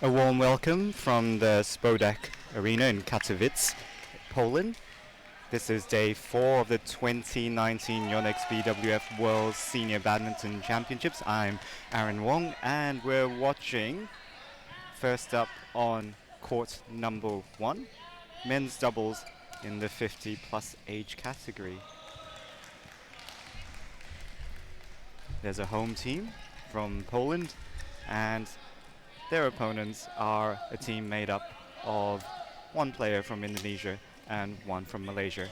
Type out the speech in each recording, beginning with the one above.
A warm welcome from the Spodek Arena in Katowice, Poland. This is day 4 of the 2019 Yonex BWF World Senior Badminton Championships. I'm Aaron Wong and we're watching, first up on court number 1, men's doubles in the 50 plus age category. There's a home team from Poland and their opponents are a team made up of one player from Indonesia and one from Malaysia,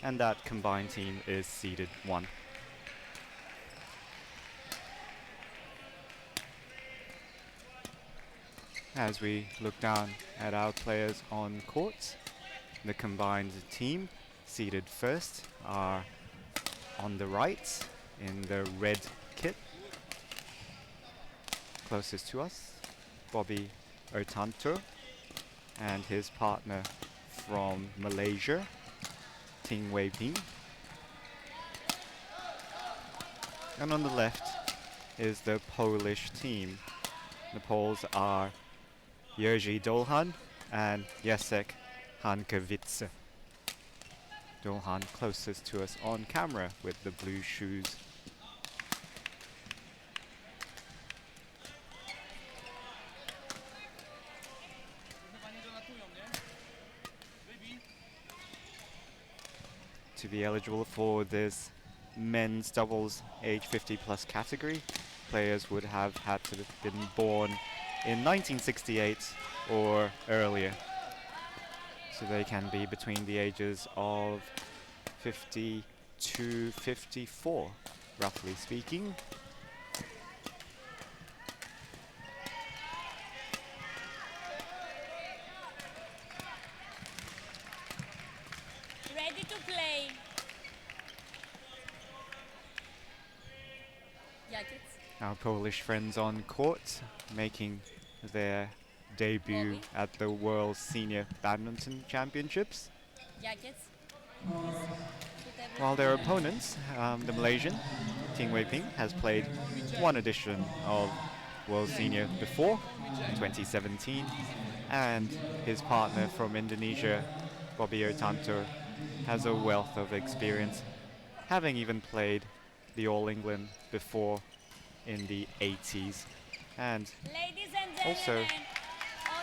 and that combined team is seeded 1. As we look down at our players on court, the combined team seeded first are on the right in the red kit. Closest to us, Bobby Ertanto and his partner from Malaysia, Ting Wei Ping. And on the left is the Polish team. The Poles are Jerzy Dolhan and Jacek Hankiewicz. Dolhan closest to us on camera with the blue shoes. To be eligible for this men's doubles age 50 plus category, players would have had to have been born in 1968 or earlier. So they can be between the ages of 50 to 54, roughly speaking. Ready to play. Our Polish friends on court making their debut at the World Senior Badminton Championships. While their opponents, the Malaysian, Ting Wei Ping, has played one edition of World Senior before, in 2017, and his partner from Indonesia, Bobby Ertanto, has a wealth of experience, having even played the All England before in the 80s. And also, On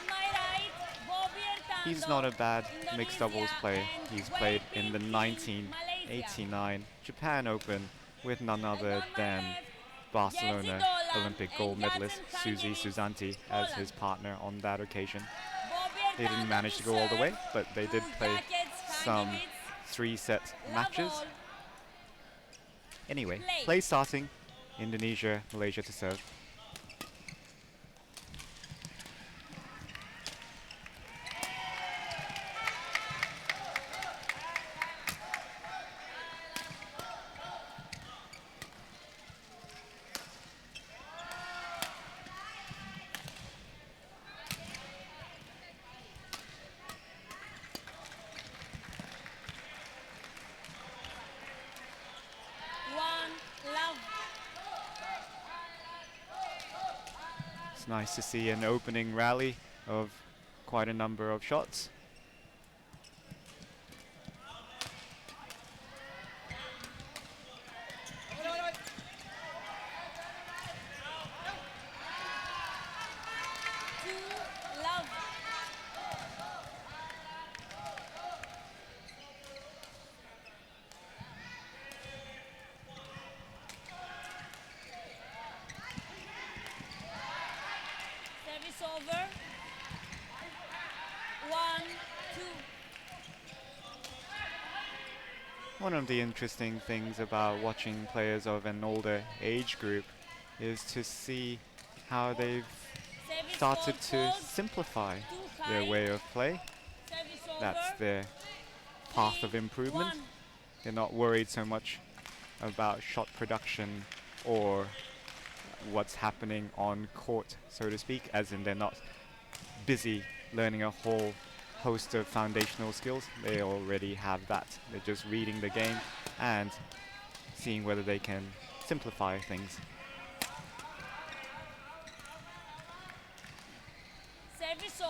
my right, Bobby Ertanto, he's not a bad mixed doubles player. Indonesia, He's and played Wei in the Ping, 1989 Japan Open with none other And on my than left, Barcelona Jerzy Dolan Olympic and gold medalist Jacek Suzy Hankiewicz, Susanti as Poland. his partner on that occasion. Bobby They didn't Ertanto manage to go all the way, serve but they to did play Jacek some Hankiewicz. 3-set matches. Love all. Anyway, Play. play starting. Indonesia, Malaysia to serve. Love. It's nice to see an opening rally of quite a number of shots. Love. Service over. 1, 2. One of the interesting things about watching players of an older age group is to see how they've Service started to forward, simplify too their high. way of play. Service over. That's their path of improvement. 1. They're not worried so much about shot production or what's happening on court, so to speak, as in they're not busy learning a whole host of foundational skills. They already have that. They're just reading the game and seeing whether they can simplify things.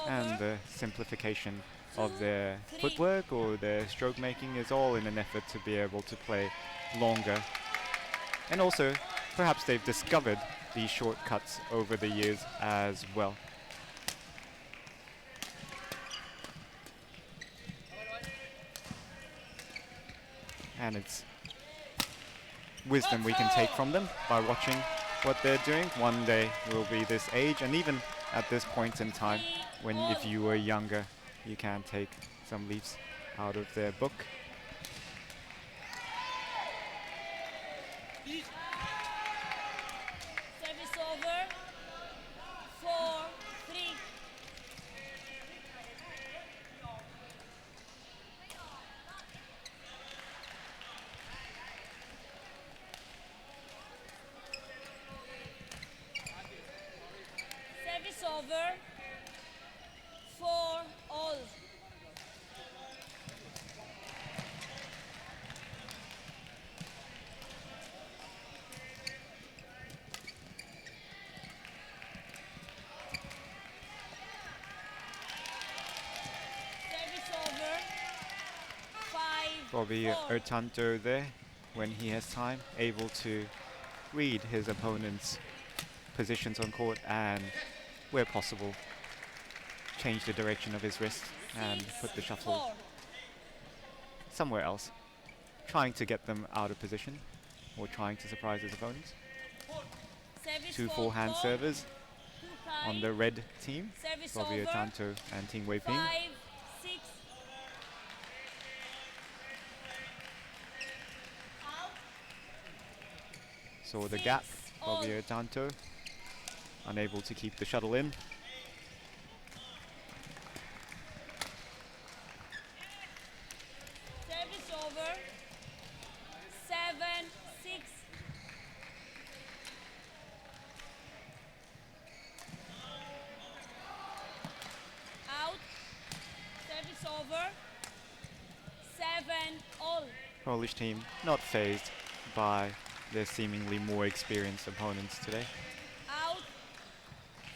and the simplification of their footwork or their stroke making is all in an effort to be able to play longer. And also, perhaps they've discovered these shortcuts over the years as well. And it's wisdom we can take from them by watching what they're doing. One day we'll be this age, and even at this point in time, when if you were younger, you can take some leaves out of their book. Service over. 4-3. Service over. 4-all. Service over. 5-4. Bobby Ertanto there, when he has time, able to read his opponent's positions on court and, where possible, change the direction of his wrist and put the shuttle somewhere else, trying to get them out of position or trying to surprise his opponents. Service Two forehand 4-4. servers 2-5. on the red team, Service Bobby over. Ertanto and Ting Wei Ping. 5-6. Saw the gap, 6-all. Bobby Ertanto unable to keep the shuttle in. Service over. 7-6. Out. Service over. 7-all. Polish team not phased by their seemingly more experienced opponents today. Out.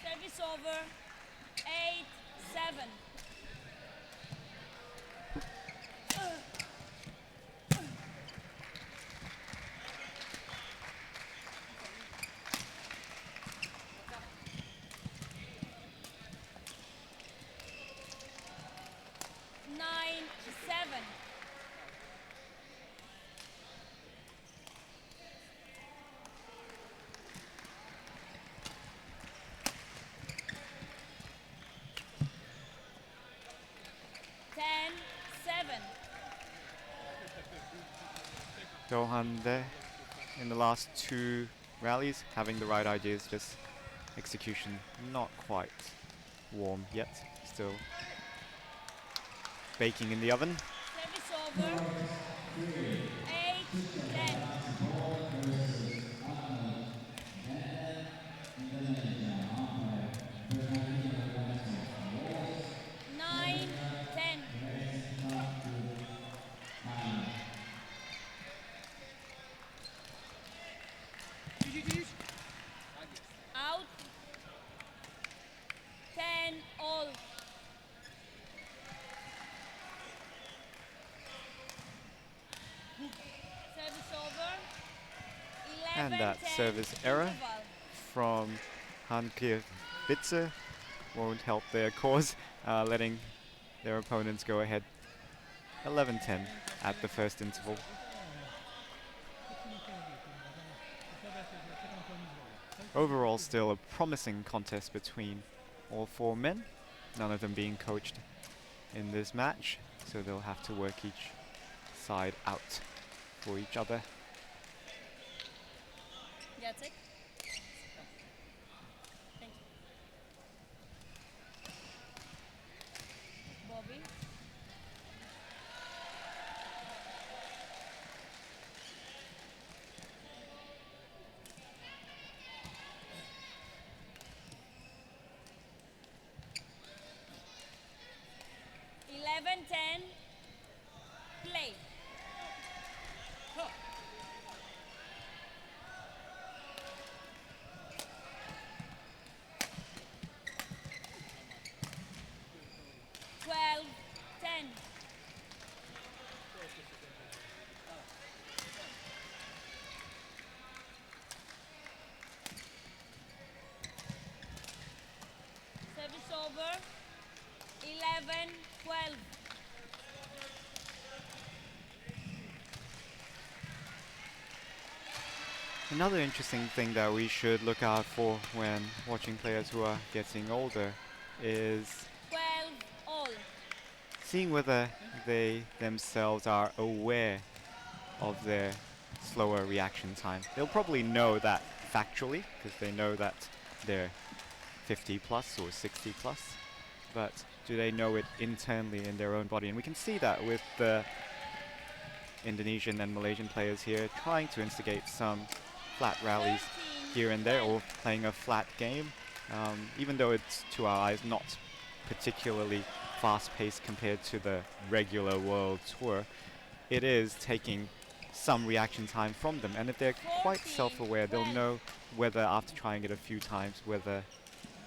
Service over. 8-7. Nine, 7. Ten, 7. Johan there in the last two rallies, having the right ideas, just execution not quite warm yet, still baking in the oven. Service over. 8-10. 9-10. Out. 10-all. Service over. 11, And that 10, service error interval. from Hanke Bitzer won't help their cause, letting their opponents go ahead 11-10 at the first interval. Overall, still a promising contest between all four men, none of them being coached in this match, so they'll have to work each side out for each other. Jacek? Thank you. Bobby? Eleven, 10. Play. over. 11-12. Another interesting thing that we should look out for when watching players who are getting older is 12 all. seeing whether they themselves are aware of their slower reaction time. They'll probably know that factually because they know that they're 50 plus or 60 plus, but do they know it internally in their own body? And we can see that with the Indonesian and Malaysian players here trying to instigate some flat rallies here and there, or playing a flat game, even though it's to our eyes not particularly fast-paced compared to the regular World Tour. It is taking some reaction time from them, and if they're quite self-aware, they'll know whether after trying it a few times whether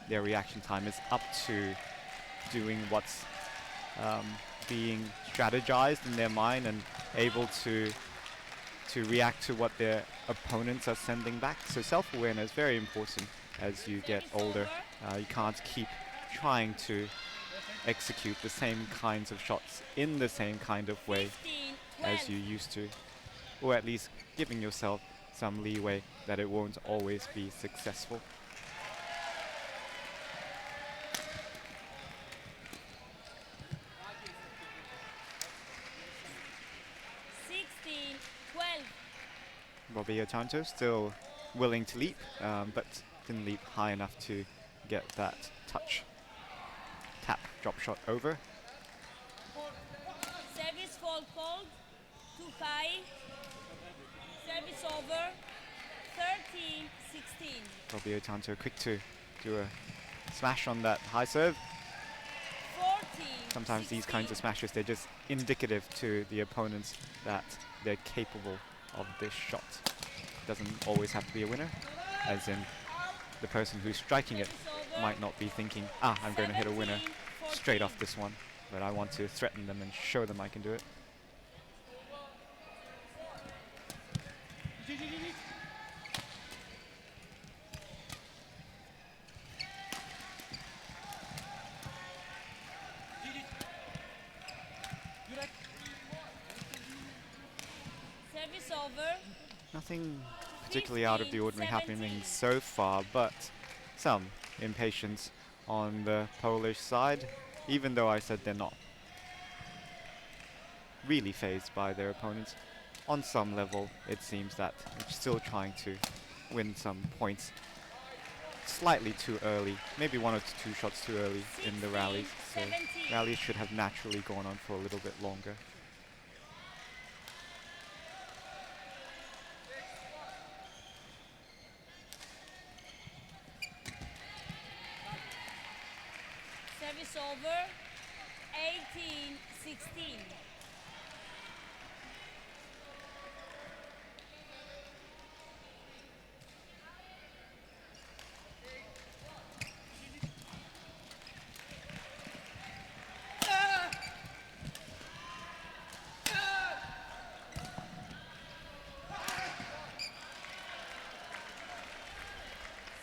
their reaction time is up to doing what's being strategized in their mind and able to react to what their opponents are sending back. So self-awareness is very important as you get older. You can't keep trying to execute the same kinds of shots in the same kind of way as you used to, or at least giving yourself some leeway that it won't always be successful. Bobby Otanto still willing to leap, but didn't leap high enough to get that touch tap drop shot over. Service fault called. Too high. Service over. 30-16. Bobby Otanto quick to do a smash on that high serve. 40. Sometimes these kinds of smashes, they're just indicative to the opponents that they're capable of this shot. Doesn't always have to be a winner, as in the person who's striking it might not be thinking, I'm going to hit a winner straight off this one, but I want to threaten them and show them I can do it. Service over. Nothing particularly out of the ordinary happening so far, but some impatience on the Polish side, even though I said they're not really phased by their opponents. On some level, it seems that they're still trying to win some points slightly too early, maybe one or two shots too early in the rallies. So rallies should have naturally gone on for a little bit longer. Service over. 18-16.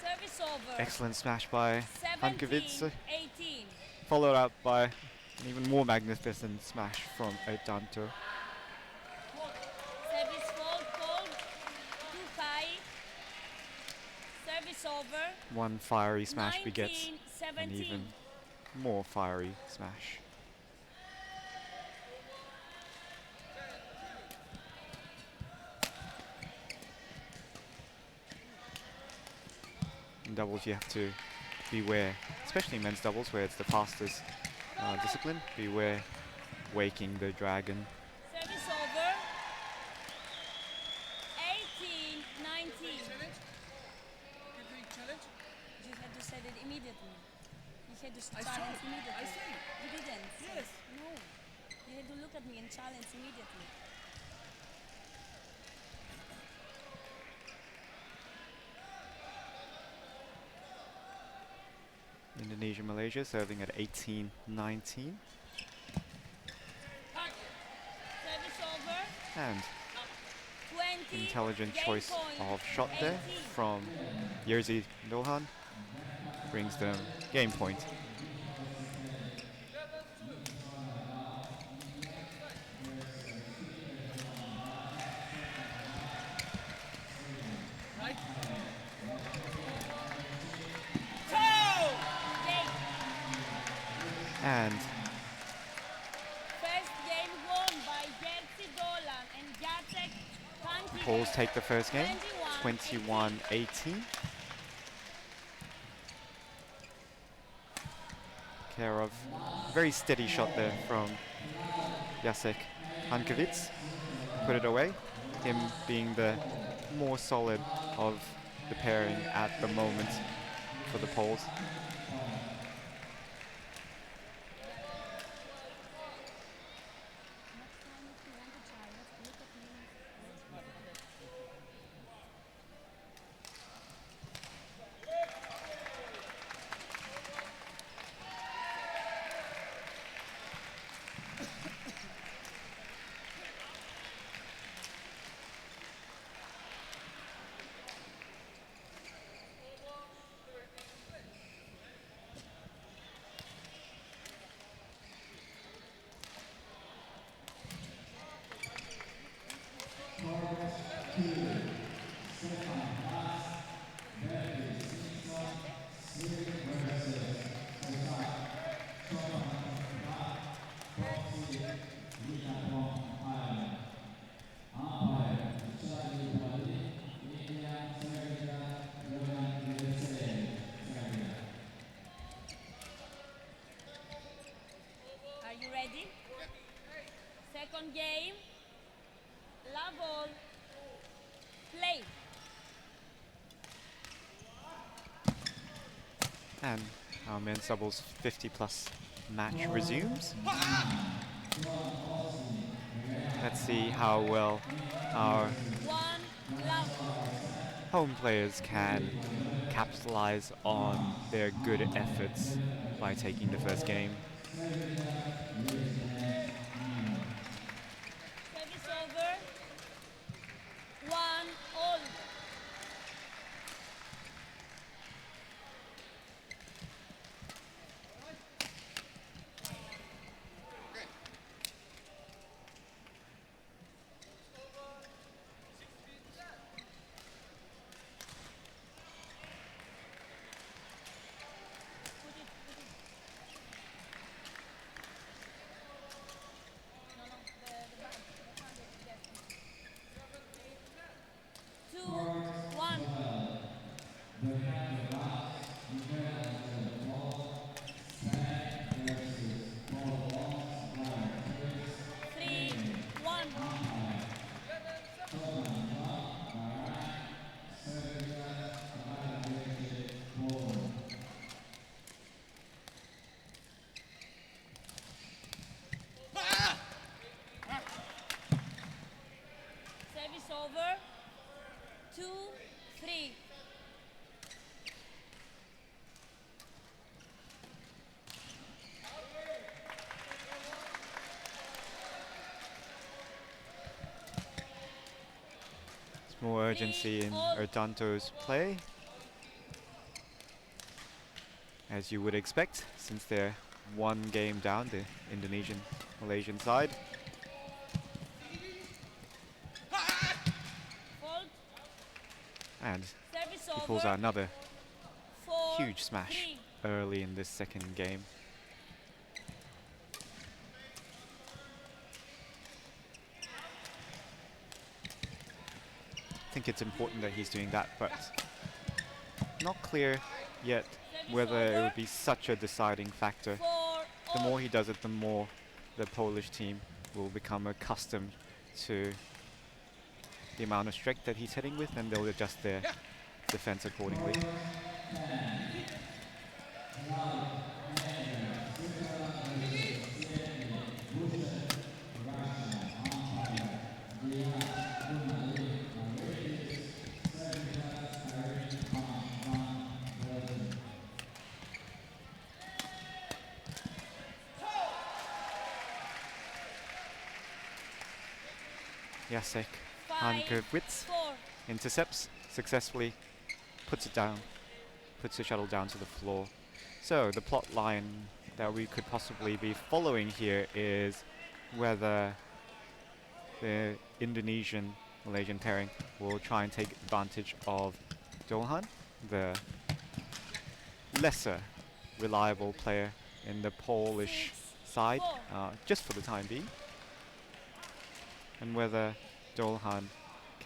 Service over. Excellent smash by Katowice, 17-18. followed up by an even more magnificent smash from Otanto. Service fault called. Too high. Service over. One fiery smash begets an 19-17. even more fiery smash. In doubles you have to beware, especially in men's doubles where it's the fastest discipline, beware waking the dragon. Service over. 18-19. You had to say it immediately. You had to challenge immediately. You didn't. Yes. No. You had to look at me and challenge immediately. Indonesia, Malaysia serving at 18-19. Service over. And 20. intelligent game choice point. of shot there 18. from Jerzy Dohan brings them game point. The Poles take the first game, 21-18. Care of a very steady shot there from Jacek Hankiewicz. Put it away. Him being the more solid of the pairing at the moment for the Poles. Are you ready? Second game. La ball. Play. And our men's doubles 50+ match resumes. Let's see how well our One love. home players can capitalize on their good efforts by taking the first game. Service over. 1-all. Service over. 2-3. There's more urgency in Erdanto's play, as you would expect, since they're one game down, the Indonesian-Malaysian side. Fault. And Service he pulls over. out another 4-3. huge smash early in this second game. I think it's important that he's doing that, but not clear yet whether it would be such a deciding factor. The more he does it, the more the Polish team will become accustomed to the amount of strength that he's hitting with, and they'll adjust their defense accordingly. Jacek Hankiewicz intercepts successfully, puts the shuttle down to the floor. So the plot line that we could possibly be following here is whether the Indonesian-Malaysian pairing will try and take advantage of Dolhan, the lesser reliable player in the Polish side, just for the time being, and whether Dolhan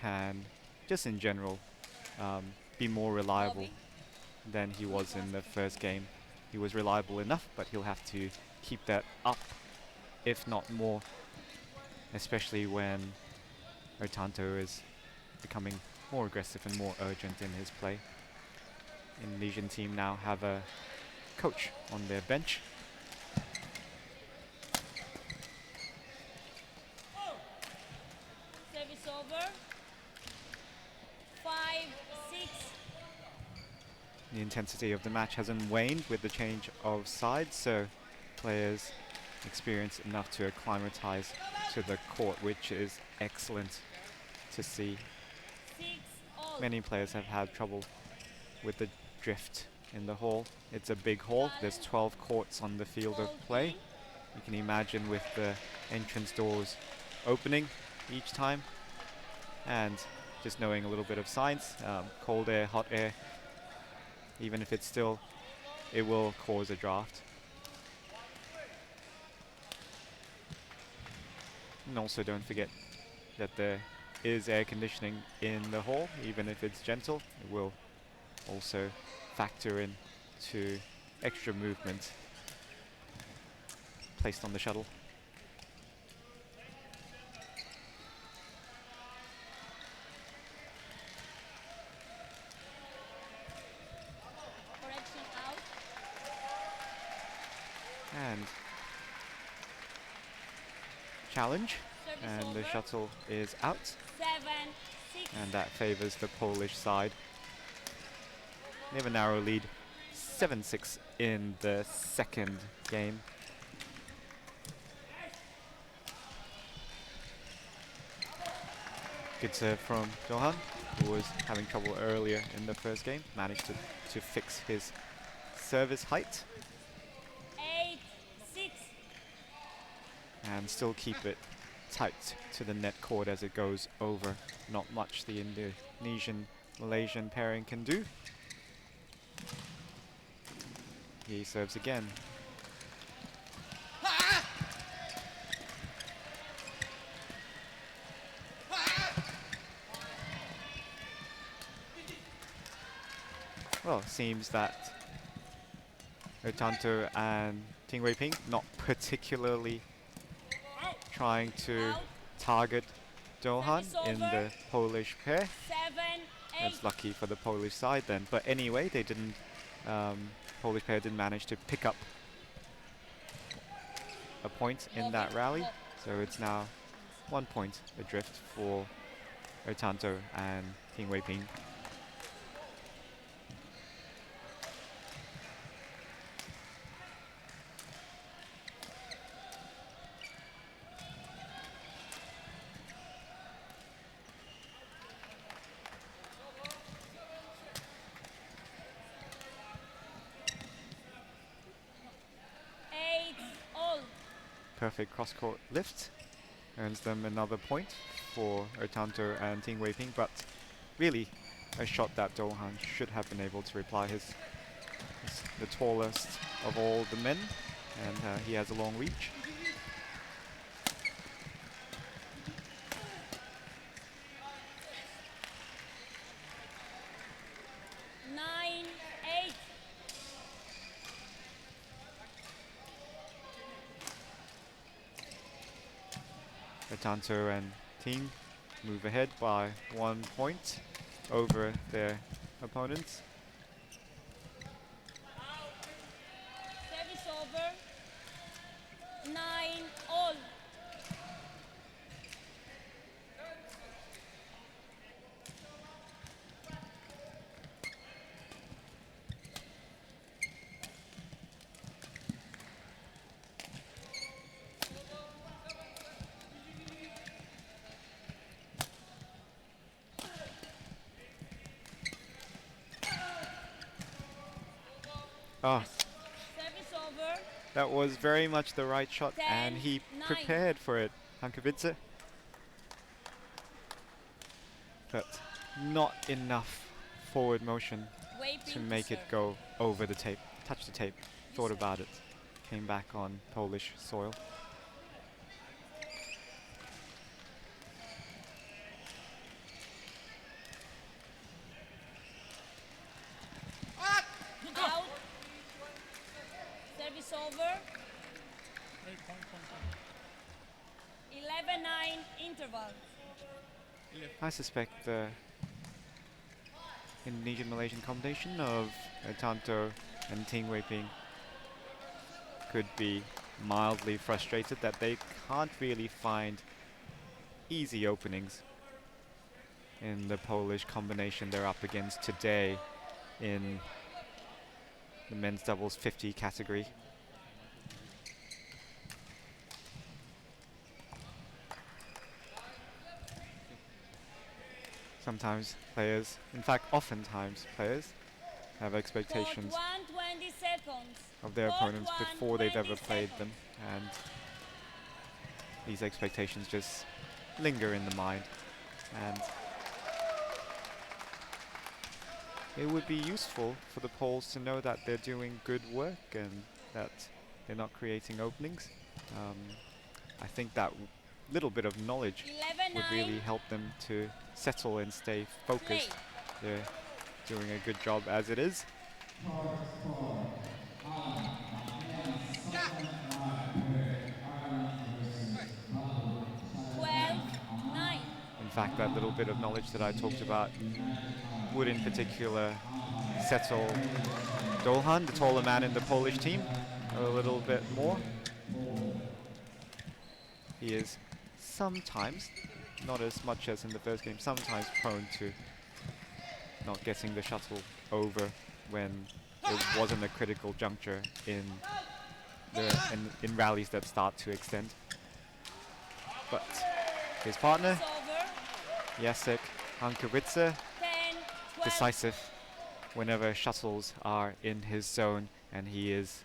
can, just in general, be more reliable than he was in the first game. He was reliable enough, but he'll have to keep that up, if not more, especially when Otanto is becoming more aggressive and more urgent in his play. Indonesian team now have a coach on their bench. Service over. 5-6. The intensity of the match hasn't waned with the change of sides, so players experience enough to acclimatize to the court, which is excellent to see. 6-all. Many players have had trouble with the drift in the hall. It's a big hall. There's 12 courts on the field of play. You can imagine with the entrance doors opening each time, and just knowing a little bit of science, cold air, hot air, even if it's still, it will cause a draft. And also don't forget that there is air conditioning in the hall, even if it's gentle. It will also factor in to extra movement placed on the shuttle. Correction out. And challenge, Service and over. the shuttle is out, 7-6. and that favors the Polish side. They have a narrow lead, 7-6 in the second game. Good serve from Johan, who was having trouble earlier in the first game. Managed to fix his service height 8-6. and still keep it tight to the net cord as it goes over. Not much the Indonesian-Malaysian pairing can do. He serves again. Well, it seems that Otanto and Ting Wei Ping not particularly trying to Out. target Johan Service in over. the Polish pair. 7-8. That's lucky for the Polish side then. But anyway, they didn't. Polish pair didn't manage to pick up a point in that rally, so it's now 1 point adrift for Otanto and Ting Wei Ping. Perfect cross-court lift earns them another point for Otanto and Ting Wei Ping, but really a shot that Johan should have been able to reply. He's the tallest of all the men, and he has a long reach. Otanto and Ting move ahead by 1 point over their opponents. Service over. 9-all. Ah, Service over. that was very much the right shot, and he 10-9. prepared for it, Hankovice. But not enough forward motion to make it go over the tape, touch the tape, thought about it, came back on Polish soil. 9 interval. I suspect the Indonesian-Malaysian combination of Tanto and Ting Wei Ping could be mildly frustrated that they can't really find easy openings in the Polish combination they're up against today in the men's doubles 50 category. Sometimes players, in fact oftentimes players, have expectations 20 seconds. of their opponents before they've ever 20 played them, seconds. and these expectations just linger in the mind. And it would be useful for the Poles to know that they're doing good work and that they're not creating openings. I think that little bit of knowledge 11, would really help them to settle and stay focused. They're doing a good job as it is. 12-9. In fact, that little bit of knowledge that I talked about would in particular settle Dolhan, the taller man in the Polish team, a little bit more. He is sometimes, not as much as in the first game, sometimes prone to not getting the shuttle over when it wasn't a critical juncture in in rallies that start to extend. But his partner, Jacek Hankowice, 10, 12. decisive whenever shuttles are in his zone and he is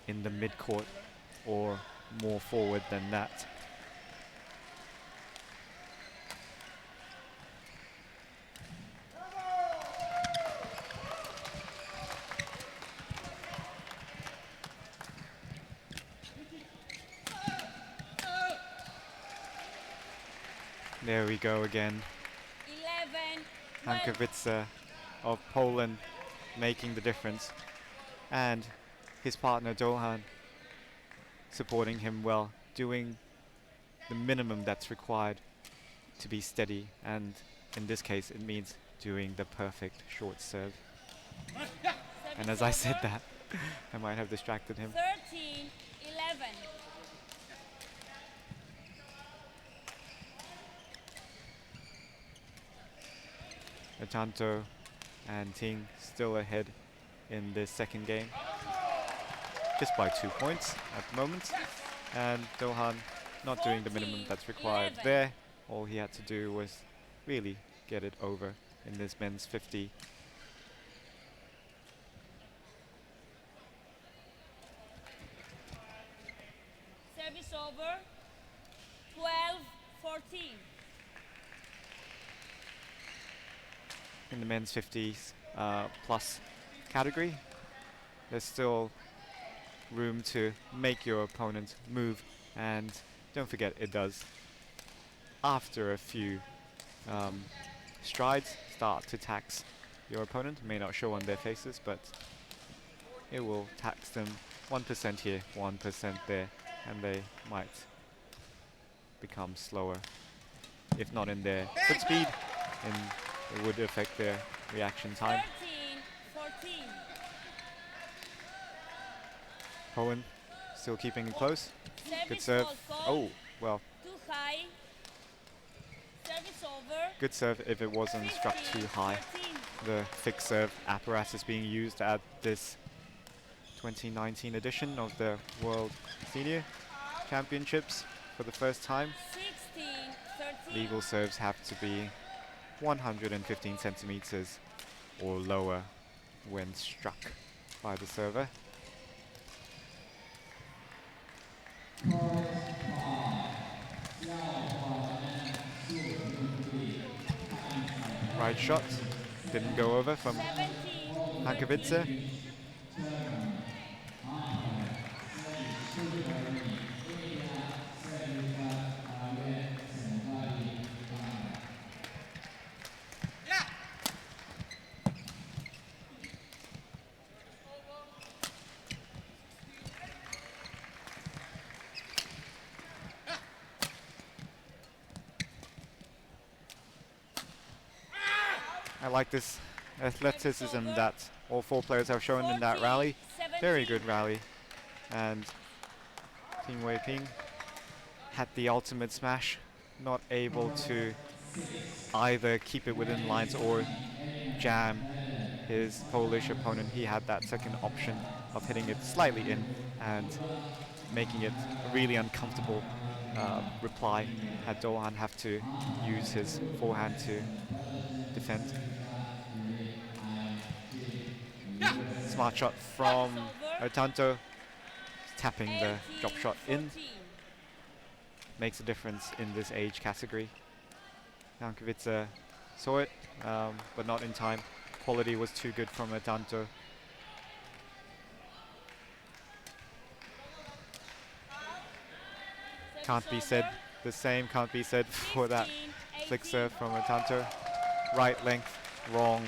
in the mid-court or more forward than that. There we go again. 11, 12. Hankowice of Poland making the difference, and his partner Dolhan supporting him well, doing the minimum that's required to be steady, and in this case it means doing the perfect short serve. And as I said that, I might have distracted him. 13, 11. Tanto and Ting still ahead in this second game, just by 2 points at the moment, and Dolhan not doing the minimum that's required 11. there. All he had to do was really get it over in this men's 50. Service over. 12, 14. In the men's 50s plus category, there's still room to make your opponent move, and don't forget it does, after a few strides, start to tax your opponent. It may not show on their faces, but it will tax them 1% here, 1% there, and they might become slower, if not in their foot speed, and it would affect their reaction time. 13, 14. Poland still keeping it close. Good Service serve. fault. Oh, well, Too high. Service over. good serve if it wasn't struck too high. 13. The fixed serve apparatus being used at this 2019 edition of the World Senior Championships for the first time. 16, 13. Legal serves have to be 115 centimeters or lower when struck by the server. Right shot, didn't go over from 17, Hankowice. I like this athleticism that all four players have shown in that rally. Very good rally. And Ting Wei Ping had the ultimate smash, not able to either keep it within lines or jam his Polish opponent. He had that second option of hitting it slightly in and making it a really uncomfortable reply. Had Dohan have to use his forehand to defend. Smart shot from Otanto, tapping the drop shot in. Makes a difference in this age category. Katowice saw it, but not in time. Quality was too good from Otanto. Can't be said the same, can't be said for that flick serve from Otanto. Right length, wrong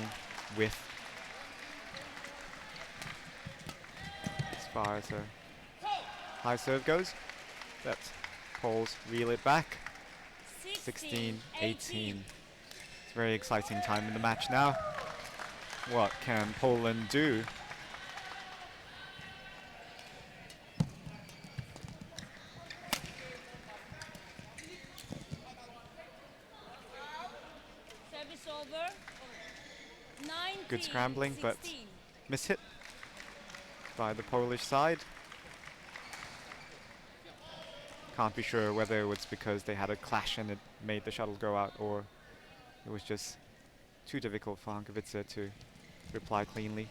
width. As far as a high serve goes, but Poles reel it back. 16-18. It's a very exciting time in the match now. What can Poland do? Service over. Good scrambling, but mishit by the Polish side. Can't be sure whether it was because they had a clash and it made the shuttle go out, or it was just too difficult for Katowice to reply cleanly.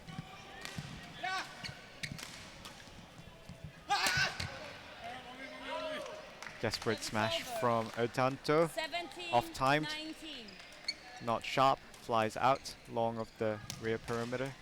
Desperate smash from Otanto. Off-timed. Not sharp. Flies out long of the rear perimeter.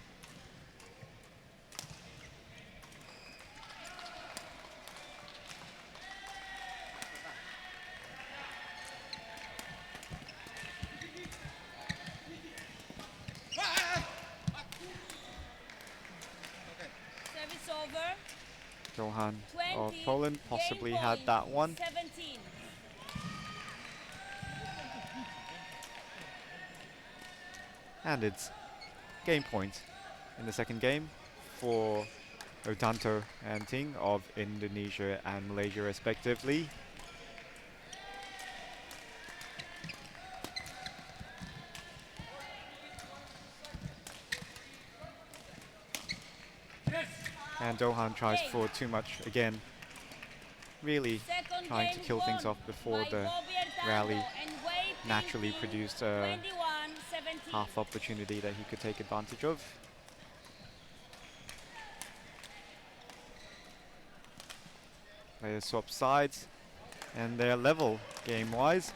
Johan of Poland possibly had that one. 17. And it's game point in the second game for Otanto and Ting of Indonesia and Malaysia respectively. And Dohan tries for too much again. Really trying to kill things off before the rally naturally produced a half opportunity that he could take advantage of. Players swap sides and they're level game-wise.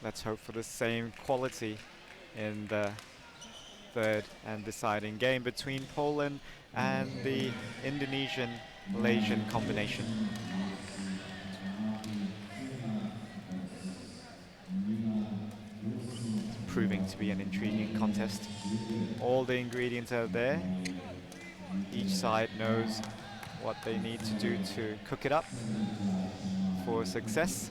Let's hope for the same quality in the third and deciding game between Poland and the Indonesian-Malaysian combination. It's proving to be an intriguing contest. All the ingredients are there. Each side knows what they need to do to cook it up for success.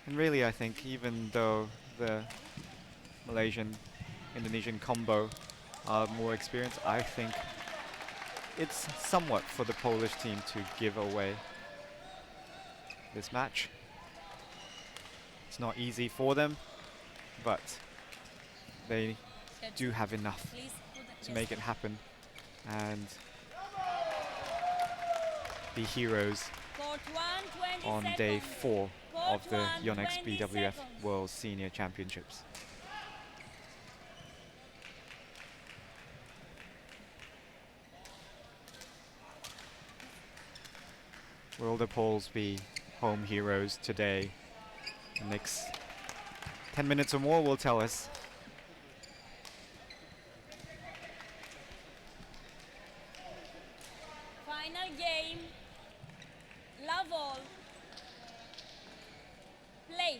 And really, I think even though the Malaysian-Indonesian combo are more experienced, I think it's somewhat for the Polish team to give away this match. It's not easy for them, but they do have enough to make it happen and be heroes on day 4 of the Yonex BWF World Senior Championships. Will the Poles be home heroes today? The next 10 minutes or more will tell us. Final Normal game. Love all. Play.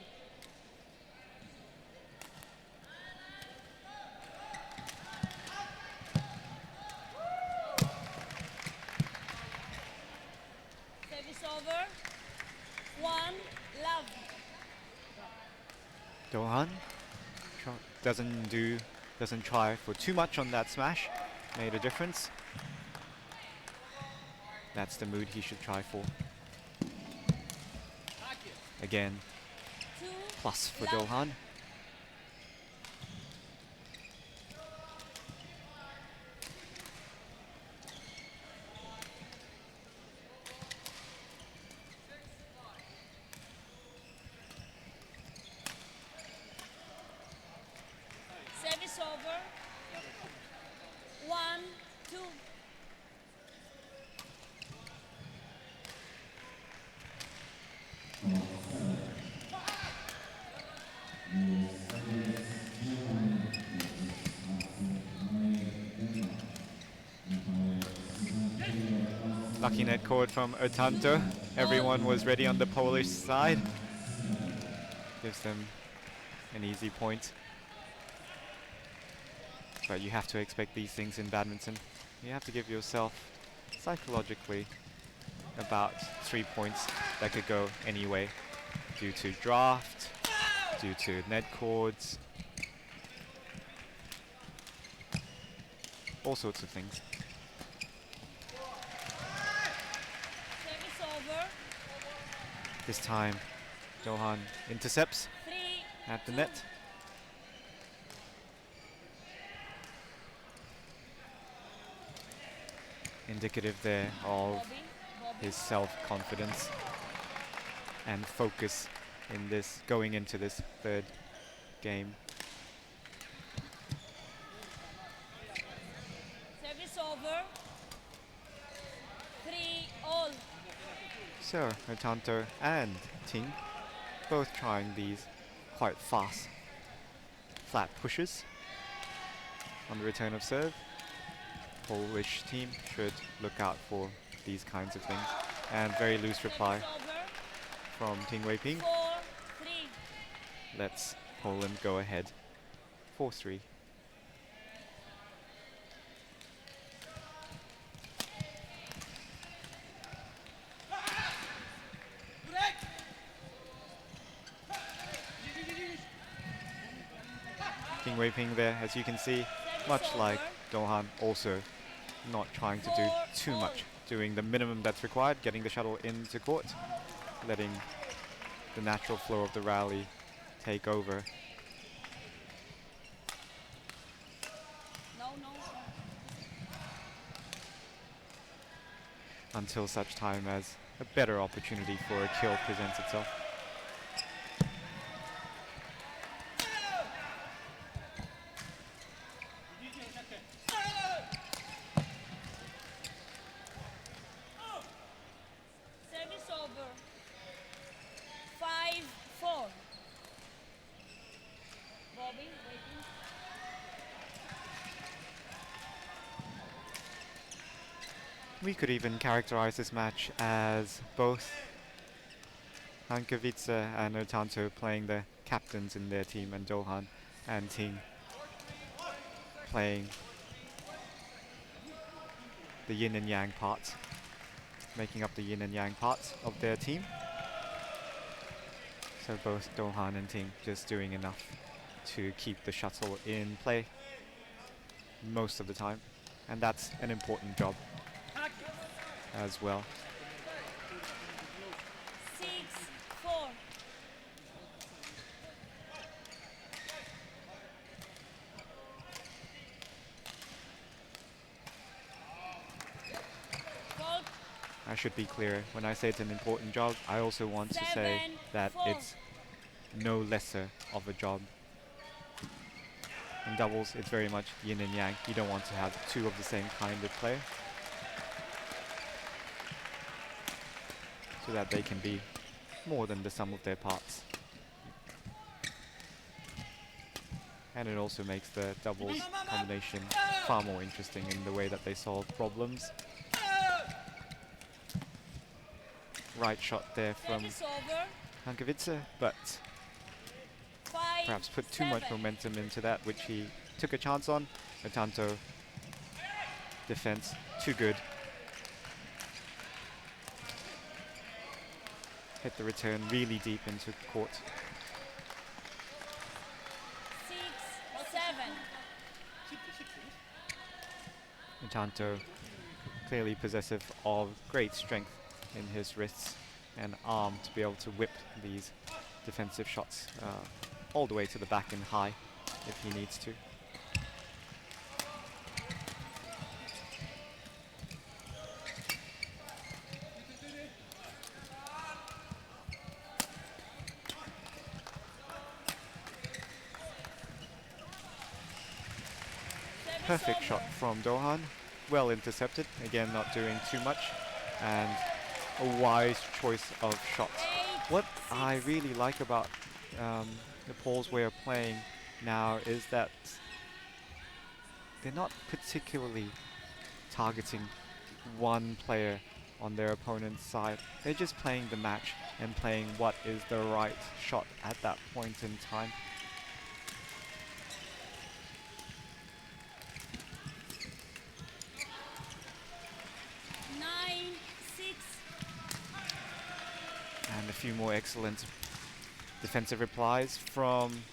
Service over. 1, love. Dohan doesn't try for too much on that smash. Made a difference. That's the mood he should try for. Again, 2, plus for love. Dohan. Service over. 1, 2. Lucky net cord from Otanto. Everyone was ready on the Polish side. Gives them an easy point. But you have to expect these things in badminton. You have to give yourself psychologically about 3 points that could go any way due to draft, due to net cords, all sorts of things. Service over. This time, Dohan intercepts 3, at the 2. net. Indicative there of Bobby. his self-confidence and focus in this, going into this third game. Service over. 3, all. So, Otanto and Ting both trying these quite fast flat pushes on the return of serve. Polish team should look out for these kinds of things. And very loose reply Service over. from Ting Wei Ping. 4, 3. Lets Poland go ahead 4-3. Ting Wei Ping there, as you can see, much like Dohan, also not trying to do too much, doing the minimum that's required, getting the shuttle into court, letting the natural flow of the rally take over. No. Until such time as a better opportunity for a kill presents itself. Service over. 5, 4. Bobby, waiting. We could even characterize this match as both Katowice and Otanto playing the captains in their team, and Dohan and Ting playing the yin and yang parts, making up the yin and yang parts of their team. So both Dohan and Ting just doing enough to keep the shuttle in play most of the time, and that's an important job as well. 6, 4. Fault. I should be clear, when I say it's an important job, I also want to say 7, that 4. it's no lesser of a job. In doubles, it's very much yin and yang. You don't want to have two of the same kind of play, so that they can be more than the sum of their parts. And it also makes the doubles combination far more interesting in the way that they solve problems. right shot there from Service over. Katowice, but 5, perhaps put too much 7. momentum into that, which he took a chance on. Otanto defense too good. Hit the return really deep into court. 6, 7. Otanto clearly possessive of great strength in his wrists and arm to be able to whip these defensive shots all the way to the back and high if he needs to. Perfect shot from Dohan, well intercepted, again not doing too much, and a wise choice of shots. What I really like about Nepal's way of playing now is that they're not particularly targeting one player on their opponent's side. They're just playing the match and playing what is the right shot at that point in time. And a few more excellent defensive replies from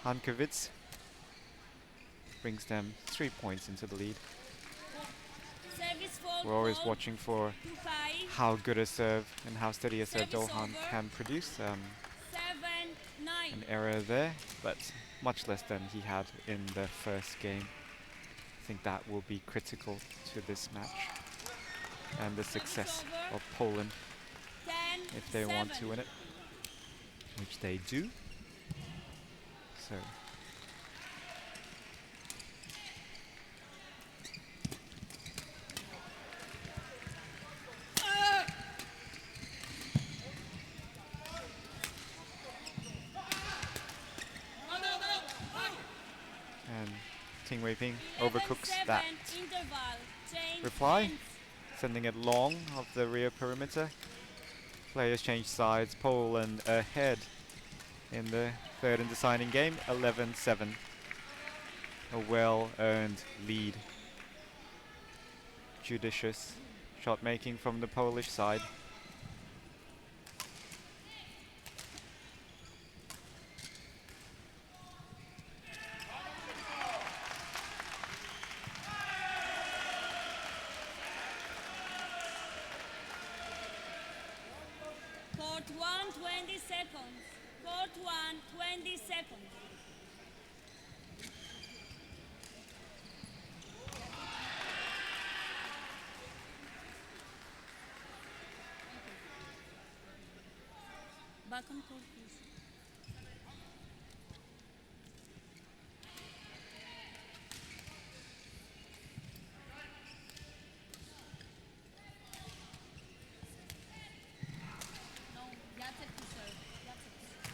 Katowice. Brings them 3 points into the lead. We're always watching for how good a serve and how steady a serve Dohan can produce. An error there, but much less than he had in the first game. I think that will be critical to this match and the success of Poland if they want to win it, which they do. So and Ting Wei-ping overcooks that reply, sending it long of the rear perimeter. Players change sides. Poland ahead in the third and deciding game, 11-7. A well-earned lead. Judicious shot making from the Polish side. Court 1, 20 seconds. Court 1, 20 seconds. Back on court, please. No, Jacek to serve. Jacek to serve.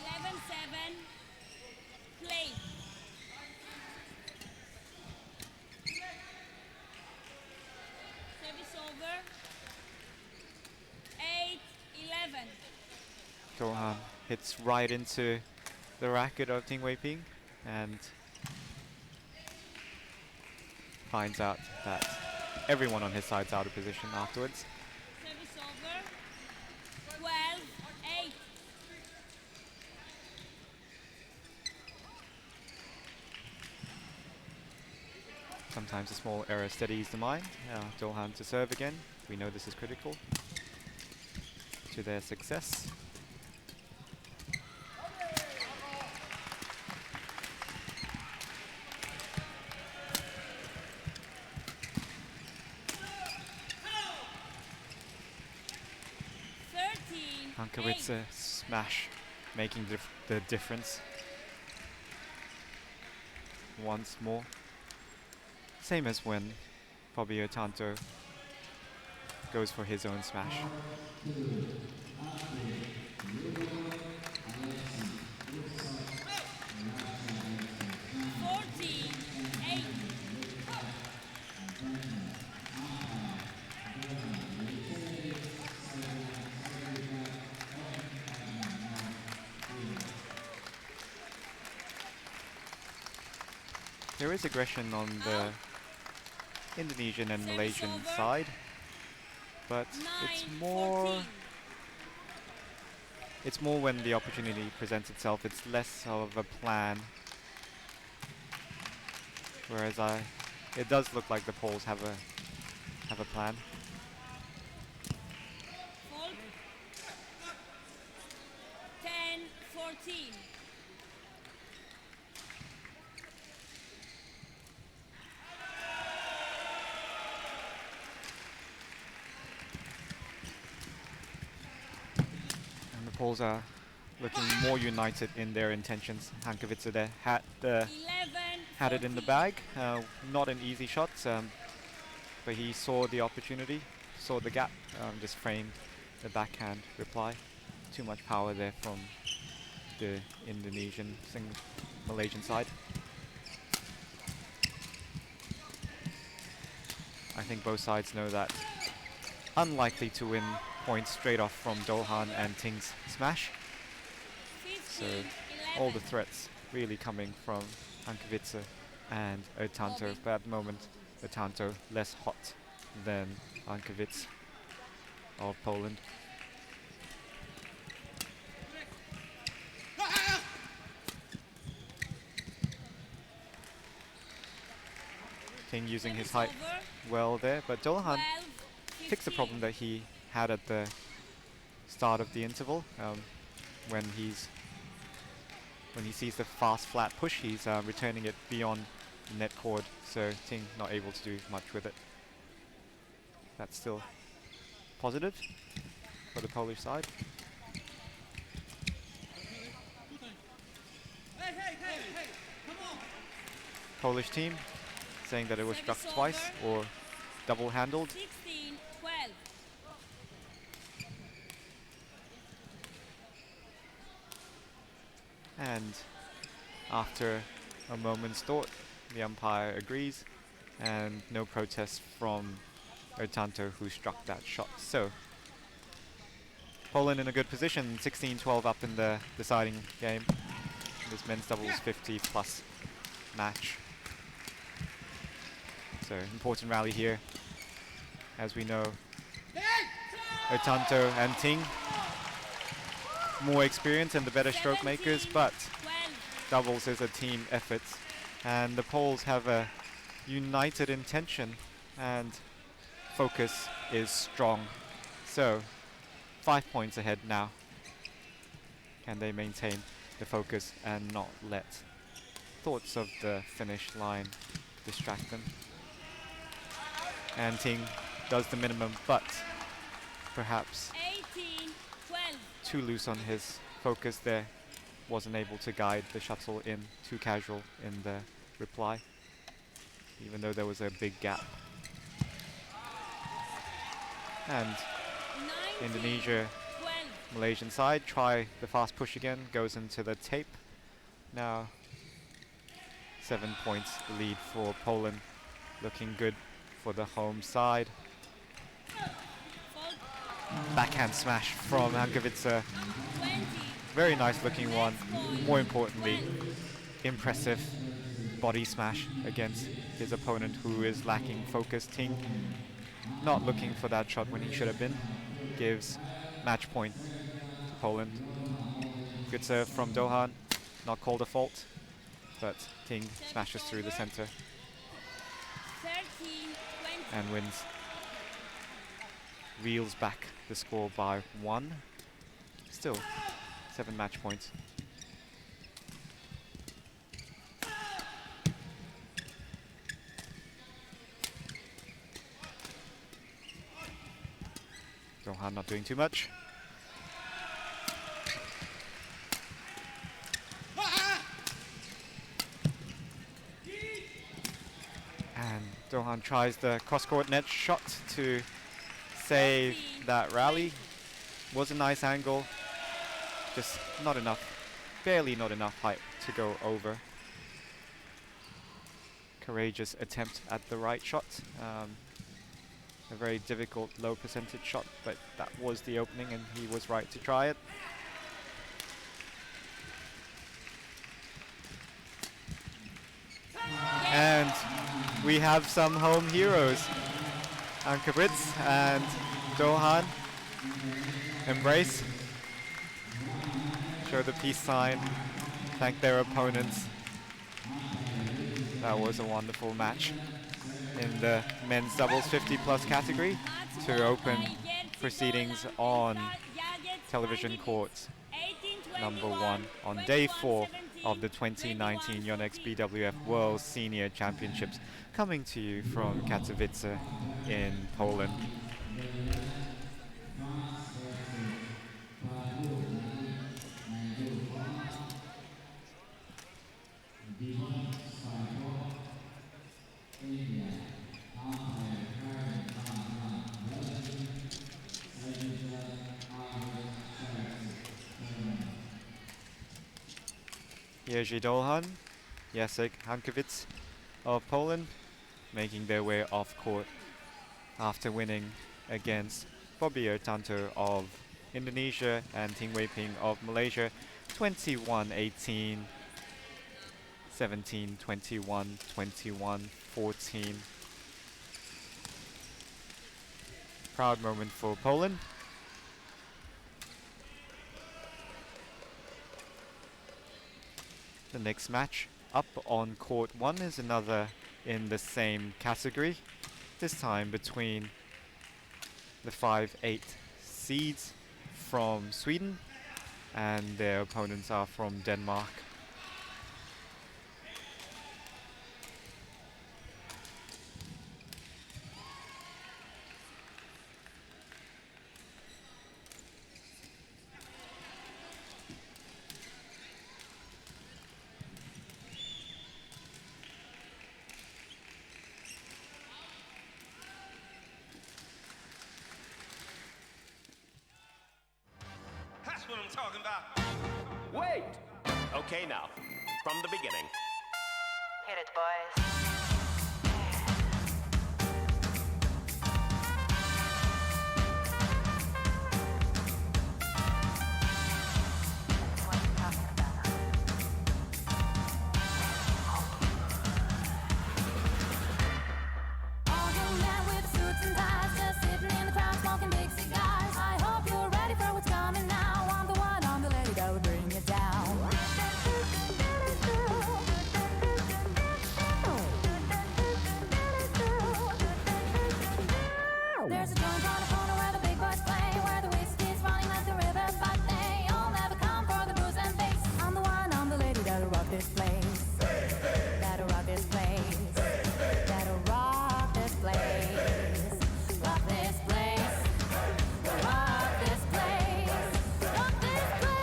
11-7. Play. Service over. 8-11. Dohan hits right into the racket of Ting Wei-ping and finds out that everyone on his side's out of position afterwards. Service over. 12-8. Sometimes a small error steadies the mind. Dohan to serve again. We know this is critical to their success. Katowice smash making the difference once more. Same as when Fabio Tanto goes for his own smash. there is aggression on the Indonesian and Malaysian side, but it's more when the opportunity presents itself. It's less of a plan. Whereas it does look like the Poles have a plan. Fault. 10-14. And the Poles are looking more united in their intentions. Hankovica there had it in the bag. Not an easy shot, but he saw the opportunity, saw the gap, just framed the backhand reply. Too much power there from the Indonesian Malaysian side. I think both sides know that unlikely to win points straight off from Dohan and Ting's smash. So all the threats really coming from Hankovica and Otanto, but at the moment Otanto less hot than Hankovica of Poland. Ting using his height well there, but Dohan fixed the problem that he had at the start of the interval. When he sees the fast flat push, he's returning it beyond the net cord, so Ting not able to do much with it. That's still positive for the Polish side. Polish team saying that it was struck twice or double handled. 16-12. And after a moment's thought, the umpire agrees, and no protest from Otanto, who struck that shot. So Poland in a good position, 16-12 up in the deciding game. This men's doubles 50 plus match. So important rally here, as we know. Otanto and Ting, more experience and the better stroke makers, but doubles is a team effort, and the Poles have a united intention and focus is strong. So 5 points ahead now. Can they maintain the focus and not let thoughts of the finish line distract them? And Ting does the minimum, but perhaps 18-12. too loose on his focus there. Wasn't able to guide the shuttle in, too casual in the reply, even though there was a big gap. And Indonesia, Malaysian side, try the fast push again, goes into the tape. Now 7 points lead for Poland, looking good for the home side. Backhand smash from Hankovica. Very nice looking one. More importantly, impressive body smash against his opponent, who is lacking focus. Ting not looking for that shot when he should have been. Gives match point to Poland. Good serve from Dohan. Not called a fault, but Ting smashes through the center and wins. Reels back the score by 1. Still 7 match points. Dohan not doing too much. And Dohan tries the cross-court net shot to save that rally. Was a nice angle, just not enough, barely not enough height to go over. Courageous attempt at the right shot. A very difficult low percentage shot, but that was the opening and he was right to try it. And we have some home heroes. Katowice and Dohan embrace, show the peace sign, thank their opponents. That was a wonderful match in the men's doubles 50+ category to open proceedings on television court number 1 on day 4 of the 2019 Yonex BWF World Senior Championships, coming to you from Katowice in Poland. Jerzy Dolhan, Jacek Hankiewicz of Poland making their way off court after winning against Bobby Tanto of Indonesia and Ting Wei Ping of Malaysia 21-18, 17-21, 21-14. Proud moment for Poland. The next match up on court 1 is another in the same category, this time between the 5-8 seeds from Sweden and their opponents are from Denmark. That's what I'm talking about. Wait! Okay, now, from the beginning. Hit it, boys. What are you talking about? All young men with suits and ties, just sitting in the crowd smoking big cigars. I hope you're ready for what's coming now. I'm the one, I'm the lady that will bring you down. There's a joint on the corner where the big boys play, where the whiskey's running like the river, but they all never come for the booze and bass. I'm the one, I'm the lady that'll rock this place. That'll rock this place. That'll rock this place. Rock this place. Rock this place. Rock this place.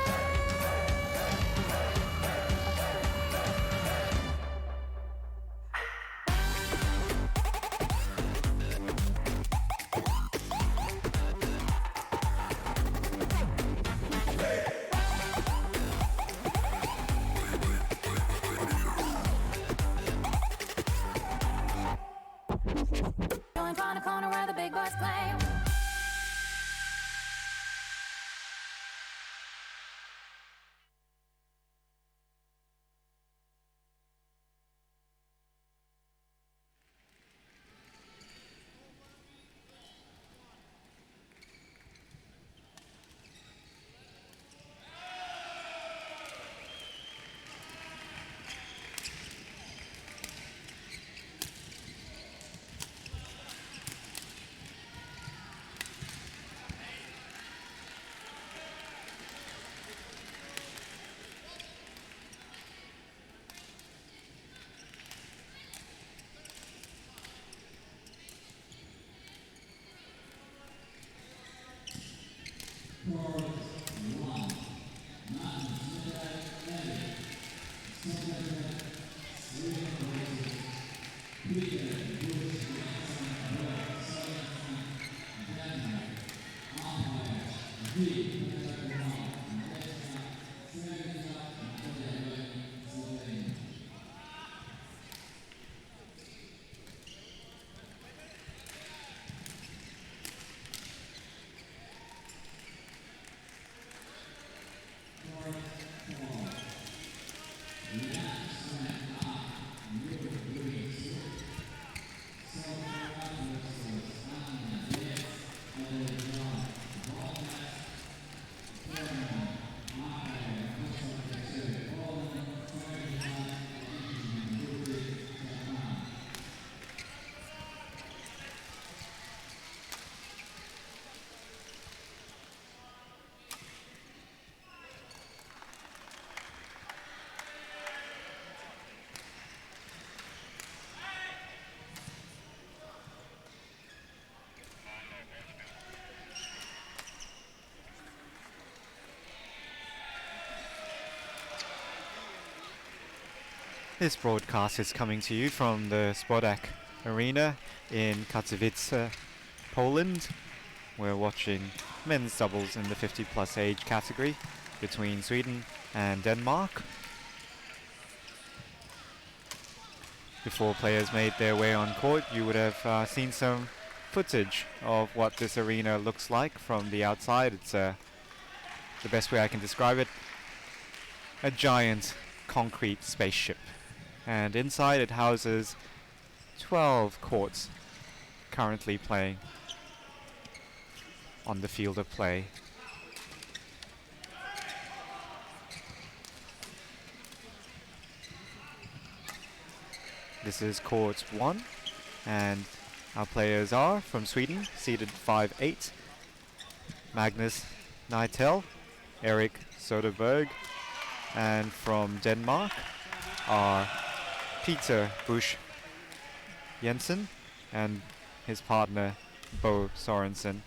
Joint on the corner where the big boys play. This broadcast is coming to you from the Spodek Arena in Katowice, Poland. We're watching men's doubles in the 50-plus age category between Sweden and Denmark. Before players made their way on court, you would have seen some footage of what this arena looks like from the outside. It's the best way I can describe it, a giant concrete spaceship. And inside it houses 12 courts currently playing on the field of play. This is court 1, and our players are from Sweden, seeded 5-8. Magnus Neitel, Erik Soderberg, and from Denmark are Peter Busch Jensen and his partner Bo Sorensen.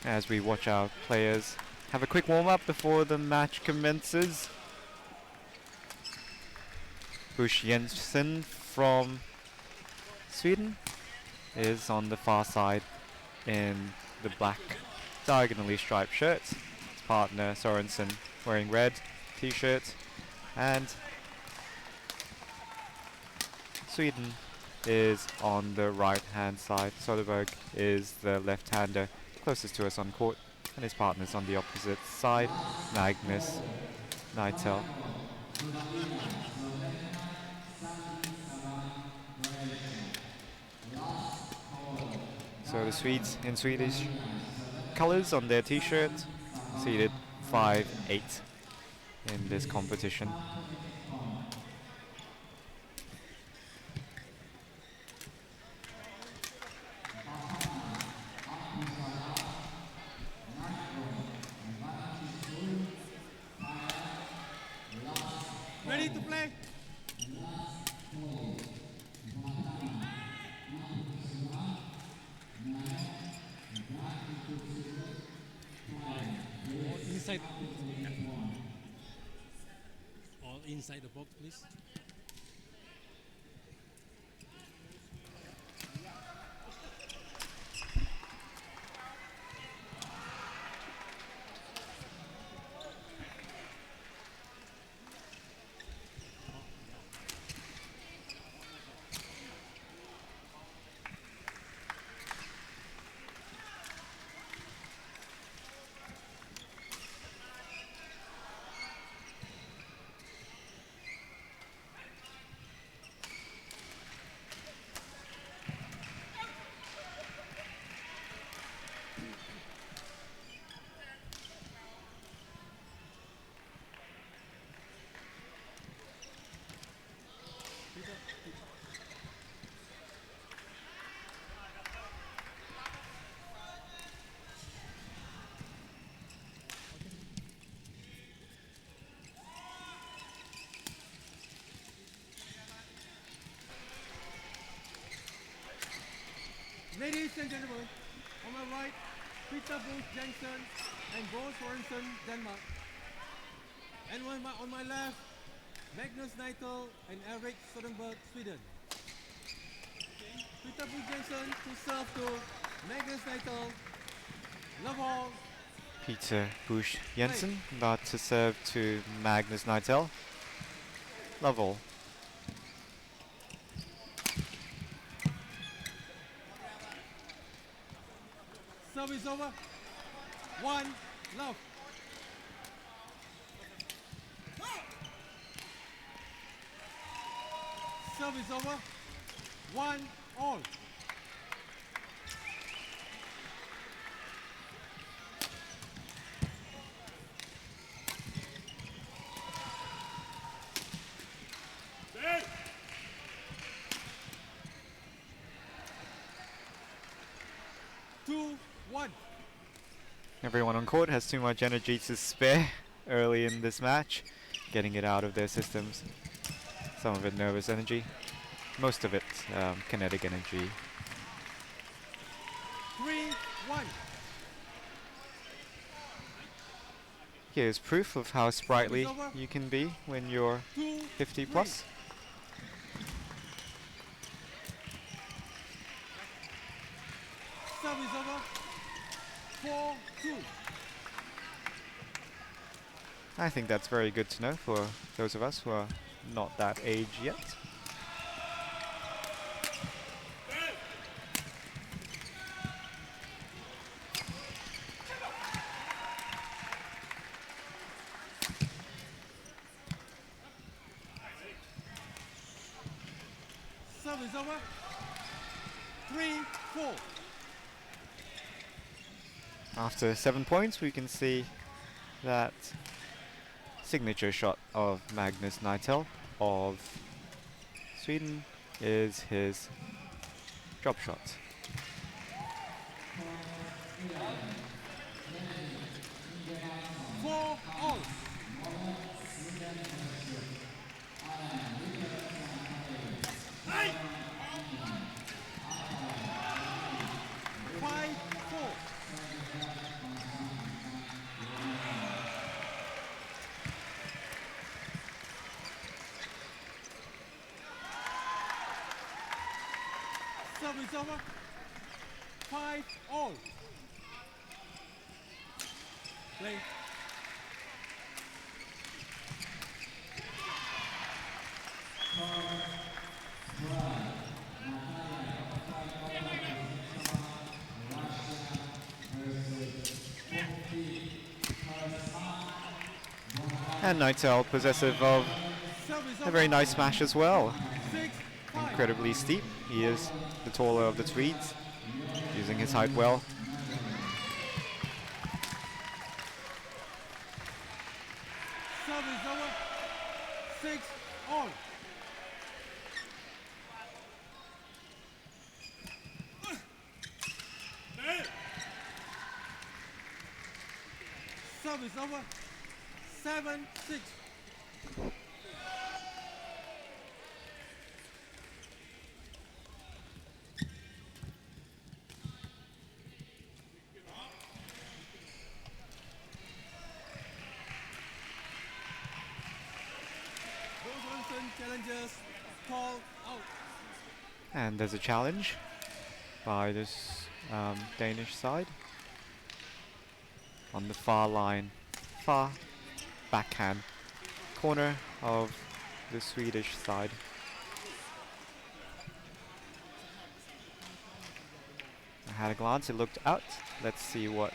As we watch our players have a quick warm-up before the match commences. Busch Jensen from Sweden is on the far side in the black diagonally striped shirt. His partner Sorensen wearing red t-shirt, and Sweden is on the right-hand side. Soderberg is the left-hander closest to us on court, and his partner's on the opposite side, Magnus Neitel. So the Swedes in Swedish colours on their t-shirt, seeded 5-8 in this competition. Ready to play? Inside. All inside the box, please. Ladies and gentlemen, on my right, Peter Busch Jensen and Bo Sorensen, Denmark. And on my left, Magnus Neitel and Erik Soderberg, Sweden. Peter Busch Jensen to serve to Magnus Neitel. Love all. Peter Busch Jensen about to serve to Magnus Neitel. Love all. Service over. 1, love. Service over. 1, all. Everyone on court has too much energy to spare early in this match, getting it out of their systems. Some of it nervous energy, most of it kinetic energy. 3-1. Here's proof of how sprightly you can be when you're 50 plus. Serve is over. 4-2. I think that's very good to know for those of us who are not that age yet. Serve is over. 3-4. After 7 points, we can see that signature shot of Magnus Neitel of Sweden is his drop shot. Four all. Hey! 5-4. Serve is over. 5 all. Play. And Neitel possessive of Serve is a over. very nice smash as well. 6-5. Incredibly steep. He is the taller of the Swedes, using his height well. Serve is over. 6 all. Serve is over. 7-6. Challengers call out. And there's a challenge by this Danish side on the far line, far backhand corner of the Swedish side. I had a glance, it looked out. Let's see what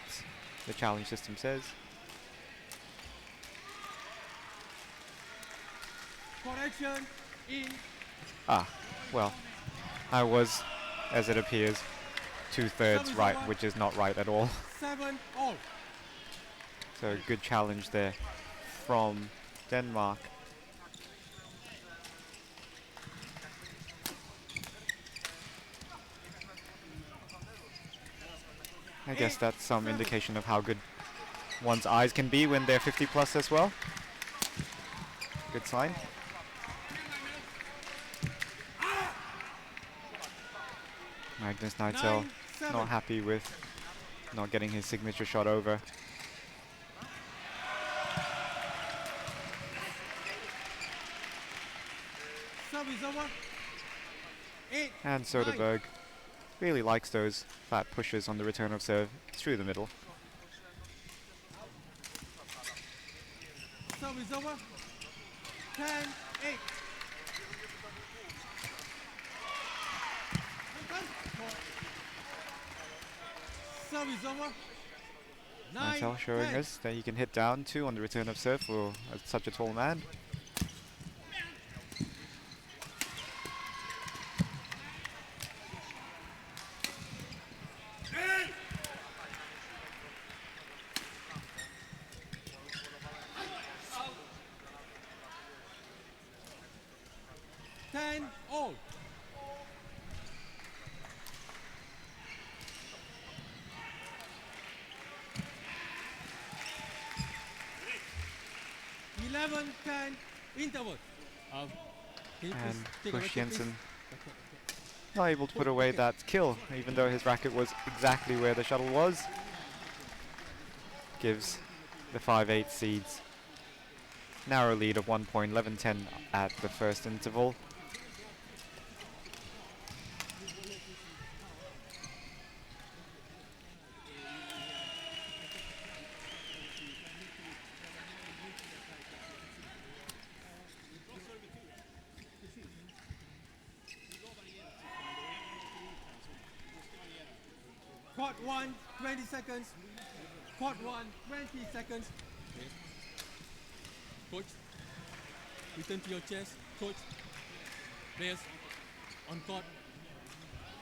the challenge system says. Correction in. Ah, well, I was, as it appears, 2/3 right, which is not right at all. 7 all. So a good challenge there from Denmark. I guess that's some indication of how good one's eyes can be when they're 50 plus as well. Good sign. Magnus Neitel not happy with not getting his signature shot over. Serve is over. 8. And Soderberg really likes those flat pushes on the return of serve through the middle. Serve is over. 10-8. Serve is over. Neitel showing us that he can hit down too on the return of serve for such a tall man. All. 11-10 interval. Can you please And take a Bush wicket, please? Jensen not able to put away that kill, even though his racket was exactly where the shuttle was. Gives the 5-8 seeds narrow lead of 1 point, 11-10 at the first interval. Court 1, 20 seconds. Court 1, 20 seconds. Okay. Coach, return to your chairs. Coach, players on court.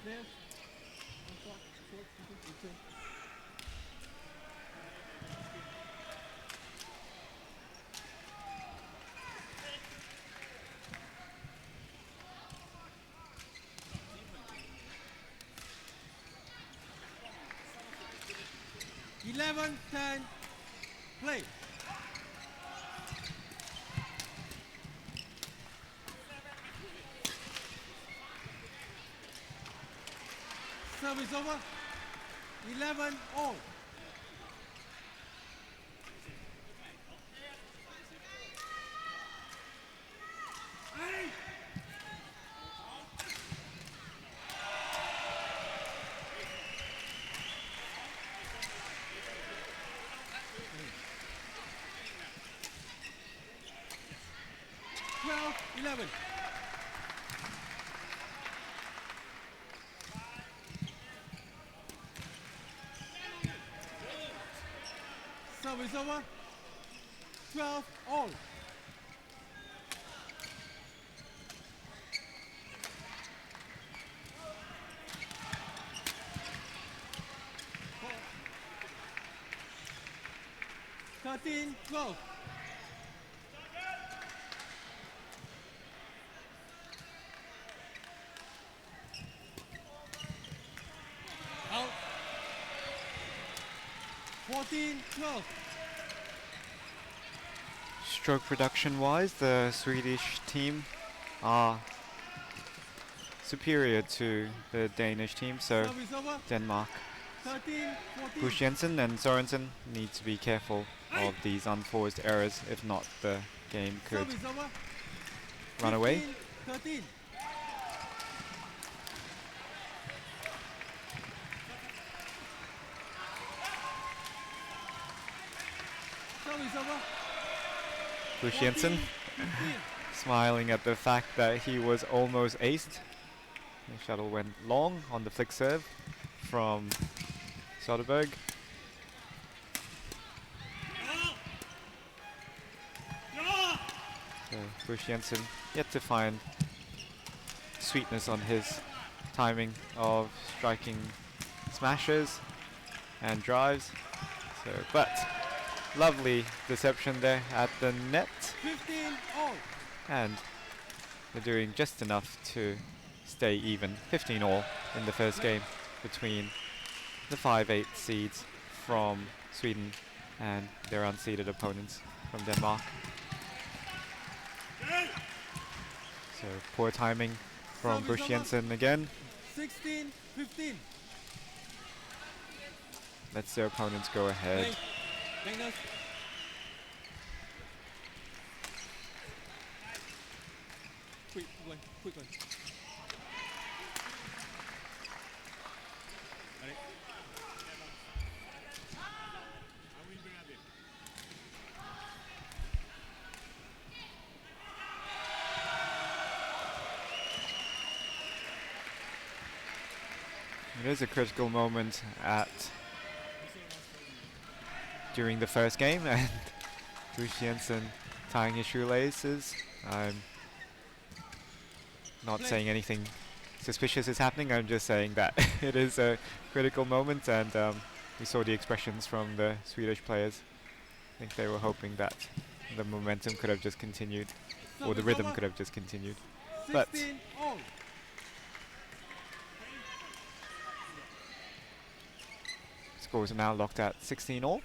Players on court. Coach, return. Eleven, 10, play. Service over. 11 all. Service over. 12 all. Thirteen, 12. Out. 14, 12. Stroke production wise, the Swedish team are superior to the Danish team, so Service over. Denmark, 13, 14. Bush Jensen and Sorensen need to be careful of these unforced errors, if not the game could Service over. run away. 15, 13. Service over. Bush Jensen 15. smiling at the fact that he was almost aced. The shuttle went long on the flick serve from Soderberg. So Bush Jensen yet to find sweetness on his timing of striking smashes and drives. So, but lovely deception there at the net, 15 all. and they're doing just enough to stay even. 15 all in the first game between the 5-8 seeds from Sweden and their unseeded opponents from Denmark. So poor timing from Service Bush over. Jensen again. 16, 15. Lets their opponents go ahead. Play. Magnus. Quick one, quick one. Alright. It is a critical moment during the first game, and Bush Jensen tying his shoelaces. I'm not saying anything suspicious is happening, I'm just saying that it is a critical moment, and we saw the expressions from the Swedish players. I think they were hoping that the momentum could have just continued, or the rhythm could have just continued. But 16 all. scores are now locked at 16 all.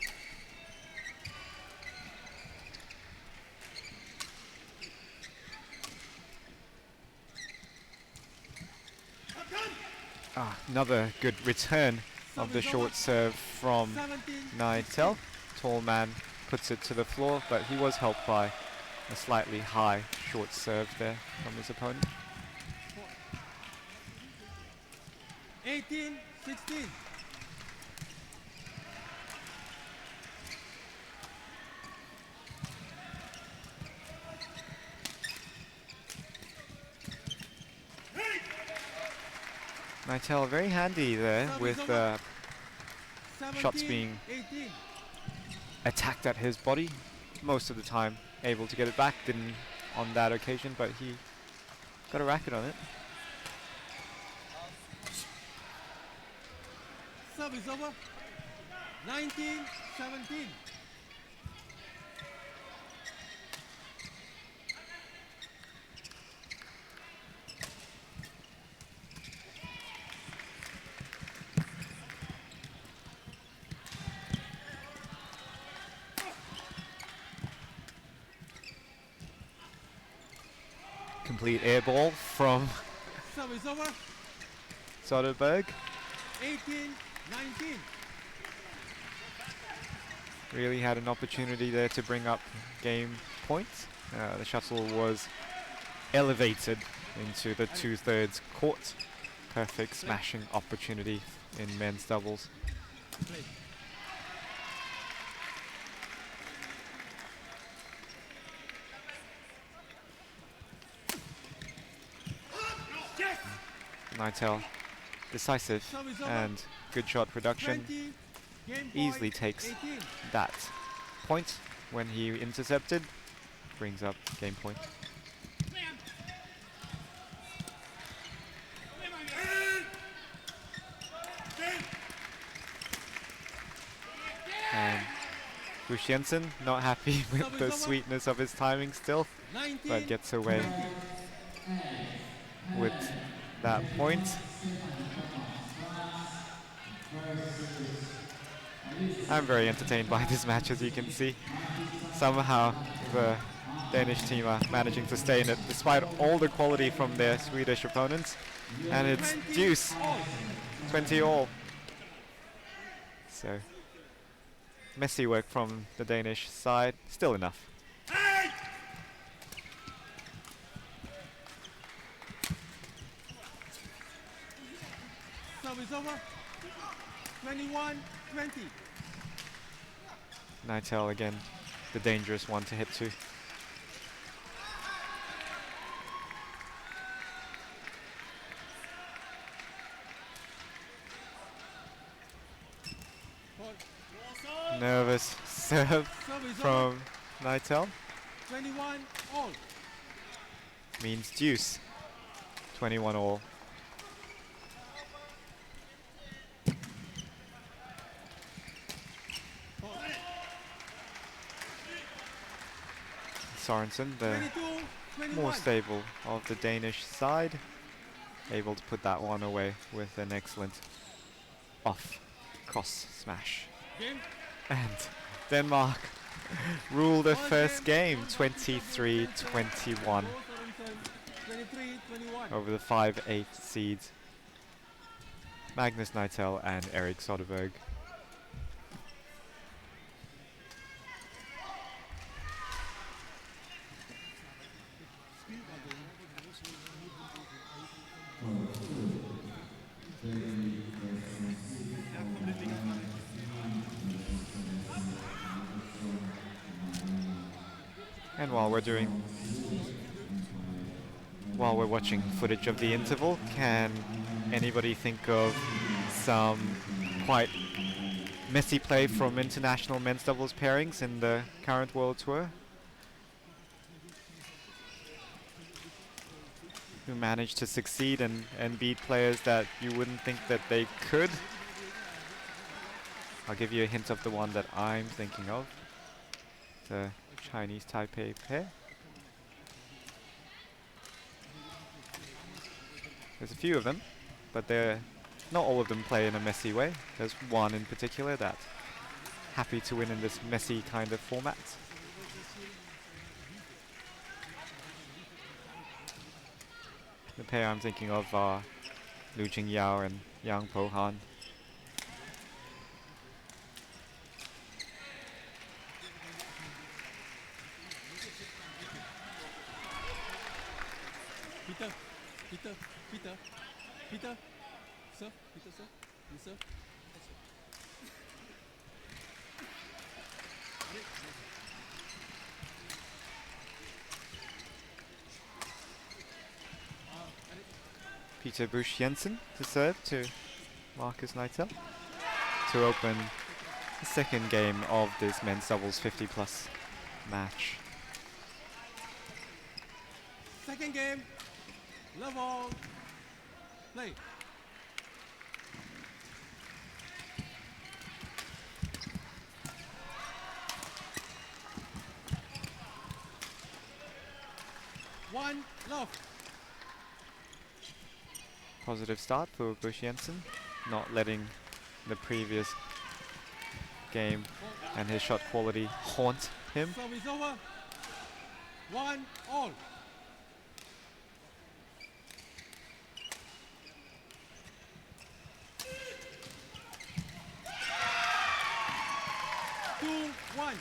Another good return of the short serve from 17, Naitel. Tall man puts it to the floor, but he was helped by a slightly high short serve there from his opponent. 18, 16. Naitel very handy there with shots 17, being 18. attacked at his body. Most of the time able to get it back. Didn't on that occasion, but he got a racket on it. Serve is over. 19, 17. Complete air ball from Serve is over. Soderberg. 18, 19. Really had an opportunity there to bring up game points. The shuttle was elevated into the 2/3 court. Perfect smashing opportunity in men's doubles. Play. Naitel decisive Serve is over. and good shot production. 20. Game Easily point, takes 18. that point when he intercepted. Brings up game point. And Bush Jensen not happy with the sweetness of his timing still, 19, but gets away with that point. I'm very entertained by this match, as you can see. Somehow the Danish team are managing to stay in it despite all the quality from their Swedish opponents. And it's 20 deuce, all. 20 all. So messy work from the Danish side, still enough. Serve is over. 21, 20. Naitel again, the dangerous one to hit to. Nervous serve Serve is over. from Naitel. 21 all. Means deuce. 21 all. Sorensen, the 22, 21. more stable of the Danish side, able to put that one away with an excellent off cross smash. Game. And Denmark rule the first game 23-21 23, 21. over the 5-8 seeds Magnus Naitel and Erik Soderberg. And while we're watching footage of the interval, can anybody think of some quite messy play from international men's doubles pairings in the current World Tour? Who managed to succeed and beat players that you wouldn't think that they could? I'll give you a hint of the one that I'm thinking of. The Chinese Taipei pair. There's a few of them, but not all of them play in a messy way. There's one in particular that's happy to win in this messy kind of format. The pair I'm thinking of are Lu Jingyao and Yang Po-han. Peter, Peter, Peter, Peter, sir, Peter, sir, you sir. Peter Bush Jensen to serve to Marcus Nitel to open the second game of this men's doubles 50 plus match. Second game, love all, play. One, love. Positive start for Bush Jensen, not letting the previous game and his shot quality haunt him. Service over. One, all. Two, one.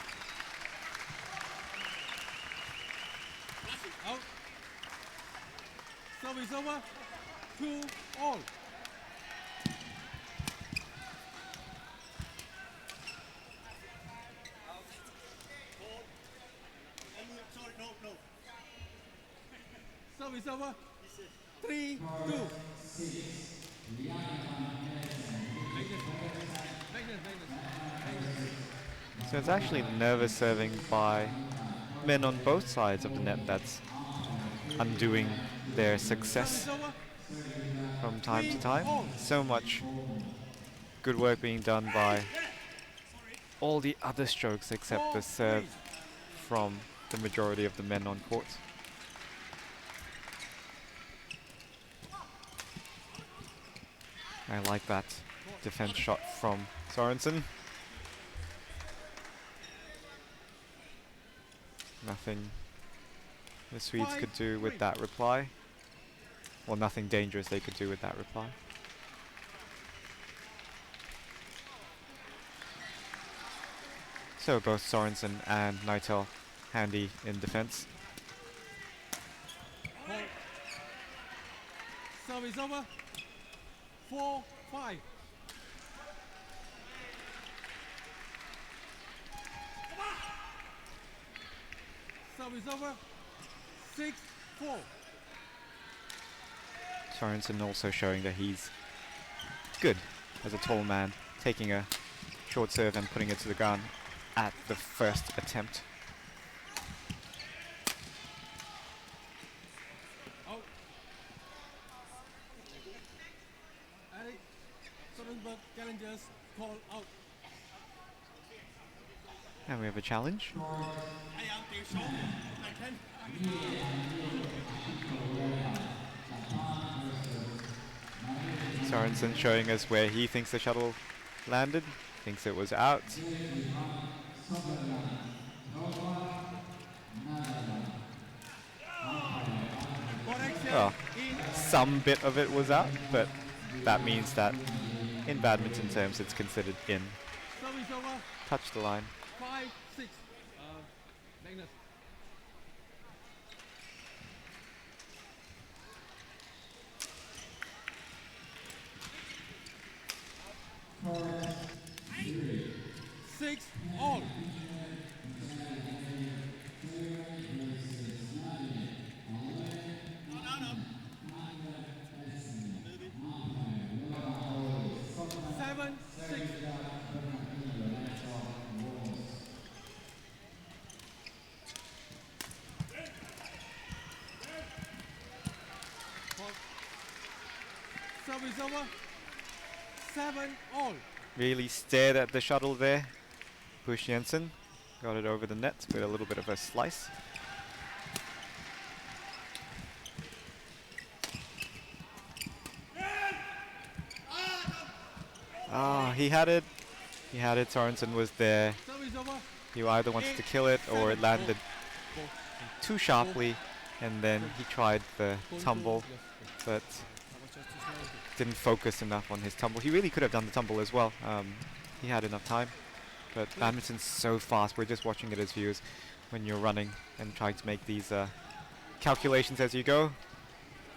Out. Service over. Two, all. Service over. 3, 2. So it's actually nervous serving by men on both sides of the net that's undoing their success Service over. from time to time. So much good work being done by all the other strokes except the serve from the majority of the men on court. I like that defense shot from Sorensen. Nothing the Swedes could do with that reply. Well, nothing dangerous they could do with that reply. So both Sorensen and Nitel handy in defense. Service over. 4, 5. Service over. 6, 4. Sorensen also showing that he's good as a tall man, taking a short serve and putting it to the ground at the first attempt. Out. Eric Soderberg challengers call out. And we have a challenge. Sorensen showing us where he thinks the shuttle landed. Thinks it was out. Oh, some bit of it was out, but that means that in badminton terms it's considered in. Service over. Touch the line. 5, 6. Magnus. Six, all. Seven, 6. Service over. 7, all. Really stared at the shuttle there. Bush Jensen got it over the net with a little bit of a slice. Ah, he had it. He had it. Sorensen was there. Service over. He either wanted to kill it or it landed too sharply, and then he tried the tumble, but didn't focus enough on his tumble. He really could have done the tumble as well. He had enough time. But badminton's so fast. We're just watching it as viewers when you're running and trying to make these calculations as you go.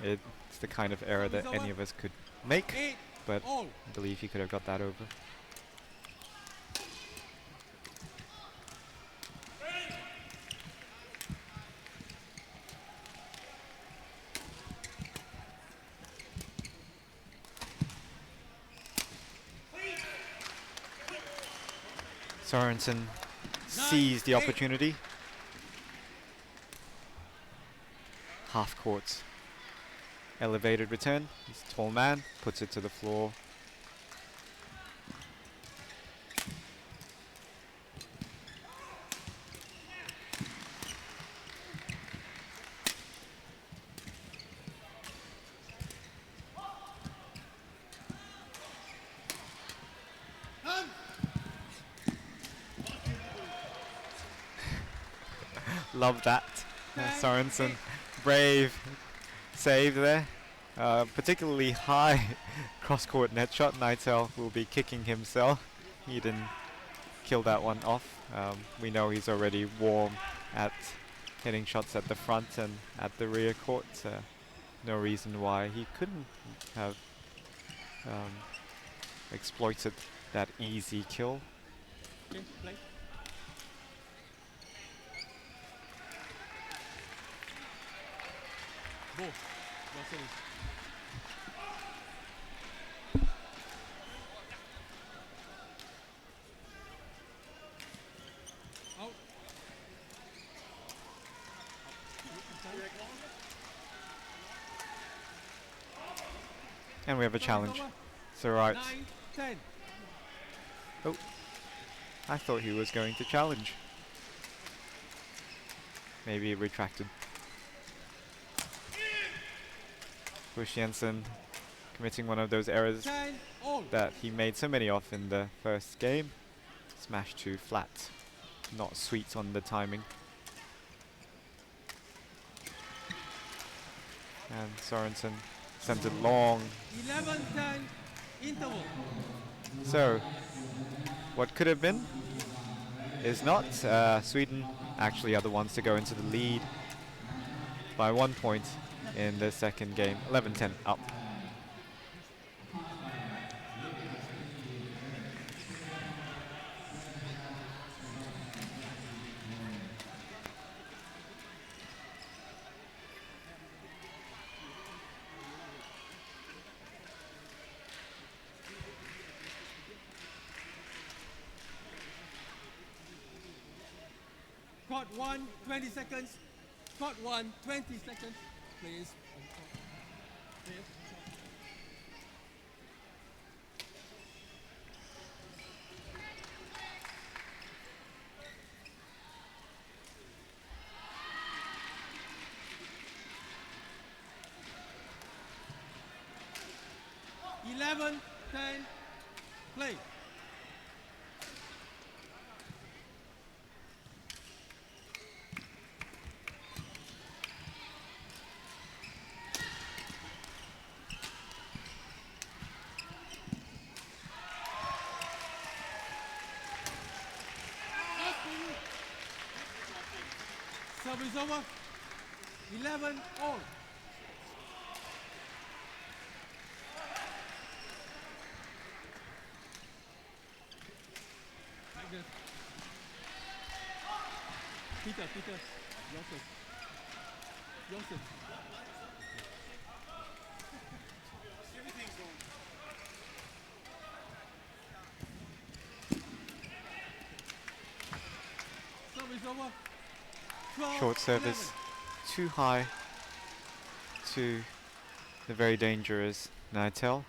It's the kind of error that any of us could make. But I believe he could have got that over. Sorensen seized the opportunity. Half court. Elevated return. He's a tall man. Puts it to the floor. Love that. Sorensen, brave save there. Particularly high cross-court net shot. Nightel will be kicking himself. He didn't kill that one off. We know he's already warm at hitting shots at the front and at the rear court. No reason why he couldn't have exploited that easy kill. Okay, play. Go. Your service. Out. And we have a challenge. So right. 9-10. Oh, I thought he was going to challenge. Maybe he retracted. Bush Jensen committing one of those errors that he made so many of in the first game. Smash to flat. Not sweet on the timing. And Sorensen sent it long. 11-10 interval. So, what could have been is not. Sweden actually are the ones to go into the lead by 1 point in the second game. 11-10 up. Court 1, 20 seconds. Court 1, 20 seconds. Please. 11-10, play. Service over. 11 all. Like this. Peter, Joseph. Service over. Short service too high to the very dangerous Nightel.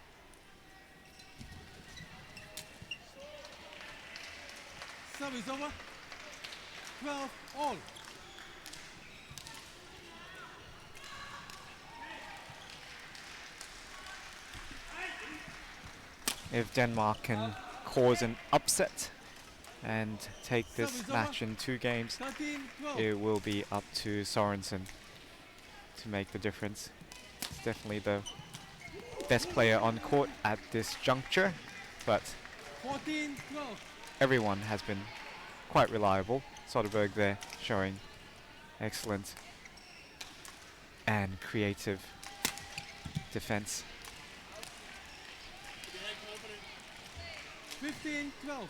Service over. 12 all. If Denmark can cause an upset and take this match in 2 games, 13-12. it will be up to Sorensen to make the difference. It's definitely the best player on court at this juncture, but 14-12. everyone has been quite reliable. Soderberg there showing excellent and creative defense. 15-12.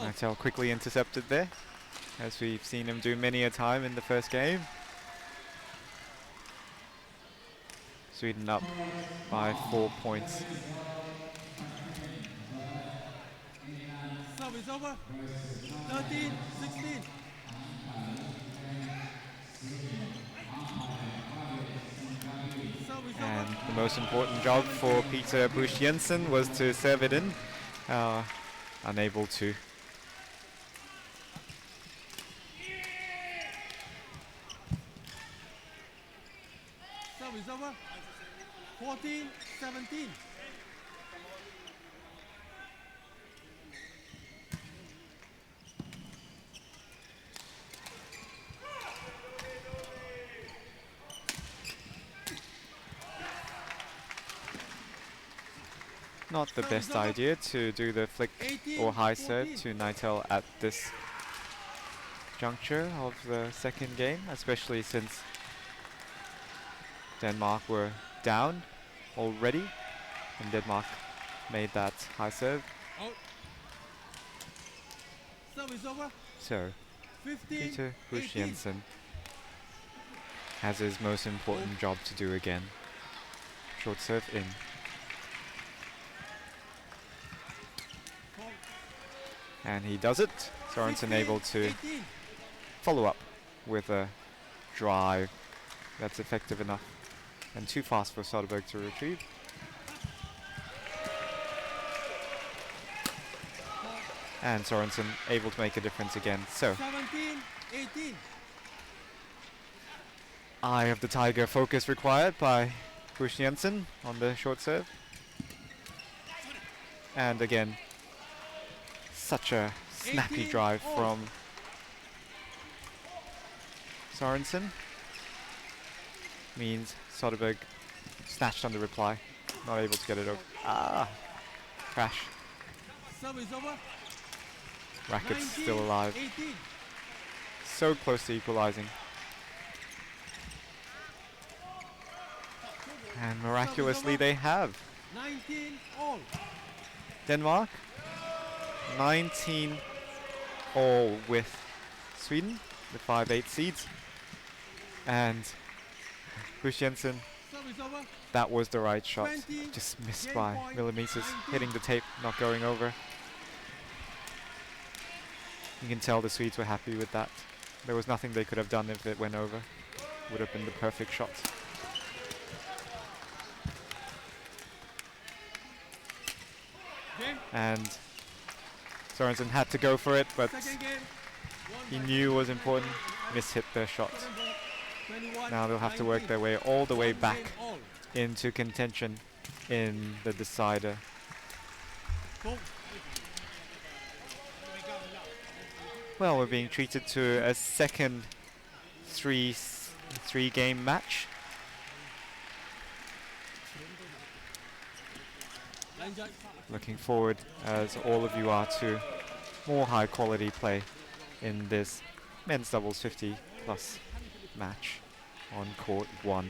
Martel quickly intercepted there, as we've seen him do many a time in the first game. Sweden up by 4 points. Sub is over. 13-16. And the most important job for Peter Busch Jensen was to serve it in. Unable to. Sub is over. 14-17. Not the best idea to do the flick or high serve to Nightel at this juncture of the second game, especially since Denmark were down already and Denmark made that high serve. Sub is over. So Peter Busch Jensen has his most important job to do again. Short serve in. And he does it. Sorensen able to follow up with a drive that's effective enough and too fast for Soderberg to retrieve. And Sorensen able to make a difference again. So 17-18. Eye of the Tiger focus required by Busch Jensen on the short serve. And again, such a snappy drive from Sorensen. Means Soderberg snatched on the reply, not able to get it over. Crash. Sub is over. Racket's still alive. 18. So close to equalizing. And miraculously they have. 19 all. Denmark 19 all with Sweden, the 5-8 seeds. And Busch Jensen, Sub is over. that was the right shot. 20, Just missed game by point, millimeters, 19. hitting the tape, not going over. You can tell the Swedes were happy with that. There was nothing they could have done if it went over. Would have been the perfect shot. Game. And Sorensen had to go for it, but Second game. he knew it was important. Mishit their shot. 21, Now they'll have to work their way all the way One back game all. into contention in the decider. Go. Well, we're being treated to a second three game match. Looking forward, as all of you are, to more high quality play in this men's doubles 50 plus match on court 1.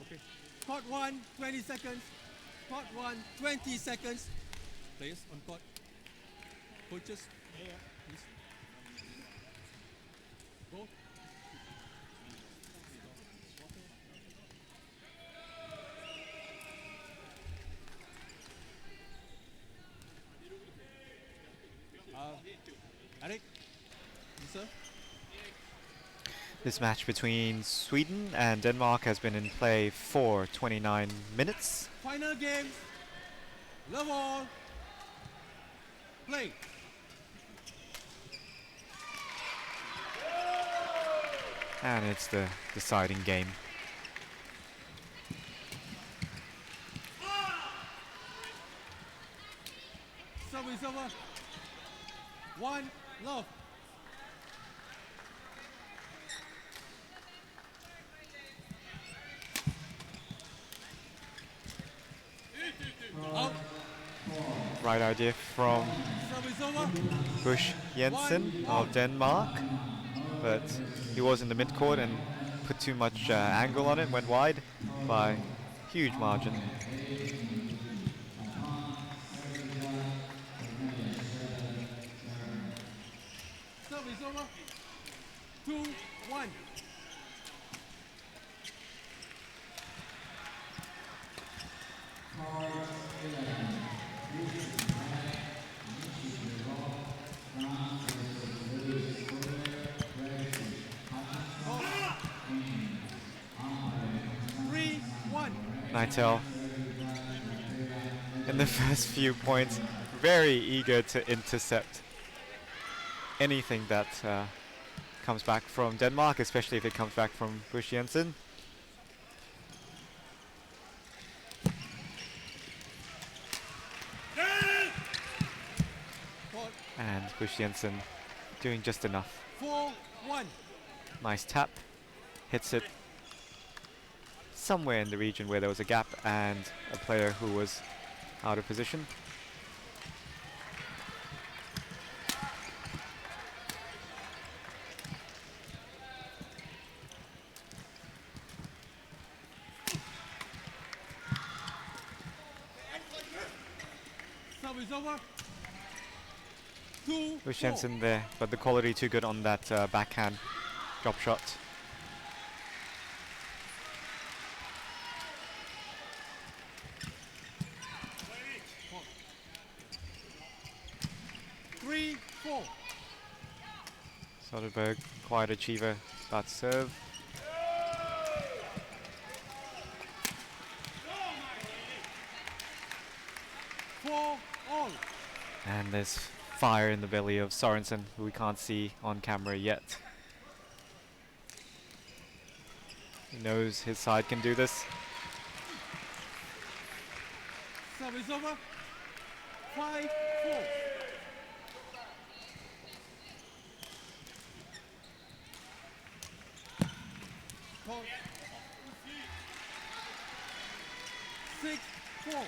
Okay. Court 1, 20 seconds. Court 1, 20 seconds. Players on court. Coaches. Please. Go. Eric, you sir? This match between Sweden and Denmark has been in play for 29 minutes. Final game. Love all. Play. And it's the deciding game. Service over. 1 love. Out. Right idea from Service over. Bush Jensen of Denmark, but he was in the midcourt and put too much angle on it, went wide by huge margin. Service over. 2-1. Nightel in the first few points very eager to intercept anything that comes back from Denmark, especially if it comes back from Bush Jensen. And Bush Jensen doing just enough. 4-1. Nice tap, hits it somewhere in the region where there was a gap and a player who was out of position. Service over. 2-4. Bush Jensen there, but the quality too good on that backhand drop shot. Soderberg, quiet achiever, starts serve. And there's fire in the belly of Sorensen, who we can't see on camera yet. He knows his side can do this. Service over. 5-4. Court. 6-4.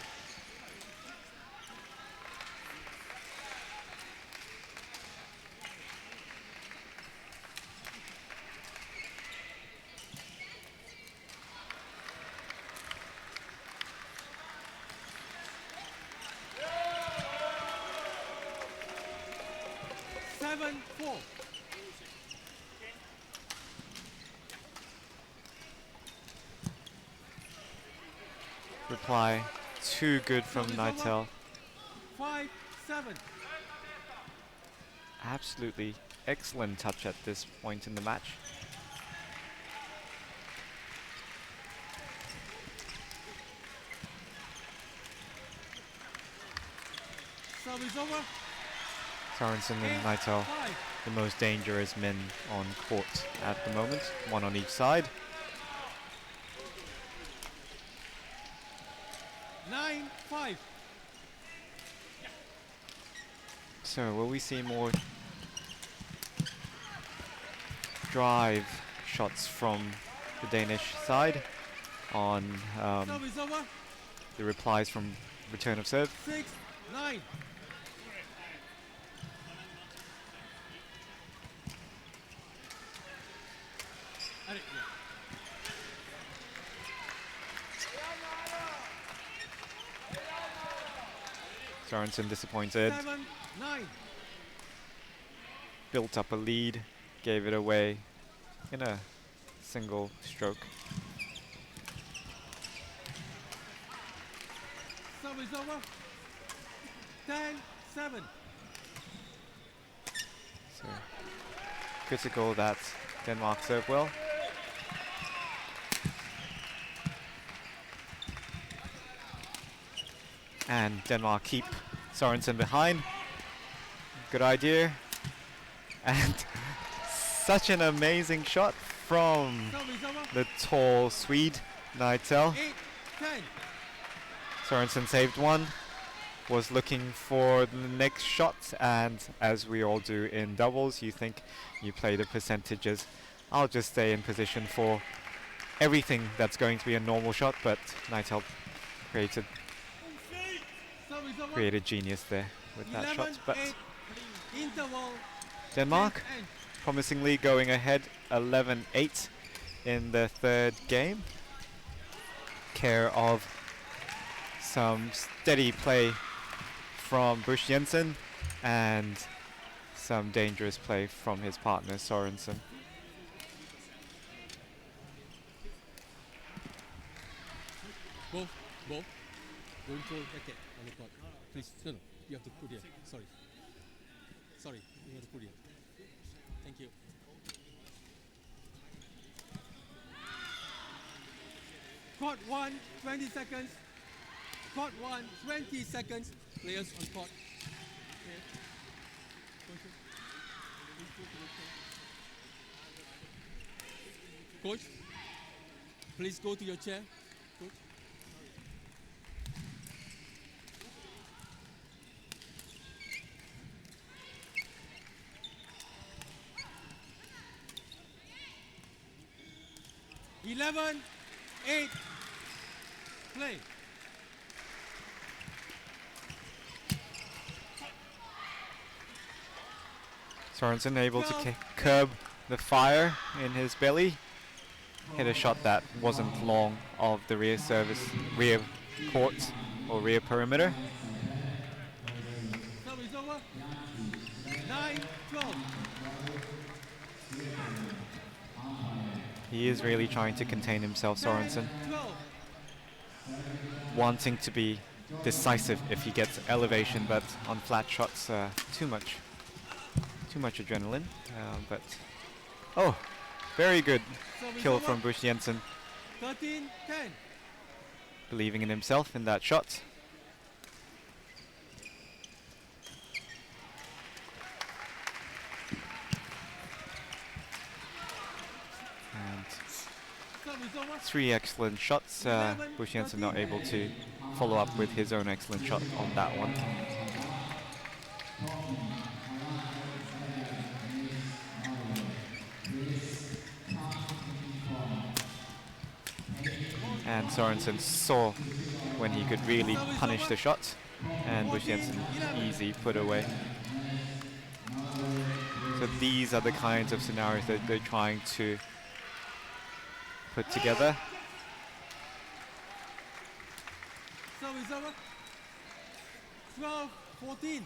Reply too good from Nightel. 5-7. Absolutely excellent touch at this point in the match. Service over. Sorensen and Nightel, the most dangerous men on court at the moment, one on each side. 9-5. So will we see more drive shots from the Danish side on Service over. the replies from return of serve? 6-9. Sorensen disappointed. 7-9. Built up a lead, gave it away in a single stroke. Service over. 10-7. So critical that Denmark serve well. And Denmark keep Sorensen behind. Good idea. And such an amazing shot from Service over. the tall Swede, Neitel. 8-10. Sorensen saved one, was looking for the next shot, and as we all do in doubles, you think you play the percentages. I'll just stay in position for everything that's going to be a normal shot, but Neitel created genius there with that shot. But 11-8. Interval. Denmark 10-10. promisingly going ahead 11-8 in the third game. Care of some steady play from Bush Jensen and some dangerous play from his partner Sorensen. Both. Don't throw racket on the court. Please, no, you have to put here. Sorry, you have to put here. Thank you. Court 1, 20 seconds. Court 1, 20 seconds. Players on court. Okay. Coach, please go to your chair. Coach. Eleven, 8, play. Sorensen able to curb the fire in his belly. Hit a shot that wasn't long of the rear court or rear perimeter. Service over. 9-12. He is really trying to contain himself, Sorensen. 12. Wanting to be decisive if he gets elevation, but on flat shots, too much adrenaline. But oh, very good kill from Bush Jensen. 13-10. Believing in himself in that shot. And Service over. 3 excellent shots. Bush Jensen not able to follow up with his own excellent shot on that one. And Sorensen saw when he could really punish the shot, and Bush Jensen easy put away. So these are the kinds of scenarios that they're trying to put together. Service over. 12-14.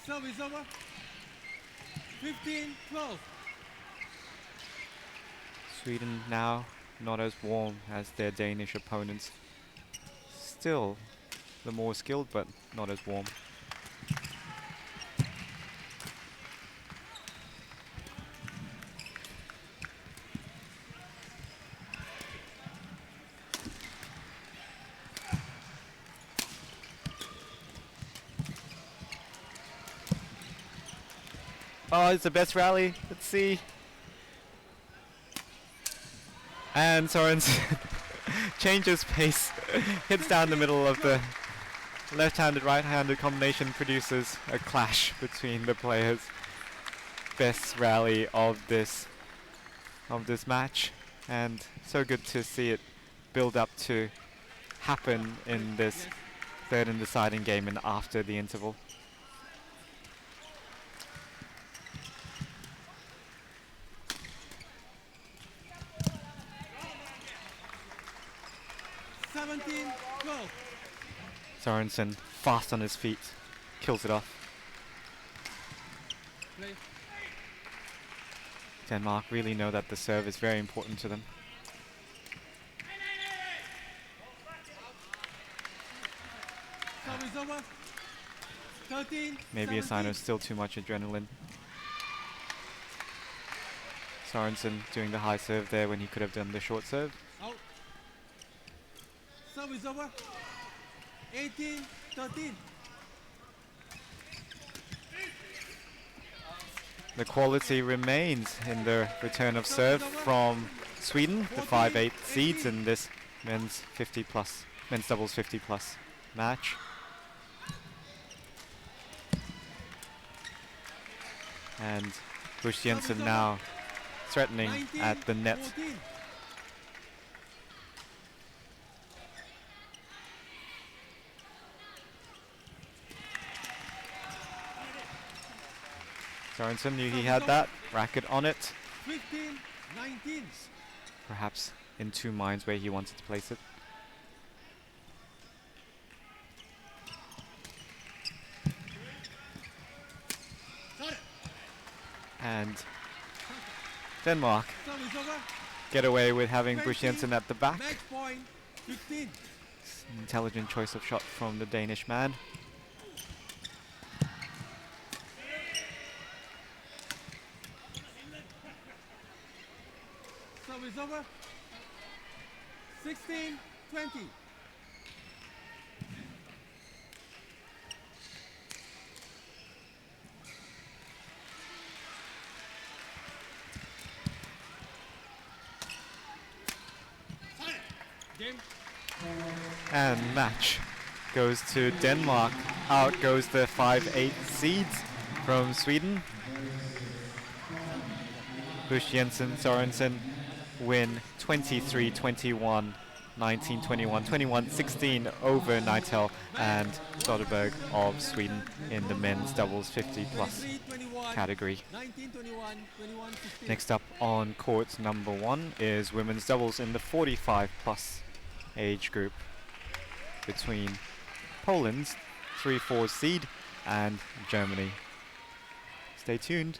Service over. 15-12. Sweden now not as warm as their Danish opponents. Still the more skilled, but not as warm. Oh, it's the best rally. Let's see. And Sorensen changes pace, hits down the middle of the left-handed, right-handed combination, produces a clash between the players. Best rally of this match, and so good to see it build up to happen in this third and deciding game and after the interval. 17-12. Sorensen fast on his feet, kills it off. Play. Denmark really know that the serve is very important to them. Serve is over. 13. Maybe a sign 17. of still too much adrenaline. Sorensen doing the high serve there when he could have done the short serve. Out. Serve is over. 18-13. The quality remains in the return of serve from Sweden, the 5-8 seeds in this men's doubles 50 plus match. And Bush Jensen now threatening at the net. 14. Sorensen knew he had that, racket on it, 15-19. perhaps in two minds where he wanted to place it. And Denmark Serve is over. get away with having Bush 20. Jensen at the back. Match point 15. Intelligent choice of shot from the Danish man. Serve is over. 16-20. Game. And match goes to Denmark. Out goes the 5-8 seeds from Sweden. Bush Jensen, Sorensen win 23-21, 19-21, 21-16 over Neitel and Soderberg of Sweden in the men's doubles 50 plus 23-21. category. 19-21, 21-16. Next up on court number 1 is women's doubles in the 45 plus age group between Poland's 3-4 seed and Germany. Stay tuned.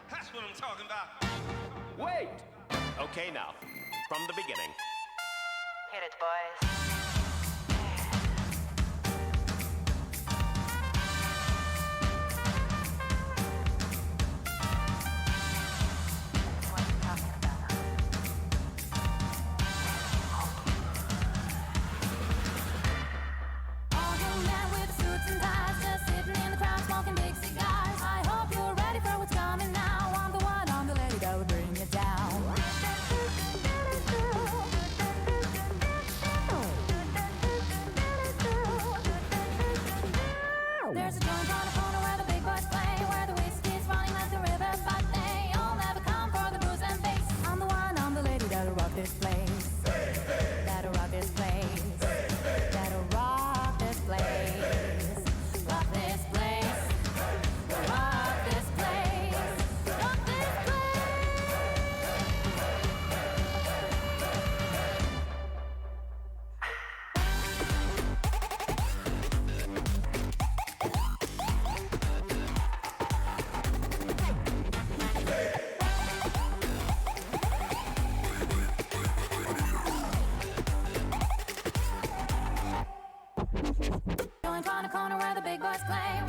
That's what I'm talking about. Wait! Okay, now, from the beginning. Hit it, boys. What you talking about? All young men with suits and ties, just sitting in the crowd smoking big cigars. I hope you're ready for what's coming now. I'm the one, I'm the lady that will bring you down. There's a joint on the corner where the big boys play, where the whiskey's running like the river, but they all never come for the booze and bass. I'm the one, I'm the lady that'll rock this place. That'll rock this place. That'll rock this place. Rock this place. Rock this place. Rock this place. Joint on the corner where the big boys play.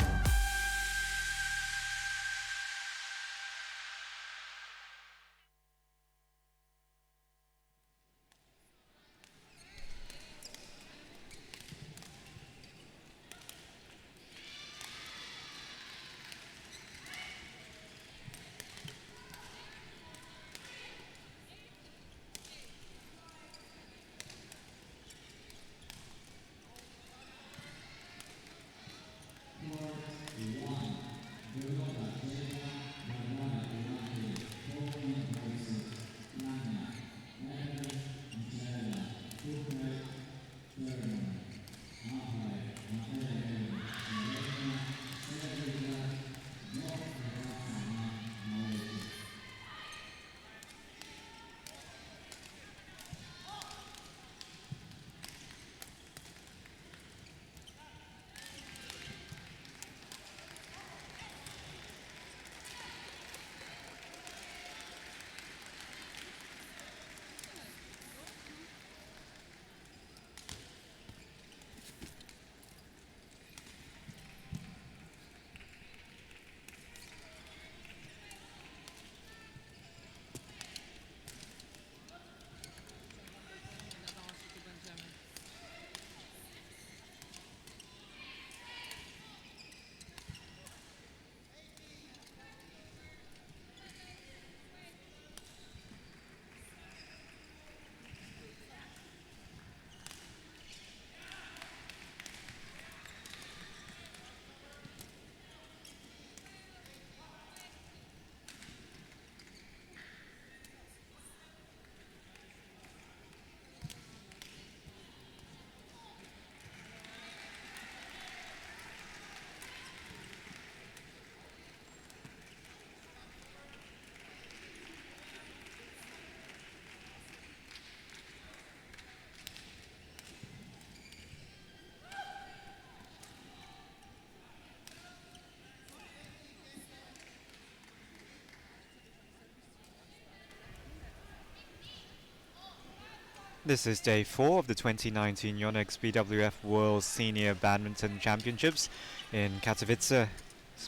This is day 4 of the 2019 Yonex BWF World Senior Badminton Championships in Katowice,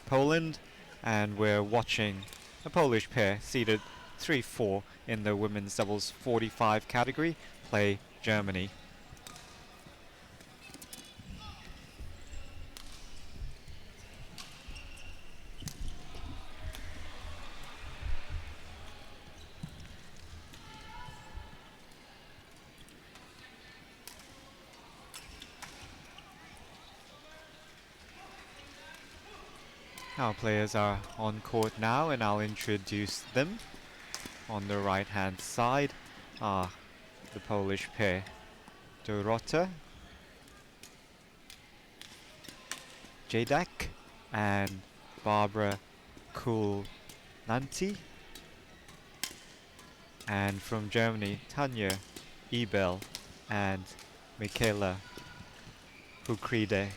Poland, and we're watching a Polish pair seeded 3-4 in the women's doubles 45 category play Germany. Our players are on court now, and I'll introduce them. On the right hand side are the Polish pair Dorota Jadak and Barbara Kulanti, and from Germany Tanja Ebel and Michaela Hukride.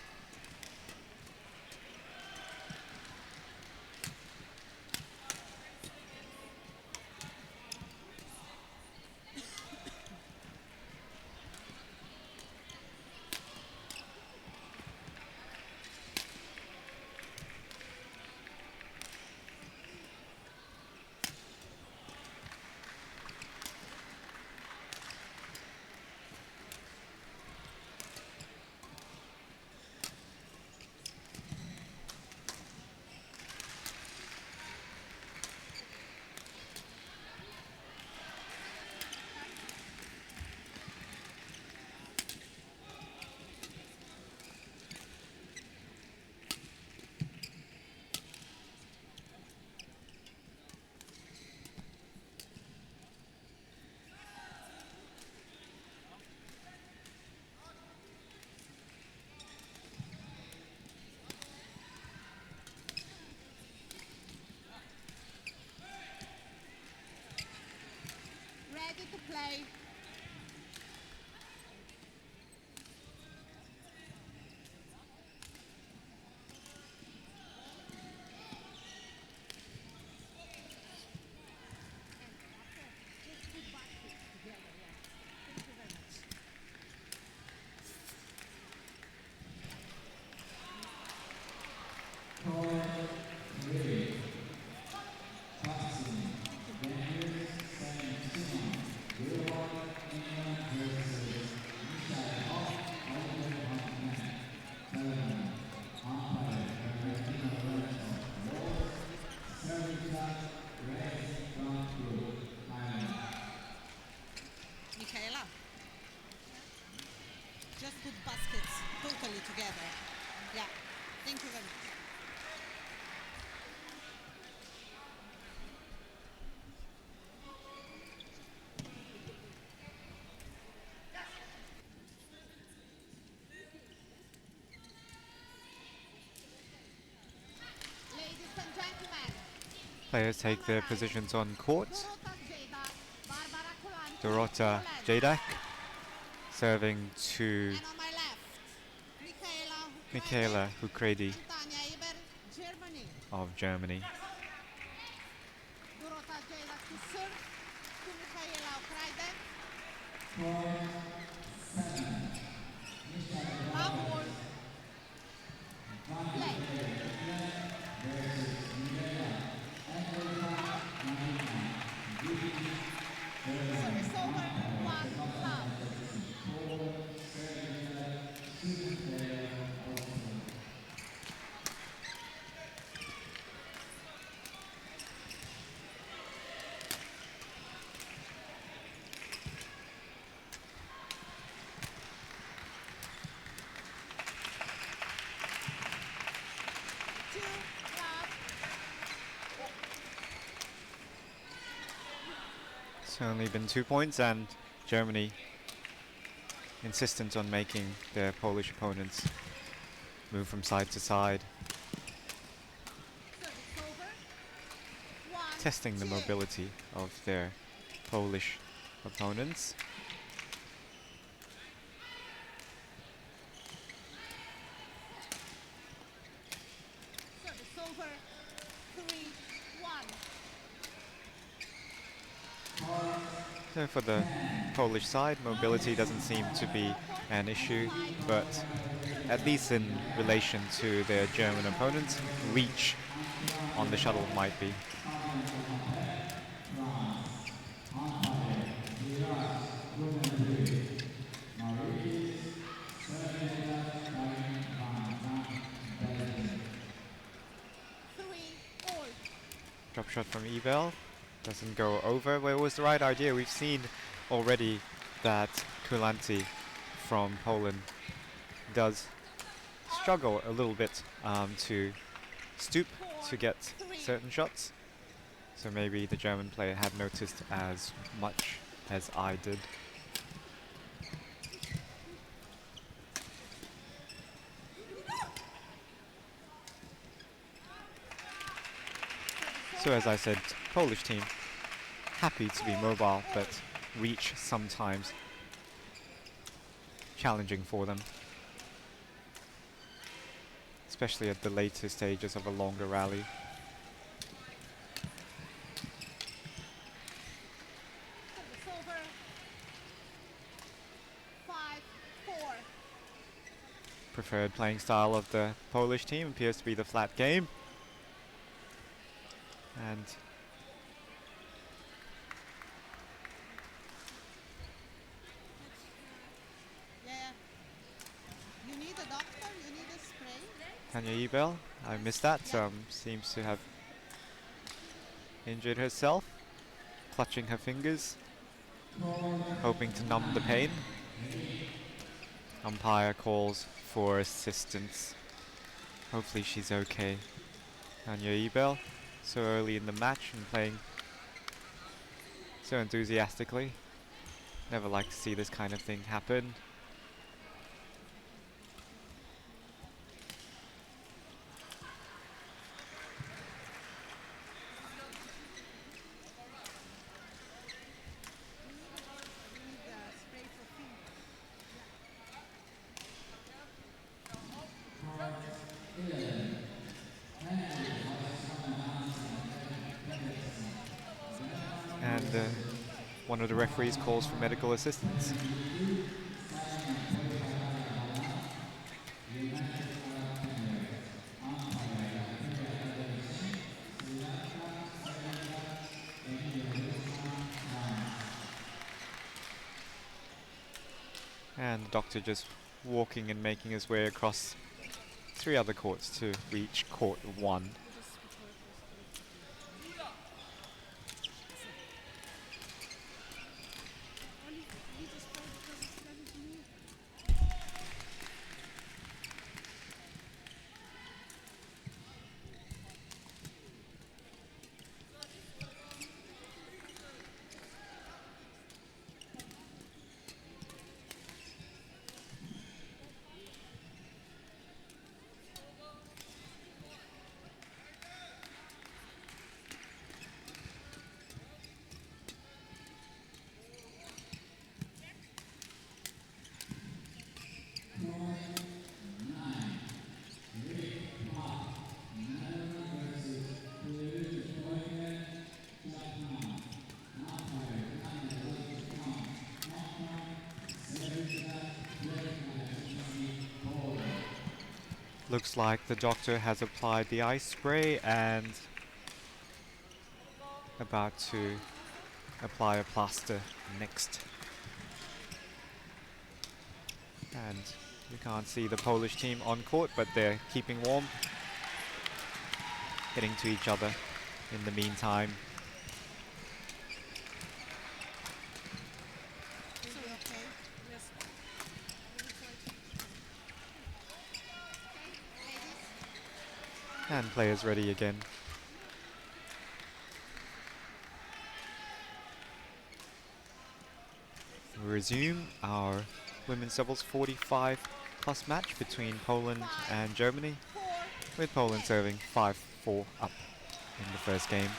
Ready to play. Michaela, just put baskets totally together. Yeah, thank you very much. Ladies and gentlemen, Players take their positions on court. Dorota Dorota Jadak serving to and on my left, Michaela Hukredi and Tanja Eber, Germany. of Germany. Dorota Jadak to serve to Michaela Ukraide. Love ball. Play. Service over. 1-love. Two, love. It's only been 2 points, and Germany insistent on making their Polish opponents move from side to side, Service over. 1, testing the 2. mobility of their Polish opponents. Service over. 3, 1. So for the Polish side, mobility doesn't seem to be an issue, but at least in relation to their German opponents, reach on the shuttle might be. Drop shot from Ebel. Doesn't go over. Well, it was the right idea. We've seen already that Kulanti from Poland does struggle a little bit to stoop to get certain shots. So maybe the German player had noticed as much as I did. So as I said, Polish team happy to be mobile, but reach sometimes challenging for them, especially at the later stages of a longer rally. Preferred playing style of the Polish team appears to be the flat game. And You need a doctor? You need a spray? Tanya Ebel, I missed that. Seems to have injured herself, clutching her fingers, hoping to numb the pain. Umpire calls for assistance. Hopefully she's okay. Tanya Ebel, so early in the match and playing so enthusiastically. Never like to see this kind of thing happen. And one of the referees calls for medical assistance. And the doctor just walking and making his way across 3 other courts to reach court 1. Looks like the doctor has applied the ice spray and about to apply a plaster next. And you can't see the Polish team on court, but they're keeping warm, getting to each other in the meantime. And players ready again. We resume our women's doubles 45+ match between Poland and Germany, with Poland serving 5-4 up in the first game.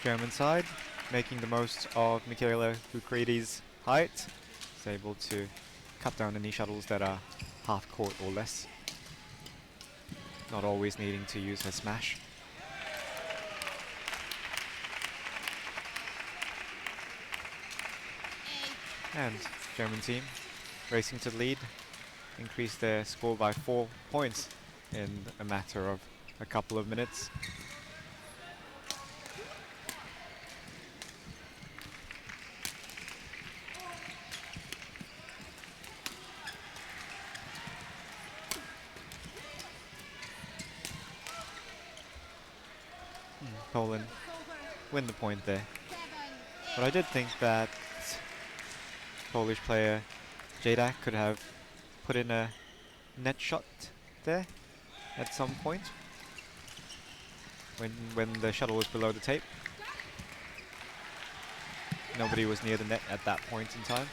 German side, making the most of Michaela Bucridi's height, is able to cut down any shuttles that are half court or less, not always needing to use her smash. And German team racing to the lead, increase their score by 4 points in a matter of a couple of minutes. Poland win the point there. But I did think that Polish player Jadak could have put in a net shot there at some point when the shuttle was below the tape. Nobody was near the net at that point in time.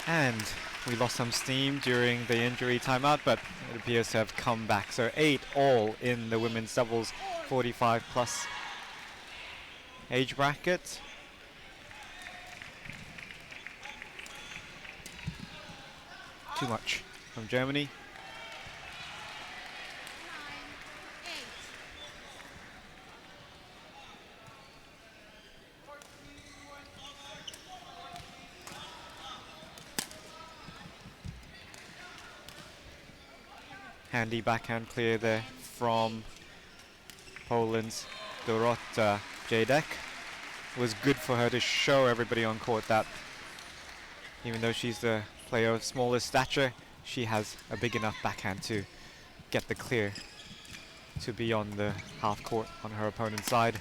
And we lost some steam during the injury timeout, but it appears to have come back. So 8-all in the women's doubles 45 plus age bracket. Too much from Germany. Handy backhand clear there from Poland's Dorota Jadek. Was good for her to show everybody on court that even though she's the player of smallest stature, she has a big enough backhand to get the clear to be on the half court on her opponent's side.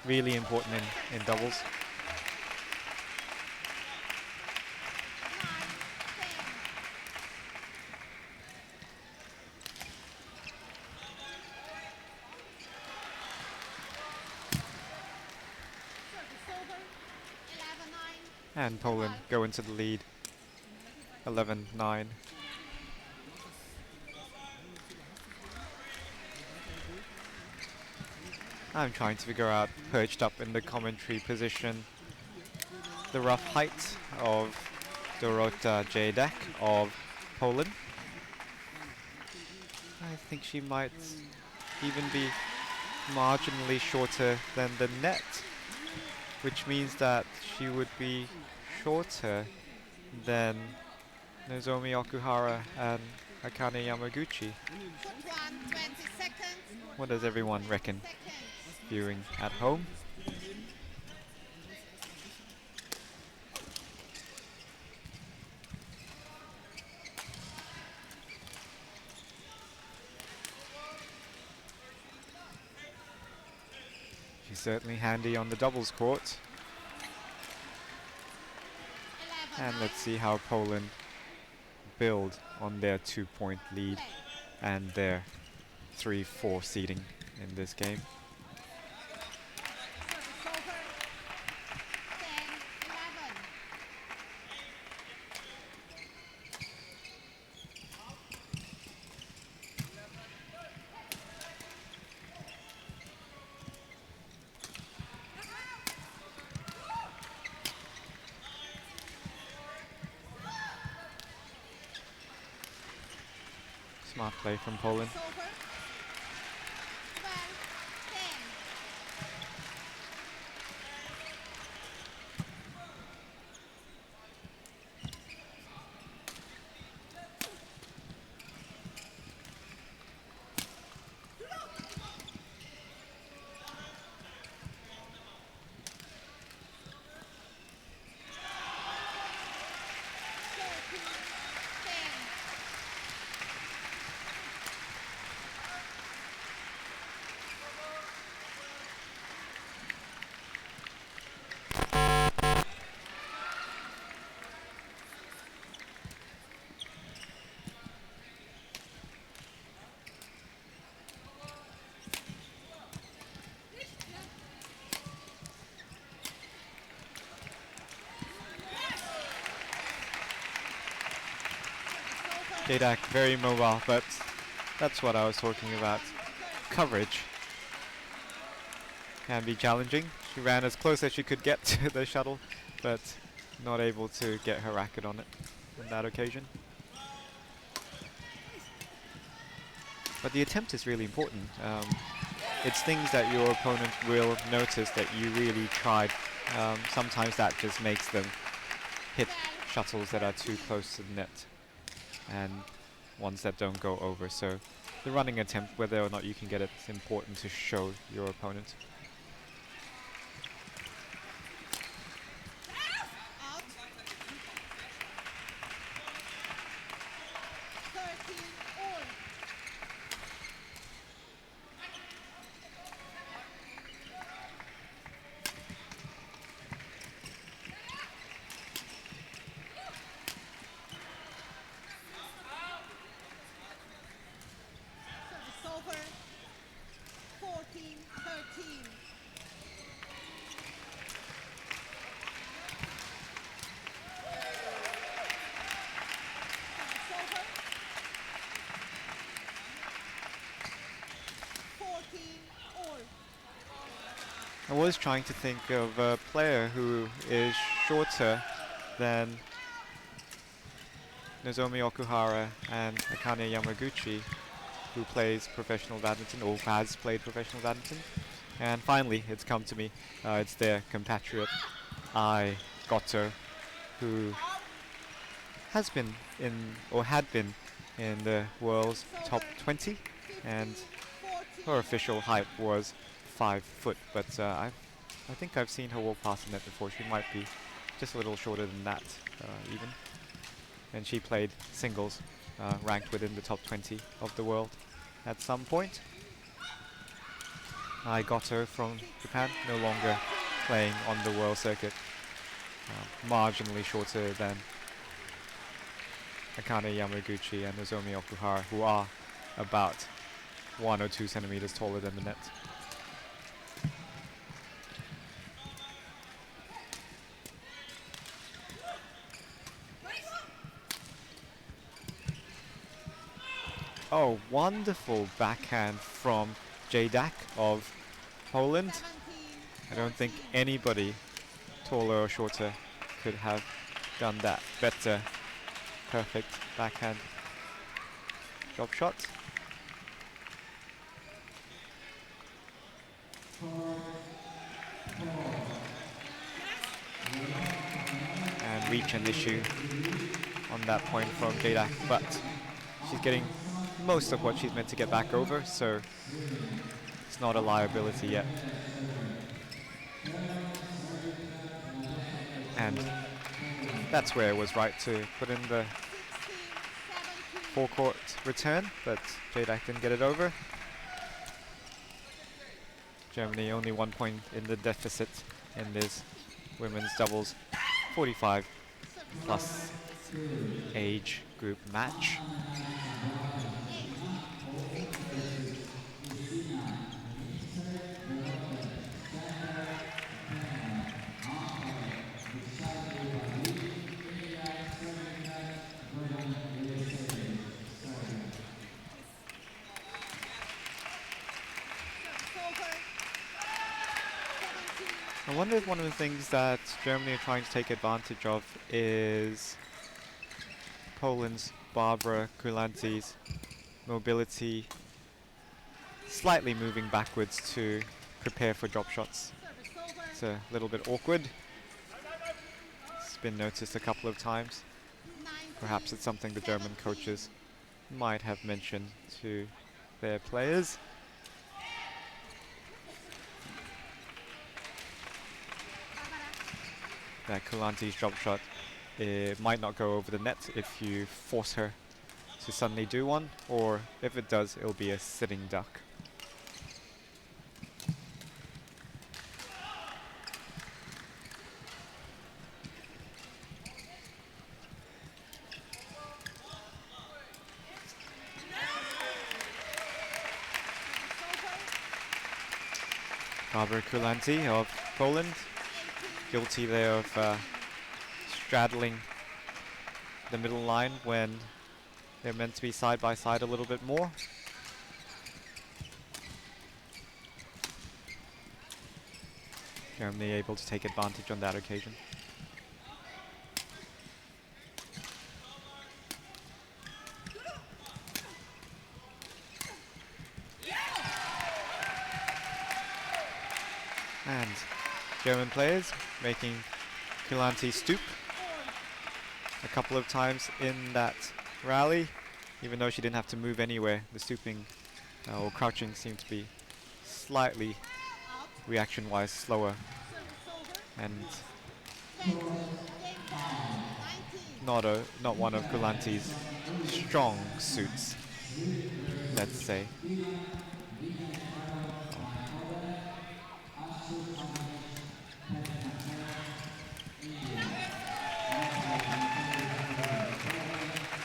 Really important in doubles. And Poland go into the lead, 11-9. I'm trying to figure out, perched up in the commentary position, the rough height of Dorota Jadek of Poland. I think she might even be marginally shorter than the net, which means that she would be shorter than Nozomi Okuhara and Akane Yamaguchi. What does everyone reckon, viewing at home? She's certainly handy on the doubles court. And let's see how Poland build on their 2-point lead and their 3-4 seeding in this game. Smart play from Poland. Jadak very mobile, but that's what I was talking about. Coverage can be challenging. She ran as close as she could get to the shuttle, but not able to get her racket on it on that occasion. But the attempt is really important. It's things that your opponent will notice that you really tried. Sometimes that just makes them hit shuttles that are too close to the net and ones that don't go over. So the running attempt, whether or not you can get it, is important to show your opponent. Out. 13 all. Service over. 14-13. Service over. 14 all. I was trying to think of a player who is shorter than Nozomi Okuhara and Akane Yamaguchi, who plays professional badminton or has played professional badminton. And finally, it's come to me. It's their compatriot, Ai Goto, who has been in, or had been in the world's top 20, and her official height was 5 foot, but I think I've seen her walk past the net before. She might be just a little shorter than that, even. And she played singles, ranked within the top 20 of the world at some point. I got her from Japan, no longer playing on the world circuit, marginally shorter than Akane Yamaguchi and Nozomi Okuhara, who are about 1 or 2 centimeters taller than the net. Oh, wonderful backhand from Jadak of Poland. I don't think anybody taller or shorter could have done that better. Perfect backhand drop shot. And reach an issue on that point from Jadak, but she's getting most of what she's meant to get back over, so it's not a liability yet. And that's where it was right to put in the forecourt return, but Jadak didn't get it over. Germany only 1 point in the deficit in this women's doubles 45 plus age group match. I wonder if one of the things that Germany are trying to take advantage of is Poland's Barbara Kulanti's mobility slightly moving backwards to prepare for drop shots. It's a little bit awkward. It's been noticed a couple of times. Perhaps it's something the German coaches might have mentioned to their players. That Kulanti's drop shot, it might not go over the net if you force her to suddenly do one, or if it does, it'll be a sitting duck. Barbara Kulanti of Poland, guilty there of straddling the middle line when They're meant to be side by side a little bit more. Germany able to take advantage on that occasion. And German players making Kulanti stoop a couple of times in that rally, even though she didn't have to move anywhere. The stooping or crouching seemed to be slightly reaction-wise slower and not one of Kulanti's strong suits, let's say.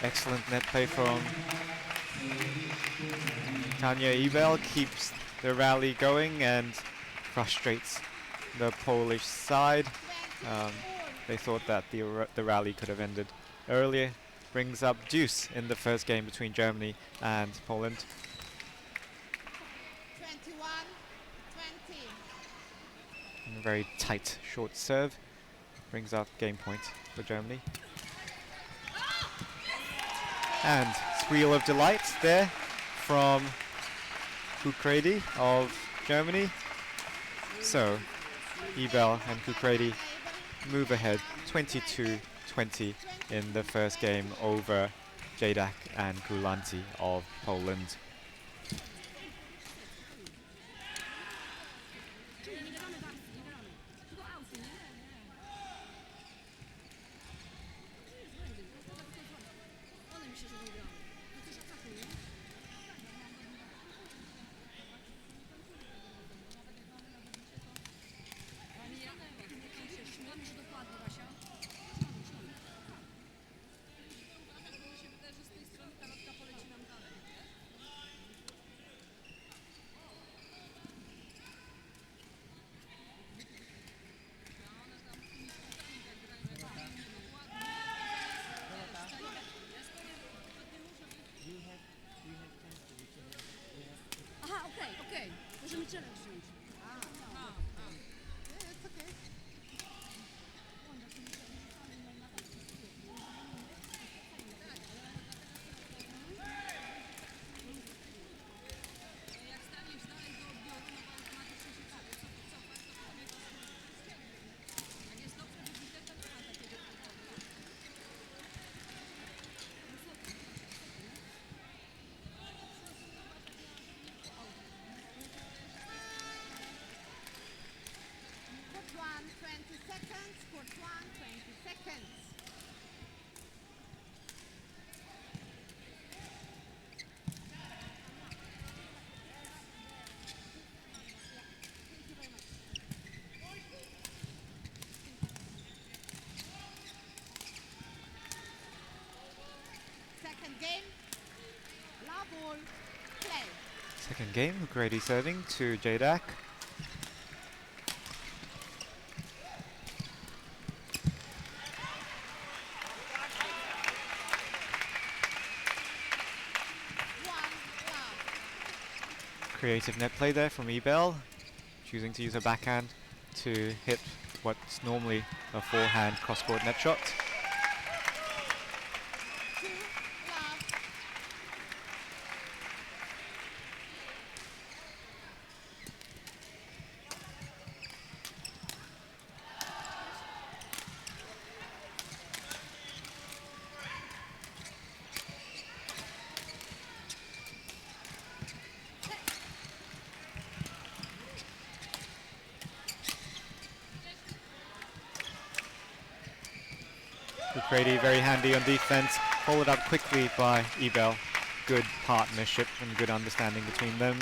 Excellent net play from Tanya Ebel, keeps the rally going and frustrates the Polish side. They thought that the rally could have ended earlier. Brings up deuce in the first game between Germany and Poland. 21-20. And a very tight short serve brings up game point for Germany. And squeal of delight there from Kukredi of Germany. So Ebel and Kukredi move ahead 22-20 in the first game over Jadak and Kulanti of Poland. Aha, okej. Możemy challenge wziąć. Court 1, 20 seconds. Court 1, 20 seconds. Second game. La ball. Play. Second game, Kukredi serving to Jadak. Creative net play there from Ebel, choosing to use her backhand to hit what's normally a forehand cross-court net shot. Kukredi very handy on defense, followed up quickly by Ebel. Good partnership and good understanding between them.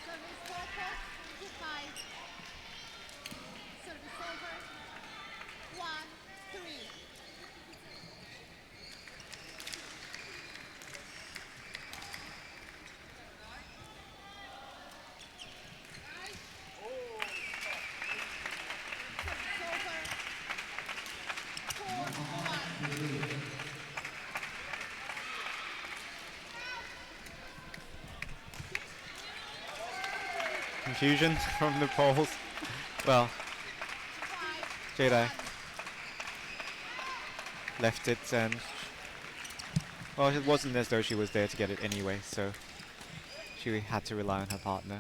Service focus. Goodbye. Service over. 1-3. confusion from the Poles. Well, Jada left it, and well, it wasn't as though she was there to get it anyway, so she had to rely on her partner.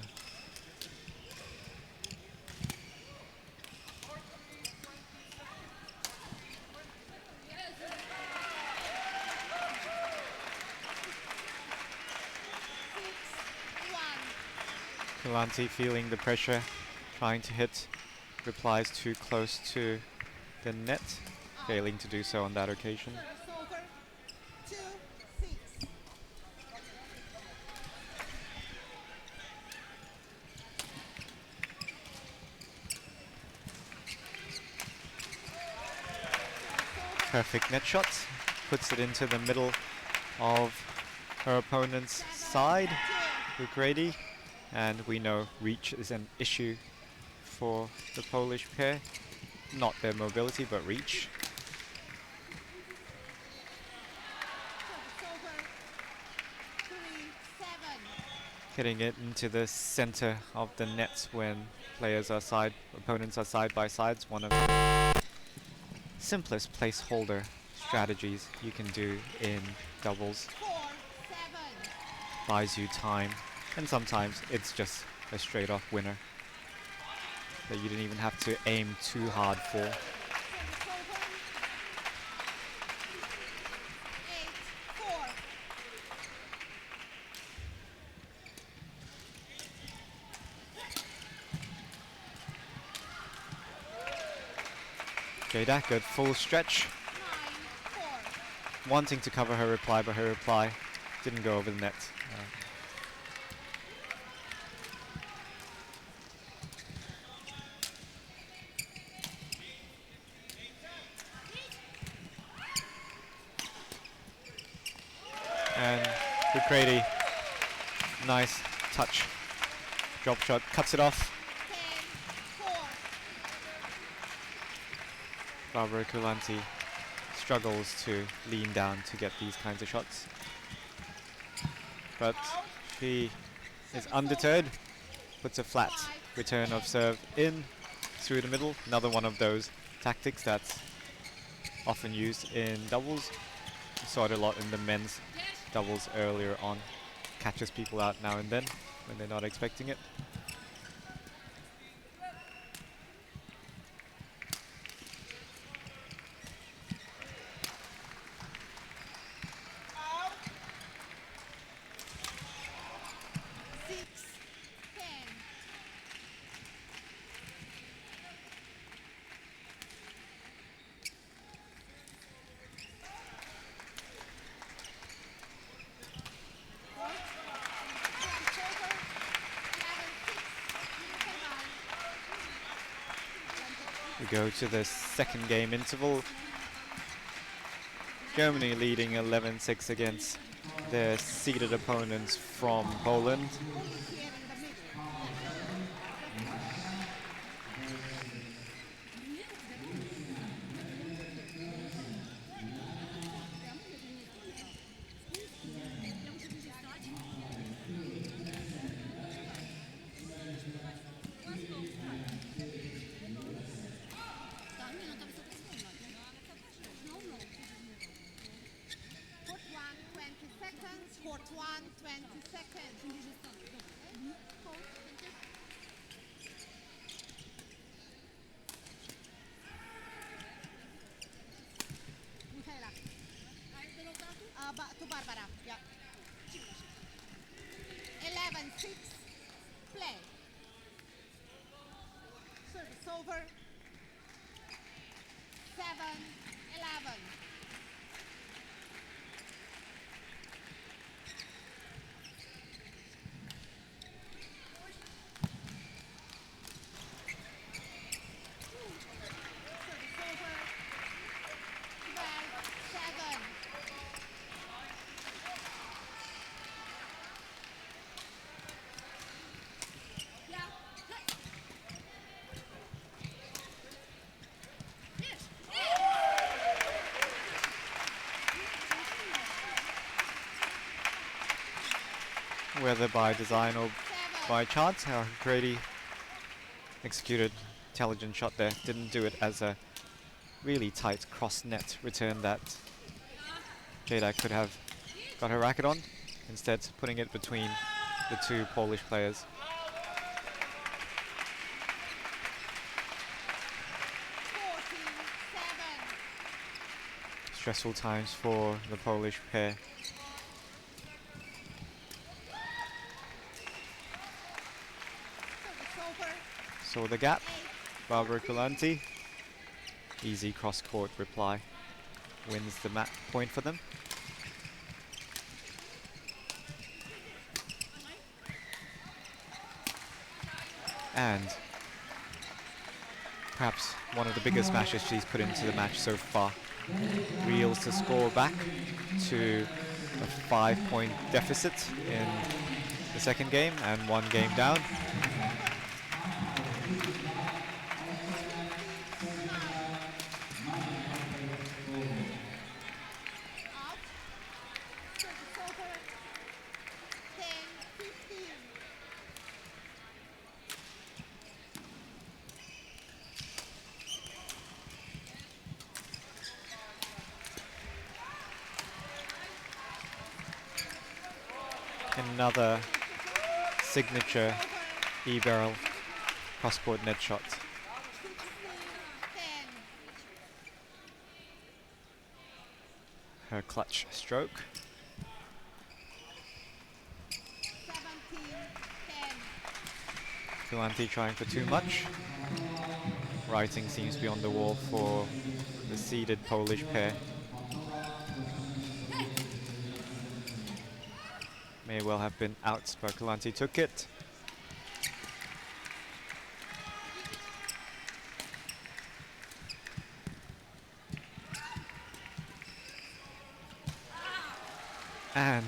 Kulanti feeling the pressure, trying to hit replies too close to the net, failing to do so on that occasion. Perfect net shot, puts it into the middle of her opponent's side, Ukrady, and we know reach is an issue for the Polish pair. Not their mobility, but reach. Hitting it into the center of the net when opponents are side by sides, one of the simplest placeholder strategies you can do in doubles. Buys you time, and sometimes it's just a straight off winner that you didn't even have to aim too hard for. Jada, good full stretch. Wanting to cover her reply, but her reply didn't go over the net. And Bukredi, nice touch. Drop shot, cuts it off. Barbara Kulanti struggles to lean down to get these kinds of shots. But she is undeterred, puts a flat return of serve in through the middle. Another one of those tactics that's often used in doubles. We saw it a lot in the men's doubles earlier on. Catches people out now and then when they're not expecting it. We go to the second game interval. Germany leading 11-6 against their seeded opponents from Poland. To Barbara, yeah. 11-6, play. Service over. 7-11. Whether by design or by chance. Grady executed intelligent shot there. Didn't do it as a really tight cross net return that Jada could have got her racket on. Instead, putting it between the two Polish players. Stressful times for the Polish pair. Saw the gap. Barbara Kulanti. Easy cross-court reply. Wins the point for them. And perhaps one of the biggest smashes she's put into the match so far. Reels to score back to a 5-point deficit in the second game and 1 game down. Another signature E-barrel cross-court net shot. Her clutch stroke. 17-10. Kulanti trying for too much. Writing seems to be on the wall for the seeded Polish pair. May well have been out, but Kulanti took it. And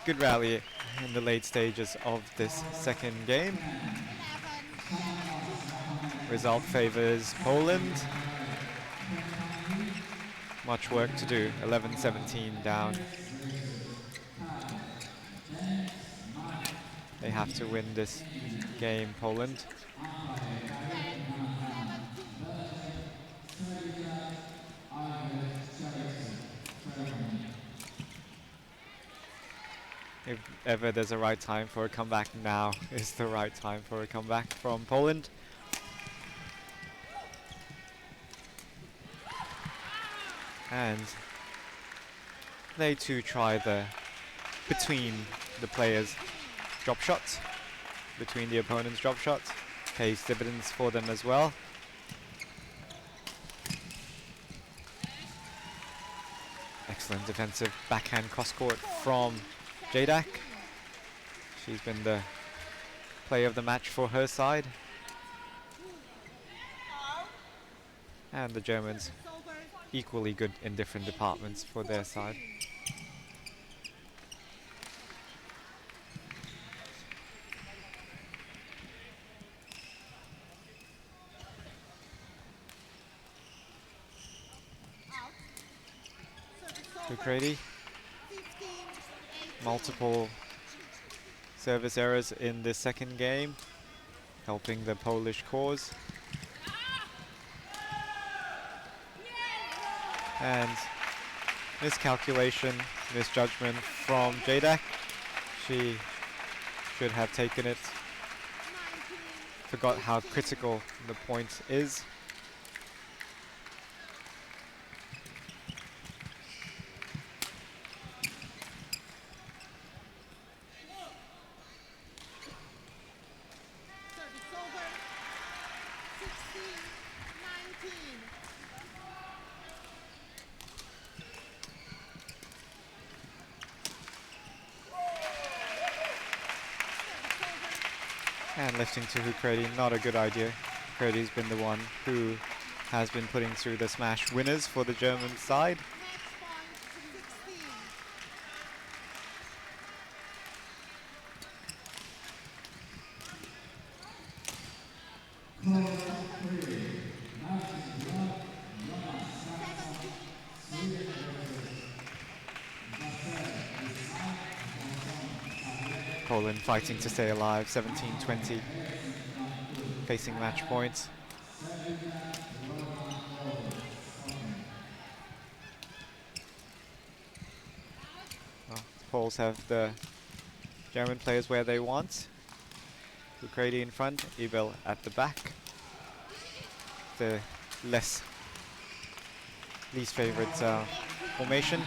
good rally in the late stages of this second game. Result favors Poland. Much work to do, 11-17 down. They have to win this game, Poland. If ever there's a right time for a comeback, now is the right time for a comeback from Poland. And they too try the between the players drop shots, between the opponent's drop shots. Pays dividends for them as well. Excellent defensive backhand cross-court from Jadak. She's been the player of the match for her side. And the Germans equally good in different departments for their side. Ducrady, multiple service errors in the second game, helping the Polish cause. And miscalculation, misjudgment from Jadak. She should have taken it. Forgot how critical the point is. And lifting to Hukredi, not a good idea. Hukredi's been the one who has been putting through the smash winners for the German side. Poland fighting to stay alive, 17-20, facing match points. Well, the Poles have the German players where they want. Ukraidi in front, Ebel at the back. The least favorite formation.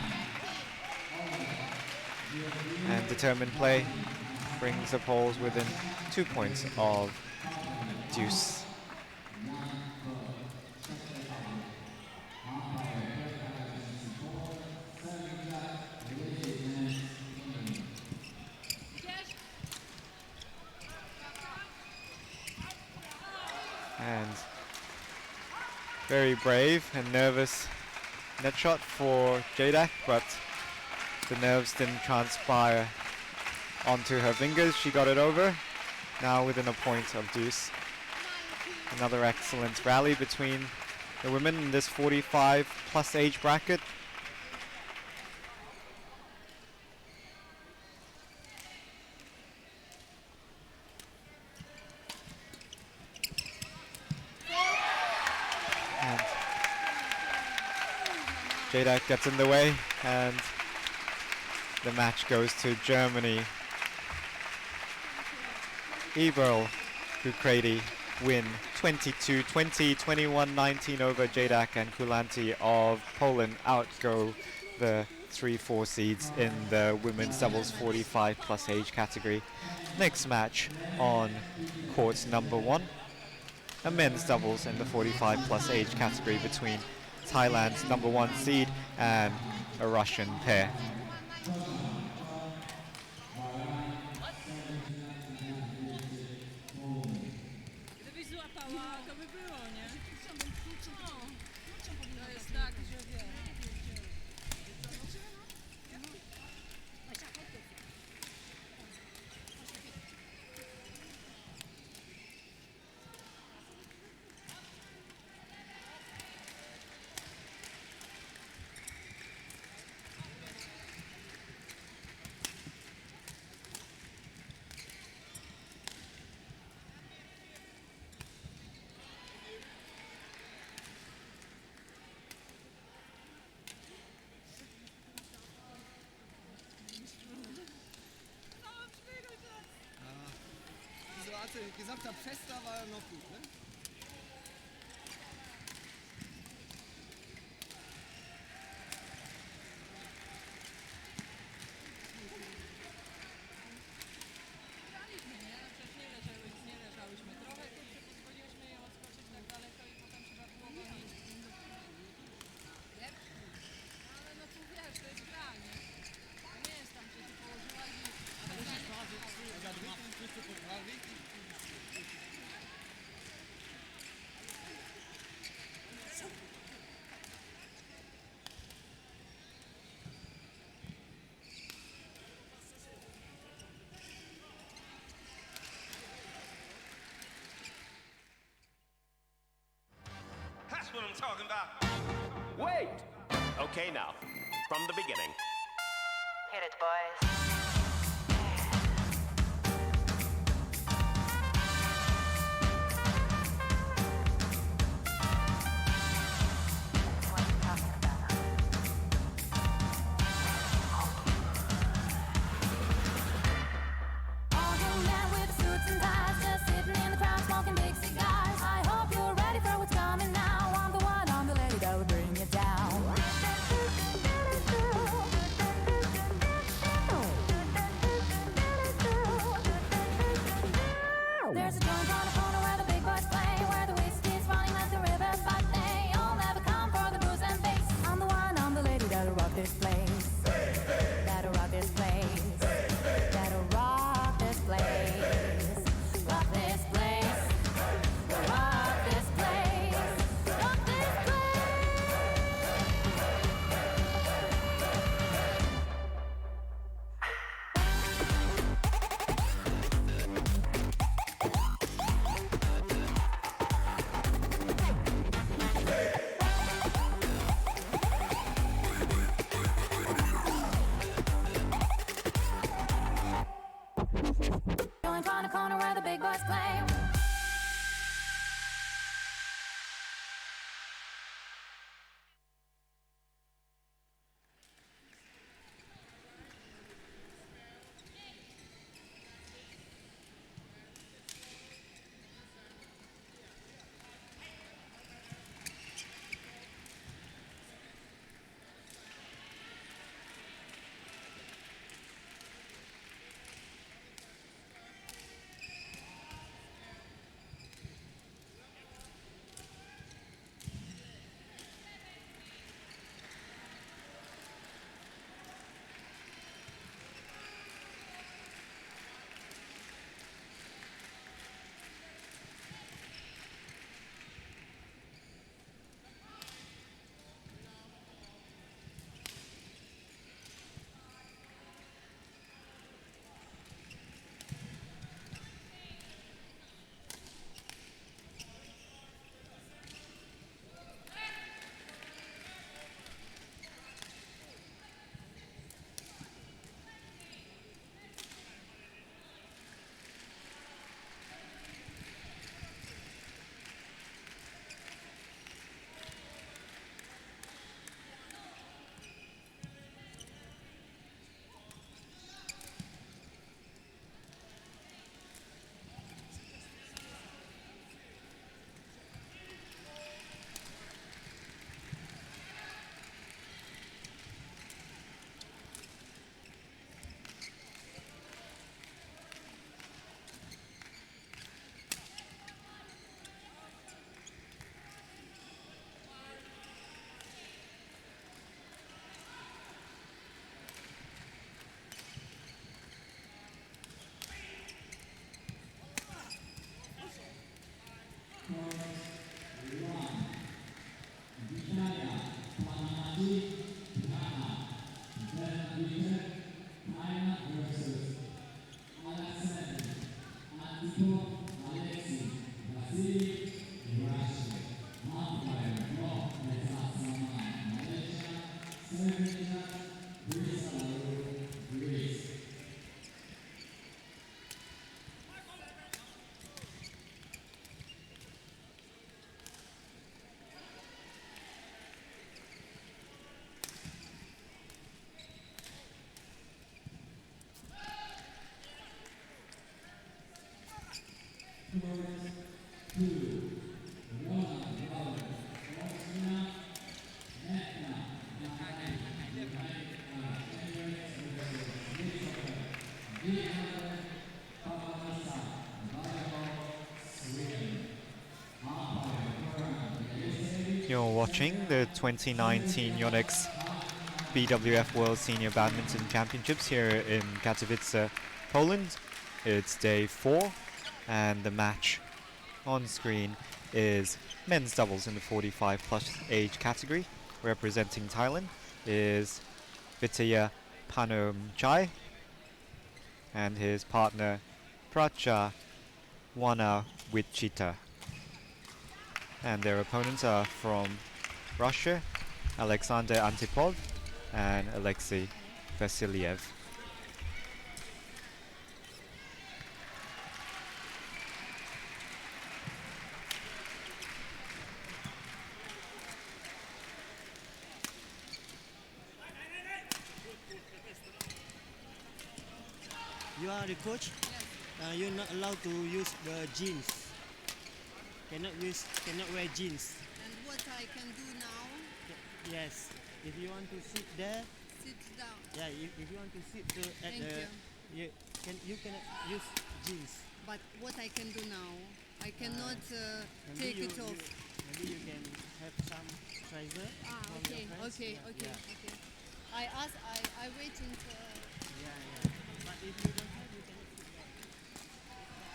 And determined play brings the Poles within 2 points of deuce. And very brave and nervous net shot for Jadak, but the nerves didn't transpire onto her fingers. She got it over, now within a point of deuce. Another excellent rally between the women in this 45 plus age bracket. And Jadak gets in the way, and the match goes to Germany. Eberl, Ukraidi win 22-20, 21-19 over Jadak, and Kulanti of Poland outgo the 3-4 seeds in the women's doubles 45 plus age category. Next match on court number 1, a men's doubles in the 45 plus age category between Thailand's number 1 seed and a Russian pair. Gesamter Fester war noch gut, ne? That's what I'm talking about. Wait! Okay, now, from the beginning. Hit it, boys. What are you talking about? All young men with suits and ties, just sitting in the crowd smoking big cigars. I hope you're ready for what's coming now. I'm the one, I'm the lady that will bring you down. There's a joint on the corner where the big boys play, where the whiskey's running like the river, but they all never come for the booze and bass. I'm the one, I'm the lady that'll rock this place. That'll rock this place. That'll rock this place. Rock this place. Rock this place. Rock this place. corner, corner where the big boys play. You're watching the 2019 Yonex BWF World Senior Badminton Championships here in Katowice, Poland. It's day 4, and the match on screen is men's doubles in the 45 plus age category. Representing Thailand is Vitaya Panomchai and his partner Pracha Wanawichita. And their opponents are from Russia, Alexander Antipov and Alexei Vasiliev. You are the coach? You're not allowed to use the jeans. Cannot wear jeans. And what I can do now? Yes. If you want to sit there. Sit down. Yeah. If you want to sit at Thank the. you. You cannot use jeans. But what I can do now? I cannot take it off. Maybe you can have some trouser. Okay. From your friends. Okay. I waiting for. Yeah. But if you don't have, you cannot sit there.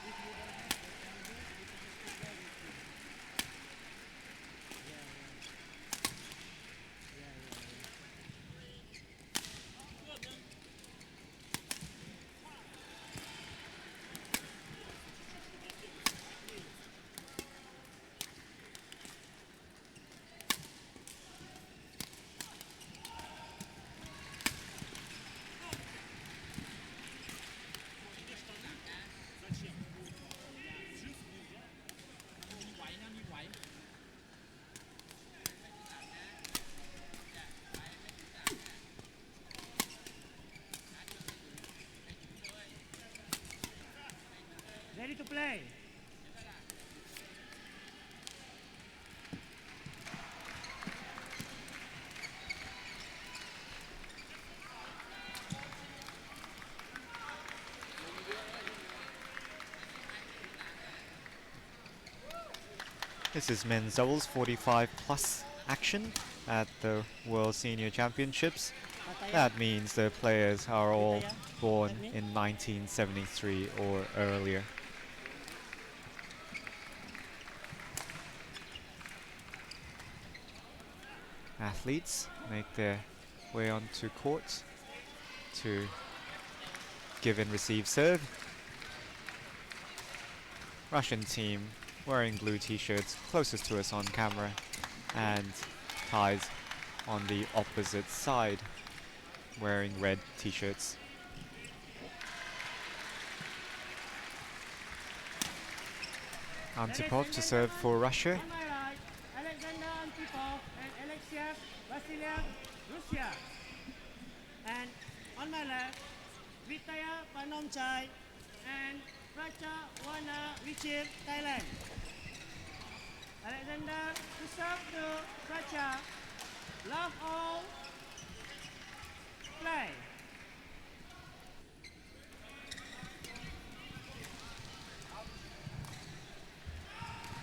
If you don't have, what can you do? You can sit there with you. This is men's doubles 45 plus action at the World Senior Championships. That means the players are all born in 1973 or earlier. Athletes make their way onto court to give and receive serve. Russian team wearing blue t-shirts closest to us on camera, and Thais on the opposite side wearing red t-shirts. Antipov to serve for Russia. On my right, Alexander Antipov and Alexiev Vasilyev, Russia. And on my left, Vitaya Panomchai and Pracha Wana Vichir, Thailand. Alexander to serve to Pracha. Love all. Play.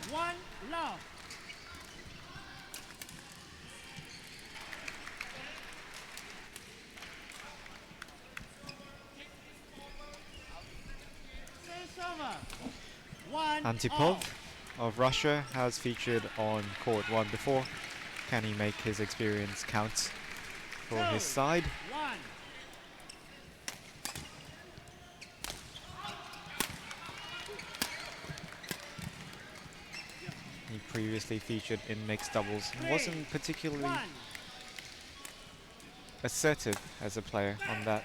One love. Service over. One Antipov all. of Russia has featured on court 1 before. Can he make his experience count for his side? 1. He previously featured in mixed doubles and wasn't particularly 1. assertive as a player on that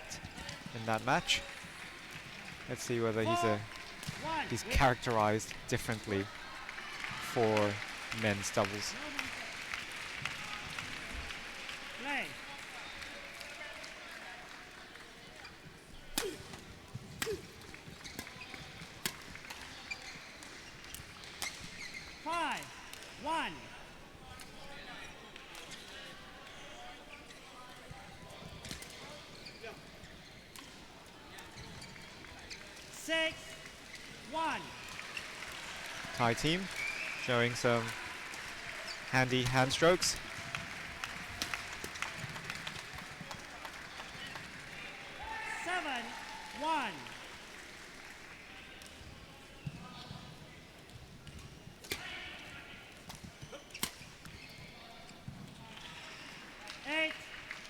in that match. Let's see whether he's characterized differently for men's doubles. Play. Five. 1. Six. 1. Thai team showing some handy hand strokes. Seven. 1. Eight.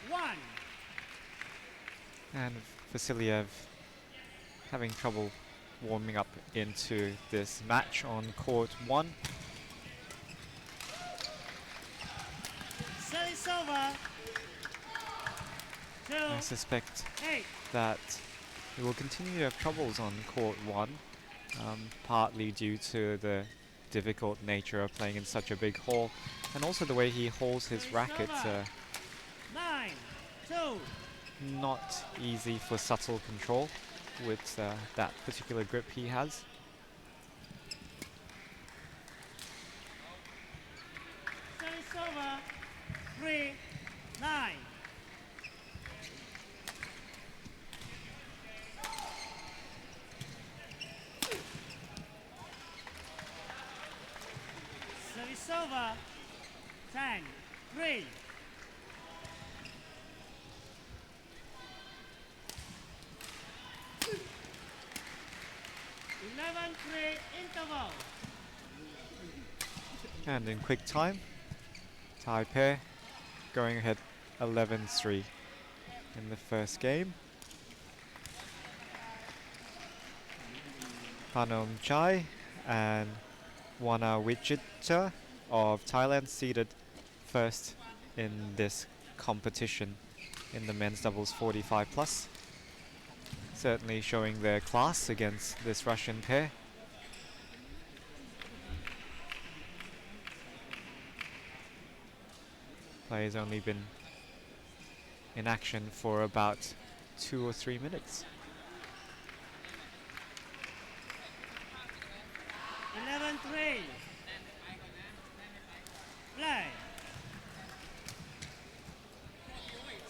1. And Vasilyev having trouble warming up into this match on court 1. Service over. 2. I suspect 8. that he will continue to have troubles on court 1, partly due to the difficult nature of playing in such a big hall, and also the way he holds his racket. 9. 2. Not easy for subtle control with that particular grip he has. Service over. 3. 9. Service over. 10. 3. 11-3 interval. And in quick time, Thai pair going ahead 11-3 in the first game. Panom Chai and Wana Wichita of Thailand seeded first in this competition in the men's doubles 45 plus. Certainly showing their class against this Russian pair. Play has only been in action for about 2 or 3 minutes. 11-3. Play.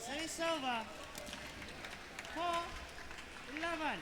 Service over. 4-11.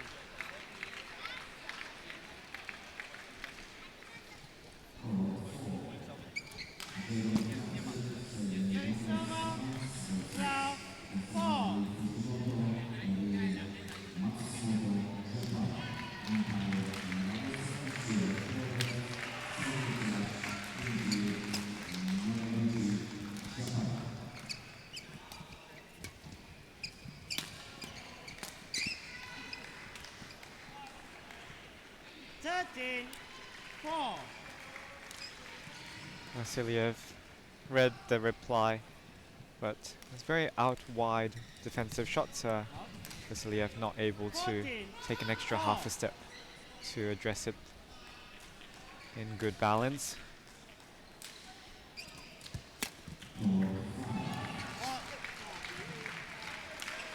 14-4. Vasiliev read the reply, but it's very out wide defensive shots. Vasiliev not able to take an extra half a step to address it in good balance.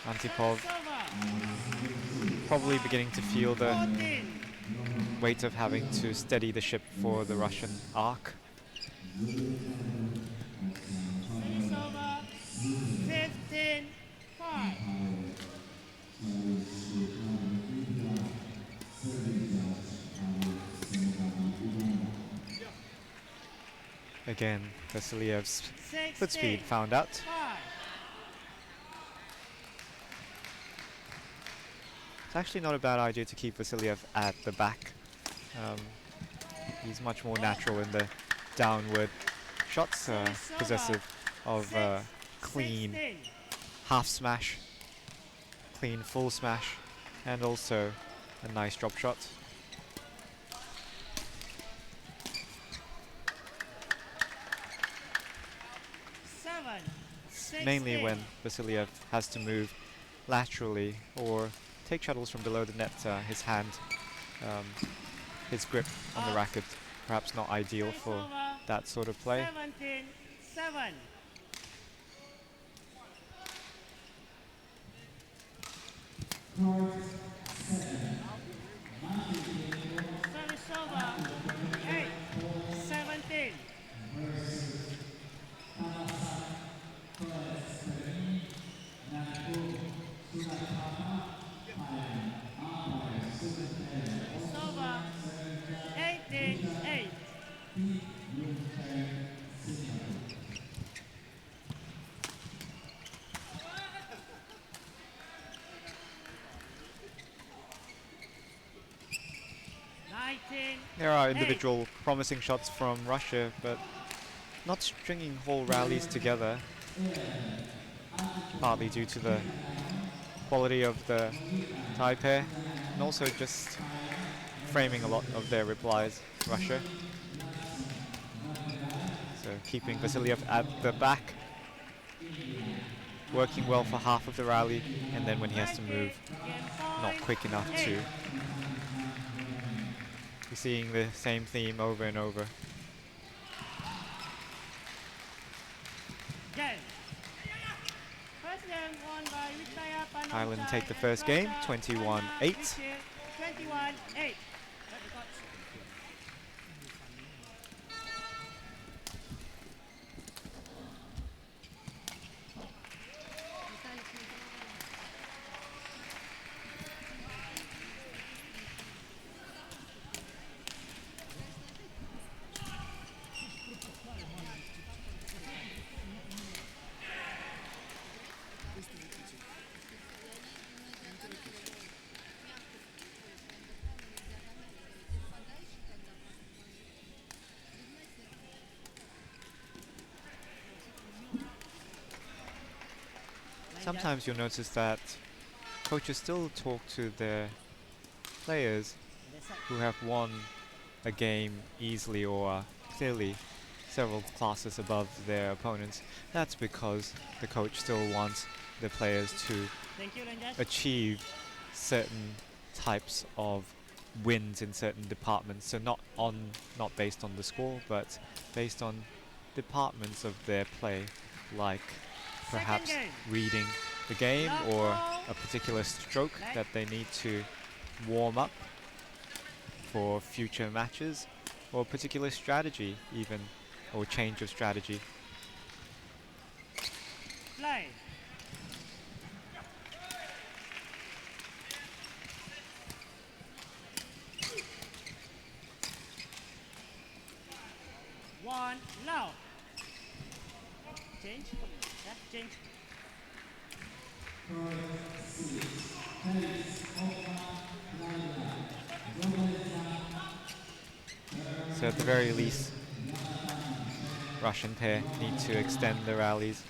Antipov probably beginning to feel the weight of having to steady the ship for the Russian arc. Service over. 15-5. Again, Vasiliev's foot speed 16-5. found out. It's actually not a bad idea to keep Vasiliev at the back. He's much more natural in the downward shots, possessive of clean half smash, clean full smash, and also a nice drop shot. Mainly when Vasiliev has to move laterally or take shuttles from below the net, his hand, his grip on the racket, perhaps not ideal for that sort of play. 17-7. Service over. 8-17. It's over. 18-8. There are individual promising shots from Russia, but not stringing whole rallies together, partly due to the quality of the Thai pair, and also just framing a lot of their replies, Russia. So keeping Vasiliev at the back, working well for half of the rally, and then when he has to move, not quick enough to. We're seeing the same theme over and over. Ireland take the first game, 21-8. 21-8. Sometimes you'll notice that coaches still talk to their players who have won a game easily or are clearly several classes above their opponents. That's because the coach still wants the players to achieve certain types of wins in certain departments. So not based on the score, but based on departments of their play, like perhaps reading the game or a particular stroke that they need to warm up for future matches, or a particular strategy even, or change of strategy. Play. One, low. Change. Yeah, change. So at the very least, Russian pair need to extend the rallies.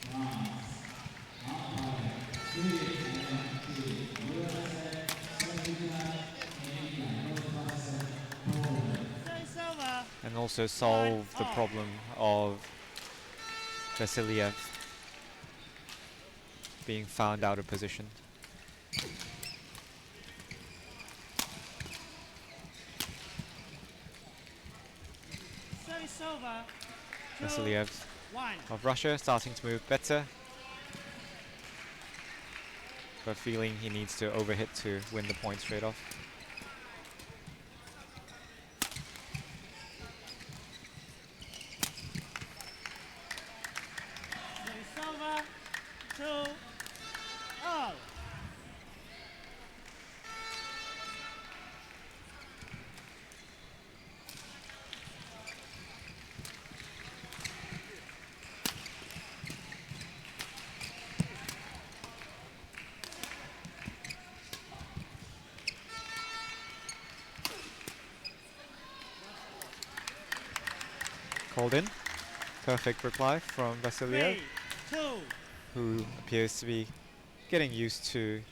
and also solve the problem of Vasiliev being found out of position. Service over. Vasiliev 2-1. of Russia starting to move better, but feeling he needs to overhit to win the point straight off. Service over. 2-all. Called in. Perfect reply from Vasiliev, 3-2. who appears to be getting used to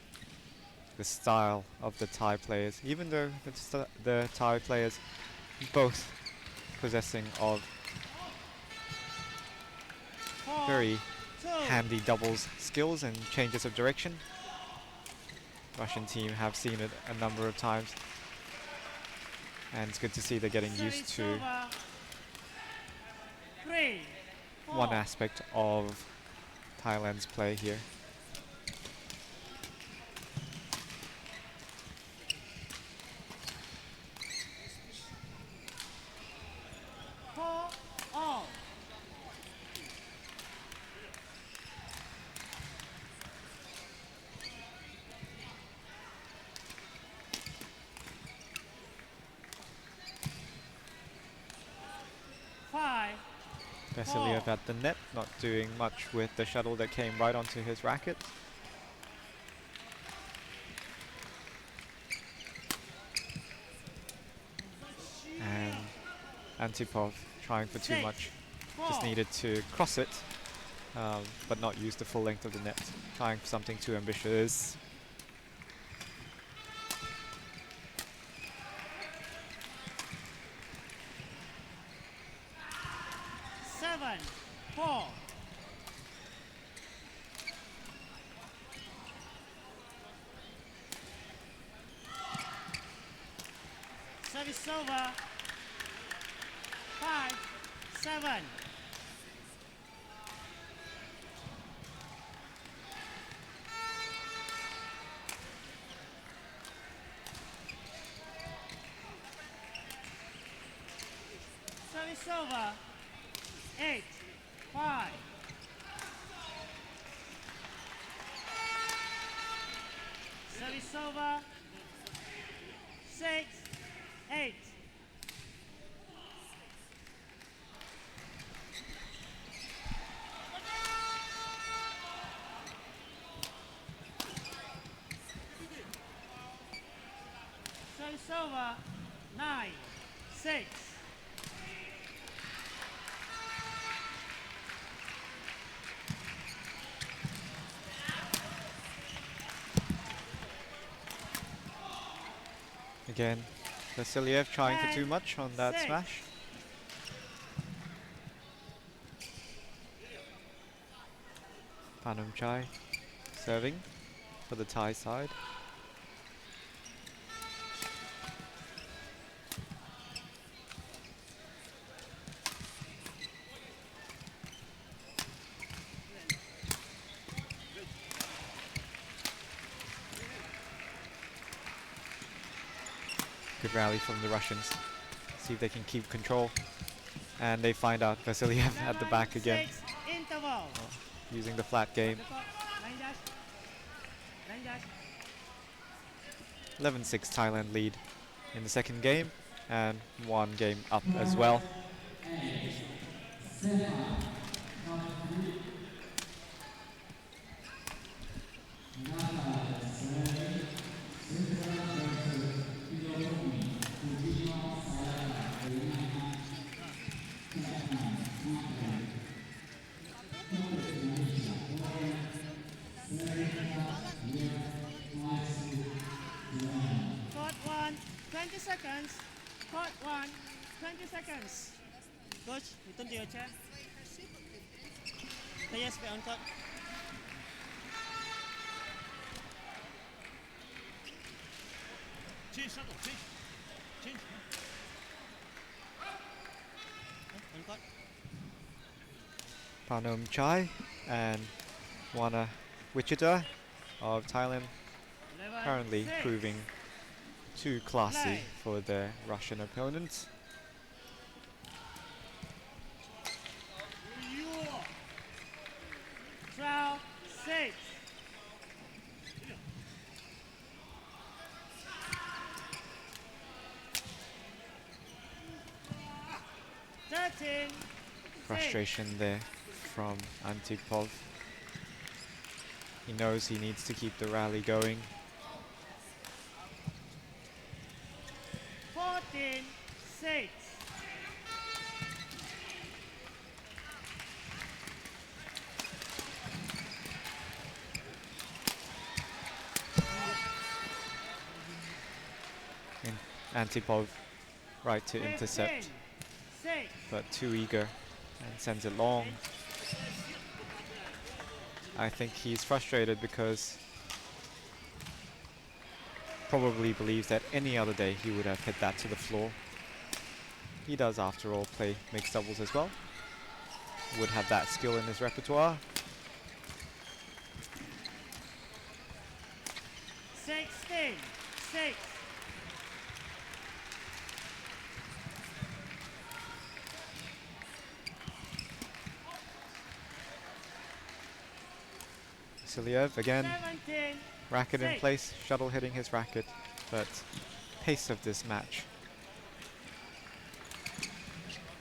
the style of the Thai players, even though the Thai players both possessing of very 4-2. handy doubles skills and changes of direction. Russian team have seen it a number of times, and it's good to see they're getting used Service to over. 3-4. one aspect of Thailand's play here. All. Five. Vasiliev at the net, not doing much with the shuttle that came right onto his racket. And Antipov trying for too much. Just needed to cross it, but not use the full length of the net. Trying for something too ambitious. Seven. 4. Service over. 5-7. Service over. 8-5. Service over. 6-8. Service over. 9-6. Again, Vasiliev trying for too much on that 6. smash. Panumchai serving for the Thai side. Good rally from the Russians. See if they can keep control. And they find out Vasiliev at the back again, 6 interval. using the flat game. 11-6 Thailand lead in the second game, and one game up as well. Court 1, 20 seconds. Court 1, 20 seconds. Coach, return to your chair. Players back on court. Change shuttle, change. Change. On court. Panom Chai and Wana Wichita of Thailand, 11, currently 6. proving too classy Play. for their Russian opponents. Trial 6. Frustration there from Antipov. He knows he needs to keep the rally going. 14-6. Antipov right to intercept, 6. but too eager and sends it long. I think he's frustrated because probably believes that any other day he would have hit that to the floor. He does, after all, play mixed doubles as well. Would have that skill in his repertoire. 16-6. Vasiliev again, 17. racket in 6. place, shuttle hitting his racket, but pace of this match,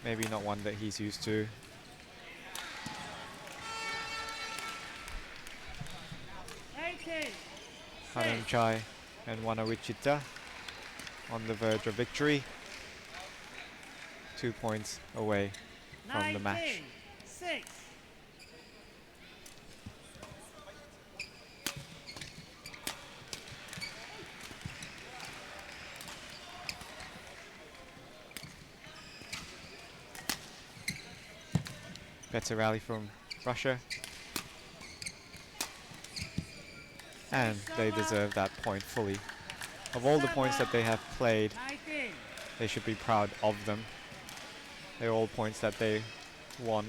maybe not one that he's used to. 18. Hanum Chai and Wana Wichita on the verge of victory. 2 points away from the match. 6. Better rally from Russia. And they deserve that point fully. Of all the points that they have played, 19. they should be proud of them. They're all points that they won.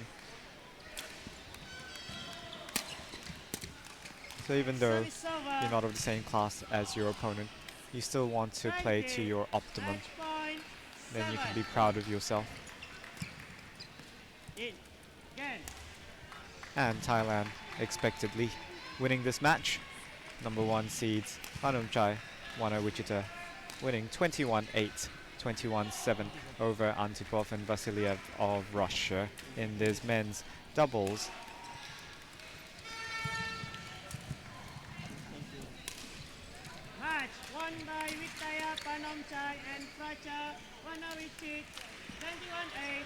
So even though you're not of the same class as your opponent, you still want to play to your optimum. Then you can be proud of yourself. In. Again. And Thailand expectedly winning this match. Number 1 seeds Hanum Chai, Wana Wichita, winning 21-8, 21-7 over Antipov and Vasiliev of Russia in this men's doubles. Match won by Vitaya, Panom Chai and Pracha Wanawichit, 21-8,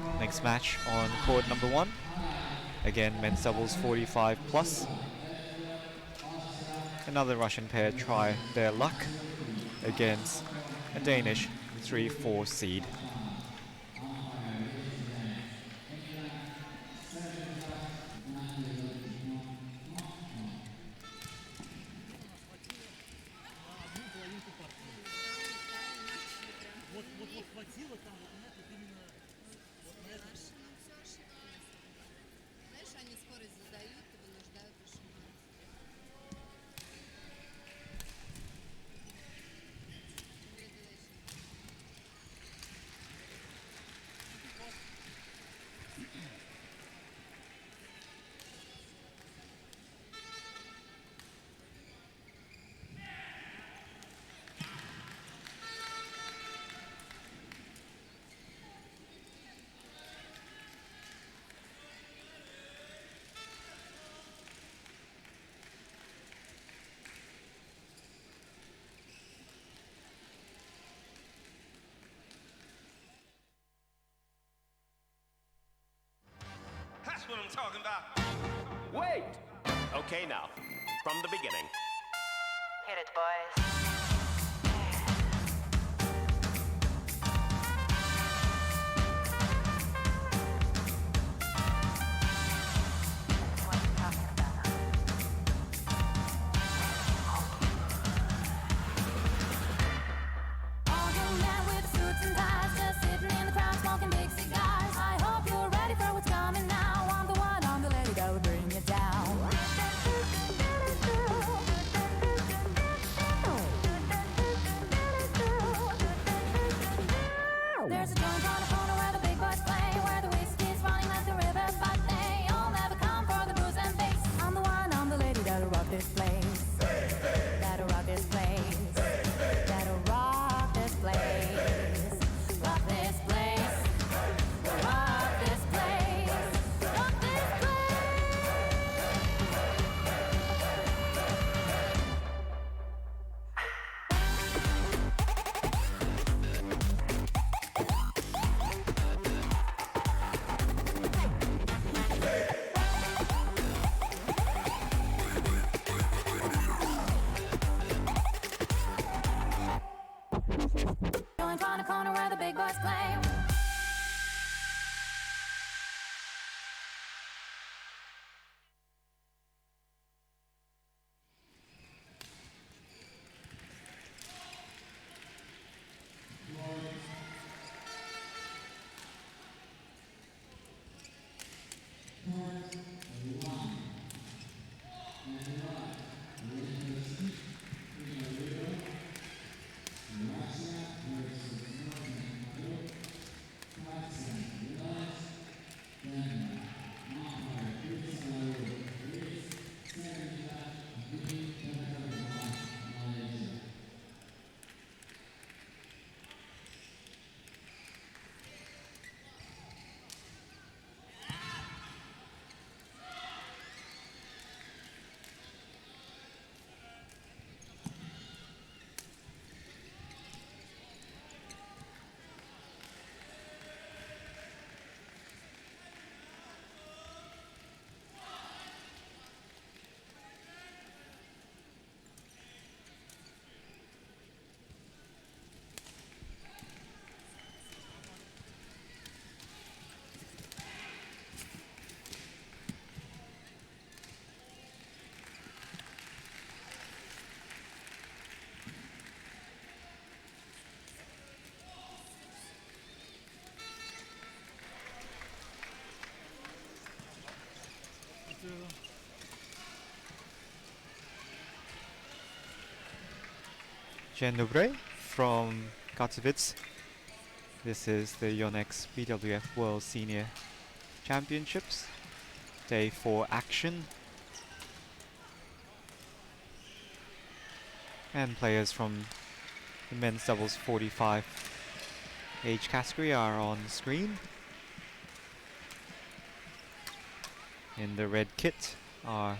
21-7. Next match on court number 1. Again, men's doubles 45 plus. Another Russian pair try their luck against a Danish 3-4 seed. That's what I'm talking about. Wait! Okay, now, from the beginning. Hit it, boys. Dzień dobry from Katowice. This is the Yonex BWF World Senior Championships. Day 4 action. And players from the men's doubles 45 age category are on screen. In the red kit are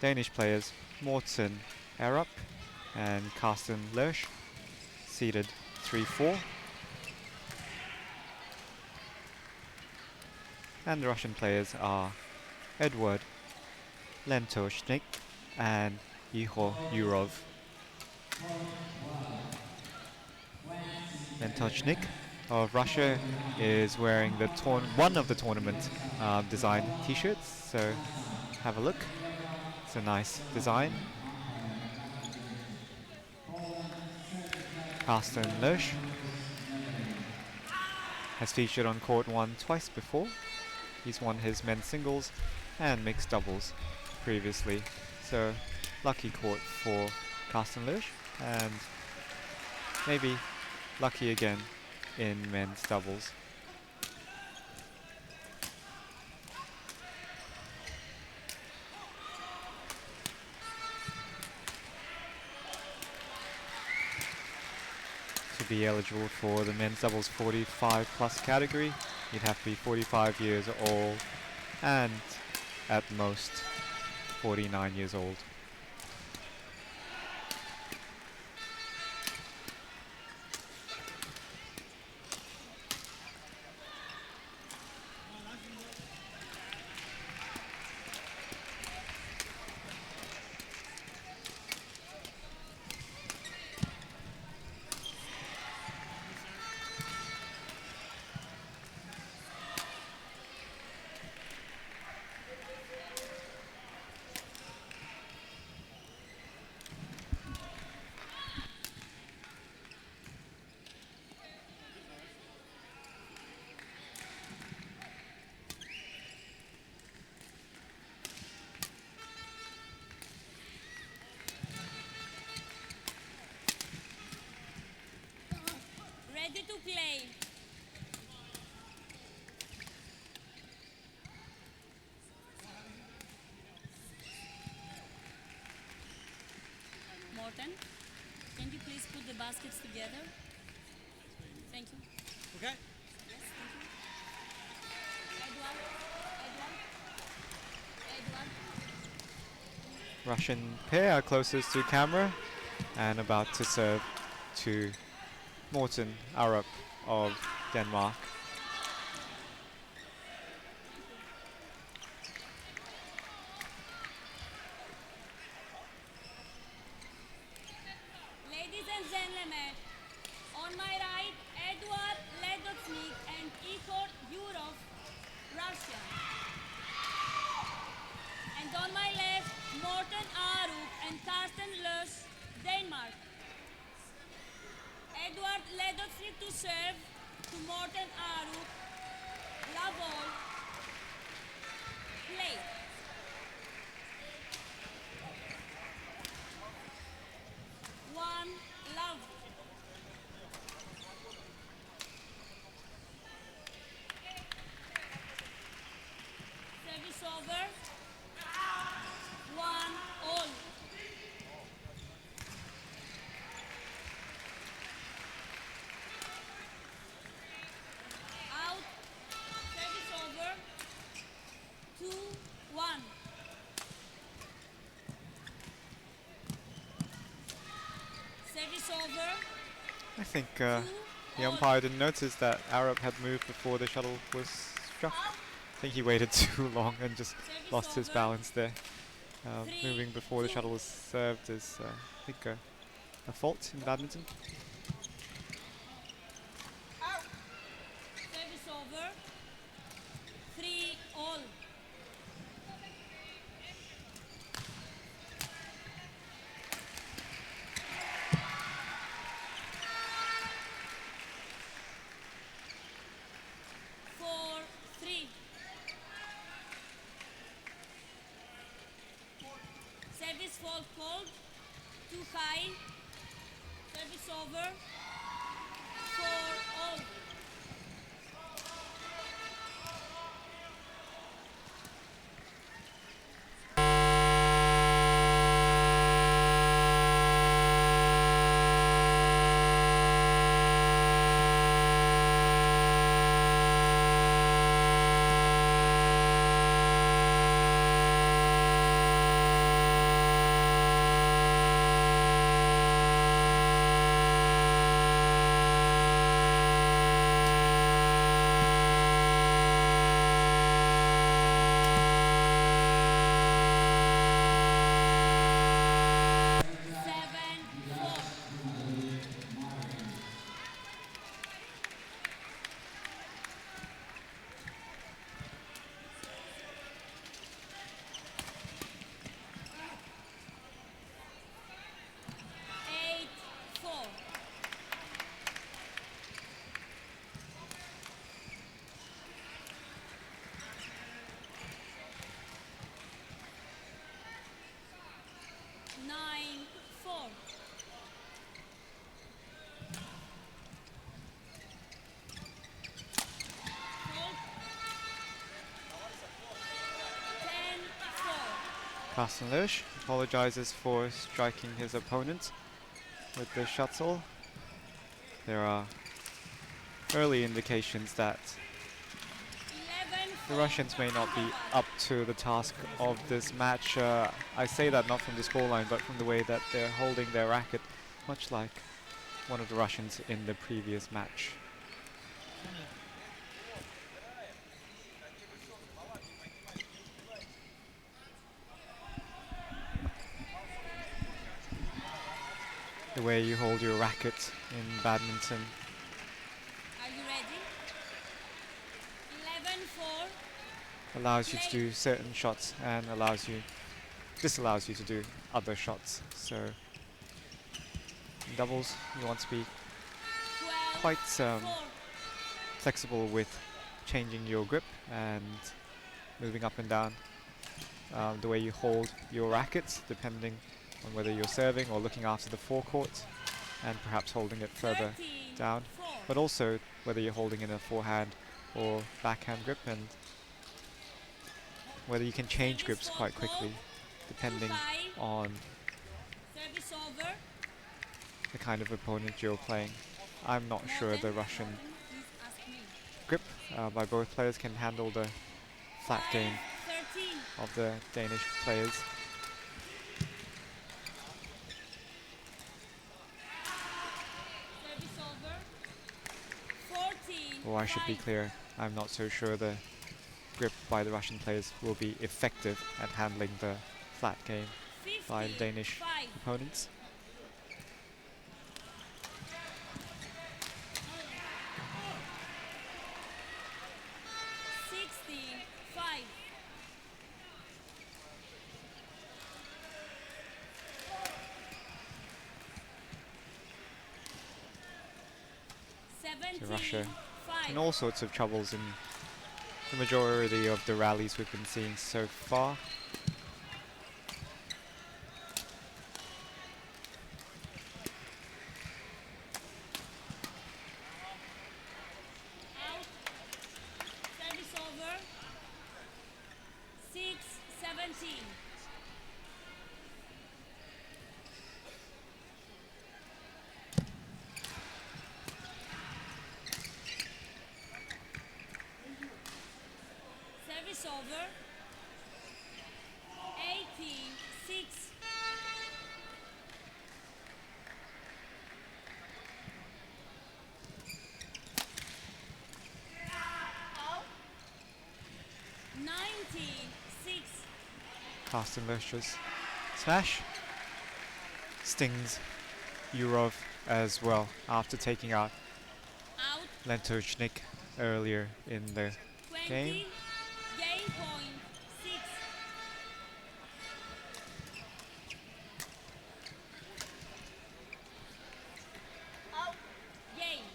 Danish players Morten Erup and Carsten Lersch, seeded 3-4. And the Russian players are Edward Lentoshnik and Ihor Yurov. Lentoshnik of Russia is wearing the one of the tournament design t-shirts, so have a look. It's a nice design. Carsten Lersch has featured on court 1 twice before. He's won his men's singles and mixed doubles previously, so lucky court for Carsten Lersch, and maybe lucky again in men's doubles. To be eligible for the men's doubles 45 plus category, you'd have to be 45 years old and at most 49 years old. Ready to play. Morten, can you please put the baskets together? Thank you. Okay. Yes, thank you. Edward, Edward, Edward. Russian pair are closest to camera and about to serve to Morten Erup of Denmark. Ladies and gentlemen, on my right, Edward Ledotnik and Ihor Yurov, Russia. And on my left, Morten Erup and Carsten Lersch, Denmark. Edward Ledotnik to serve to Morten Erup, love all. Service over. 1 all. Out. Service over. 2-1. Service over. I think the umpire didn't notice that Arab had moved before the shuttle was struck. I think he waited too long and just lost his balance there. Moving before the shuttle was served is, I think, a fault in badminton. Service over. 3 all. Service fault called. Too high. Service over. 4 all. Carsten Loesch apologizes for striking his opponent with the shuttle. There are early indications that the Russians may not be up to the task of this match. I say that not from the scoreline, but from the way that they're holding their racket, much like one of the Russians in the previous match. The way you hold your racket in badminton. Are you ready? 11-4. Allows you to do certain shots and disallows you to do other shots. So in doubles, you want to be quite flexible with changing your grip and moving up and down the way you hold your rackets, depending on whether you're serving or looking after the forecourt, and perhaps holding it further down, but also whether you're holding in a forehand or backhand grip, and whether you can change grips quite quickly depending on the kind of opponent you're playing. I'm not sure the Russian grip by both players can handle the flat game of the Danish players. Or I should be clear, I'm not so sure the grip by the Russian players will be effective at handling the flat game by the Danish opponents. So Russia in all sorts of troubles in the majority of the rallies we've been seeing so far. Service over. 18-6.19-6. Carsten Lösch's smash stings Yurov as well after taking out Out. Lentochnik earlier in the 20. game. Game point 6. Out. Game.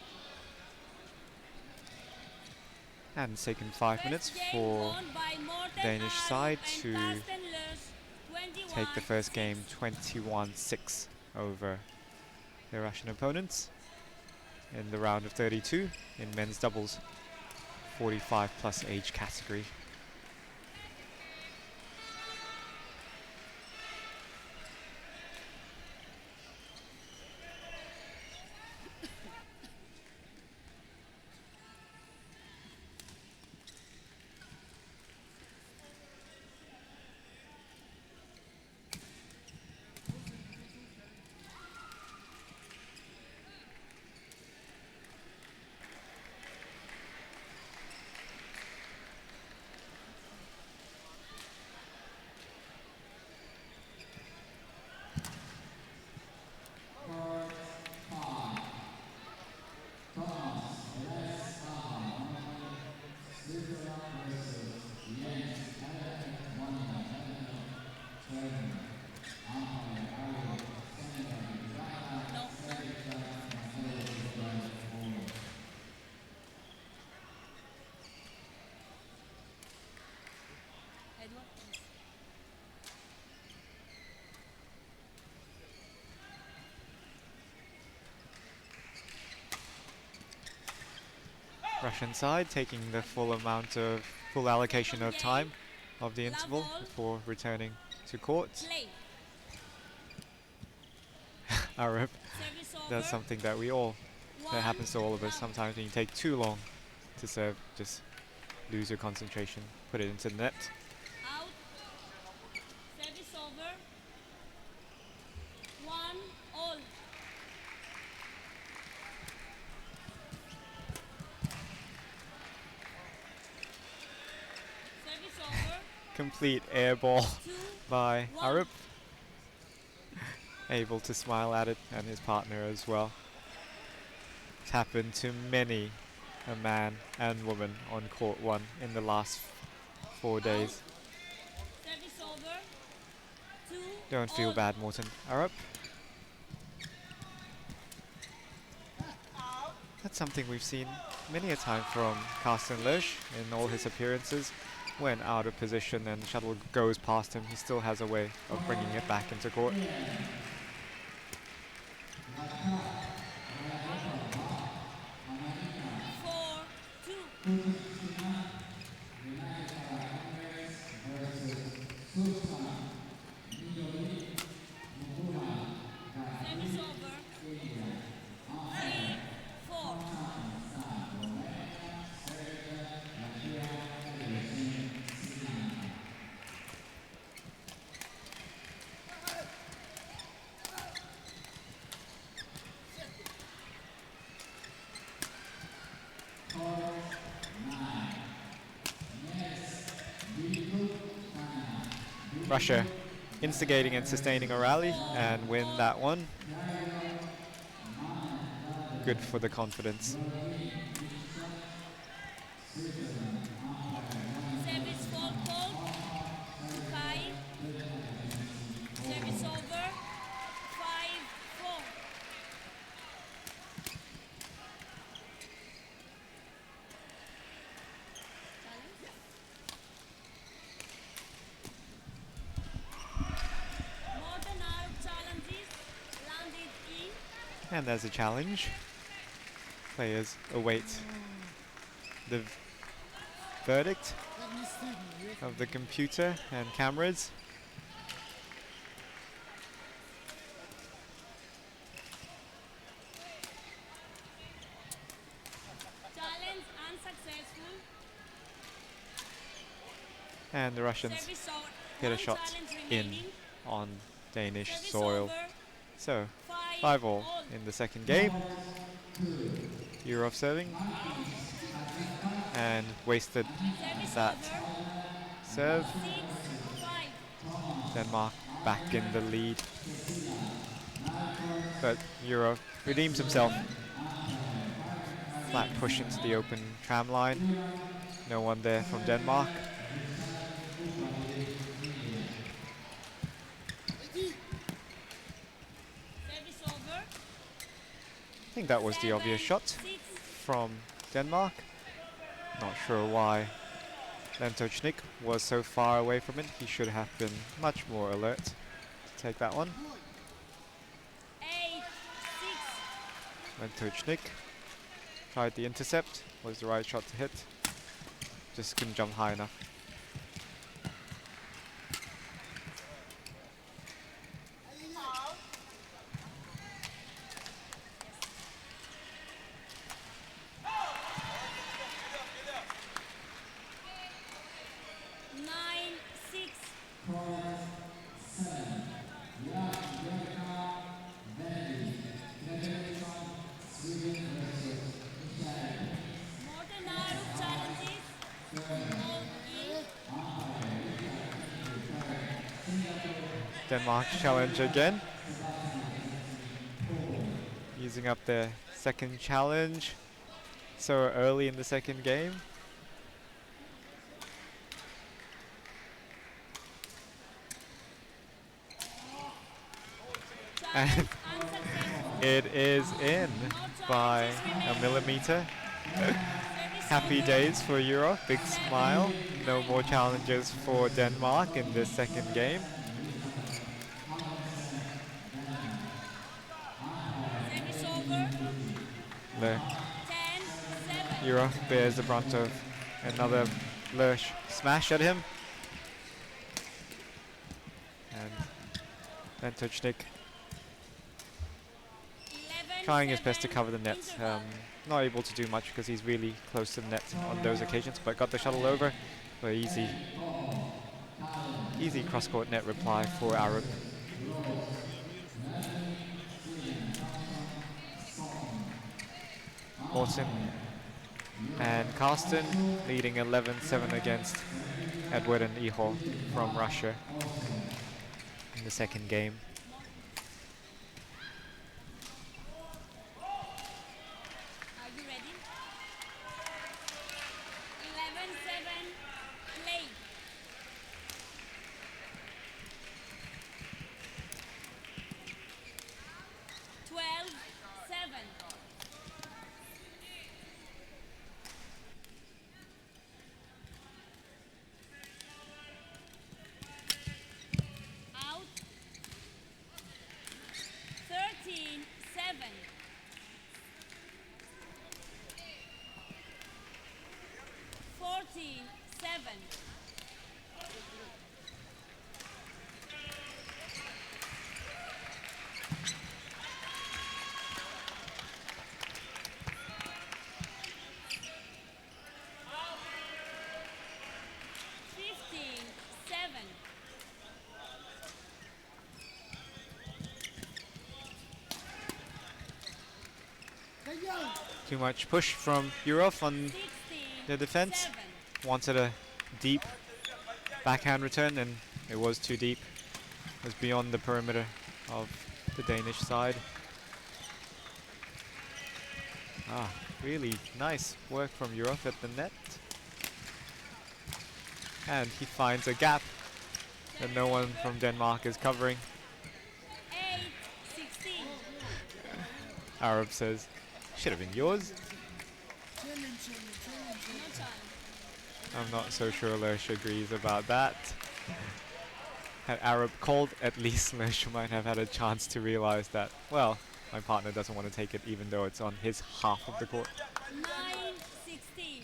And it's taken 5 minutes First game for won by Morten Danish Arup side and to Carsten Lösch, take the first 21-6. game 21-6 over their Russian opponents in the round of 32 in men's doubles 45 plus age category. Edward. Russian side taking the full allocation of time of the interval before returning to court. Play. Arup, Service over. that's something that that happens to all of us. Sometimes when you take too long to serve, just lose your concentration, put it into the net. Out. Service over. 1-all. Service over. Complete air ball 2-1. by Arup. Able to smile at it, and his partner as well. It's happened to many a man and woman on court 1 in the last 4 days. Service over. 2. Don't feel bad, Morten Arup. That's something we've seen many a time from Carsten Lösch in all his appearances. When out of position and the shuttle goes past him, he still has a way of bringing it back into court. 4-2. Service over. 3-4. Russia instigating and sustaining a rally and win that one. Good for the confidence. Service fault called. Kai. Service over. 5-4. Modern Arab challenges landed in. And there's a challenge. Players await the verdict. of the computer and cameras. Challenge unsuccessful. And the Russians Service over. hit a One shot challenge in remaining. on Danish Service soil. over. So 5 5-all in the second game. Yurov serving and wasted Service that over. serve. 6-5. Denmark back in the lead. But Yurov redeems himself. Flat push into the open tram line. No one there from Denmark. Service over. I think that was the obvious shot 6. from Denmark. Not sure why Lentochnik was so far away from it. He should have been much more alert to take that one. 8-6. Lentochnik tried the intercept, was the right shot to hit. Just couldn't jump high enough. Denmark challenge again. Using up their second challenge so early in the second game. And it is in by a millimeter. Happy days for Europe, big smile. No more challenges for Denmark in this second game. Le Europe bears the brunt of another Lurch smash at him. And Lentochnik trying his best to cover the net. Not able to do much because he's really close to the net on those occasions, but got the shuttle over. But easy cross-court net reply for Arab. Morton and Karsten leading 11-7 against Edward and Ihor from Russia in the second game. Are you ready? 11-7, play. Out. 13-7. Seven. Too much push from Yurov on the defense. Wanted a deep backhand return and it was too deep. It was beyond the perimeter of the Danish side. Really nice work from Yurov at the net. And he finds a gap that no one from Denmark is covering. 8-16. Arab says, should have been yours. I'm not so sure Lersh agrees about that. Had Arab called, at least Lersh might have had a chance to realize that, well, my partner doesn't want to take it even though it's on his half of the court. 9-16.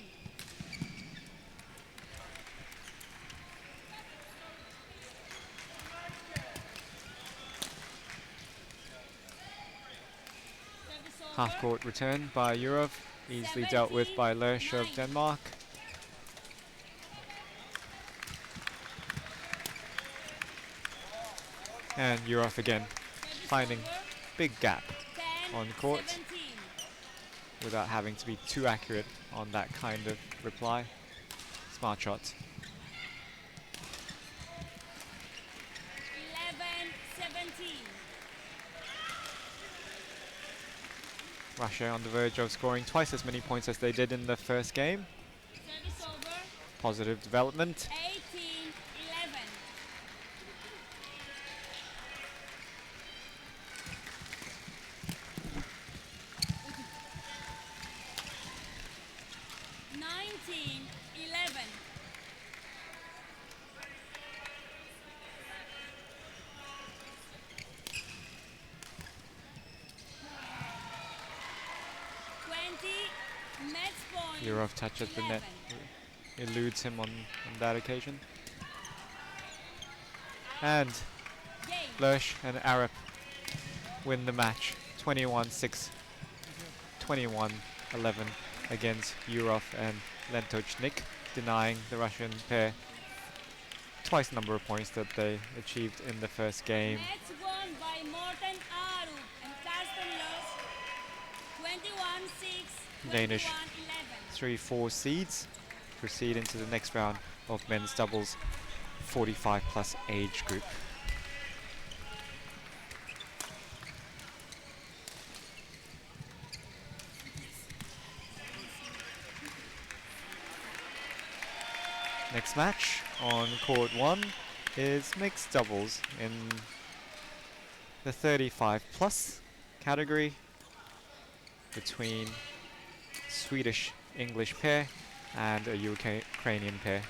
Half-court return by Yurov, easily dealt with by Lersch of Denmark. And Yurov again, finding big gap on court without having to be too accurate on that kind of reply. Smart shot. 11-17. Russia on the verge of scoring twice as many points as they did in the first game. Service over. Positive development. 18-11. Yurov touches the net, eludes him on that occasion. And Lersch and Arap win the match 21-6, 21-11 against Yurov and Lentochnik, denying the Russian pair twice the number of points that they achieved in the first game. Match won by Morten Arup and Carsten Lersch, 21-6, Danish 21-11. 3-4 seeds proceed into the next round of men's doubles 45+ age group. Next match on court 1 is mixed doubles in the 35+ category between Swedish-English pair and a Ukrainian pair.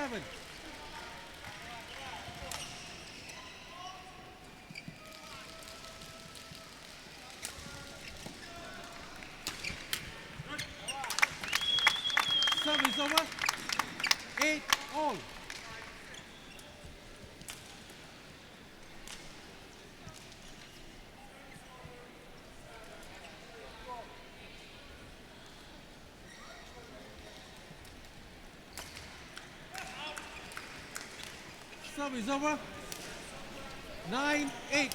7. Service over. 8 all. Service over. 9-8.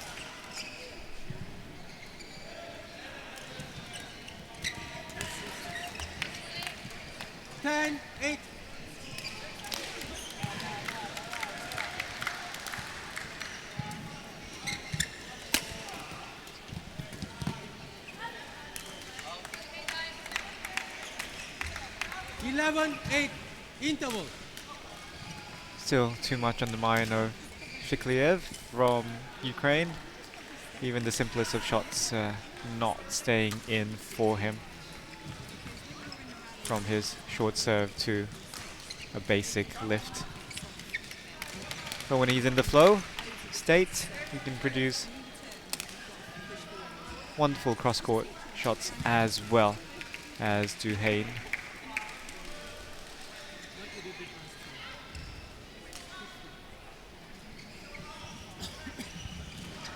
10-8. 11-8. Interval. Still too much on the mind of Shikliev from Ukraine. Even the simplest of shots not staying in for him. From his short serve to a basic lift. But when he's in the flow state, he can produce wonderful cross-court shots as well as Duhain.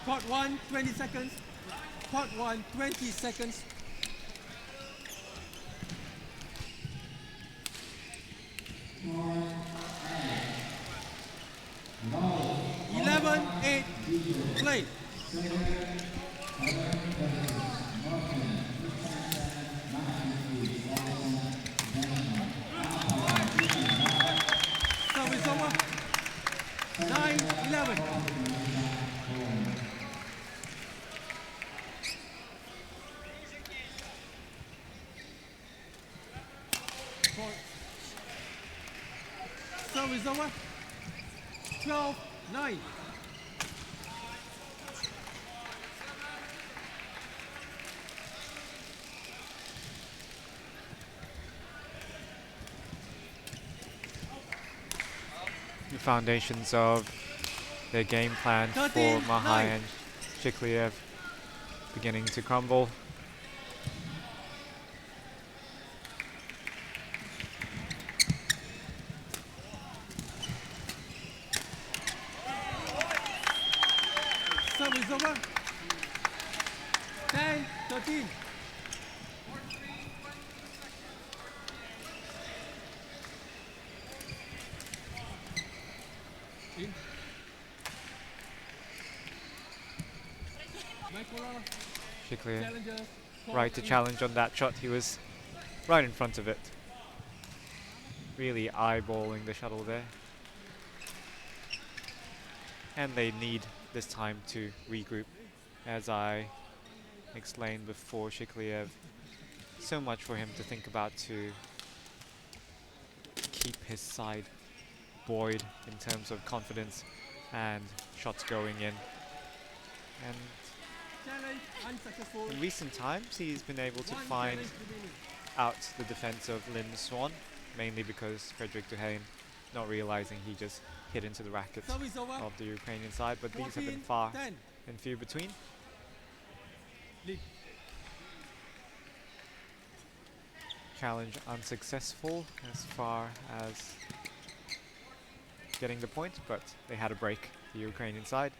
Court 1, 20 seconds. Court 1, 20 seconds. Eleven, 8, play. Service over. 9-11. Service over. 12-9. The foundations of their game plan for Mahai and Shikliev beginning to crumble. Service over. 10-13. In. Shikliev Challengers. right to challenge on that shot. He was right in front of it. Really eyeballing the shuttle there. And they need this time to regroup. As I explained before, Shikliev, so much for him to think about to keep his side buoyed in terms of confidence and shots going in. And Challenge unsuccessful. in recent times, he's been able to find out the defense of Lin Swan, mainly because Frederick Duhain, not realizing he just hit into the racket Service over. of the Ukrainian side, but these have been far and few between. Lead. Challenge unsuccessful as far as getting the point, but they had a break, the Ukrainian side.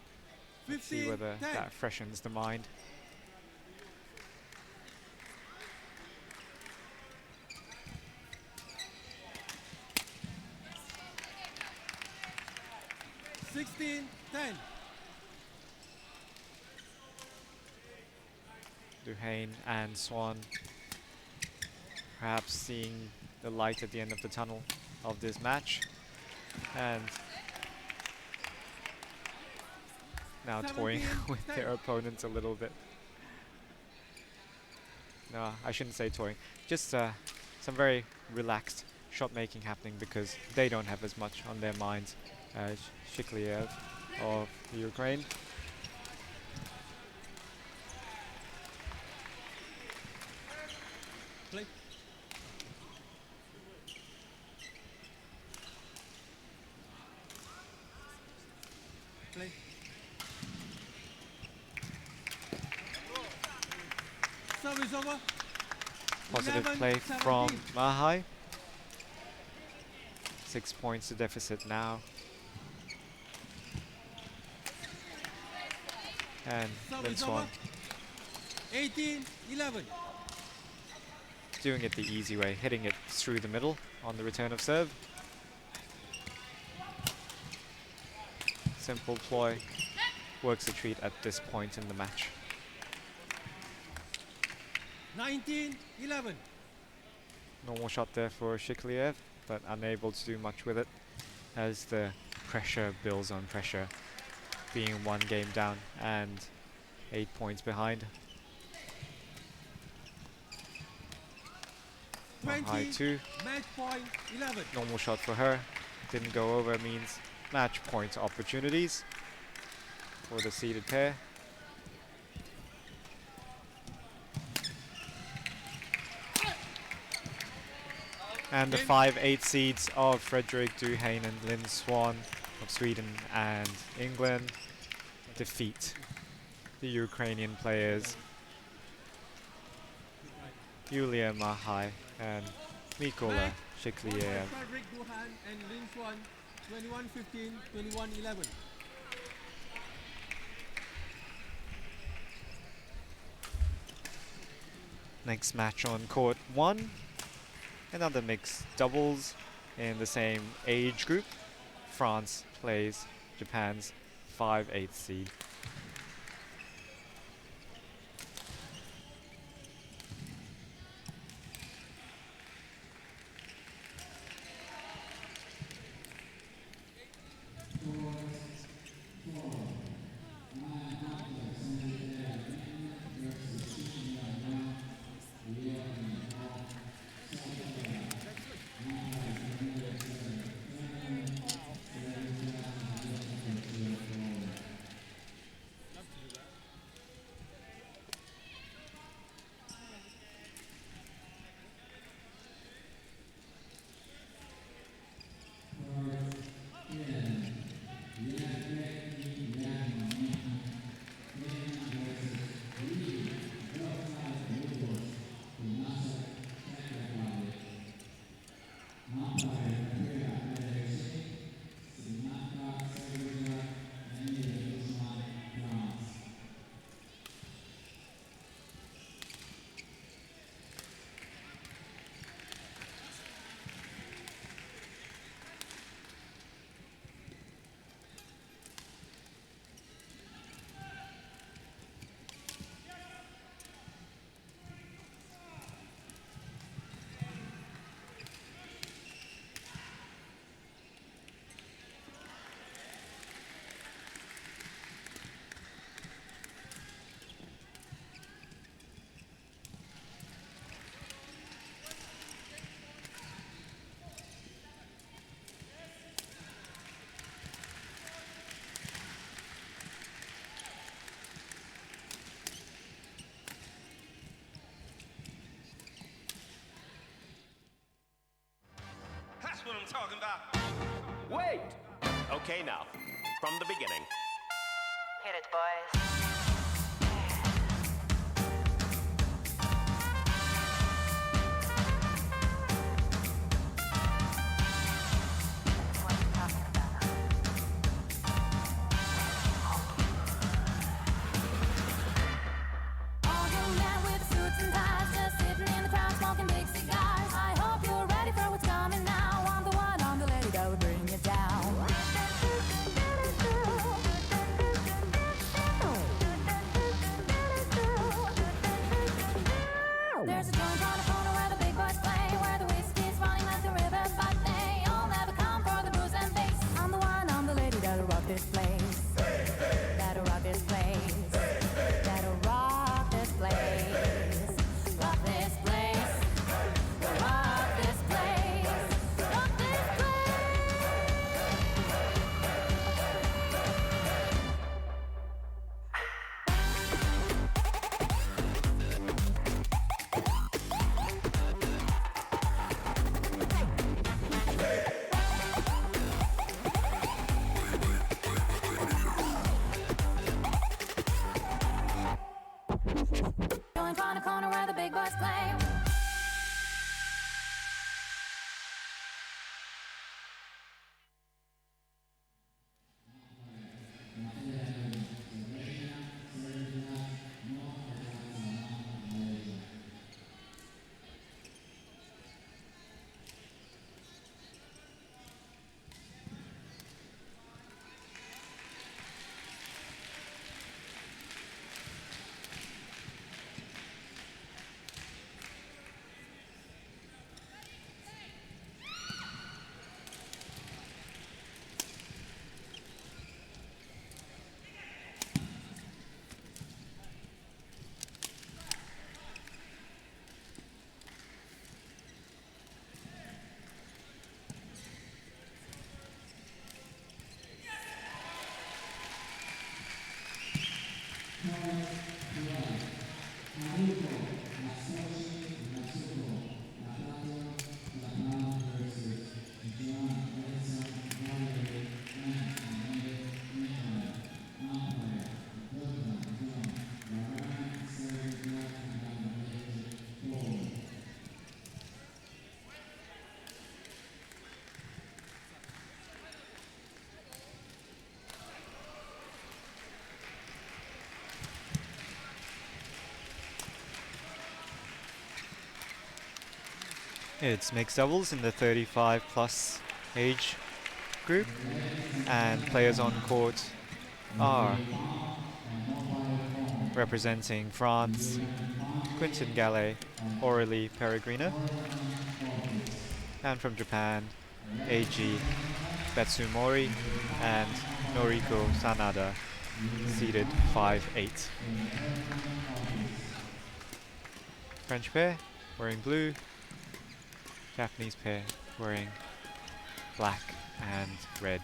Let's see whether 15-10. that freshens the mind. Sixteen, 10. Duhain and Swan perhaps seeing the light at the end of the tunnel of this match, and now toying with their opponents a little bit. No, I shouldn't say toying, just some very relaxed shot making happening because they don't have as much on their minds as Shikliev of the Ukraine. Play. play. Service over. Positive 11, play 17. from Mahai. 6 points to deficit now. And Lin Service Swan over. 18-11. doing it the easy way, hitting it through the middle on the return of serve. Simple ploy, works a treat at this point in the match. 19-11. Normal shot there for Shikliev, but unable to do much with it as the pressure builds on pressure, being 1 game down and 8 points behind. High 2. Match point 11. Normal shot for her. Didn't go over, means match point opportunities for the seeded pair. And the 5-8 seeds of Frederick Duhain and Lin Swan of Sweden and England defeat the Ukrainian players Yulia Mahai and Mykola Shikliev. Frederick Duhan and Lin Swan, 21-15, 21-11. Next match on court 1. Another mixed doubles in the same age group. France plays Japan's 5-8 seed. That's what I'm talking about. Wait! Okay, now, from the beginning. Hit it, boys. What are you talking about? All young men with suits and ties, just sitting in the crowd smoking big cigars. I hope you're ready for what's coming now. I'm the one, I'm the lady that will bring you down. Going from the corner where the big boys play. It's mixed doubles in the 35 plus age group, and players on court are representing France, Quinton Gallet, Aurélie Peregrina, and from Japan, Eiji Betsumori and Noriko Sanada, seeded 5-8. French pair wearing blue, Japanese pair wearing black and red.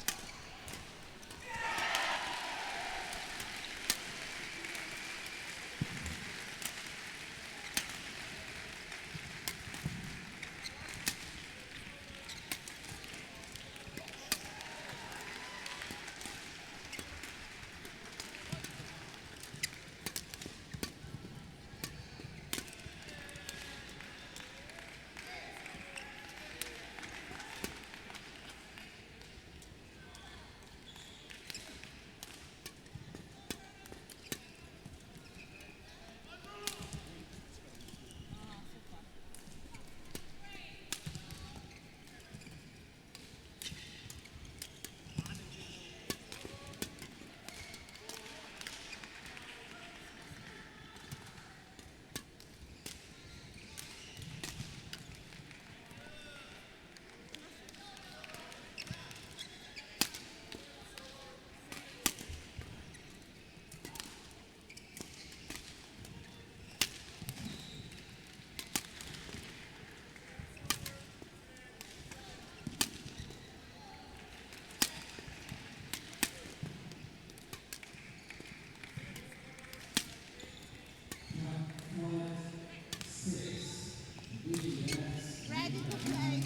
Ready to play.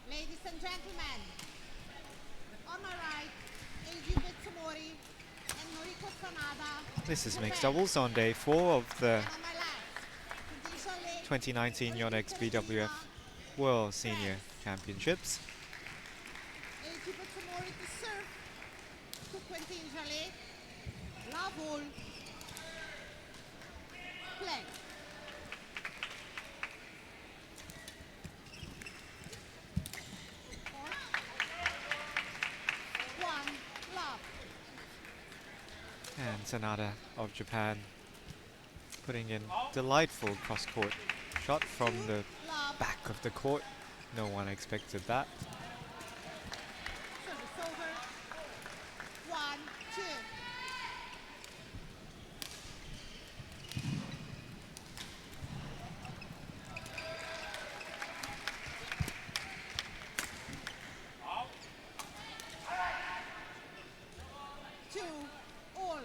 Ladies and gentlemen, on my right, Eiji Betsumori and Noriko Sanada. This is mixed doubles on day 4 of the And on my left, 2019 Yonex BWF World Senior Championships. Eiji Betsumori to serve to Quentin Jallet. La Vol. Play. One, love. Sanada of Japan putting in delightful cross-court shot from the back of the court. No one expected that. Service over. 1-2. Two all.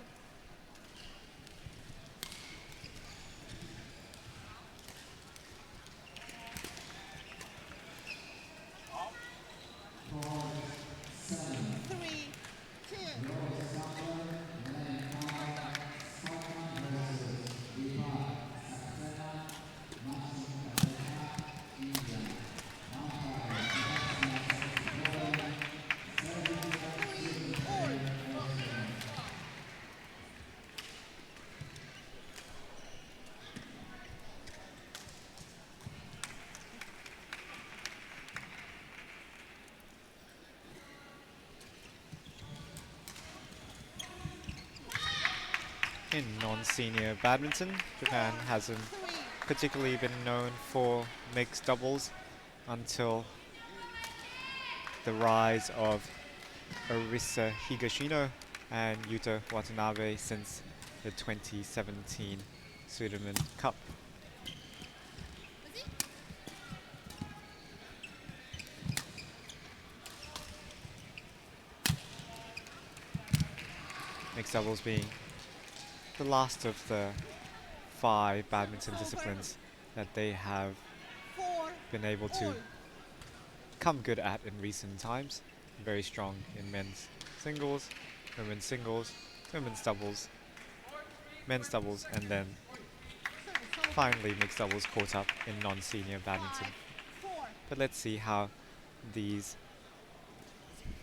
Three, two. In non-senior badminton, Japan hasn't particularly been known for mixed doubles until the rise of Arisa Higashino and Yuta Watanabe since the 2017 Sudirman Cup. Mixed doubles being the last of the 5 badminton disciplines that they have been able to come good at in recent times. Very strong in men's singles, women's doubles, men's doubles, and then finally mixed doubles caught up in non-senior badminton. But let's see how these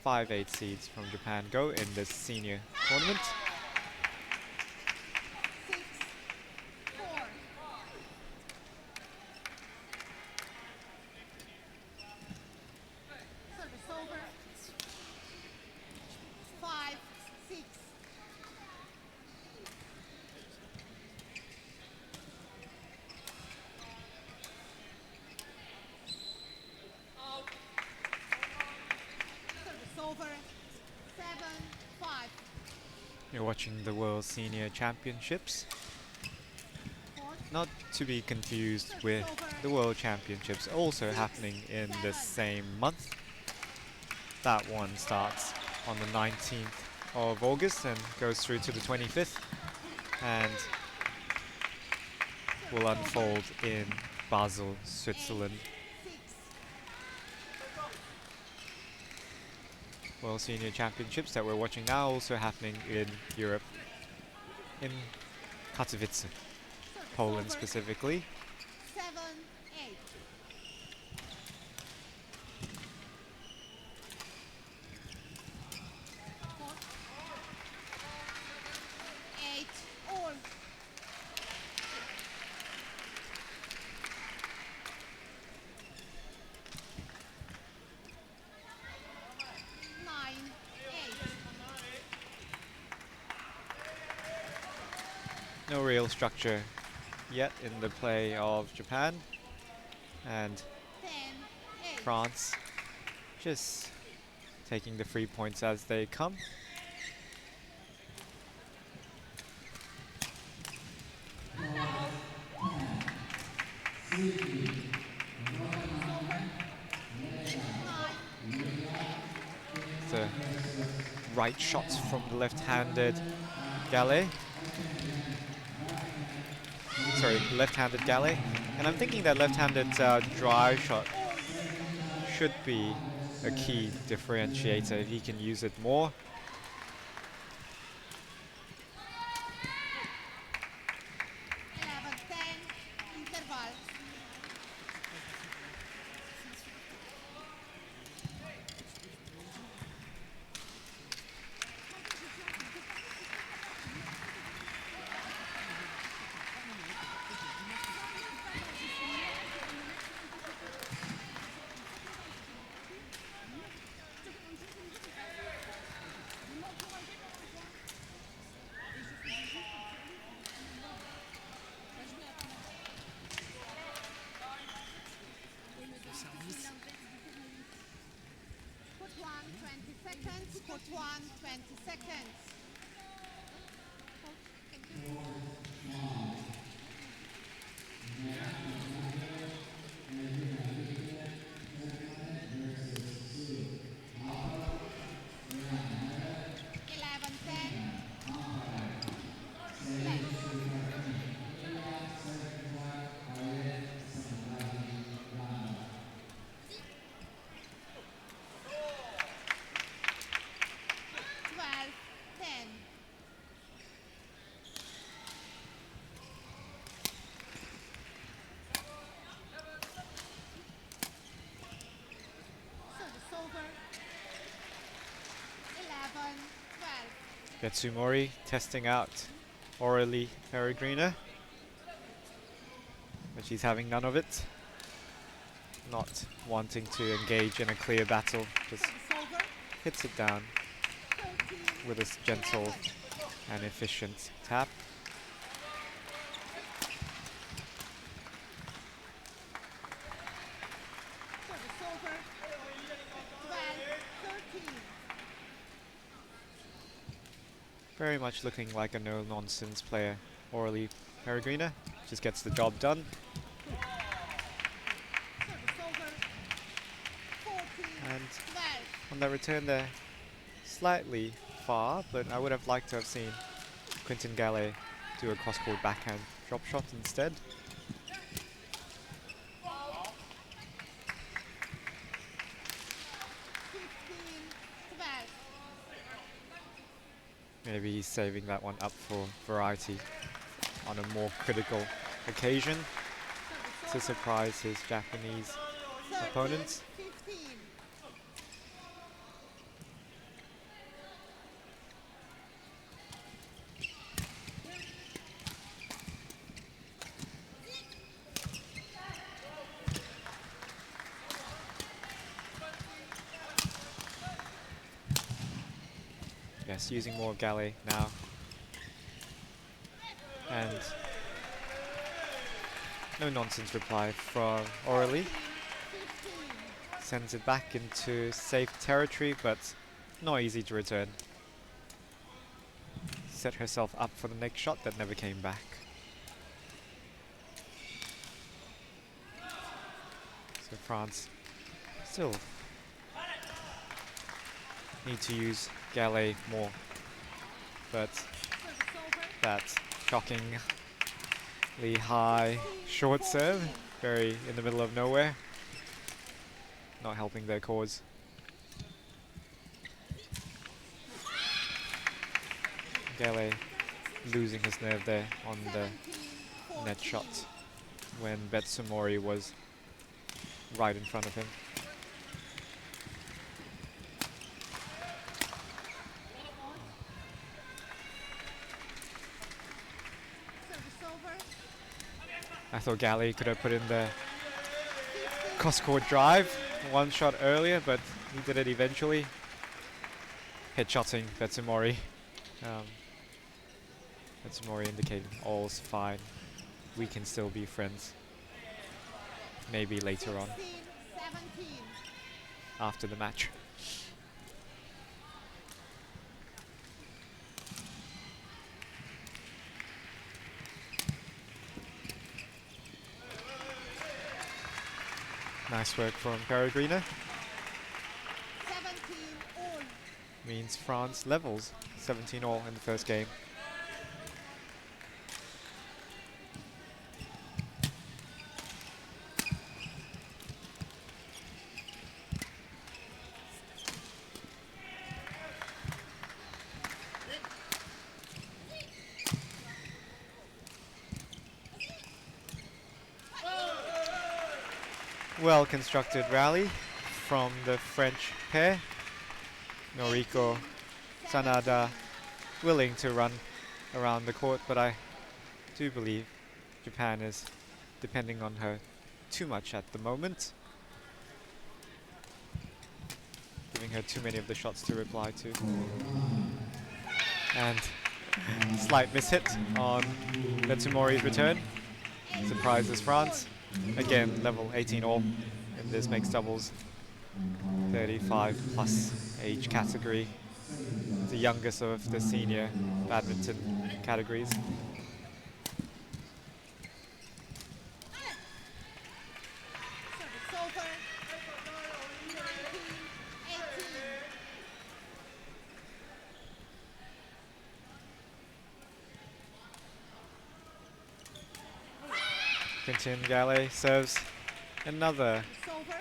5/8 seeds from Japan go in this senior tournament. You're watching the World Senior Championships. Not to be confused with the World Championships also happening in the same month. That one starts on the 19th of August and goes through to the 25th and will unfold in Basel, Switzerland. World Senior Championships that we're watching now also happening in Europe, in Katowice, Poland specifically. 7-8. Eight all. No real structure yet in the play of Japan, and France just taking the free points as they come. The right shot from the left-handed Gallet. Sorry, left-handed Gallet. And I'm thinking that left-handed drive shot should be a key differentiator if he can use it more. 1, 20 seconds. Court 1, 20 seconds. Betsumori testing out Aurélie Peregrina, but she's having none of it. Not wanting to engage in a clear battle, just hits it down with a gentle and efficient tap. Very much looking like a no-nonsense player, Aurélie Peregrina. Just gets the job done. And on the return they're slightly far, but I would have liked to have seen Quentin Gallet do a cross-court backhand drop shot instead. Maybe he's saving that one up for variety on a more critical occasion to surprise his Japanese opponents. Yes, using more Gallet now. And no nonsense reply from Aurélie. Sends it back into safe territory, but not easy to return. Set herself up for the next shot that never came back. So France still need to use Gallet more, but that shockingly high short serve, very in the middle of nowhere, not helping their cause. Gallet losing his nerve there on the net shot when Betsumori was right in front of him. I thought Gallet could have put in the cross-court drive one shot earlier, but he did it eventually. Headshotting Betsumori. Betsumori indicating all's fine. We can still be friends. Maybe later on. After the match. Nice work from Peregrina. 17 all. Means France levels 17 all in the first game. Well-constructed rally from the French pair. Noriko Sanada willing to run around the court, but I do believe Japan is depending on her too much at the moment. Giving her too many of the shots to reply to. And slight mishit on Betsumori's return. Surprises France. Again, level 18 all in this mixed doubles 35 plus age category, the youngest of the senior badminton categories. Service over. 19, 18. Quentin Gallet serves another It's over.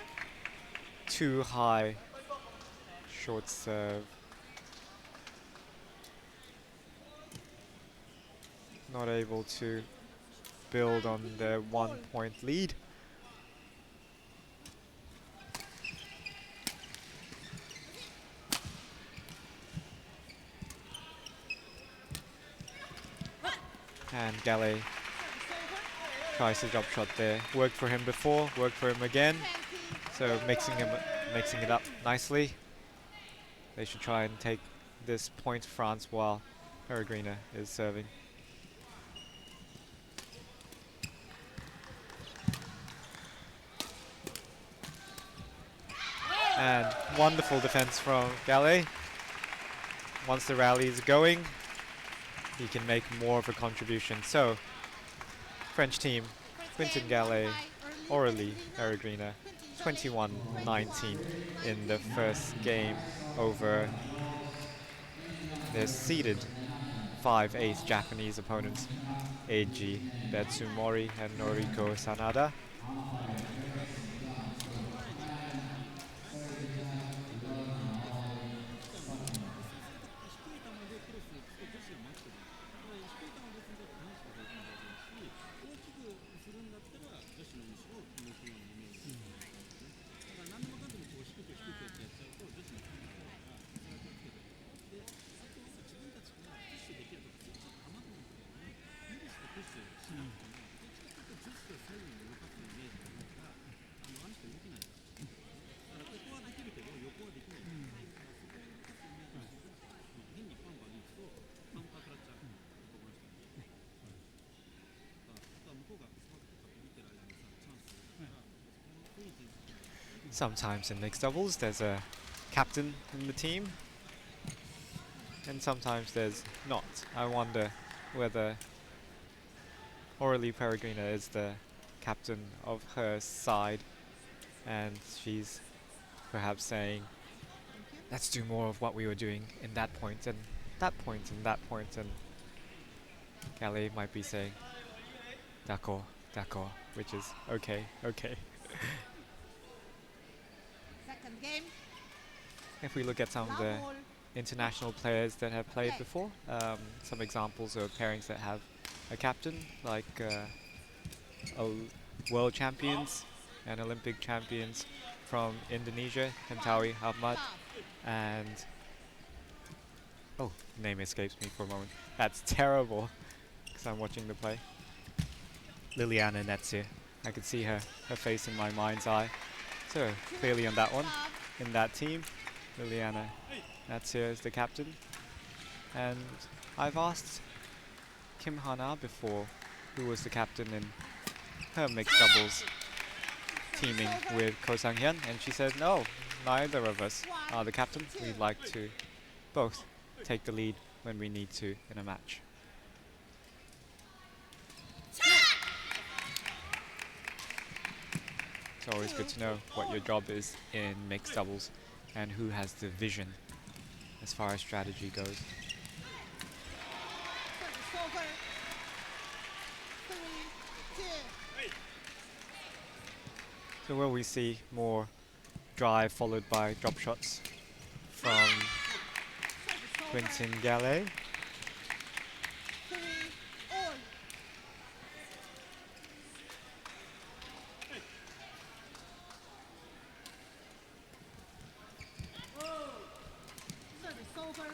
too high short serve. Not able to build on their 1-point lead. And Gallet tries the drop shot there. Worked for him before, worked for him again. So mixing it up nicely. They should try and take this point to France while Peregrina is serving. And wonderful defense from Gallet. Once the rally is going, he can make more of a contribution. So, French team, Quentin Gallet, Aurélie Peregrina, 21-19 in the first game over their seeded 5/8 Japanese opponents, Eiji Betsumori and Noriko Sanada. Sometimes in mixed doubles there's a captain in the team, and sometimes there's not. I wonder whether Aurélie Peregrina is the captain of her side, and she's perhaps saying, let's do more of what we were doing in that point and that point and that point, and Gallet might be saying, d'accord, d'accord, which is okay, okay. Second game. If we look at some of the international players that have played before, some examples of pairings that have a captain, like world champions and Olympic champions from Indonesia, Katowice Ahmad, and oh, name escapes me for a moment. That's terrible, because I'm watching the play. Liliana Netzer. I could see her face in my mind's eye. So clearly on that one, in that team, Liliana Netzer is the captain. And I've asked Kim Hana before, who was the captain in her mixed doubles teaming with Ko Sang-hyun, and she said, no, neither of us are the captain. We'd like to both take the lead when we need to in a match. It's always good to know what your job is in mixed doubles and who has the vision as far as strategy goes. So will we see more drive followed by drop shots from Quentin Gallet? Over.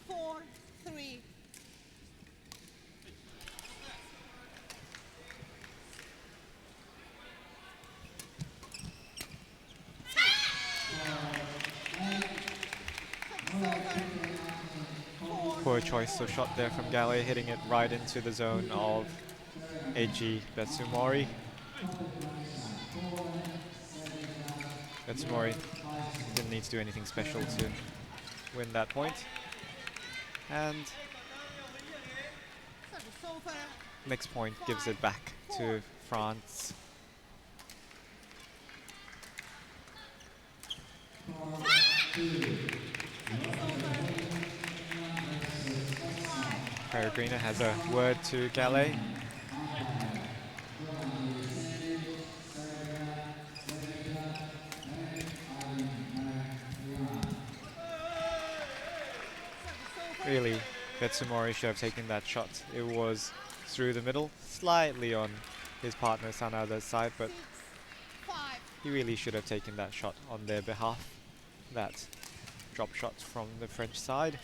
4-3. Poor choice of shot there from Gallet, hitting it right into the zone of Eiji Betsumori. Betsumori didn't need to do anything special to win that point. And next point gives it back to France. Peregrina has a word to Gallet. Really, Betsumori should have taken that shot. It was through the middle, slightly on his partner Sanada's side, but he really should have taken that shot on their behalf. That drop shot from the French side.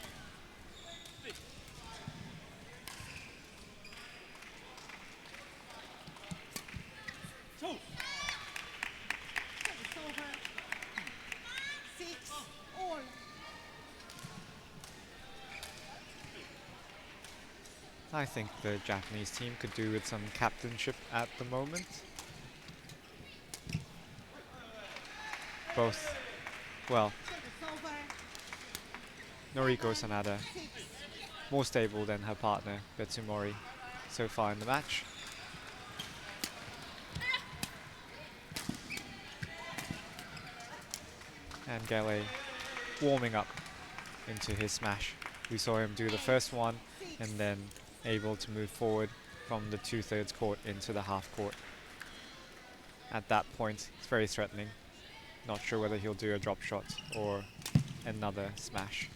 I think the Japanese team could do with some captainship at the moment. Both, well, Noriko Sanada more stable than her partner Betsumori so far in the match. And Gallet warming up into his smash. We saw him do the first one and then able to move forward from the 2/3 court into the half court. At that point, it's very threatening. Not sure whether he'll do a drop shot or another smash.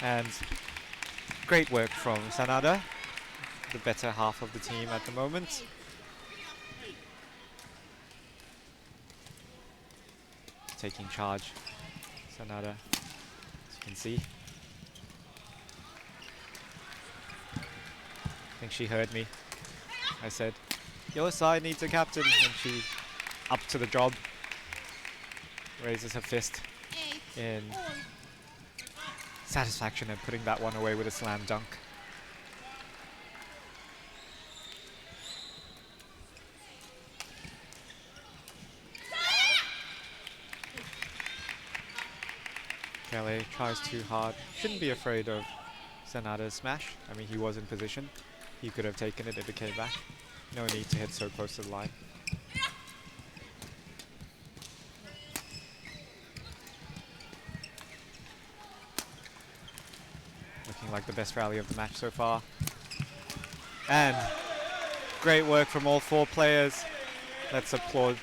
And great work from Sanada, the better half of the team at the moment. Taking charge, Sanada, as you can see. I think she heard me. I said, your side needs a captain, and she up to the job. Raises her fist in satisfaction at putting that one away with a slam dunk. Gallet tries too hard. Shouldn't be afraid of Sanada's smash. I mean, he was in position. He could have taken it if it came back. No need to hit so close to the line. Looking like the best rally of the match so far. And great work from all four players. Let's applaud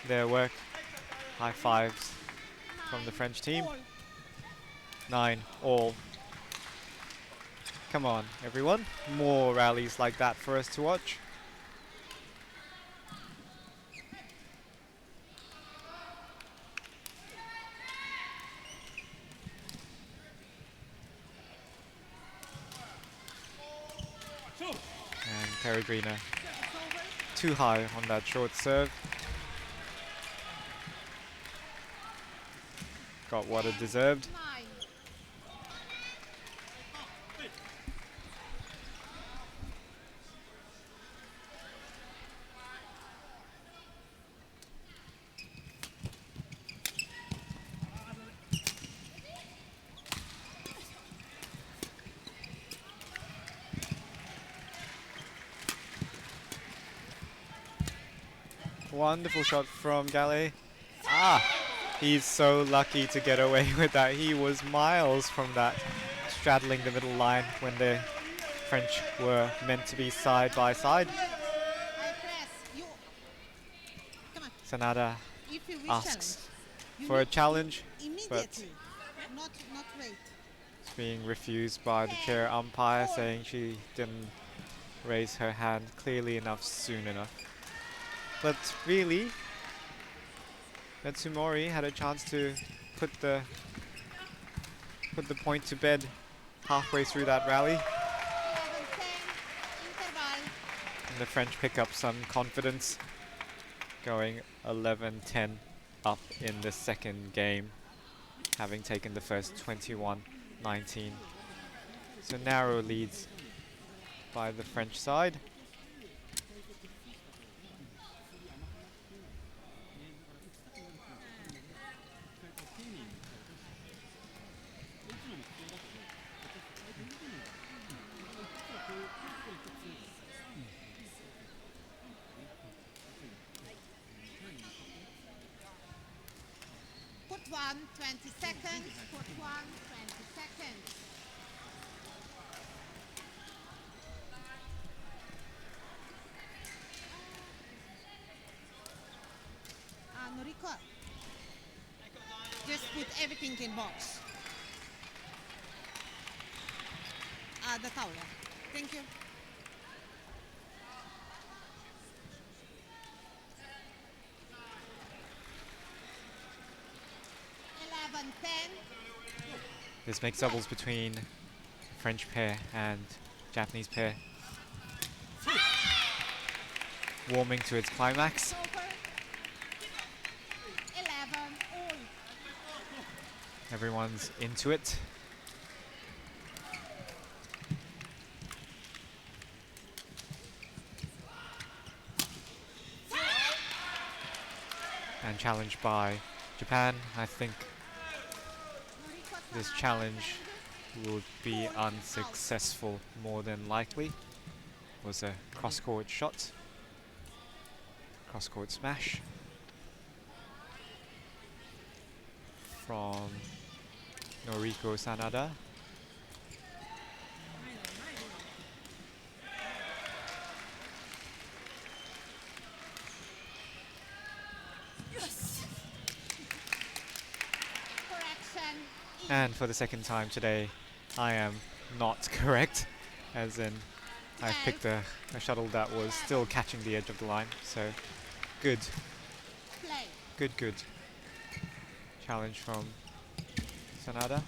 their work. High fives from the French team. 9 all. Come on, everyone. More rallies like that for us to watch. And Peregrina too high on that short serve. Got what it deserved. Wonderful shot from Gallet. Ah, he's so lucky to get away with that. He was miles from that, straddling the middle line when the French were meant to be side by side. Sanada asks for a challenge, but it's being refused by the chair umpire, saying she didn't raise her hand clearly enough soon enough. But really, Betsumori had a chance to put the point to bed halfway through that rally. And the French pick up some confidence, going 11-10 up in the second game, having taken the first 21-19. So narrow leads by the French side. 1, 20 seconds. Court 1, 20 seconds. Noriko, just put everything in box. The towel. Thank you. This makes doubles between French pair and Japanese pair warming to its climax. 11 all. Everyone's into it. And challenged by Japan. I think this challenge would be unsuccessful more than likely. It was a cross-court shot. Cross-court smash from Noriko Sanada. And for the second time today, I am not correct, as in I picked a shuttle that was still catching the edge of the line, so good. Good. Challenge from Sanada.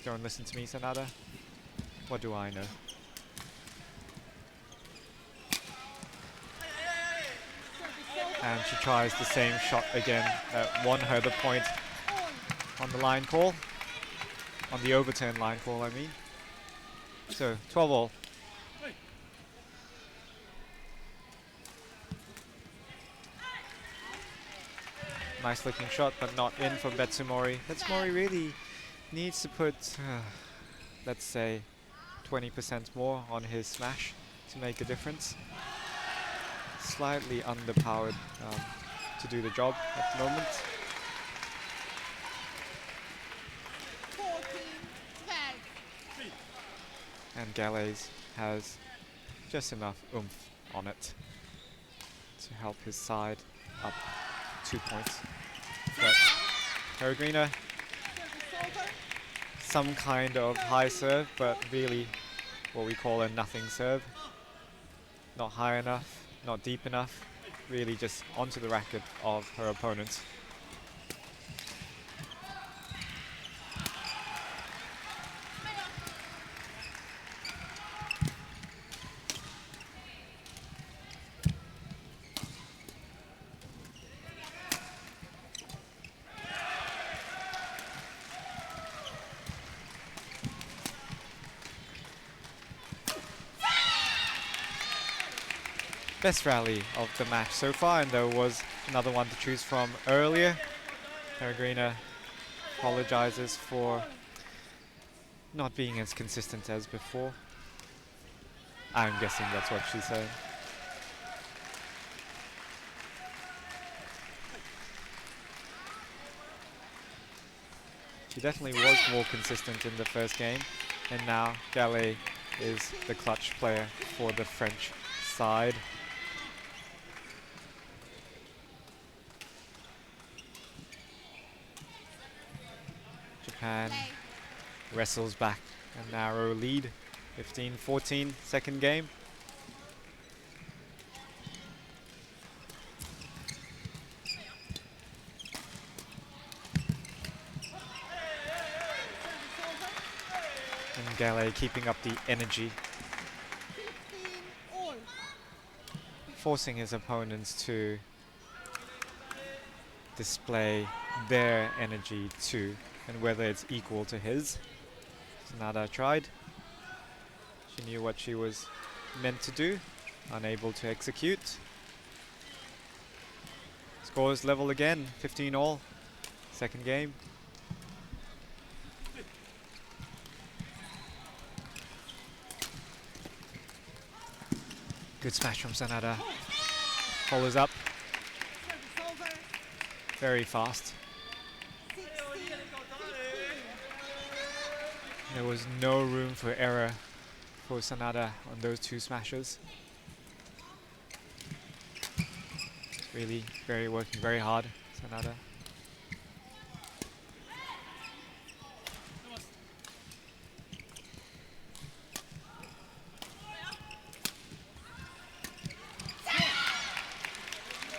Don't listen to me, Sanada. What do I know? And she tries the same shot again that won her the point on the line call. On the overturn line call, I mean. So, 12 all. Nice looking shot, but not in from Betsumori. Betsumori really needs to put, let's say, 20% more on his smash to make a difference. Slightly underpowered to do the job at the moment. And Galles has just enough oomph on it to help his side up 2 points. But Peregrina, some kind of high serve, but really what we call a nothing serve. Not high enough, not deep enough, really just onto the racket of her opponent. Best rally of the match so far, and there was another one to choose from earlier. Peregrina apologizes for not being as consistent as before. I'm guessing that's what she's saying. She definitely was more consistent in the first game, and now Galles is the clutch player for the French side. Japan wrestles back a narrow lead, 15-14, second game. And Galles keeping up the energy, forcing his opponents to display their energy too, and whether it's equal to his. Sanada tried. She knew what she was meant to do, unable to execute. Scores level again, 15 all, second game. Good smash from Sanada. Follows up. Very fast. There was no room for error for Sanada on those two smashes. Really working very hard, Sanada.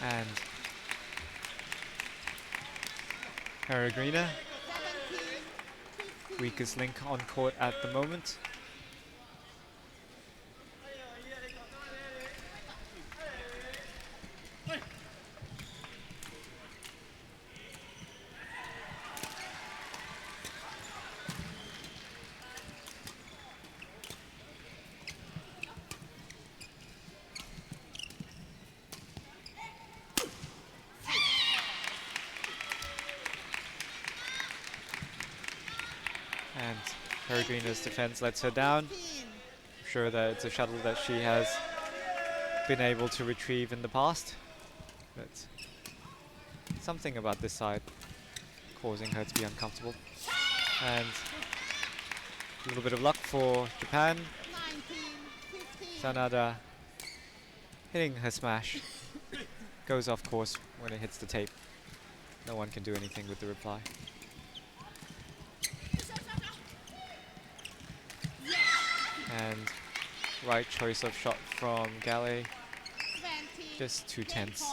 And Peregrina, weakest link on court at the moment. And Peregrina's defense lets her down. I'm sure that it's a shuttle that she has been able to retrieve in the past, but something about this side causing her to be uncomfortable. And a little bit of luck for Japan. Sanada hitting her smash. Goes off course when it hits the tape. No one can do anything with the reply. And right choice of shot from Galley. Just too tense.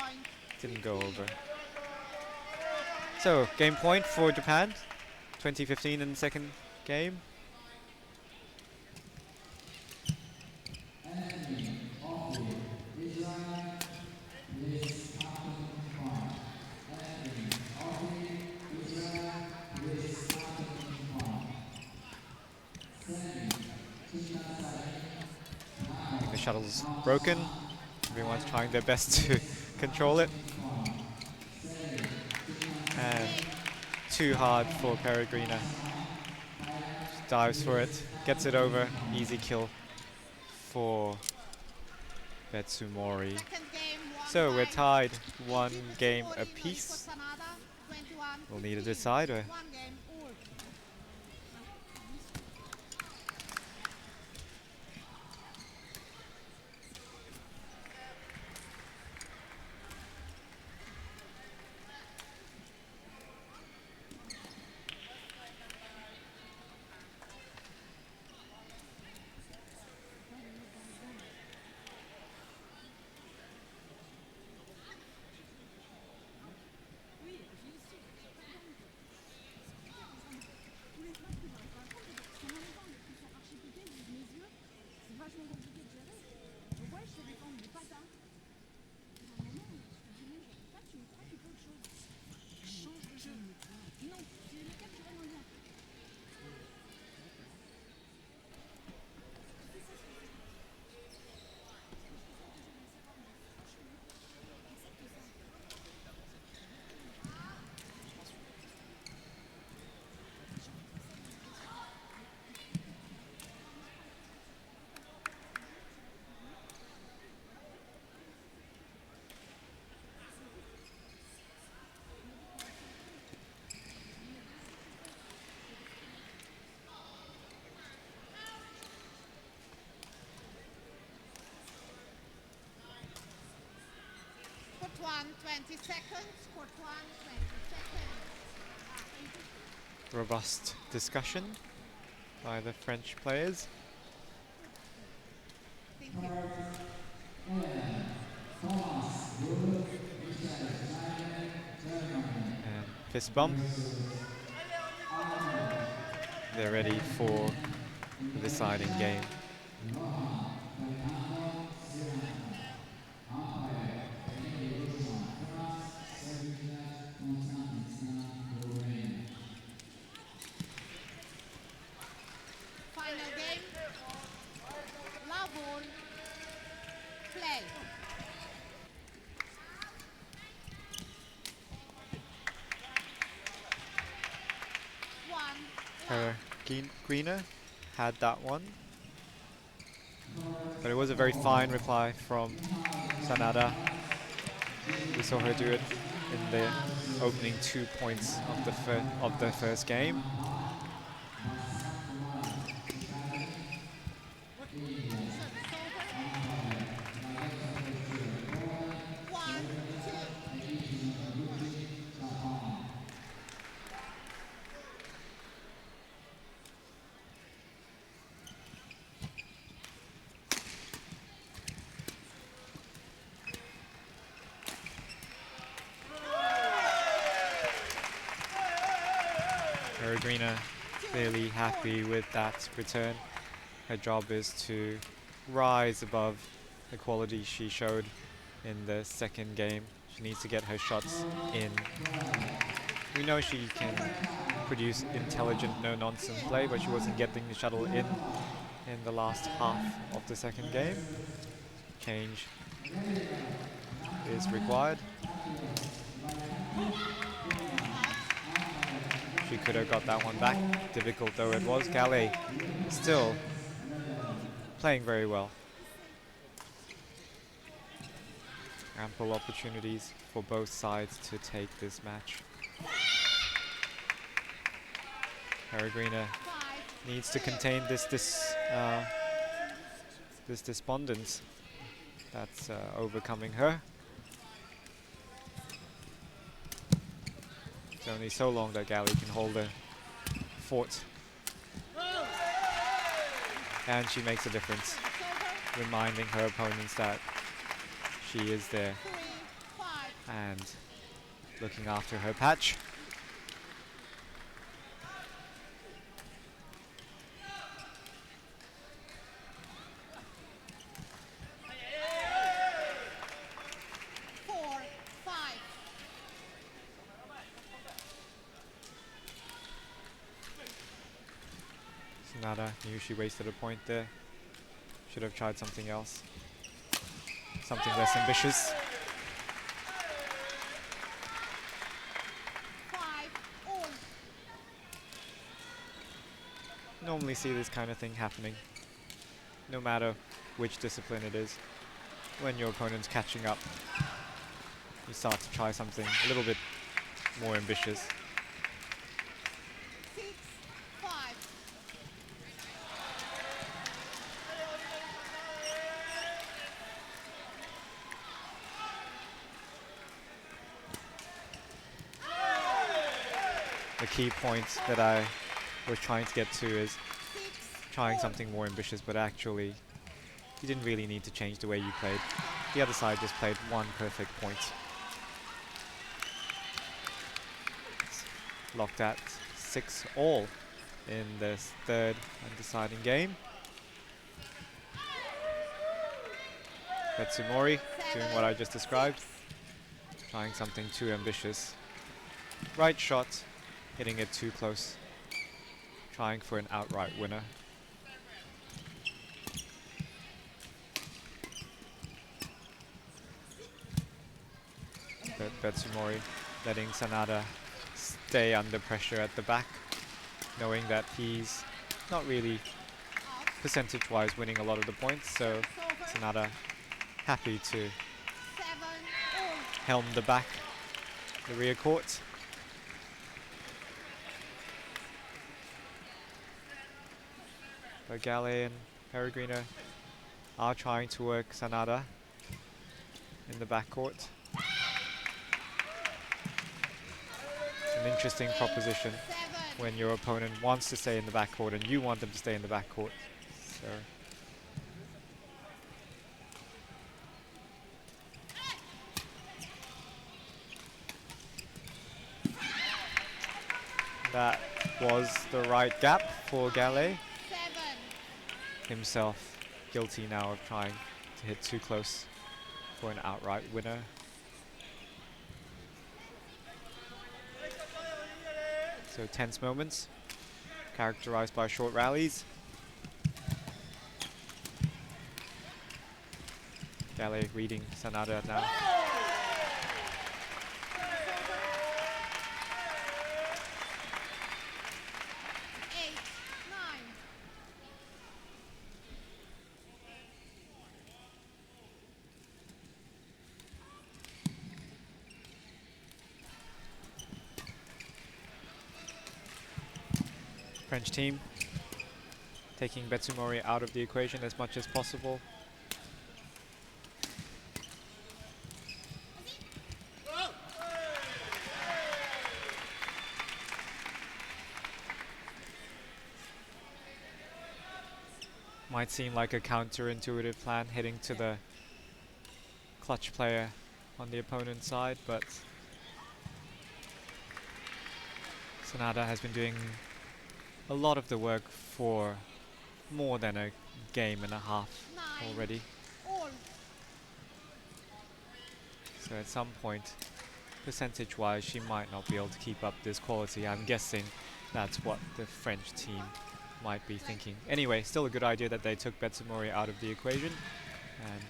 Didn't go over. So, game point for Japan. 2015 in the second game. The shuttle's broken. Everyone's trying their best to control it. And too hard for Peregrina. Just dives for it, gets it over. Easy kill for Betsumori. So we're tied 1 game apiece. We'll need a decider. Court 1, 20 seconds. Court 1, 20 seconds. Robust discussion by the French players. Thank you. And fist bump. They're ready for the deciding game. Final game. La ball. Play. Greener had that one, but it was a very fine reply from Sanada. We saw her do it in the opening 2 points of the first game. Peregrina clearly happy with that return. Her job is to rise above the quality she showed in the second game. She needs to get her shots in. We know she can produce intelligent, no-nonsense play, but she wasn't getting the shuttle in the last half of the second game. Change is required. She could have got that one back, difficult though it was. Gallet still playing very well. Ample opportunities for both sides to take this match. Peregrina needs to contain this despondence that's overcoming her. It's only so long that Gallet can hold the fort. And she makes a difference, reminding her opponents that she is there and looking after her patch. Sanada knew she wasted a point there. Should have tried something else. Something less ambitious. Normally see this kind of thing happening, no matter which discipline it is. When your opponent's catching up, you start to try something a little bit more ambitious. The key point that I was trying to get to is trying something more ambitious, but actually you didn't really need to change the way you played. The other side just played one perfect point. It's locked at 6-all in this third and deciding game. Betsumori doing what I just described, trying something too ambitious. Right shot, hitting it too close, trying for an outright winner. But Betsumori letting Sanada stay under pressure at the back, knowing that he's not really percentage-wise winning a lot of the points, so Sanada happy to helm the back, the rear court. But Gallet and Peregrina are trying to work Sanada in the backcourt. It's an interesting proposition when your opponent wants to stay in the backcourt and you want them to stay in the backcourt. So that was the right gap for Gallet. Himself guilty now of trying to hit too close for an outright winner. So tense moments, characterized by short rallies. Gallet reading Sanada now. French team taking Betsumori out of the equation as much as possible. Might seem like a counterintuitive plan, heading to the clutch player on the opponent's side, but Sanada has been doing a lot of the work for more than a game and a half already. So at some point, percentage-wise, she might not be able to keep up this quality. I'm guessing that's what the French team might be thinking. Anyway, still a good idea that they took Betsumori out of the equation. And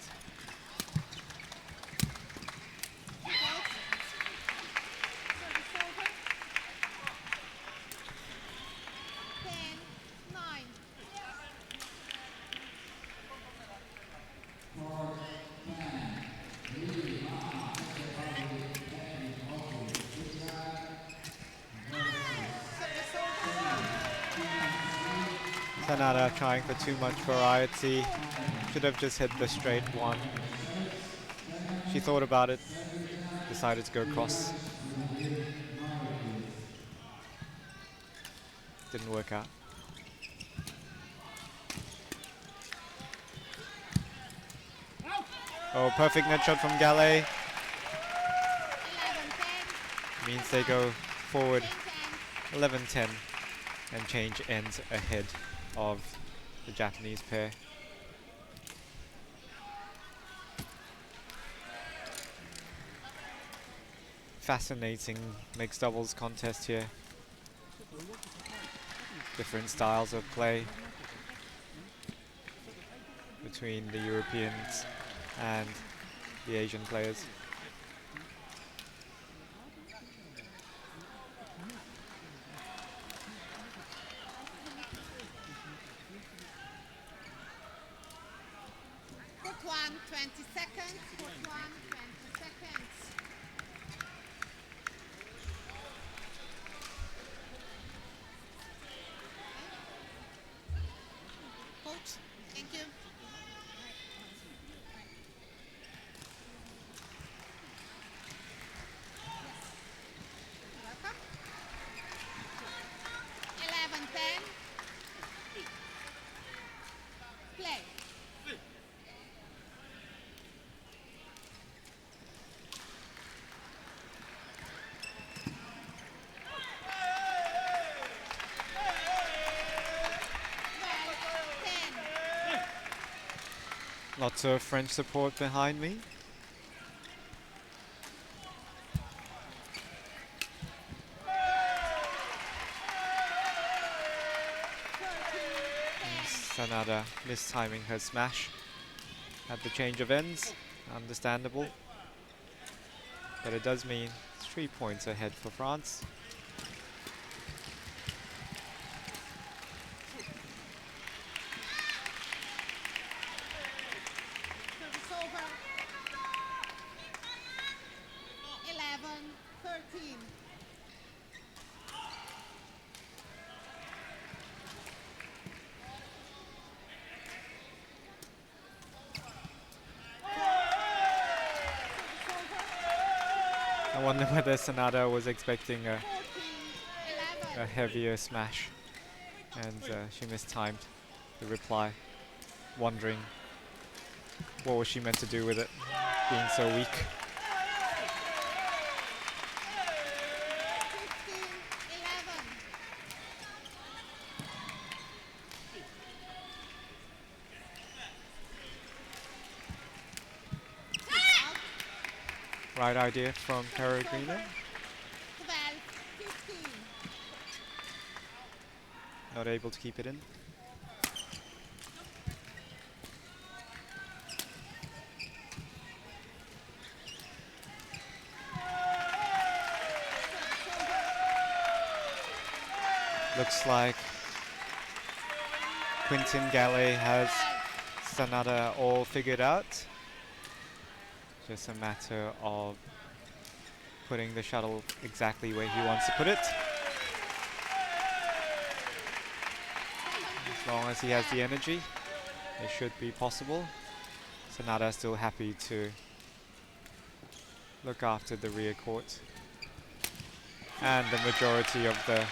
Sanada trying for too much variety. Should have just hit the straight one. She thought about it, decided to go cross. Didn't work out. Oh, perfect net shot from Gallet. Means they go forward 11-10 and change ends ahead of the Japanese pair. Fascinating mixed doubles contest here. Different styles of play between the Europeans and the Asian players. Court 1, 20 seconds. Court 1, 20 seconds. Coach, thank you. Welcome. 11-10. Play. Lots of French support behind me. Sanada mistiming her smash at the change of ends. Understandable. But it does mean 3 points ahead for France. Service over. 11-13. I wonder whether Sanada was expecting a heavier smash, and she mistimed the reply, wondering what was she meant to do with it, being so weak. 15-11. Right idea from Peregrino. 12-15. Not able to keep it in. Looks like Quentin Gallet has Sanada all figured out. Just a matter of putting the shuttle exactly where he wants to put it. As long as he has the energy, it should be possible. Sanada still happy to look after the rear court and the majority of the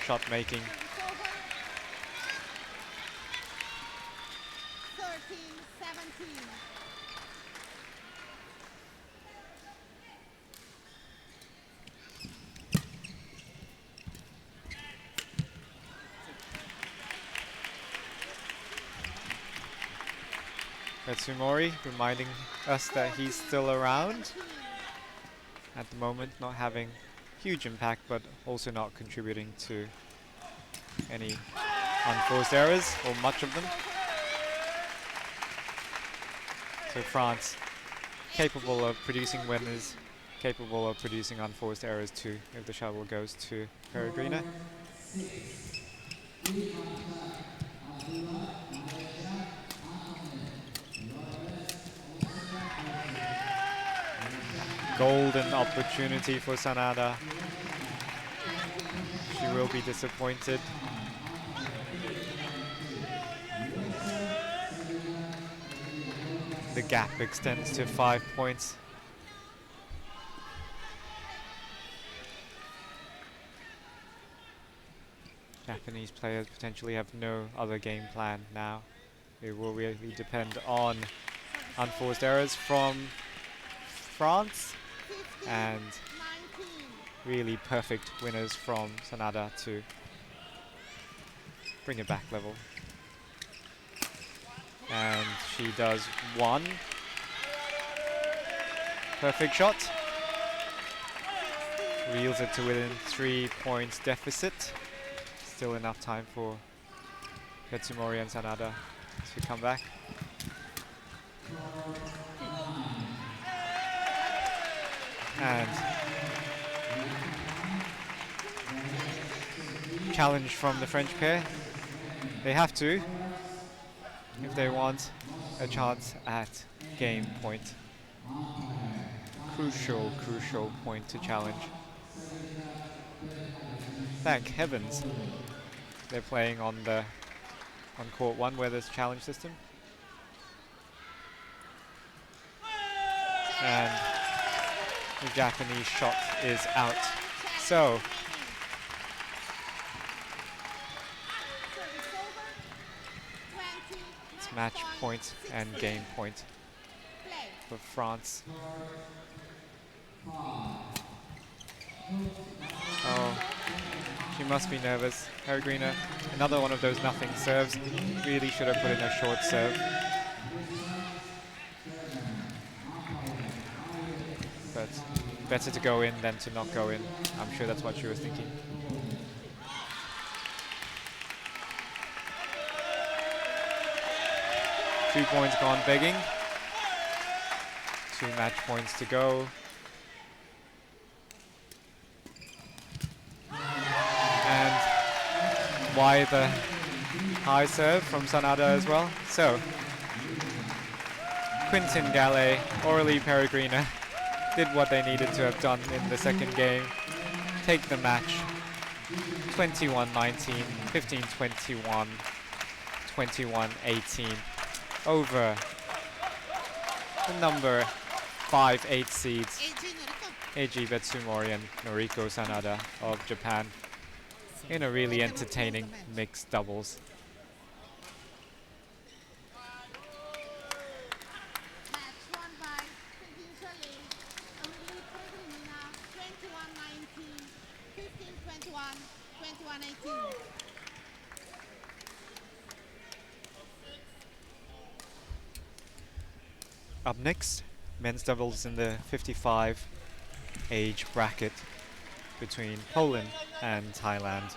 shot making. 13-17. Katsumori, reminding us that he's still around. At the moment, not having huge impact, but also not contributing to any unforced errors, or much of them. So France, capable of producing winners, capable of producing unforced errors too, if the shuttle goes to Peregrina. Golden opportunity for Sanada. She will be disappointed. The gap extends to 5 points. Japanese players potentially have no other game plan now. It will really depend on unforced errors from France and really perfect winners from Sanada to bring it back level. And she does one perfect shot. Reels it to within 3 points deficit. Still enough time for Katsumori and Sanada to come back. And challenge from the French pair. They have to, if they want a chance at game point. Crucial point to challenge. Thank heavens they're playing on court 1 where there's a challenge system. And the Japanese shot is out. So it's match point and game point for France. Oh, she must be nervous. Peregrina, another one of those nothing serves. Really should have put in a short serve. But better to go in than to not go in. I'm sure that's what she was thinking. Two points gone begging. 2 match points to go. And why the high serve from Sanada as well? So, Quintin Gallet, Aurélie Peregrina did what they needed to have done in the second game. Take the match 21-19, 15-21, 21-18 over the number 5-8 seeds Eiji Betsumori and Noriko Sanada of Japan in a really entertaining mixed doubles. Up next, men's doubles in the 55 age bracket between Poland and Thailand.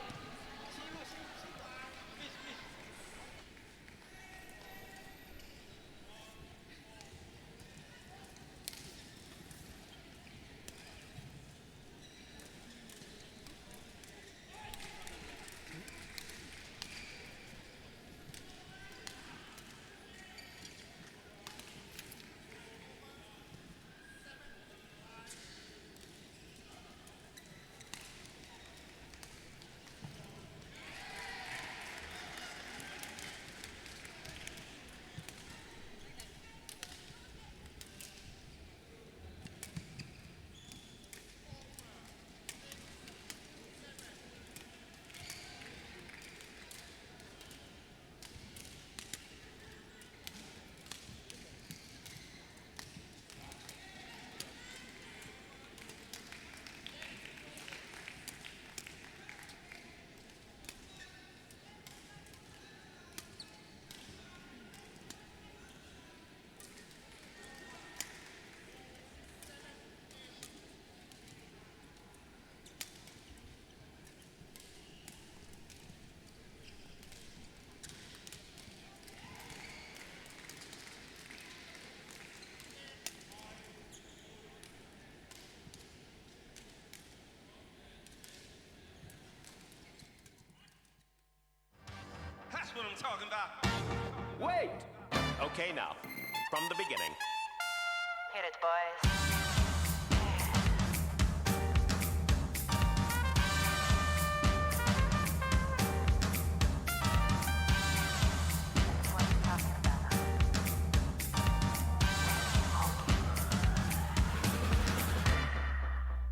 talking about. Wait! Okay, now, from the beginning. Hit it, boys. That's what I'm talking about.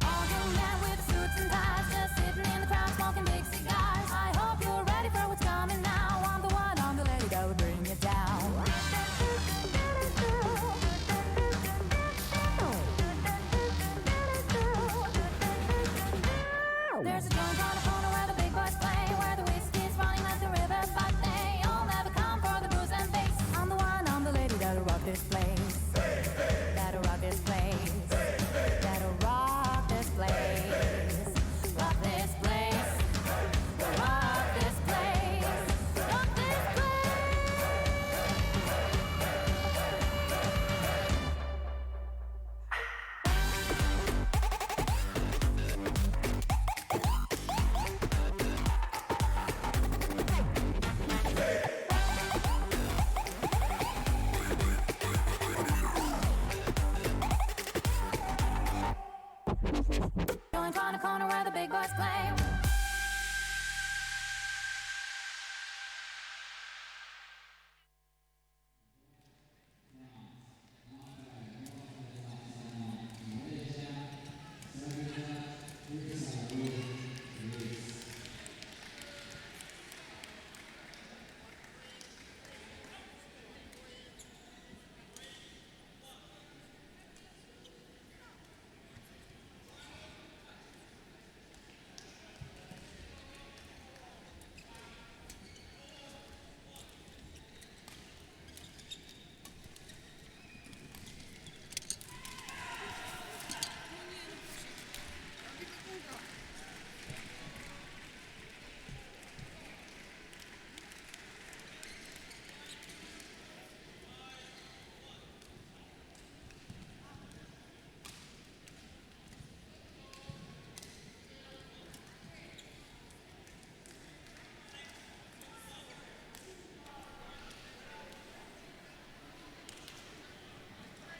All young men with suits and ties, just sitting in the crowd smoking big cigars. I hope you're ready for what's coming now. I'm the one, I'm the lady that will bring you down. There's a joint on the corner where the big boys play, where the whiskey's running like the river, but they all never come for the booze and bass. I'm the one, I'm the lady that'll rock this place. That'll rock this place. That'll rock this place. Rock this place. Rock this place. Rock this place. Joint on the corner where the big boys play.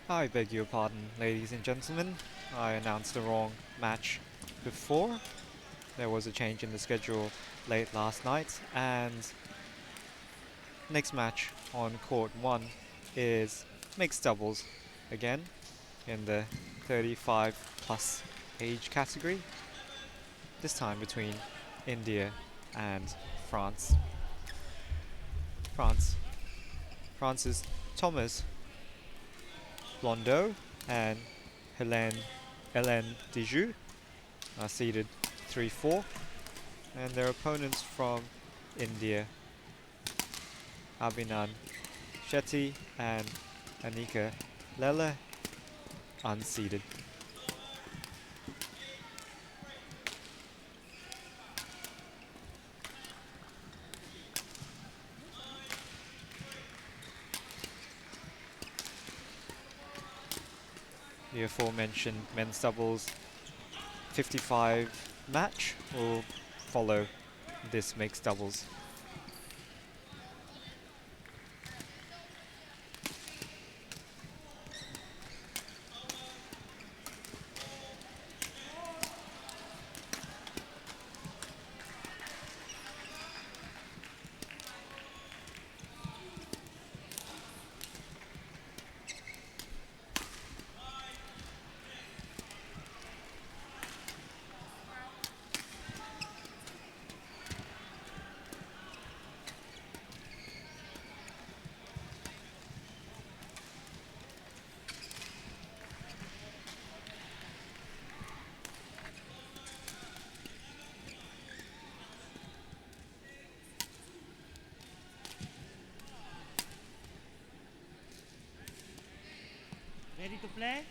I beg your pardon, ladies and gentlemen. I announced the wrong match before. There was a change in the schedule late last night, and next match on court 1 is mixed doubles again in the 35 plus age category, this time between India and France. France's Thomas Blondeau and Hélène Dijoux are seeded 3-4, and their opponents from India, Abhinan Shetty and Anika Lele, unseeded. The aforementioned men's doubles 55 match will follow this mixed doubles. Ready to play?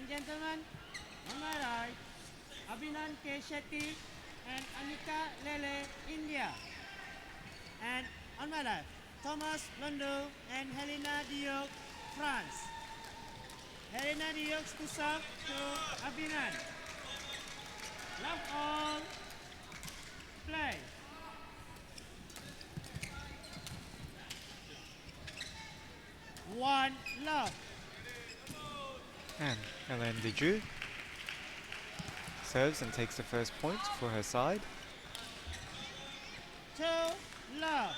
and gentlemen, on my right, Abhinan K. Shetty and Anika Lele, India. And on my left, Thomas Londo and Helena Diop, France. Helena Diop to serve to Abhinan. Love all, play. One love. And Hélène Diju serves and takes the first point for her side. 2 love.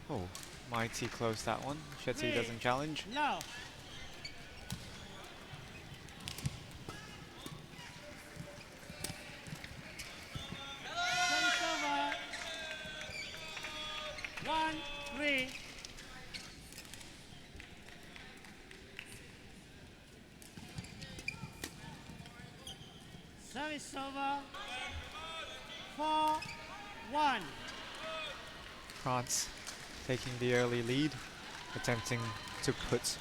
Oh, mighty close that one. Shetty 3 doesn't challenge. love. Service over. 1-3. Service over. 4-1. France taking the early lead, attempting to put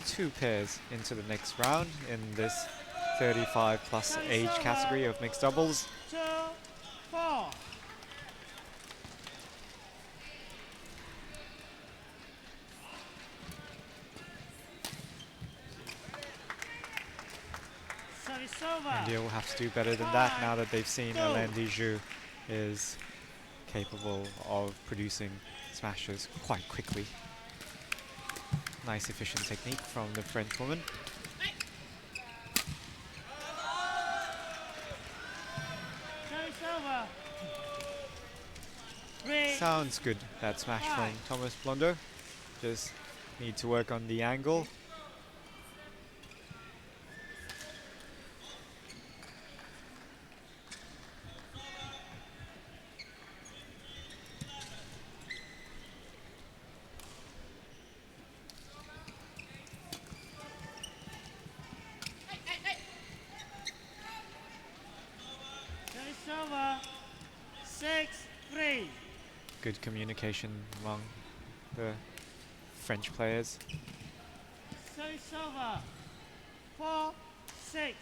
2 pairs into the next round in this 35 plus age category of mixed doubles. 2-4. Service over. India will have to do better than that now that they've seen Hélène Diju is capable of producing smashes quite quickly. Nice efficient technique from the French woman. Service over. 3. Sounds good, that smash from Thomas Blonder. Just need to work on the angle. Service over. 6-3. Good communication among the French players. Service over. 4-6.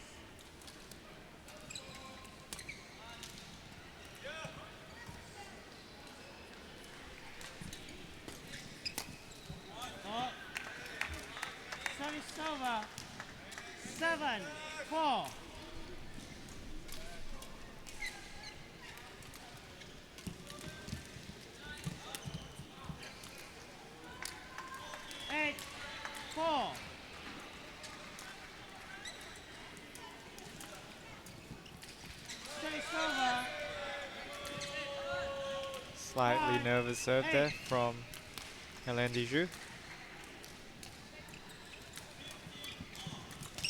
Service over. 7-4. Eight, 4. Service over. Slightly nervous serve there from Hélène Diju.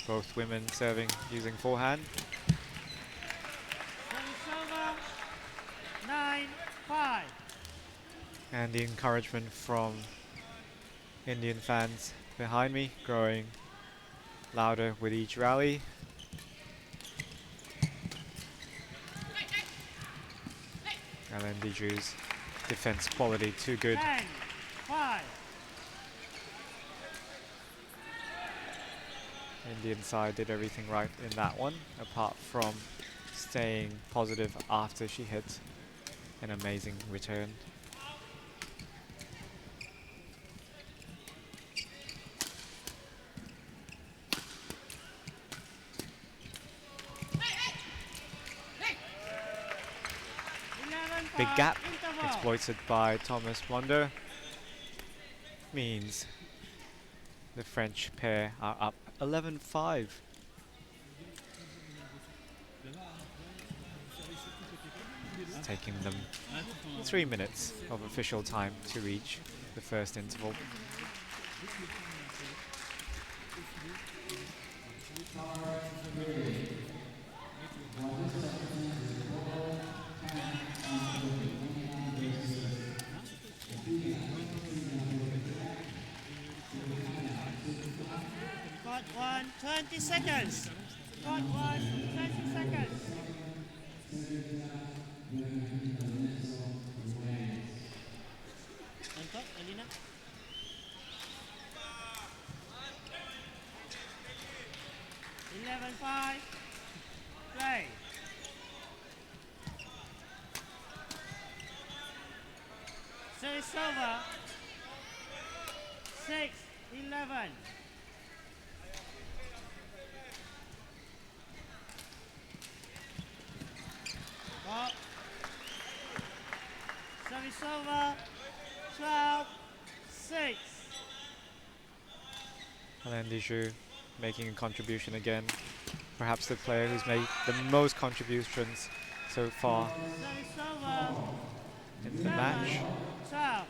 Both women serving using forehand. Service over. 9-5. And the encouragement from Indian fans behind me growing louder with each rally. Hélène Diju's defense quality too good. 10-5. Indian side did everything right in that one, apart from staying positive after she hit an amazing return. Big gap exploited by Thomas Blonder means the French pair are up 11-5. It's taking them 3 minutes of official time to reach the first interval. Got 20 seconds. Got 20 seconds. Antot, Alina. 11-5. Play. Service over. 6-11. Ball. Service over. 12-6. Alain Dijou making a contribution again. Perhaps the player who's made the most contributions so far Service over. in the match. 12.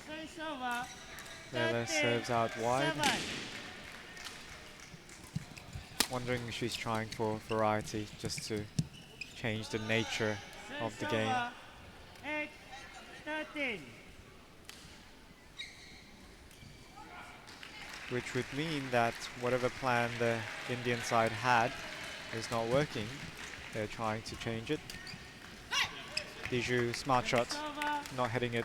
Service over. Lele serves out wide. 7. Wondering if she's trying for variety, just to change the nature of the game. 8-13. Which would mean that whatever plan the Indian side had is not working. They're trying to change it. Dijou, smart shot, not hitting it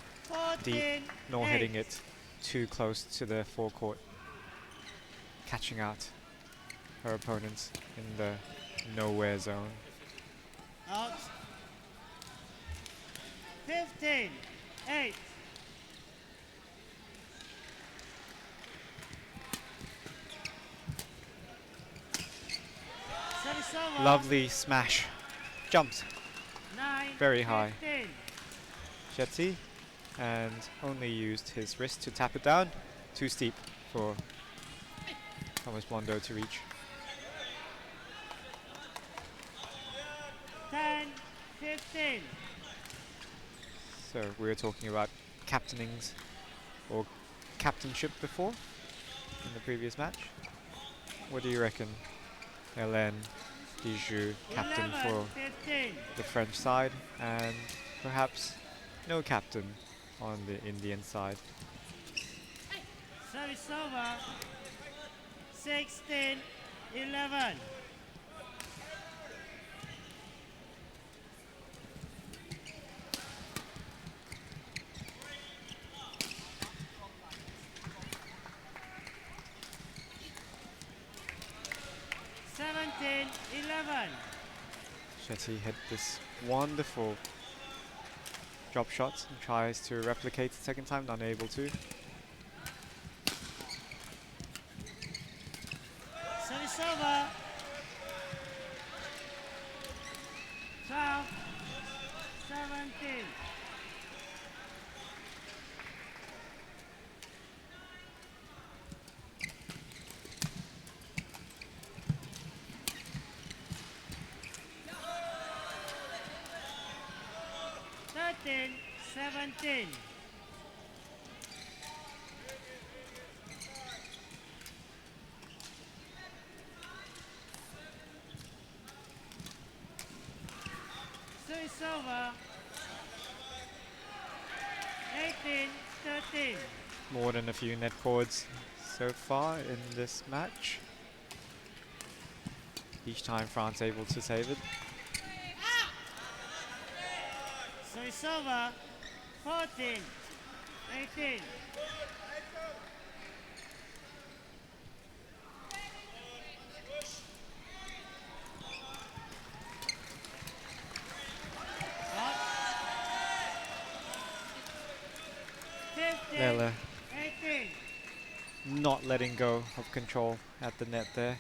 deep, nor hitting it too close to the forecourt. Catching out her opponents in the nowhere zone. Out. 15-8. Service over. Lovely smash. Jumps 9, very high. 15. Shetty, and only used his wrist to tap it down. Too steep for Thomas Blondeau to reach. 10-15. So we were talking about captainings or captainship before in the previous match. What do you reckon? Hélène Dijou, captain for 11-15. the French side, and perhaps no captain on the Indian side. Service over. 16-11. Shetty hit this wonderful drop shot and tries to replicate the second time, not able to. Service over. 12-17. Thirteen, 17. Service over. 18-13. More than a few net cords so far in this match. Each time France able to save it. Service over. 14-18. Lele 18. not letting go of control at the net there.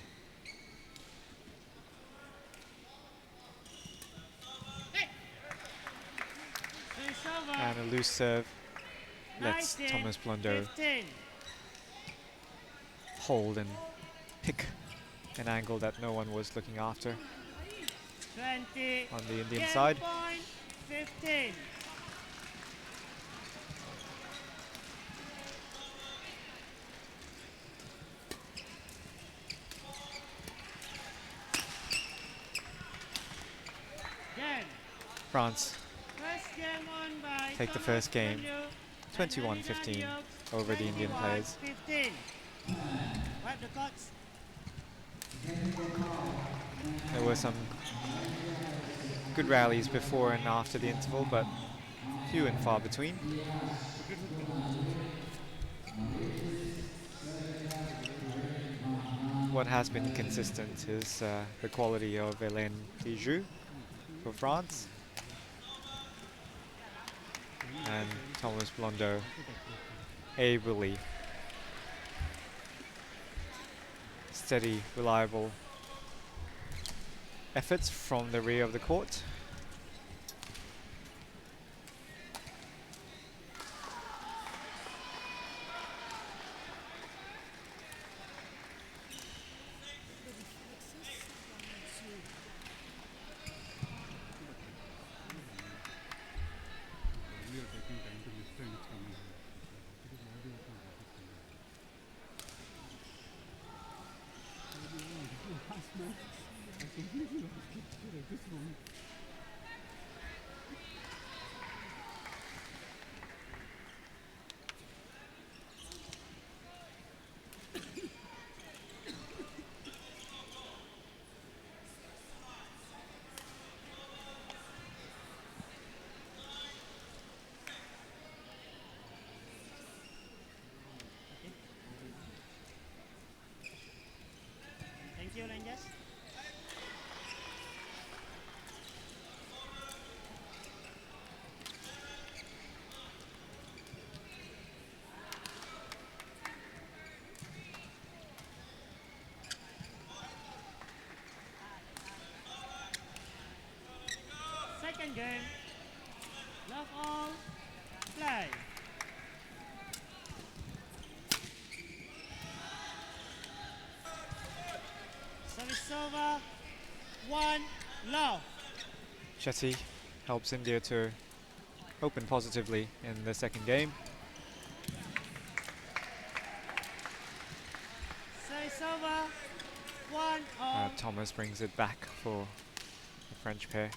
Service over. And a loose serve lets 19, Thomas Blondeau 15. hold and pick an angle that no one was looking after 20. on the Indian Game side. point, 15. Game. France First game won by take the Thomas first game Blondeau and 21-15 Elena over the Indian players. 21-15. Wipe the courts. There were some good rallies before and after the interval, but few and far between. What has been consistent is the quality of Hélène Pijou for France and Thomas Blondeau ably steady, reliable efforts from the rear of the court. Thank you, Rangers. Second game. Love all. Play. Service over. 1 love. Shetty helps India to open positively in the second game. Service over. 1 all. Thomas brings it back for the French pair.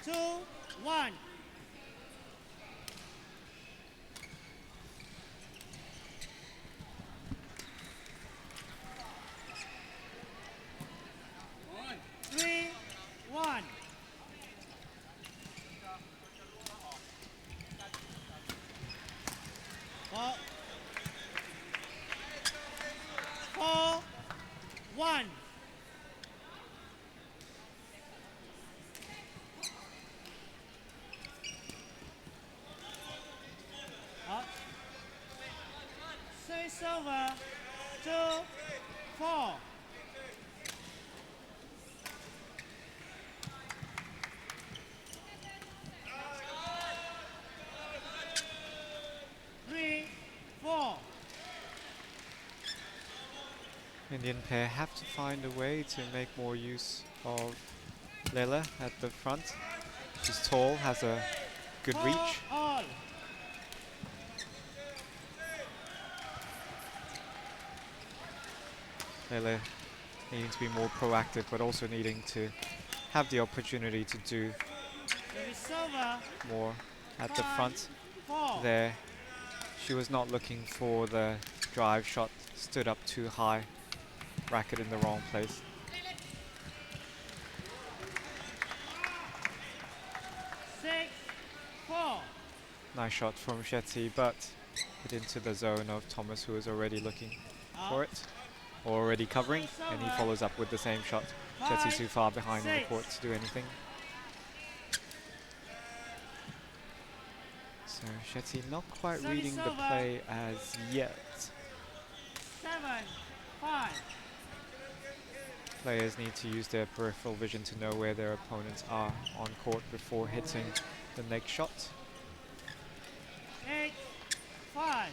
Two, 1. Three, 1. Four, 1. Service over. 2, 4. Three, 4. Indian pair have to find a way to make more use of Leila at the front. She's tall, has a good reach. All. Leila needing to be more proactive, but also needing to have the opportunity to do Service over. more at the 5, front 4. there. She was not looking for the drive shot, stood up too high, racket in the wrong place. Six, 4. Nice shot from Shetty, but hit into the zone of Thomas, who was already looking for it, already covering, and he follows up with the same shot. Shetty's too far behind on the court to do anything. So Shetty not quite reading the play as yet. 7, 5. Players need to use their peripheral vision to know where their opponents are on court before hitting the next shot. 8, 5.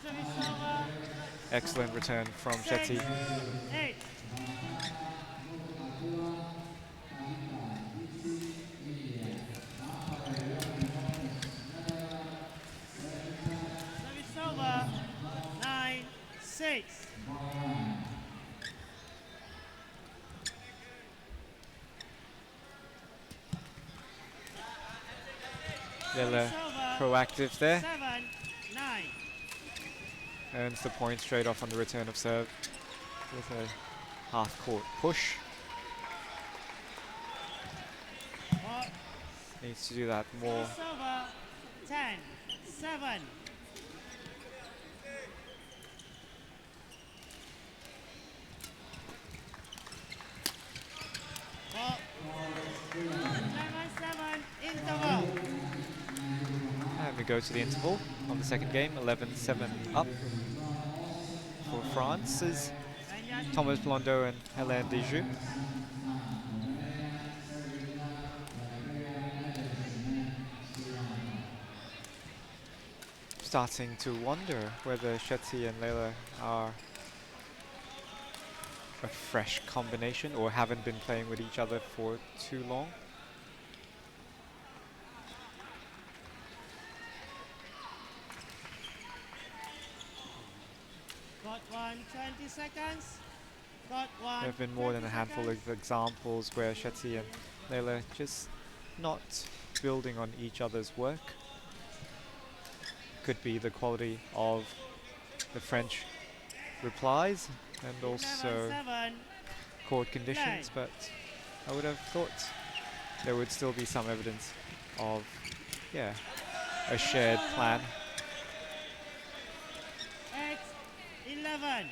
Service over. Excellent return from Shetty. 8. Service over. 9, 6. Leila proactive there. 7-9. Earns the point straight off on the return of serve with a half-court push. Needs to do that more. Server 10-7. Oh. 11-7 interval. And we go to the interval on the second game, 11-7 up for France's Thomas Blondeau and Hélène Desjeux. Starting to wonder whether Shetty and Leila are a fresh combination or haven't been playing with each other for too long. Got 20 seconds. Got one. There have been more than a handful of examples where Shetty and Leila just not building on each other's work. Could be the quality of the French replies and also court conditions, but I would have thought there would still be some evidence of, yeah, a shared plan. 8-11.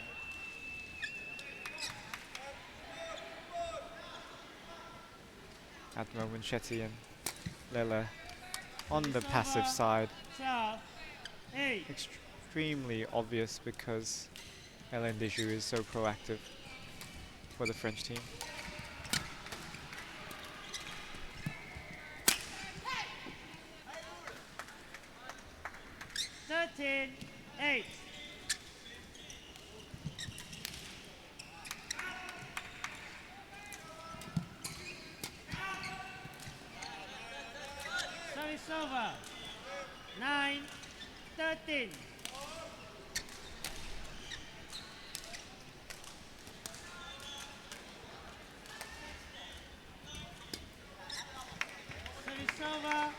At the moment, Shetty and Leila on the passive side. Extremely obvious because Hélène Desjeux is so proactive for the French team. Thirteen, 8. Service over. 9-13. Service over.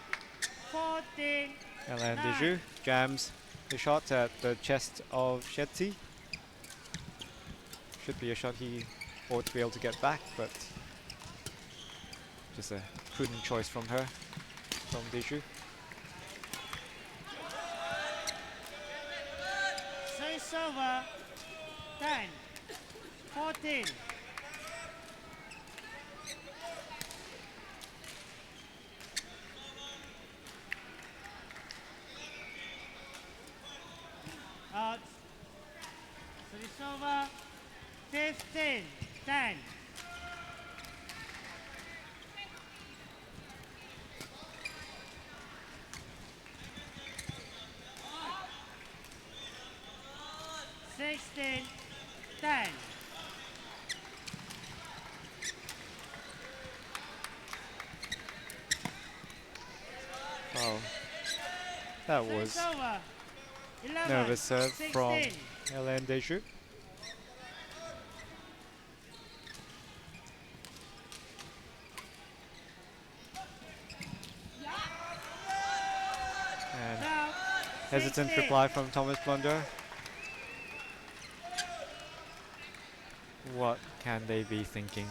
14. Hélène Desjeux jams the shot at the chest of Shetty. Should be a shot he ought to be able to get back, but just a prudent choice from her, from Desjeux. Service over. 10-14. Out. Service over. 15-10. Sixteen, 10. Oh, that was Over. 11, nervous serve 16. from Hélène Desjeux. And Now, hesitant 16. reply from Thomas Blondeau. What can they be thinking?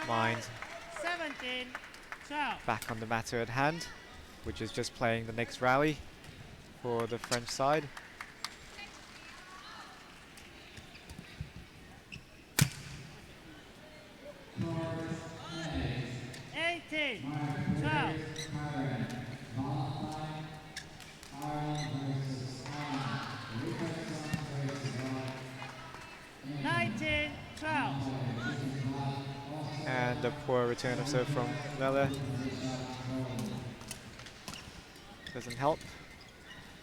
Mind 17, 12. back on the matter at hand, which is just playing the next rally for the French side. And a poor return of serve from Leila. Doesn't help.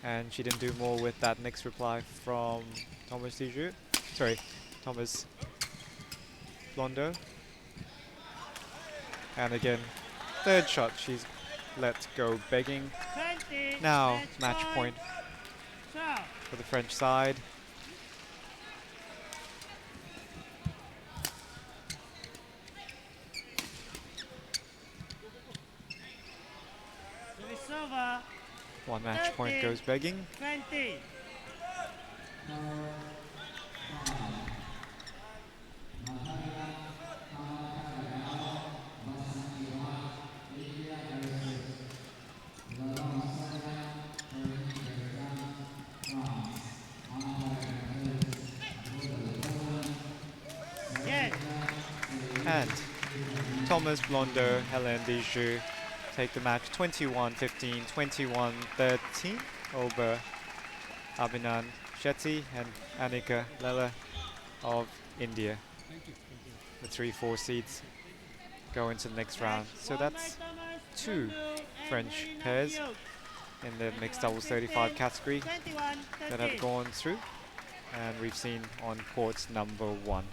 And she didn't do more with that next reply from Thomas Desjeux. Sorry, Thomas Blondeau. And again, third shot she's let go begging. 20, Now match point Serve. for the French side. Service over. One match point 13, goes begging. 20. Yes. And Thomas Blondeau, Helen Bijou take the match 21-15, 21-13 over Abhinan Shetty and Annika Lela of India. The 3-4 seeds go into the next round. So that's two French pairs in the mixed doubles 35 category that have gone through, and we've seen on court number 1.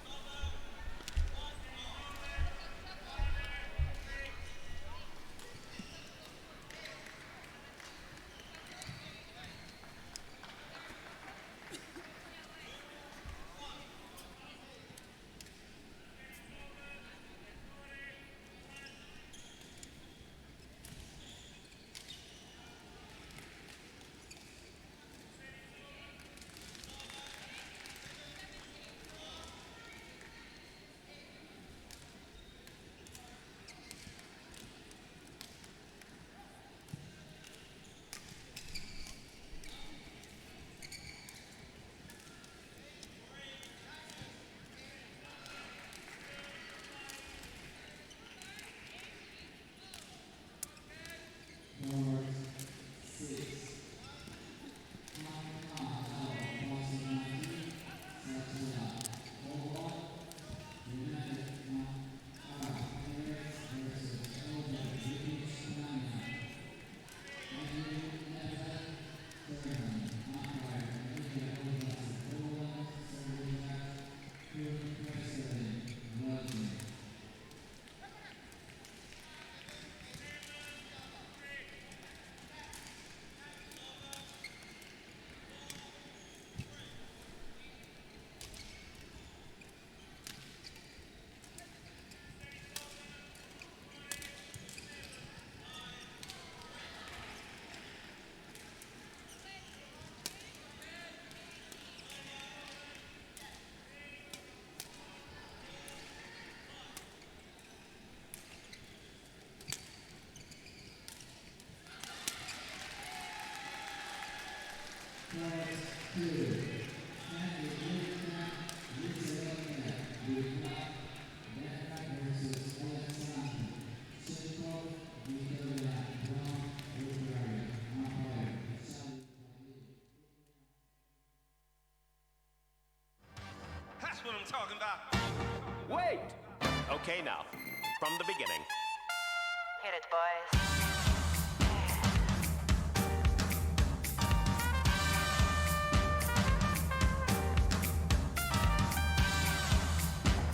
That's what I'm talking about. Wait! Okay, now, from the beginning. Hit it, boys.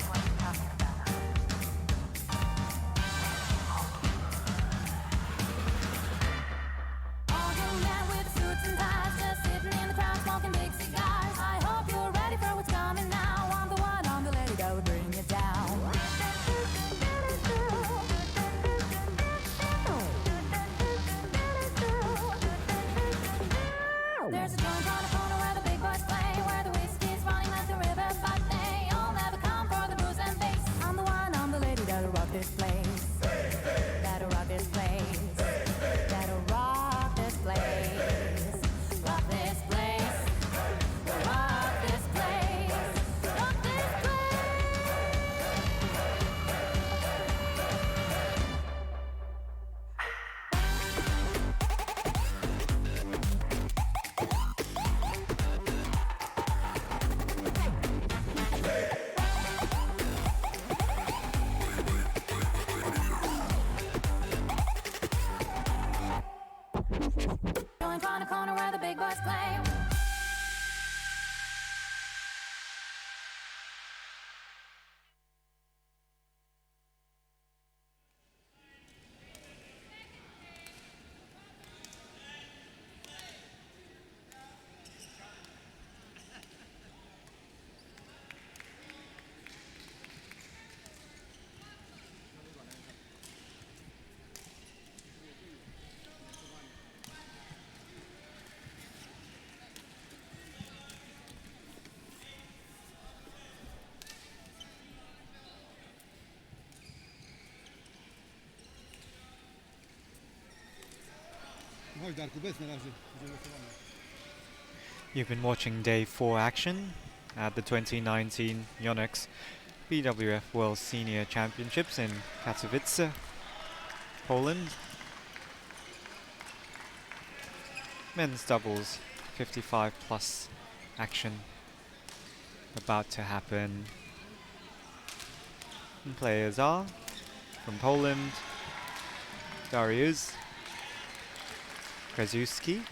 What are you talking about? All young men with suits and ties, just sitting in the crowd smoking big cigars. I hope you're ready for what's coming now. I'm the one, I'm the lady that will bring you down. There's a joint on the corner where the big boys play, where the whiskey's running like the river, but they all never come for the booze and bass. I'm the one, I'm the lady that'll rock this place. That'll rock this place. That'll rock this place. Rock this place. Rock this place. Rock this place. Joint on the corner where the big boys play. zegarku, bez na razie. Będzie losowane. You've been watching Day 4 action at the 2019 Yonex BWF World Senior Championships in Katowice, Poland. Men's doubles 55 plus action about to happen. And players are from Poland, Dariusz Krasuski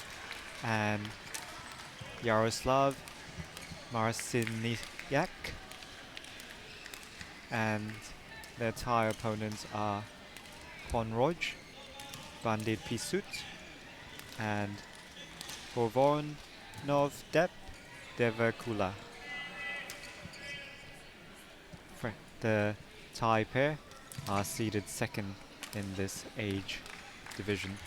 and Yaroslav Marciniak, and their Thai opponents are Ponroj, Bandit Pisut and Povornov Dep Devakula. The Thai pair are seeded second in this age division.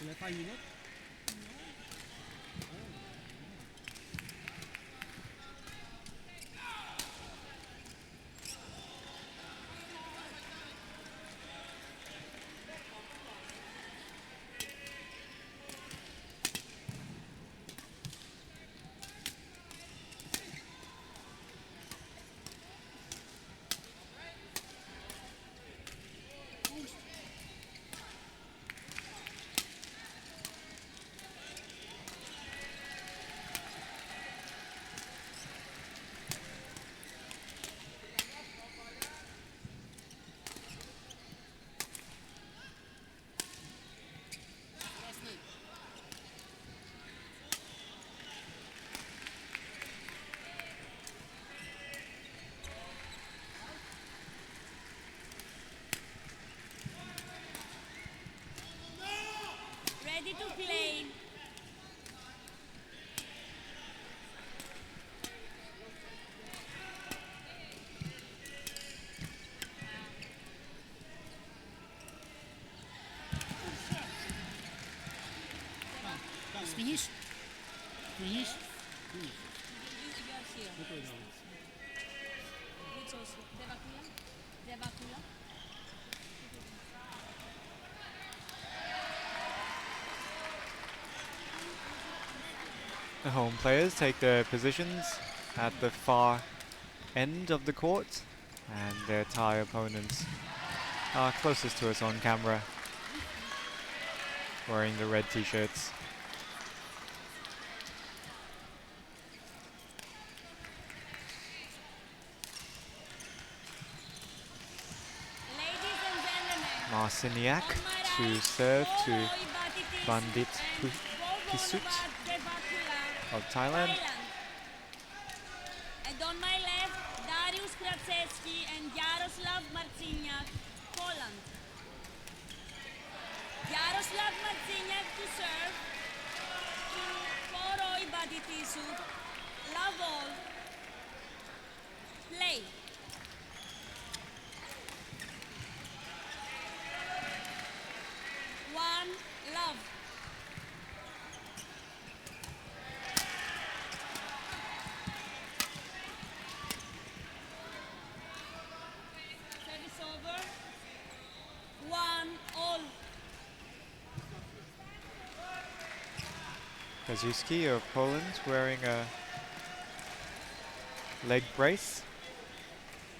Tyle 5 minut? Ready to play. Finish? Finish? You are here. Which also? Devakula? Devakula? The home players take their positions at the far end of the court, and their Thai opponents are closest to us on camera, wearing the red t-shirts. Ladies and gentlemen. Marciniak On my to right, serve to Poro Ibatitis Bandit and Pisut Povornov Devakula, of Thailand. And on my left, Dariusz Krasuski and Yaroslav Marciniak, Poland. Yaroslav Marciniak to serve to Poro Ibatitis, love all, play. One, love. Service over. One, all. Krasuski of Poland wearing a leg brace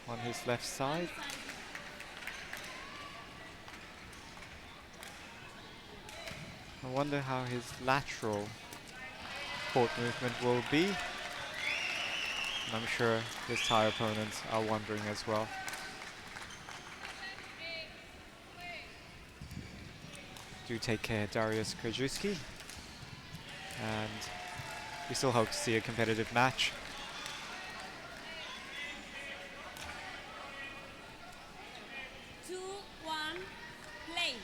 on his left side. I wonder how his lateral court movement will be. And I'm sure his Thai opponents are wondering as well. Do take care, Darius Krajewski. And we still hope to see a competitive match. Play.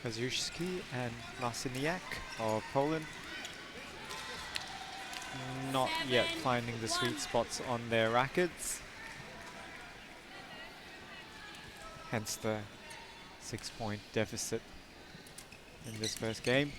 Krajewski and Marciniak of Poland not yet finding the sweet spots on their rackets. Hence the 6-point deficit in this first game.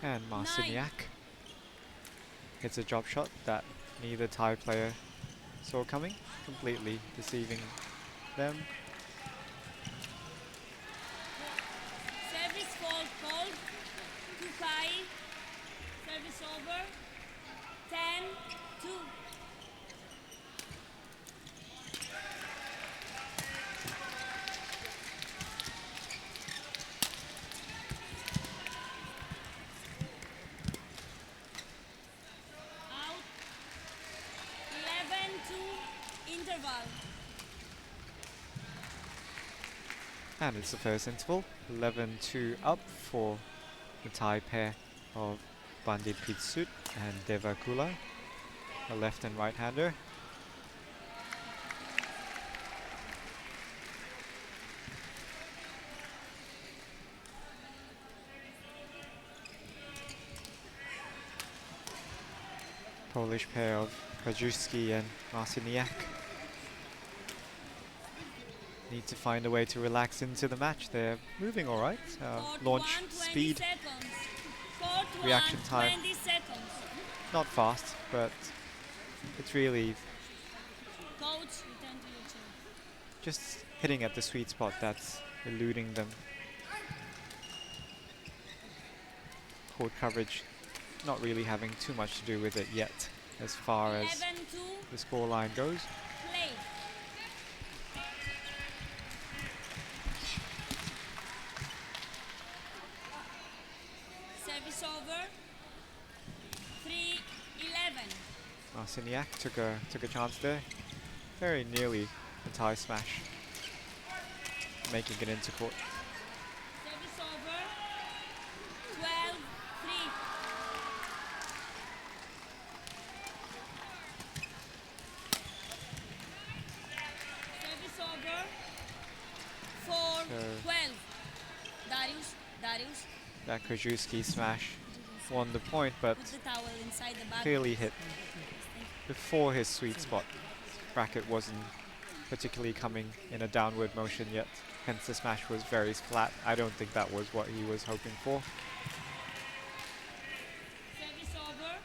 And Marciniak hits a drop shot that neither Thai player saw coming, completely deceiving them. Service called. 2-5. Service over. 10-2. And it's the first interval, 11-2 up for the Thai pair of Bandit Pitsut and Deva Kula, a left and right-hander. Polish pair of Krajewski and Marciniak need to find a way to relax into the match. They're moving all right. Launch speed, reaction time, not fast, but it's really just hitting at the sweet spot that's eluding them. Court coverage not really having too much to do with it yet as far as the scoreline goes. Service over. 3-11. Marciniak took a chance there. Very nearly a Thai smash, making it into court. Service over. 12-3. Service over. 4-12. Darius. That Krajewski smash won the point, but Put the towel inside the bag. clearly hit before his sweet spot. Racket wasn't particularly coming in a downward motion yet, hence the smash was very flat. I don't think that was what he was hoping for. Service over.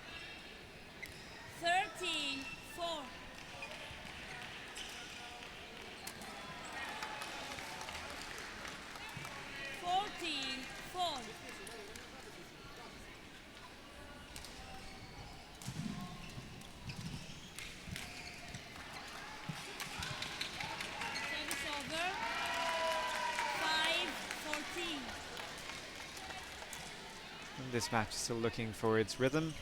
This match is still looking for its rhythm.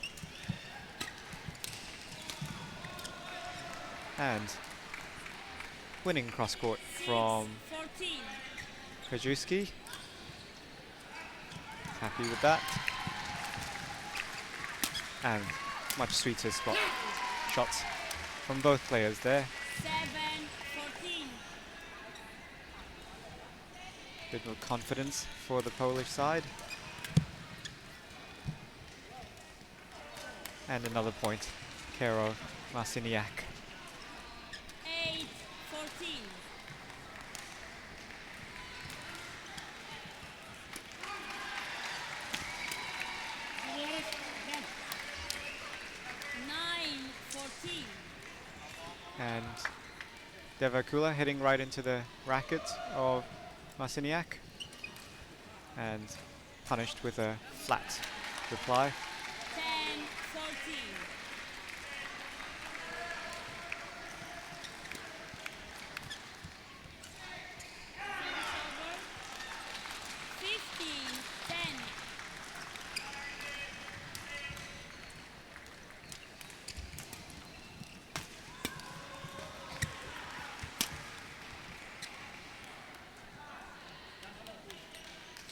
And winning cross court from 14. Katowice. Happy with that. And much sweeter shots from both players there. 7-14. Bit more confidence for the Polish side. And another point, Karo Marciniak. 8-14. And Devakula hitting right into the racket of Marciniak and punished with a flat reply. 10-14.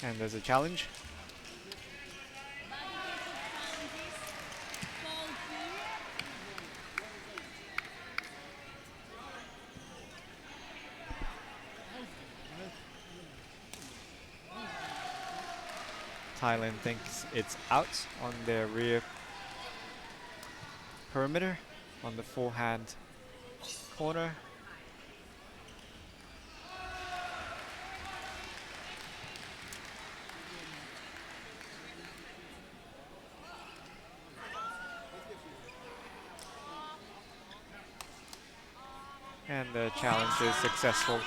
And there's a challenge. Thailand thinks it's out on their rear perimeter on the forehand corner. And the challenge is successful.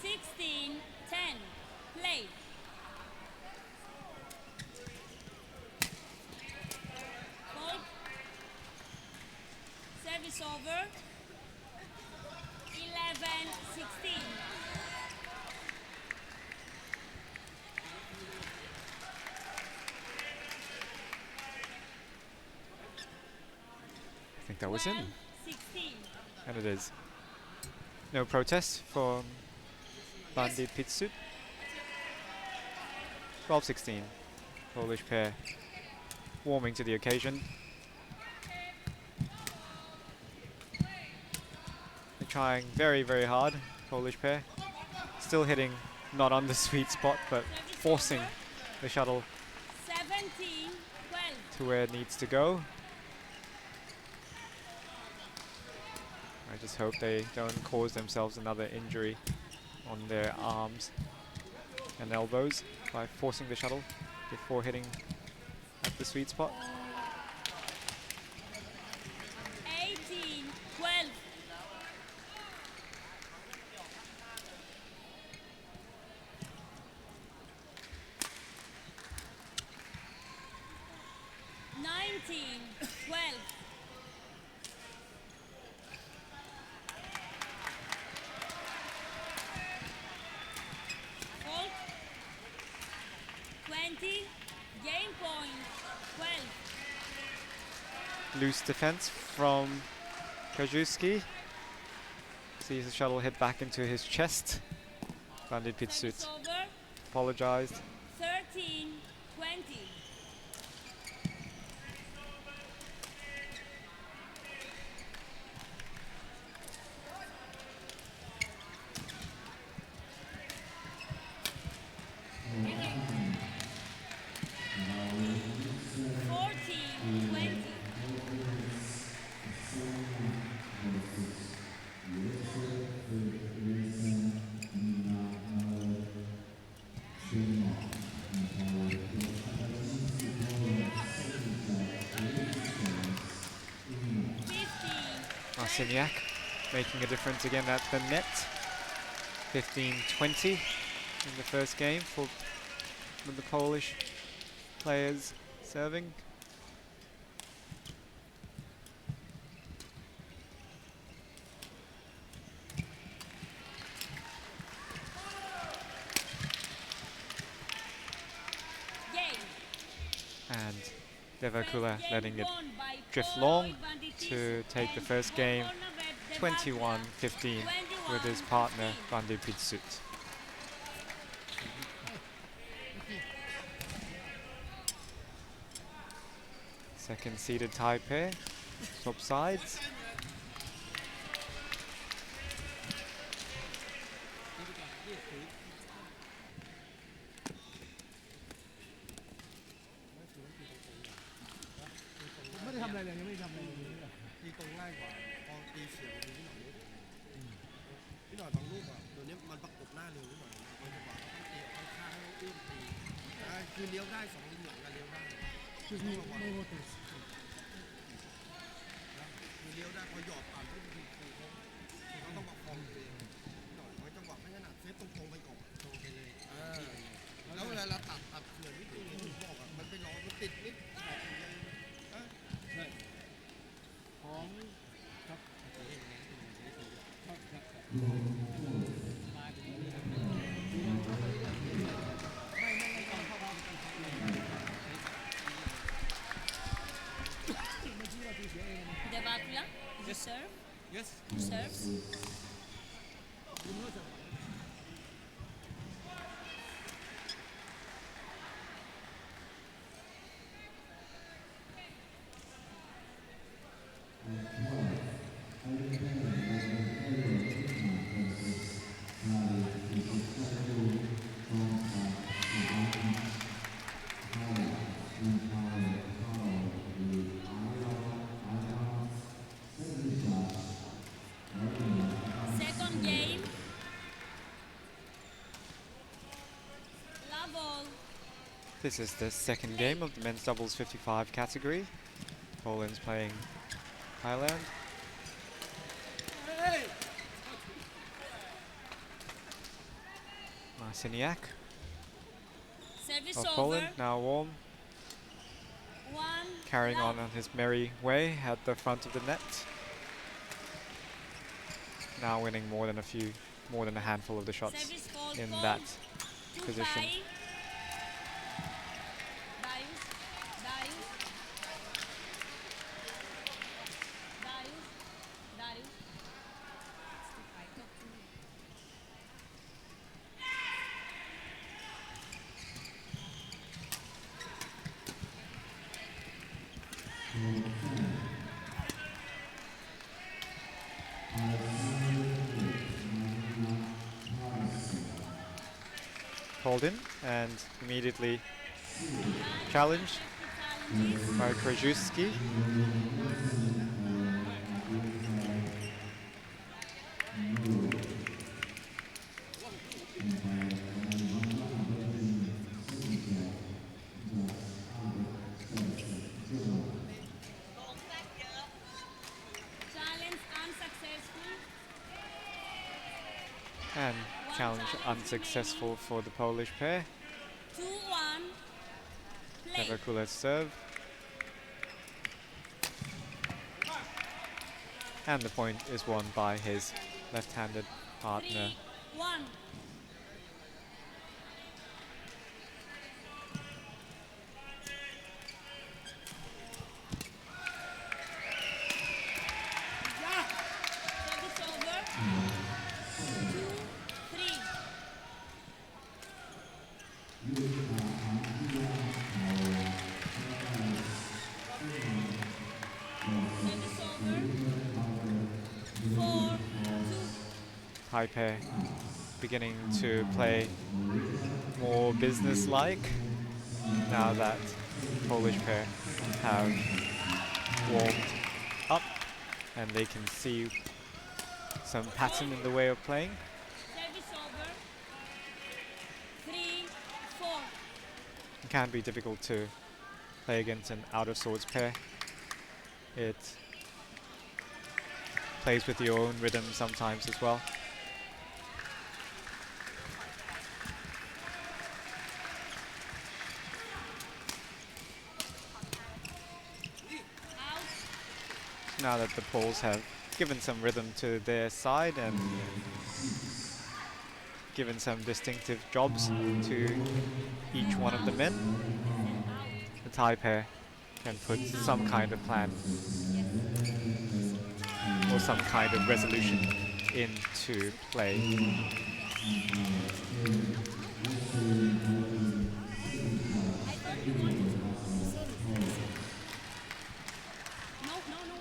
16-10. Play. Hold. Service over. 11-16. I think that was in. 16. And it is. No protest from Bandit Pitsut. 12-16. Polish pair warming to the occasion. They're trying very, very hard, Polish pair. Still hitting not on the sweet spot, but forcing the shuttle 17-12. to where it needs to go. I just hope they don't cause themselves another injury on their arms and elbows by forcing the shuttle before hitting at the sweet spot. 18-12. Game point 12. Loose defense from Katowice. Sees the shuttle hit back into his chest. Bandit Pitsut apologized. 13-20. Marciniak making a difference again at the net. 15-20 in the first game for the Polish players serving. Devakula letting it drift long to take the first game 21-15 with his partner Van Pitsut. Second seeded Thai pair, swap sides. Devakula, you serve? Yes. Who serves? Second game. Love all. This is the second game of the men's doubles 55 category. Poland's playing Thailand. Marciniak Service of over. Poland, now warm, 1. carrying love. on his merry way at the front of the net. Now winning more than a handful of the shots Service fault in point. that 2 position. Thai. Darius. Darius. Darius. Darius. It's 2 Thai. Talk to me. Called in and immediately challenged by Krajewski. Challenge unsuccessful. And challenge unsuccessful for the Polish pair. 2-1. Play. Devakula's serve. And the point is won by his left-handed partner. 3-1. Service over. 2-3. Service over. 4-2. Thai pair beginning to play more business-like now that Polish pair have warmed up and they can see some pattern in the way of playing. Service over. 3-4. It can be difficult to play against an out of sorts pair. It plays with your own rhythm sometimes as well. Out. Now that the Poles have given some rhythm to their side and given some distinctive jobs to each one of the men, the Thai pair can put some kind of plan or some kind of resolution into play. No, no, no.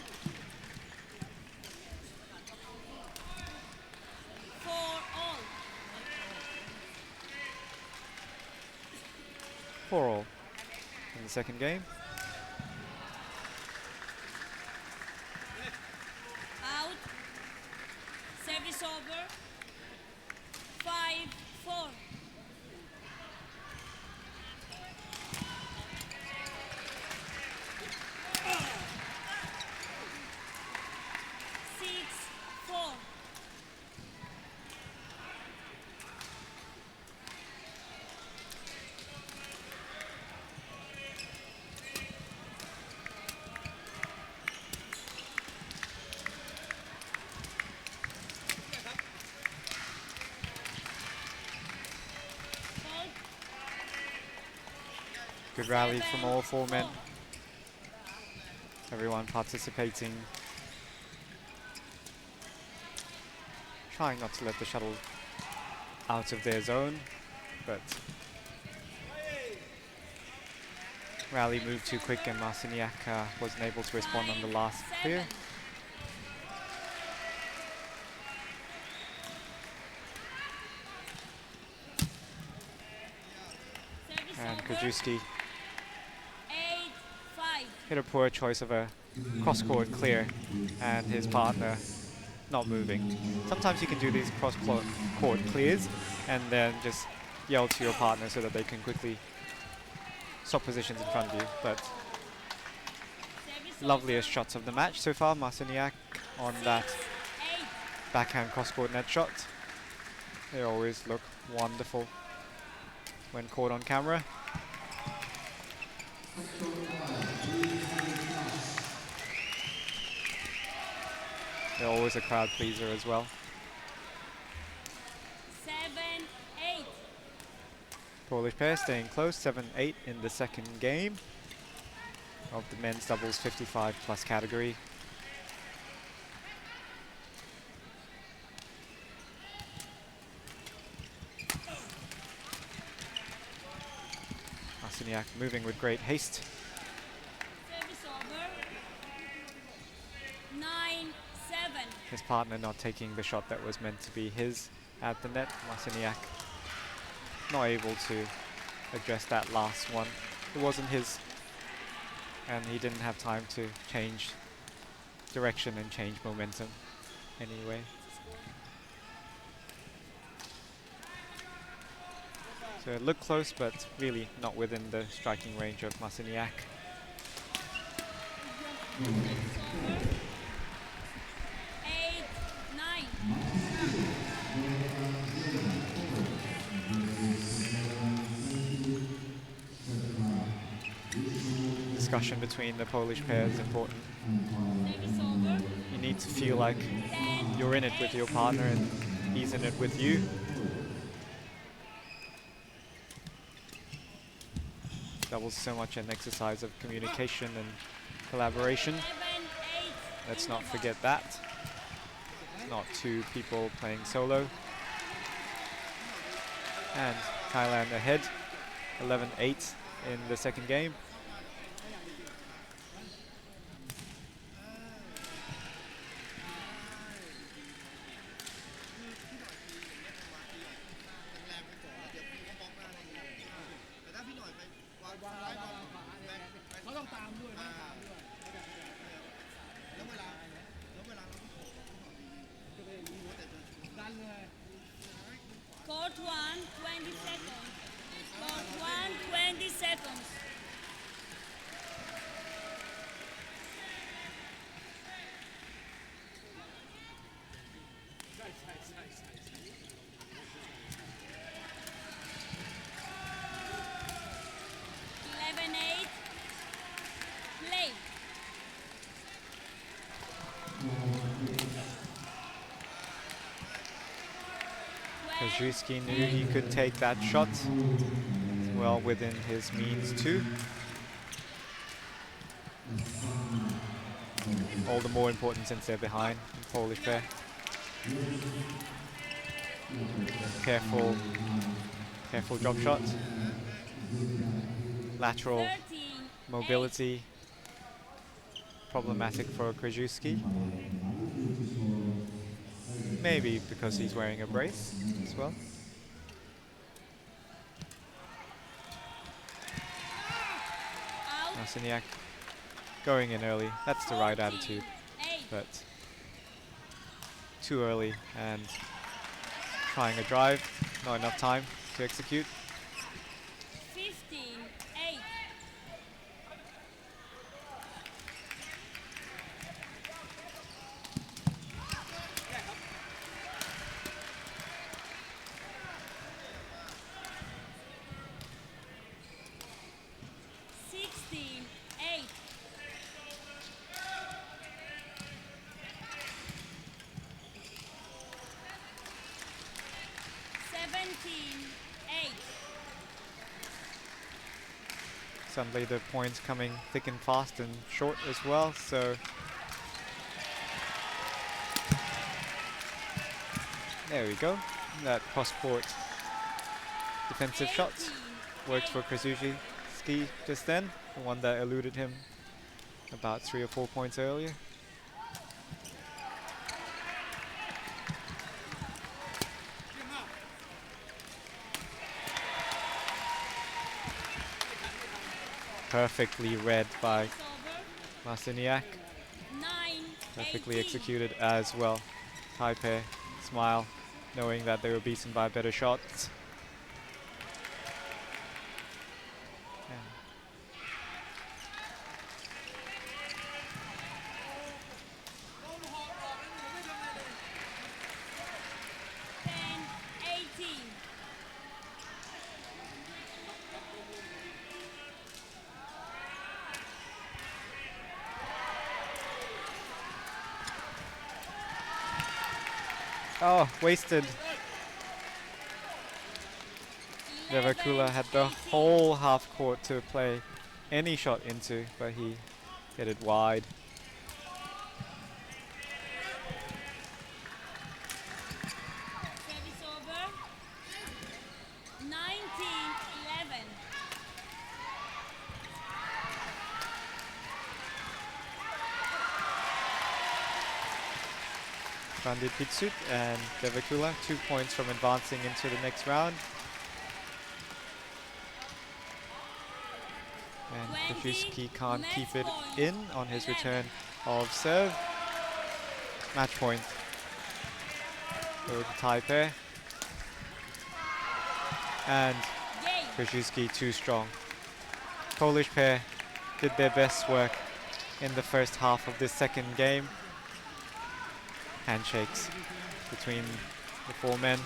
4-all. 4-all in the second game. Out. Service over. 5-4. Good rally from all 4 men. Everyone participating. Trying not to let the shuttle out of their zone, but rally moved too quick and Marciniak wasn't able to respond on the last clear. And Kajewski hit a poor choice of a cross-court clear and his partner not moving. Sometimes you can do these cross-court clears and then just yell to your partner so that they can quickly swap positions in front of you. But loveliest shots of the match so far, Marciniak on that backhand cross-court net shot. They always look wonderful when caught on camera. They're always a crowd pleaser as well. 7-8. Polish pair staying close, 7-8 in the second game of the men's doubles 55 plus category. Marciniak moving with great haste. Service over. 9-7. His partner not taking the shot that was meant to be his at the net. Marciniak not able to address that last one. It wasn't his, and he didn't have time to change direction and change momentum anyway. So it looked close, but really not within the striking range of Marciniak. Discussion between the Polish pair is important. You need to feel like you're in it with your partner and he's in it with you. Doubles so much an exercise of communication and collaboration. Let's not forget that. Not two people playing solo. And Thailand ahead, 11-8 in the second game. Court 1, 20 seconds. Court 1, 20 seconds. Play. Kajewski knew he could take that shot, well within his means too. all the more important since they're behind the Polish pair. Careful drop shot. Lateral 13, mobility. Problematic for Krzyzewski. Maybe because he's wearing a brace as well. out, Marciniak going in early. That's the right attitude, 8, but too early and trying a drive. Not enough time to execute. 15, 8, 16, 8, 17, 8. Suddenly the points coming thick and fast and short as well, so there we go. That cross-court defensive shot worked for Krzyzewski just then, the one that eluded him about 3 or 4 points earlier. Perfectly read by Marciniak. 9, Perfectly 18. executed as well. Thai pair smile, knowing that they were beaten by better shots. Oh, wasted. Devakula had the whole half court to play any shot into, but he hit it wide. Service over. 19, 11. Bandit Pitsut and Devakula, 2 points from advancing into the next round. And Krzyzewski can't keep it in on his return of serve. Match point for the Thai pair. And Krzyzewski too strong. Polish pair did their best work in the first half of this second game. Handshakes between the 4 men.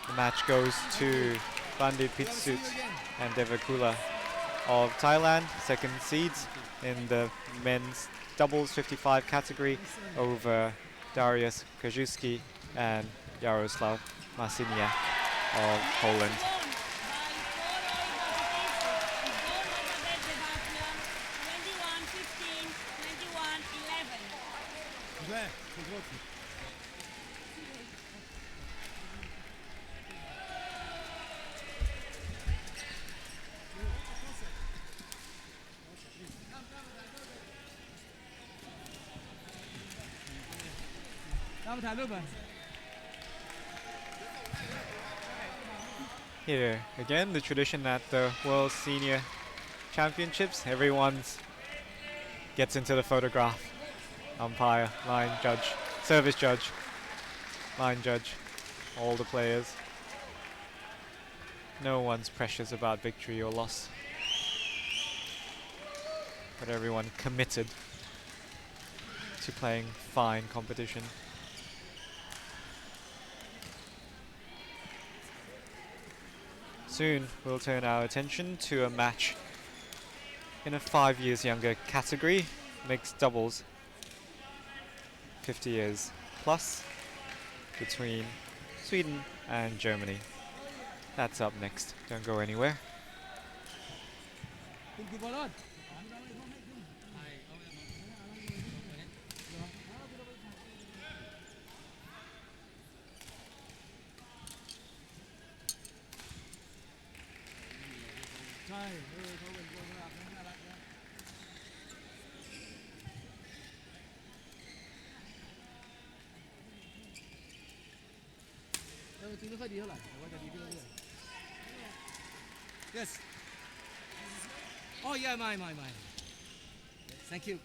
The match goes to Bandit Pitsut and Devakula of Thailand, second seeds in the men's doubles 55 category over Dariusz Krzyzewski and Jaroslaw Marciniak of Poland. Here again, the tradition at the World Senior Championships, everyone gets into the photograph. Umpire, line judge, service judge, line judge, all the players. No one's precious about victory or loss, but everyone committed to playing fine competition. Soon we'll turn our attention to a match in a 5 years younger category, mixed doubles, 50 years plus, between Sweden and Germany. That's up next. Don't go anywhere. เขาเป็นคนน่ารักนะน่ารักนะจริงไม่ค่อยดีเท่าไหร่แต่ว่าจะดีขึ้นเรื่อยๆ Yes Oh yeah my Thank you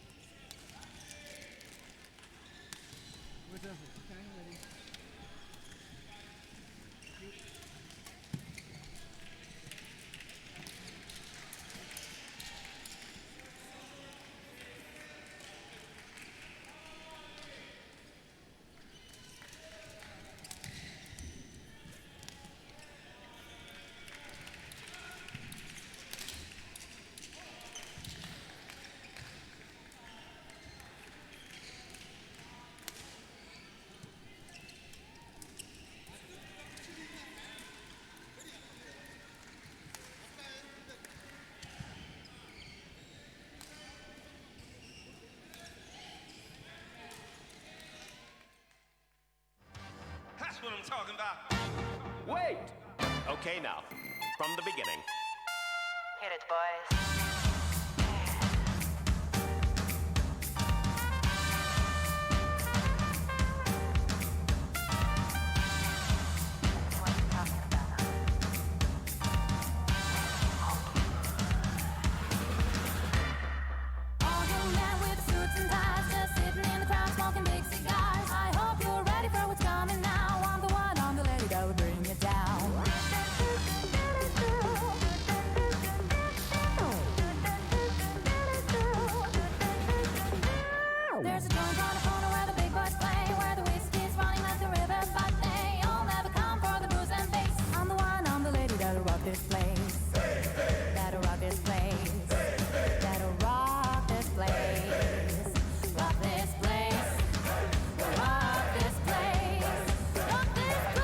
Wonderful Okay ready That's what I'm talking about. Wait! Okay, now, from the beginning. Hit it, boys. What you talking about? All young men with suits and ties, just sitting in the crowd smoking big cigars. I hope you're ready for what's coming now. I'm the one, I'm the lady that will bring you down. There's a joint on the corner where the big boys play, where the whiskey's running like the river, but they all never come for the booze and bass. I'm the one, I'm the lady that'll rock this place. That'll rock this place. That'll rock this place. Rock this place. Rock this place. Rock this place.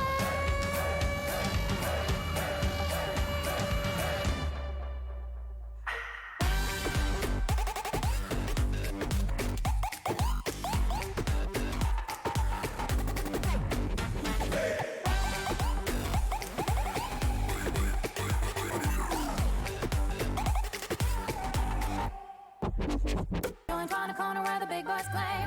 Joint on the corner where the big boys play.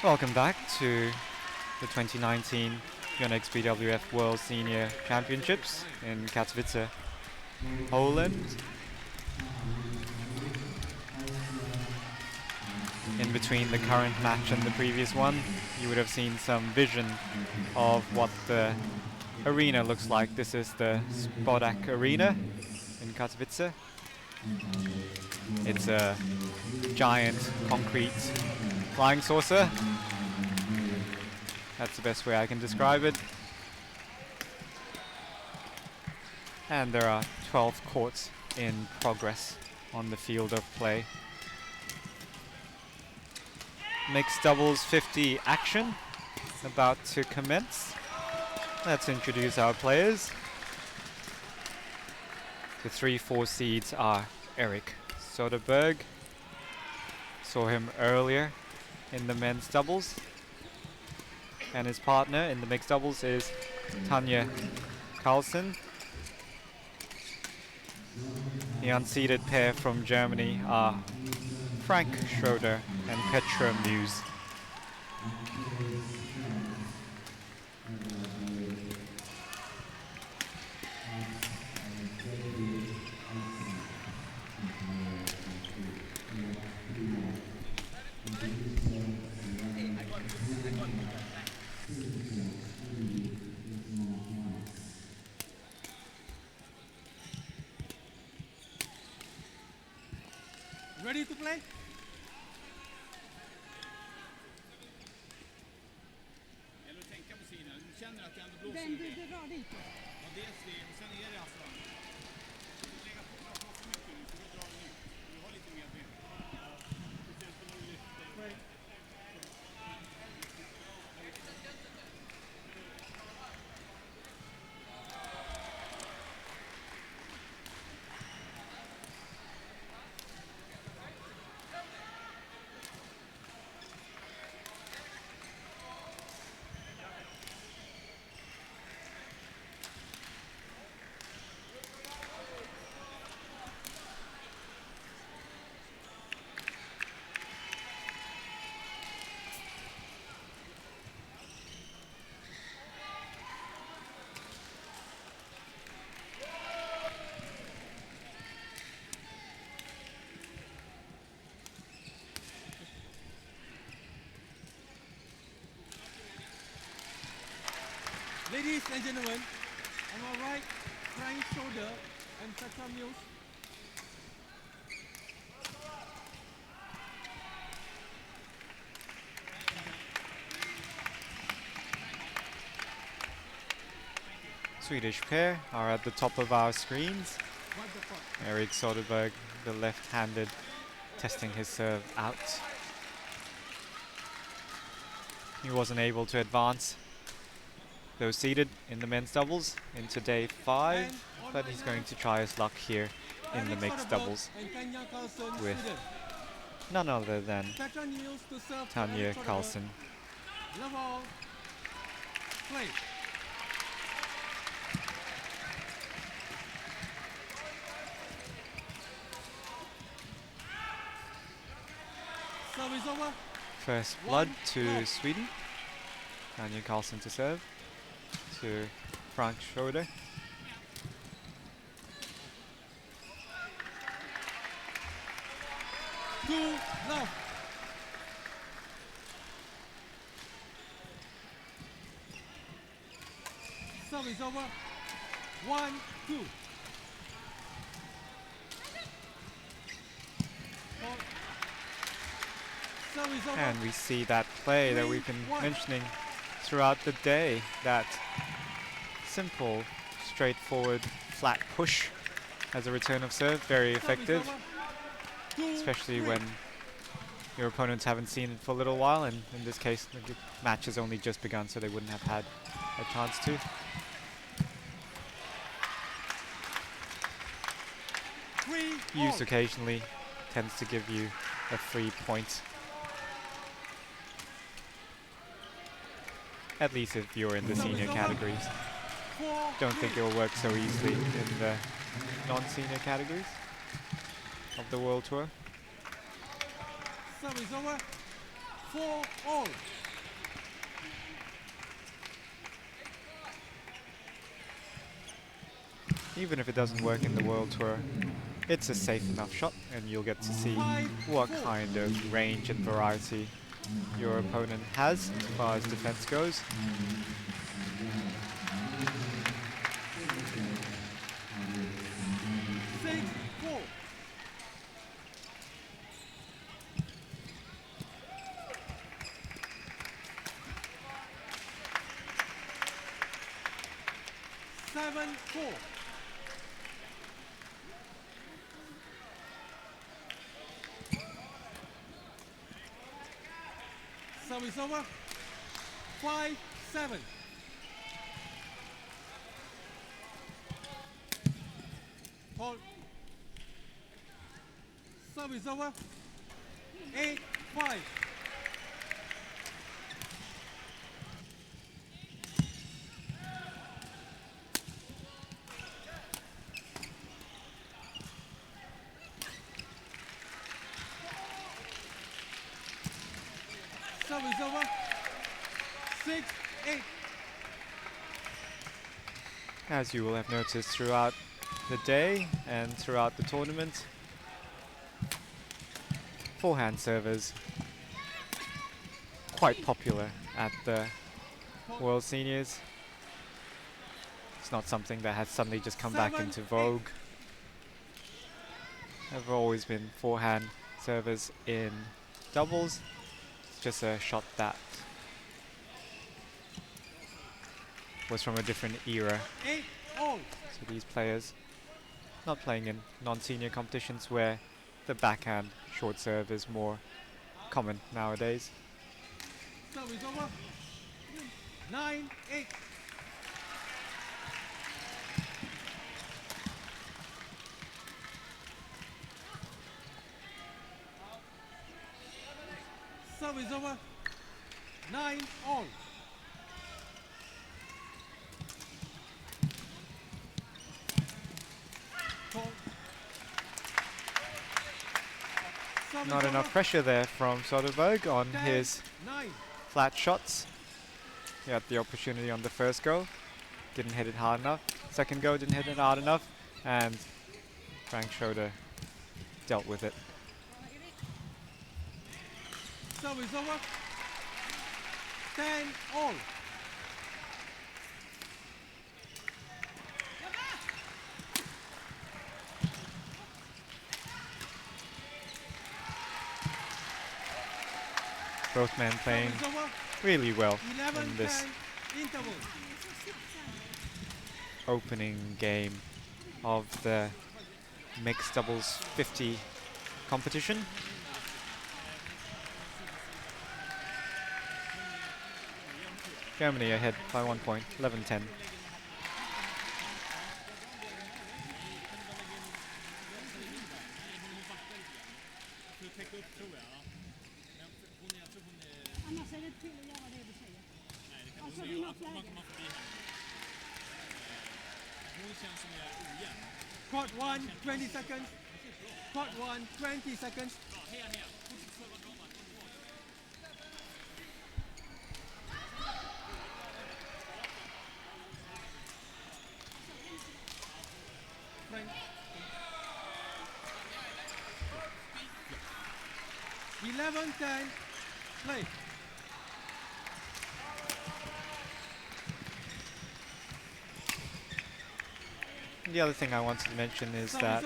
Welcome back to the 2019 Yonex BWF World Senior Championships in Katowice, Poland. In between the current match and the previous one, you would have seen some vision of what the arena looks like. This is the Spodak Arena in Katowice. It's a giant concrete flying saucer. That's the best way I can describe it. And there are 12 courts in progress on the field of play. Mixed doubles 50 action about to commence. Let's introduce our players. The 3-4 seeds are Erik Soderberg. Saw him earlier in the men's doubles. And his partner in the mixed doubles is Tanja Carlsen. The unseeded pair from Germany are Frank Schroeder and Petra Muse. Ready to play? Den du drar dit. Ladies and gentlemen, on my right, Frank Schroeder and Petra Muse. Swedish pair are at the top of our screens. Erik Soderberg, the left-handed, testing his serve out. He wasn't able to advance those seeded in the men's doubles into day 5, but he's going to try his luck here in the mixed doubles with none other than Tanja Carlsen. Level, play. Serve is over. First blood to Sweden. Tanja Carlsen to serve. To Frank Schroeder. Two love. Serve is over. 1-2. Serve is over. And we see that play that we've been mentioning throughout the day, that simple, straightforward, flat push as a return of serve, very effective, especially when your opponents haven't seen it for a little while, and in this case the match has only just begun, so they wouldn't have had a chance to. Used occasionally tends to give you a free point. At least if you're in the senior categories. Don't think it will work so easily in the non-senior categories of the World Tour. Serve is over. 4-all. Even if it doesn't work in the World Tour, it's a safe enough shot, and you'll get to see what kind of range and variety your opponent has as far as defense goes. 7-4. Service over. 5-7. Hold. Service over. 8-5. Service over. 6-8. As you will have noticed throughout the day and throughout the tournament, forehand servers quite popular at the World Seniors. It's not something that has suddenly just come back into vogue. There have always been forehand servers in doubles. It's just a shot that was from a different era. 8-all. So these players not playing in non-senior competitions where the backhand short serve is more common nowadays. Service over. 9-8. Service over. 9-all. Not enough pressure there from Soderberg on his flat shots. He had the opportunity on the first go, didn't hit it hard enough. Second go, didn't hit it hard enough, and Frank Schroeder dealt with it. Service over. 10-all. Both men playing really well in this opening game of the mixed doubles 50 competition. Germany ahead by 1 point, 11-10. Annars är det till att göra det du säger. Alltså vid något läge. Court 1, 20 seconds. Court 1, 20 seconds. Frank. 11-10. Play. The other thing I wanted to mention is that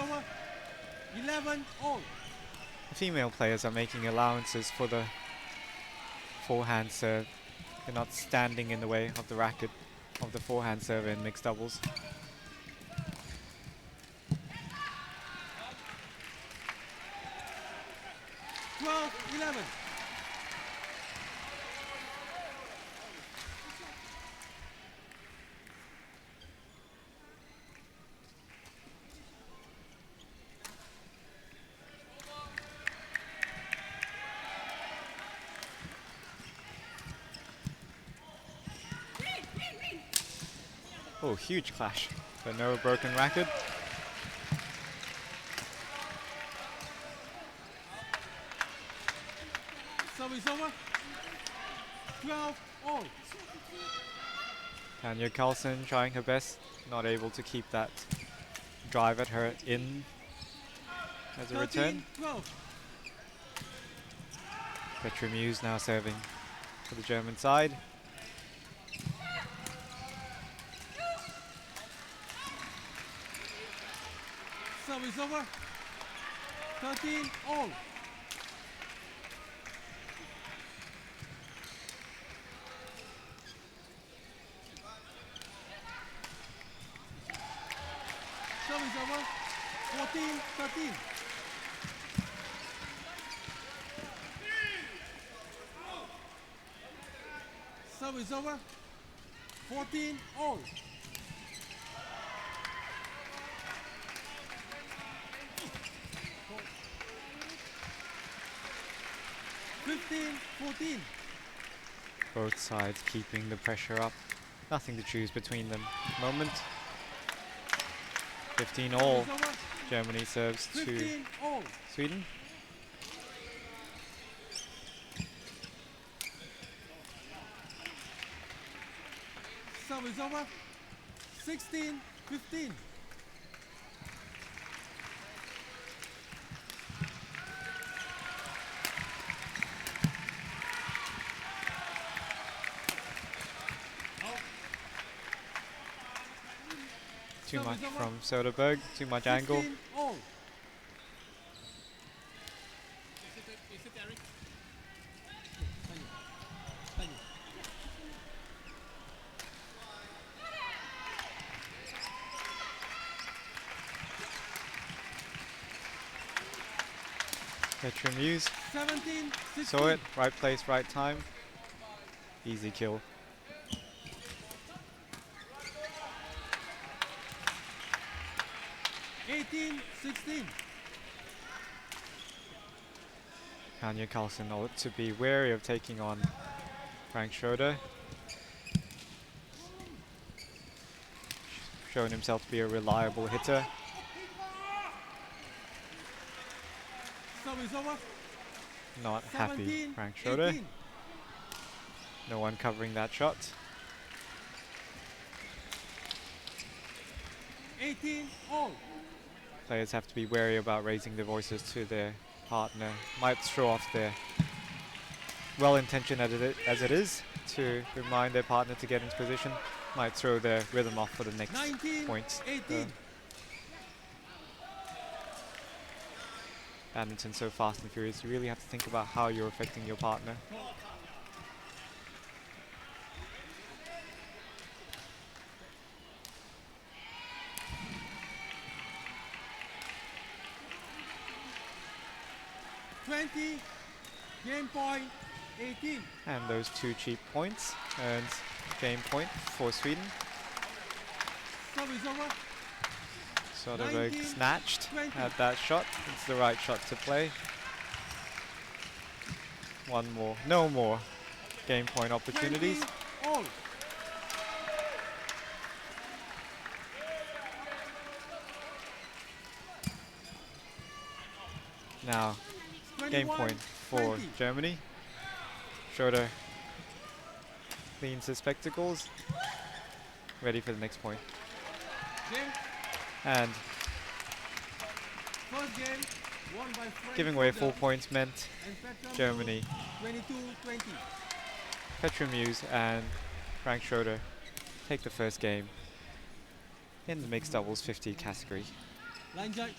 11-all. the female players are making allowances for the forehand serve. They're not standing in the way of the racket of the forehand serve in mixed doubles. Oh, huge clash, but no broken racket. Service over. 12-all. Tanya Carlson trying her best, not able to keep that drive at her in as a return. 13-12. Petra Muse now serving for the German side. Service over. 13-all. 15. Serve is over. 14 all. 15-14. Both sides keeping the pressure up. Nothing to choose between them. Moment. 15 all. Germany serves to 15 all. Sweden. Serve is over. 16-15. Too much from Soderberg, too much angle. All. Veteran Muse 17, 16. saw it, right place, right time. Easy kill. Anja Carlsen ought to be wary of taking on Frank Schroeder. Shown himself to be a reliable hitter. Serve is over. Not happy, 17, Frank Schroeder. 18. No one covering that shot. 18 all. Players have to be wary about raising their voices to their partner. Might throw off their well-intentioned as it is to remind their partner to get into position. Might throw their rhythm off for the next 19, point. 18. Badminton so fast and furious, you really have to think about how you're affecting your partner. Game point 18. And those two cheap points earns game point for Sweden. Serve is over. Soderberg 19, snatched 20. at that shot. It's the right shot to play. One more, no more game point opportunities. 20 all. Now, game 21, point for 20. Germany. Schroeder cleans his spectacles. Ready for the next point. Game. And First game won by Frank giving away 4 Schroeder points meant and Petra Germany. 22-20. Petra Muse and Frank Schroeder take the first game in the mixed doubles 50 category. Line judge.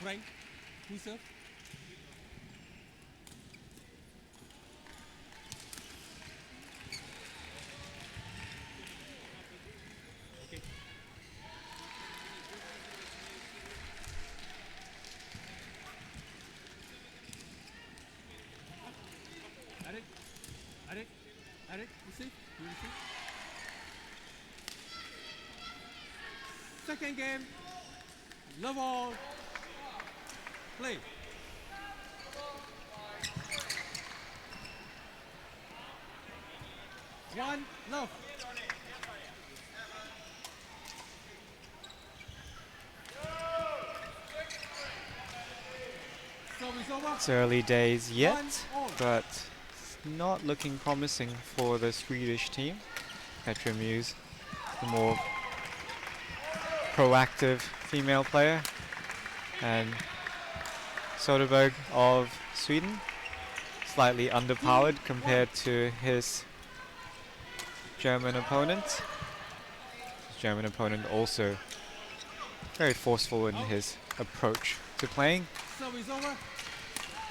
Frank, who serve? Okay. Eric, you see? You see? second game. Love all. Play. One love. Service over. It's early days yet, 1-all. but it's not looking promising for the Swedish team. Petra Muse, the more proactive female player, and Soderberg of Sweden, slightly underpowered compared to his German opponent. His German opponent also very forceful in his approach to playing. Service over.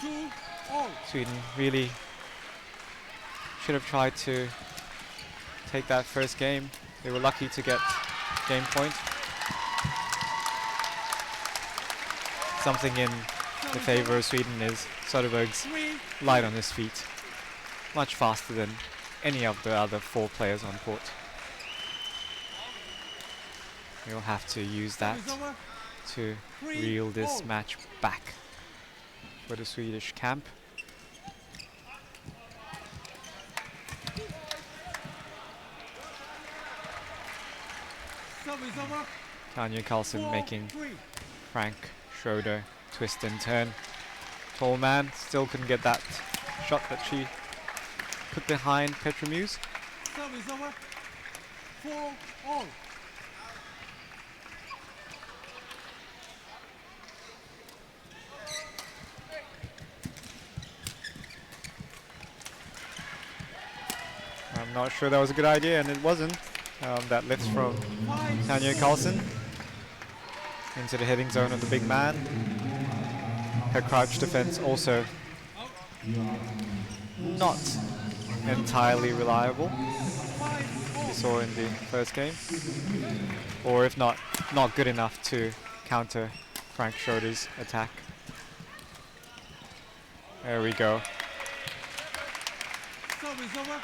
2-all. Sweden really should have tried to take that first game. They were lucky to get game point. Something in the favor of Sweden is Soderberg's light on his feet. Much faster than any of the other 4 players on court. You'll have to use that Service over. to reel this match back for the Swedish camp. Service over. Tanya Carlson 4-3. making Frank Schroeder twist and turn. Tall man, still couldn't get that shot that she put behind Petra Muse. Service over. 4-all. I'm not sure that was a good idea, and it wasn't. That lifts from Tanya Carlson into the hitting zone of the big man. Her crouch defense also not entirely reliable, we saw in the first game, or if not good enough to counter Frank Schroeder's attack. There we go. Service over.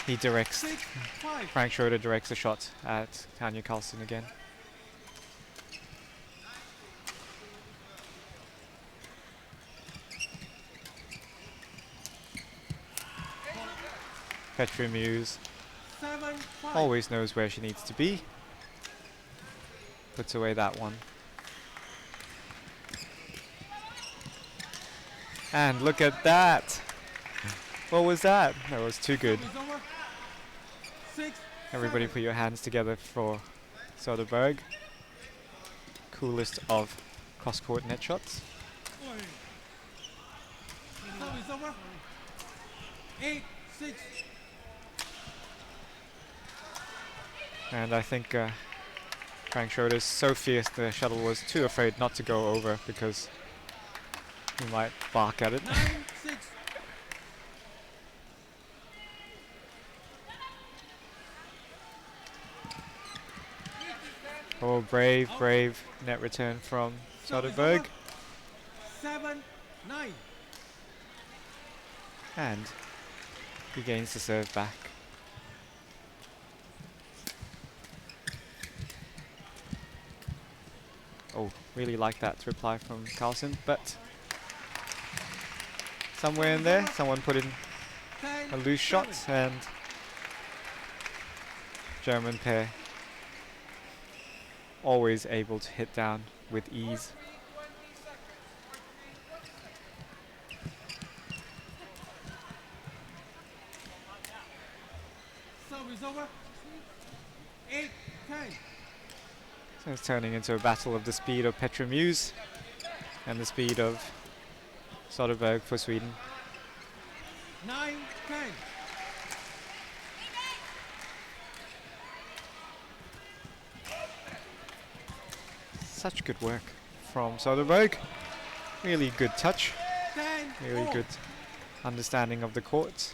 He directs, 6-5. Frank Schroeder directs a shot at Tanya Carlson again. Petra Muse 7-5. always knows where she needs to be. Puts away that one. And look at that! What was that? That was too good. Service over. 6-7. Everybody put your hands together for Soderberg. Coolest of cross-court net shots. Service over. 8-6. And I think Frank Schroeder's so fierce the shuttle was too afraid not to go over because he might bark at it. 9-6. Oh, brave net return from Soderberg. 7-9. And he gains the serve back. Oh, really like that reply from Carlson, but somewhere in there, someone put in a loose shot, and German pair always able to hit down with ease. Service over. 8-10. So it's turning into a battle of the speed of Petra Muse and the speed of Soderberg for Sweden. 9-10. Such good work from Soderberg. Really good touch. 10. Really good understanding of the court.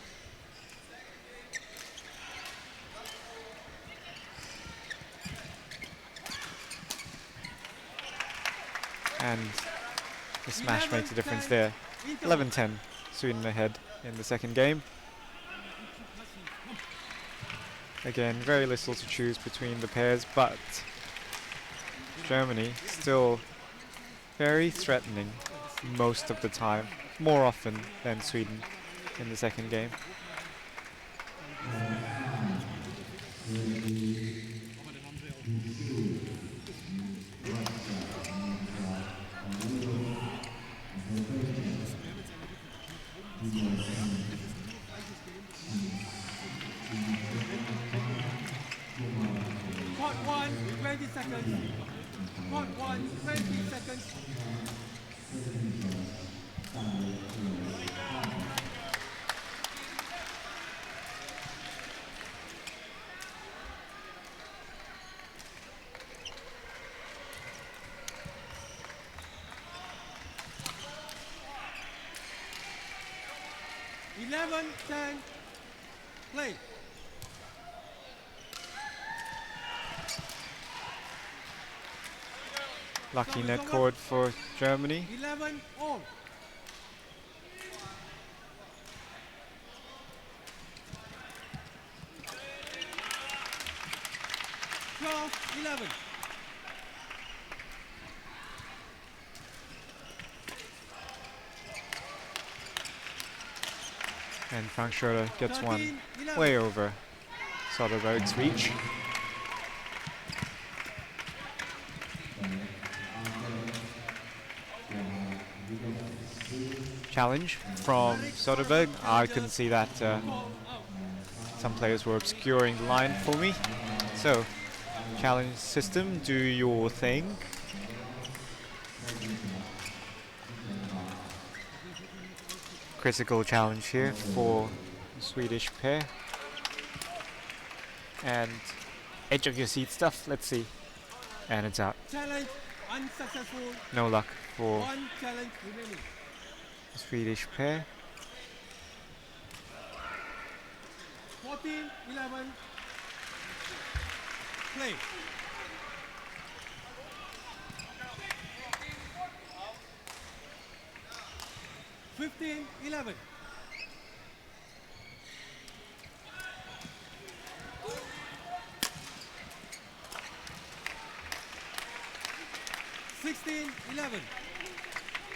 And the smash makes a difference there. 11-10, Sweden ahead in the second game. Again, very little to choose between the pairs, but Germany still very threatening most of the time, more often than Sweden in the second game. Court 1, 20 seconds. Court 1, 20 seconds. Eleven, 10, play. Lucky net cord for Germany. 11 all. 12-11. And Frank Schroeder gets one 13-11. way over Soderberg's reach. Challenge from Soderberg. I couldn't see that some players were obscuring the line for me. So, challenge system, do your thing. Critical challenge here for the Swedish pair. And edge of your seat stuff, let's see. And it's out. Challenge unsuccessful. No luck for One challenge remaining. the Swedish pair. 14-11. Play. Fifteen, 11.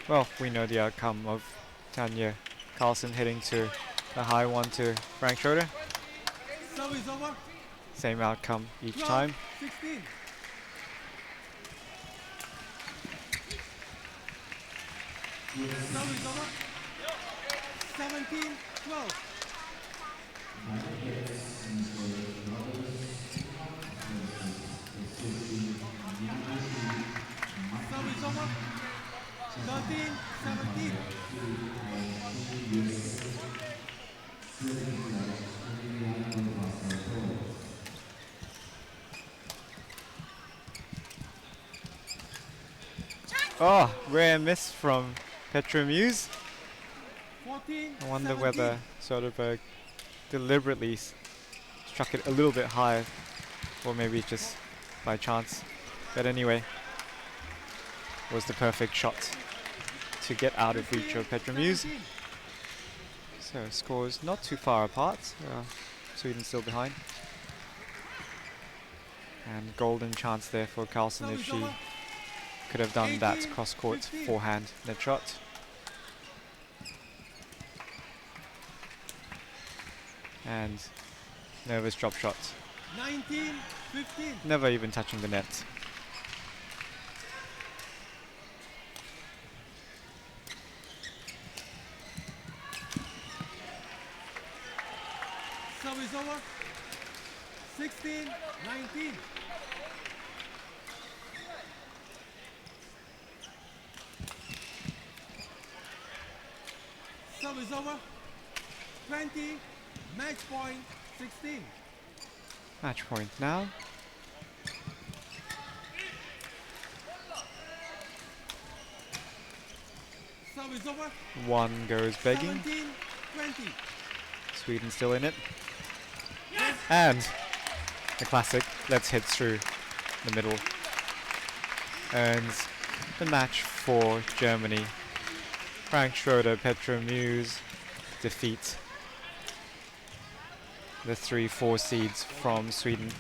Well, we know the outcome of Tanya Carlson hitting to a high one to Frank Schroeder. Service over. Same outcome each 12, time. 16. Service over. 17-12. Service over. 13-17. Oh, rare miss from Petra Muse. 14, I wonder 17. whether Soderberg deliberately struck it a little bit higher, or maybe just by chance. But anyway, was the perfect shot to get out of reach of Petra Muse. 17. So scores not too far apart. Sweden still behind. And golden chance there for Carlson if she could have done that cross-court forehand net shot. And nervous drop shot. 19-15. Never even touching the net. Service over. 16-19. Service over. 20. Match point. 16. Match point now. Service over. One goes begging. 17-20. Sweden still in it. And the classic, let's hit through the middle. Earns the match for Germany. Frank Schroeder, Petra Muse defeat the 3-4 seeds from Sweden.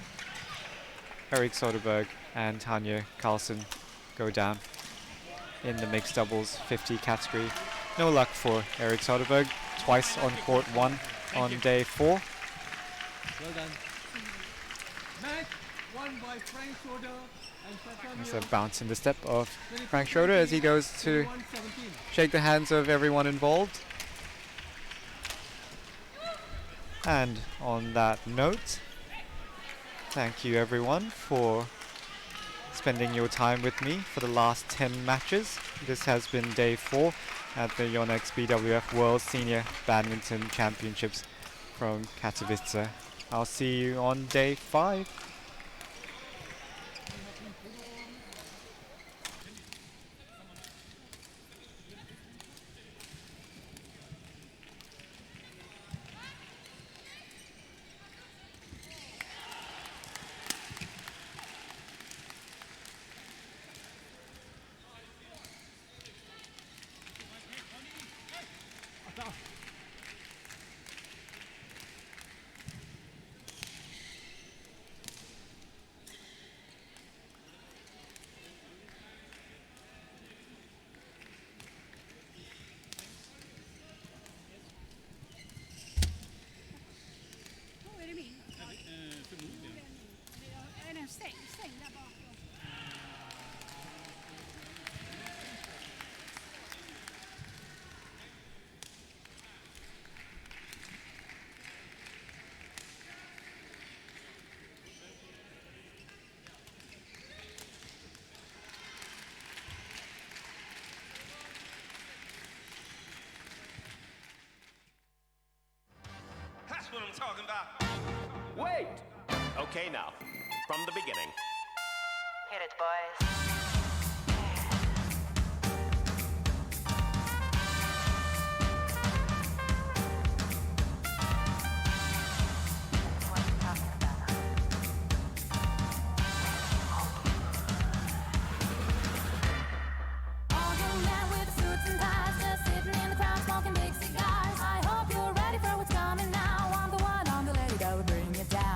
Erik Soderberg and Tanya Carlson go down in the mixed doubles 50 category. No luck for Erik Soderberg, twice on court 1 on day 4. Well done. Match won by Frank Schroeder and There's Stefano a bounce in the step of Frank Schroeder as he goes to 21-17. shake the hands of everyone involved. And on that note, thank you everyone for spending your time with me for the last 10 matches. This has been day 4 at the Yonex BWF World Senior Badminton Championships from Katowice. I'll see you on day 5. Är det min? Förmodligen. Är den stängd där bakom? That's what I'm talking about. Wait! Okay, now, from the beginning. Hit it, boys. What you talking about? All young men with suits and ties, just sitting in the crowd smoking big cigars. I hope you're ready for what's coming now. I'm the one, I'm the lady that will bring you down.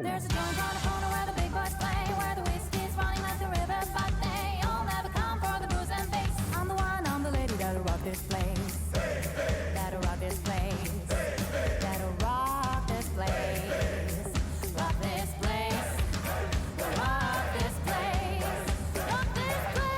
There's a joint on the corner where the big boys play, where the whiskey's running like the river, but they all never come for the booze and bass. I'm the one, I'm the lady that'll rock this place. That'll rock this place. That'll rock this place. Rock this place. Rock this place. Rock this place.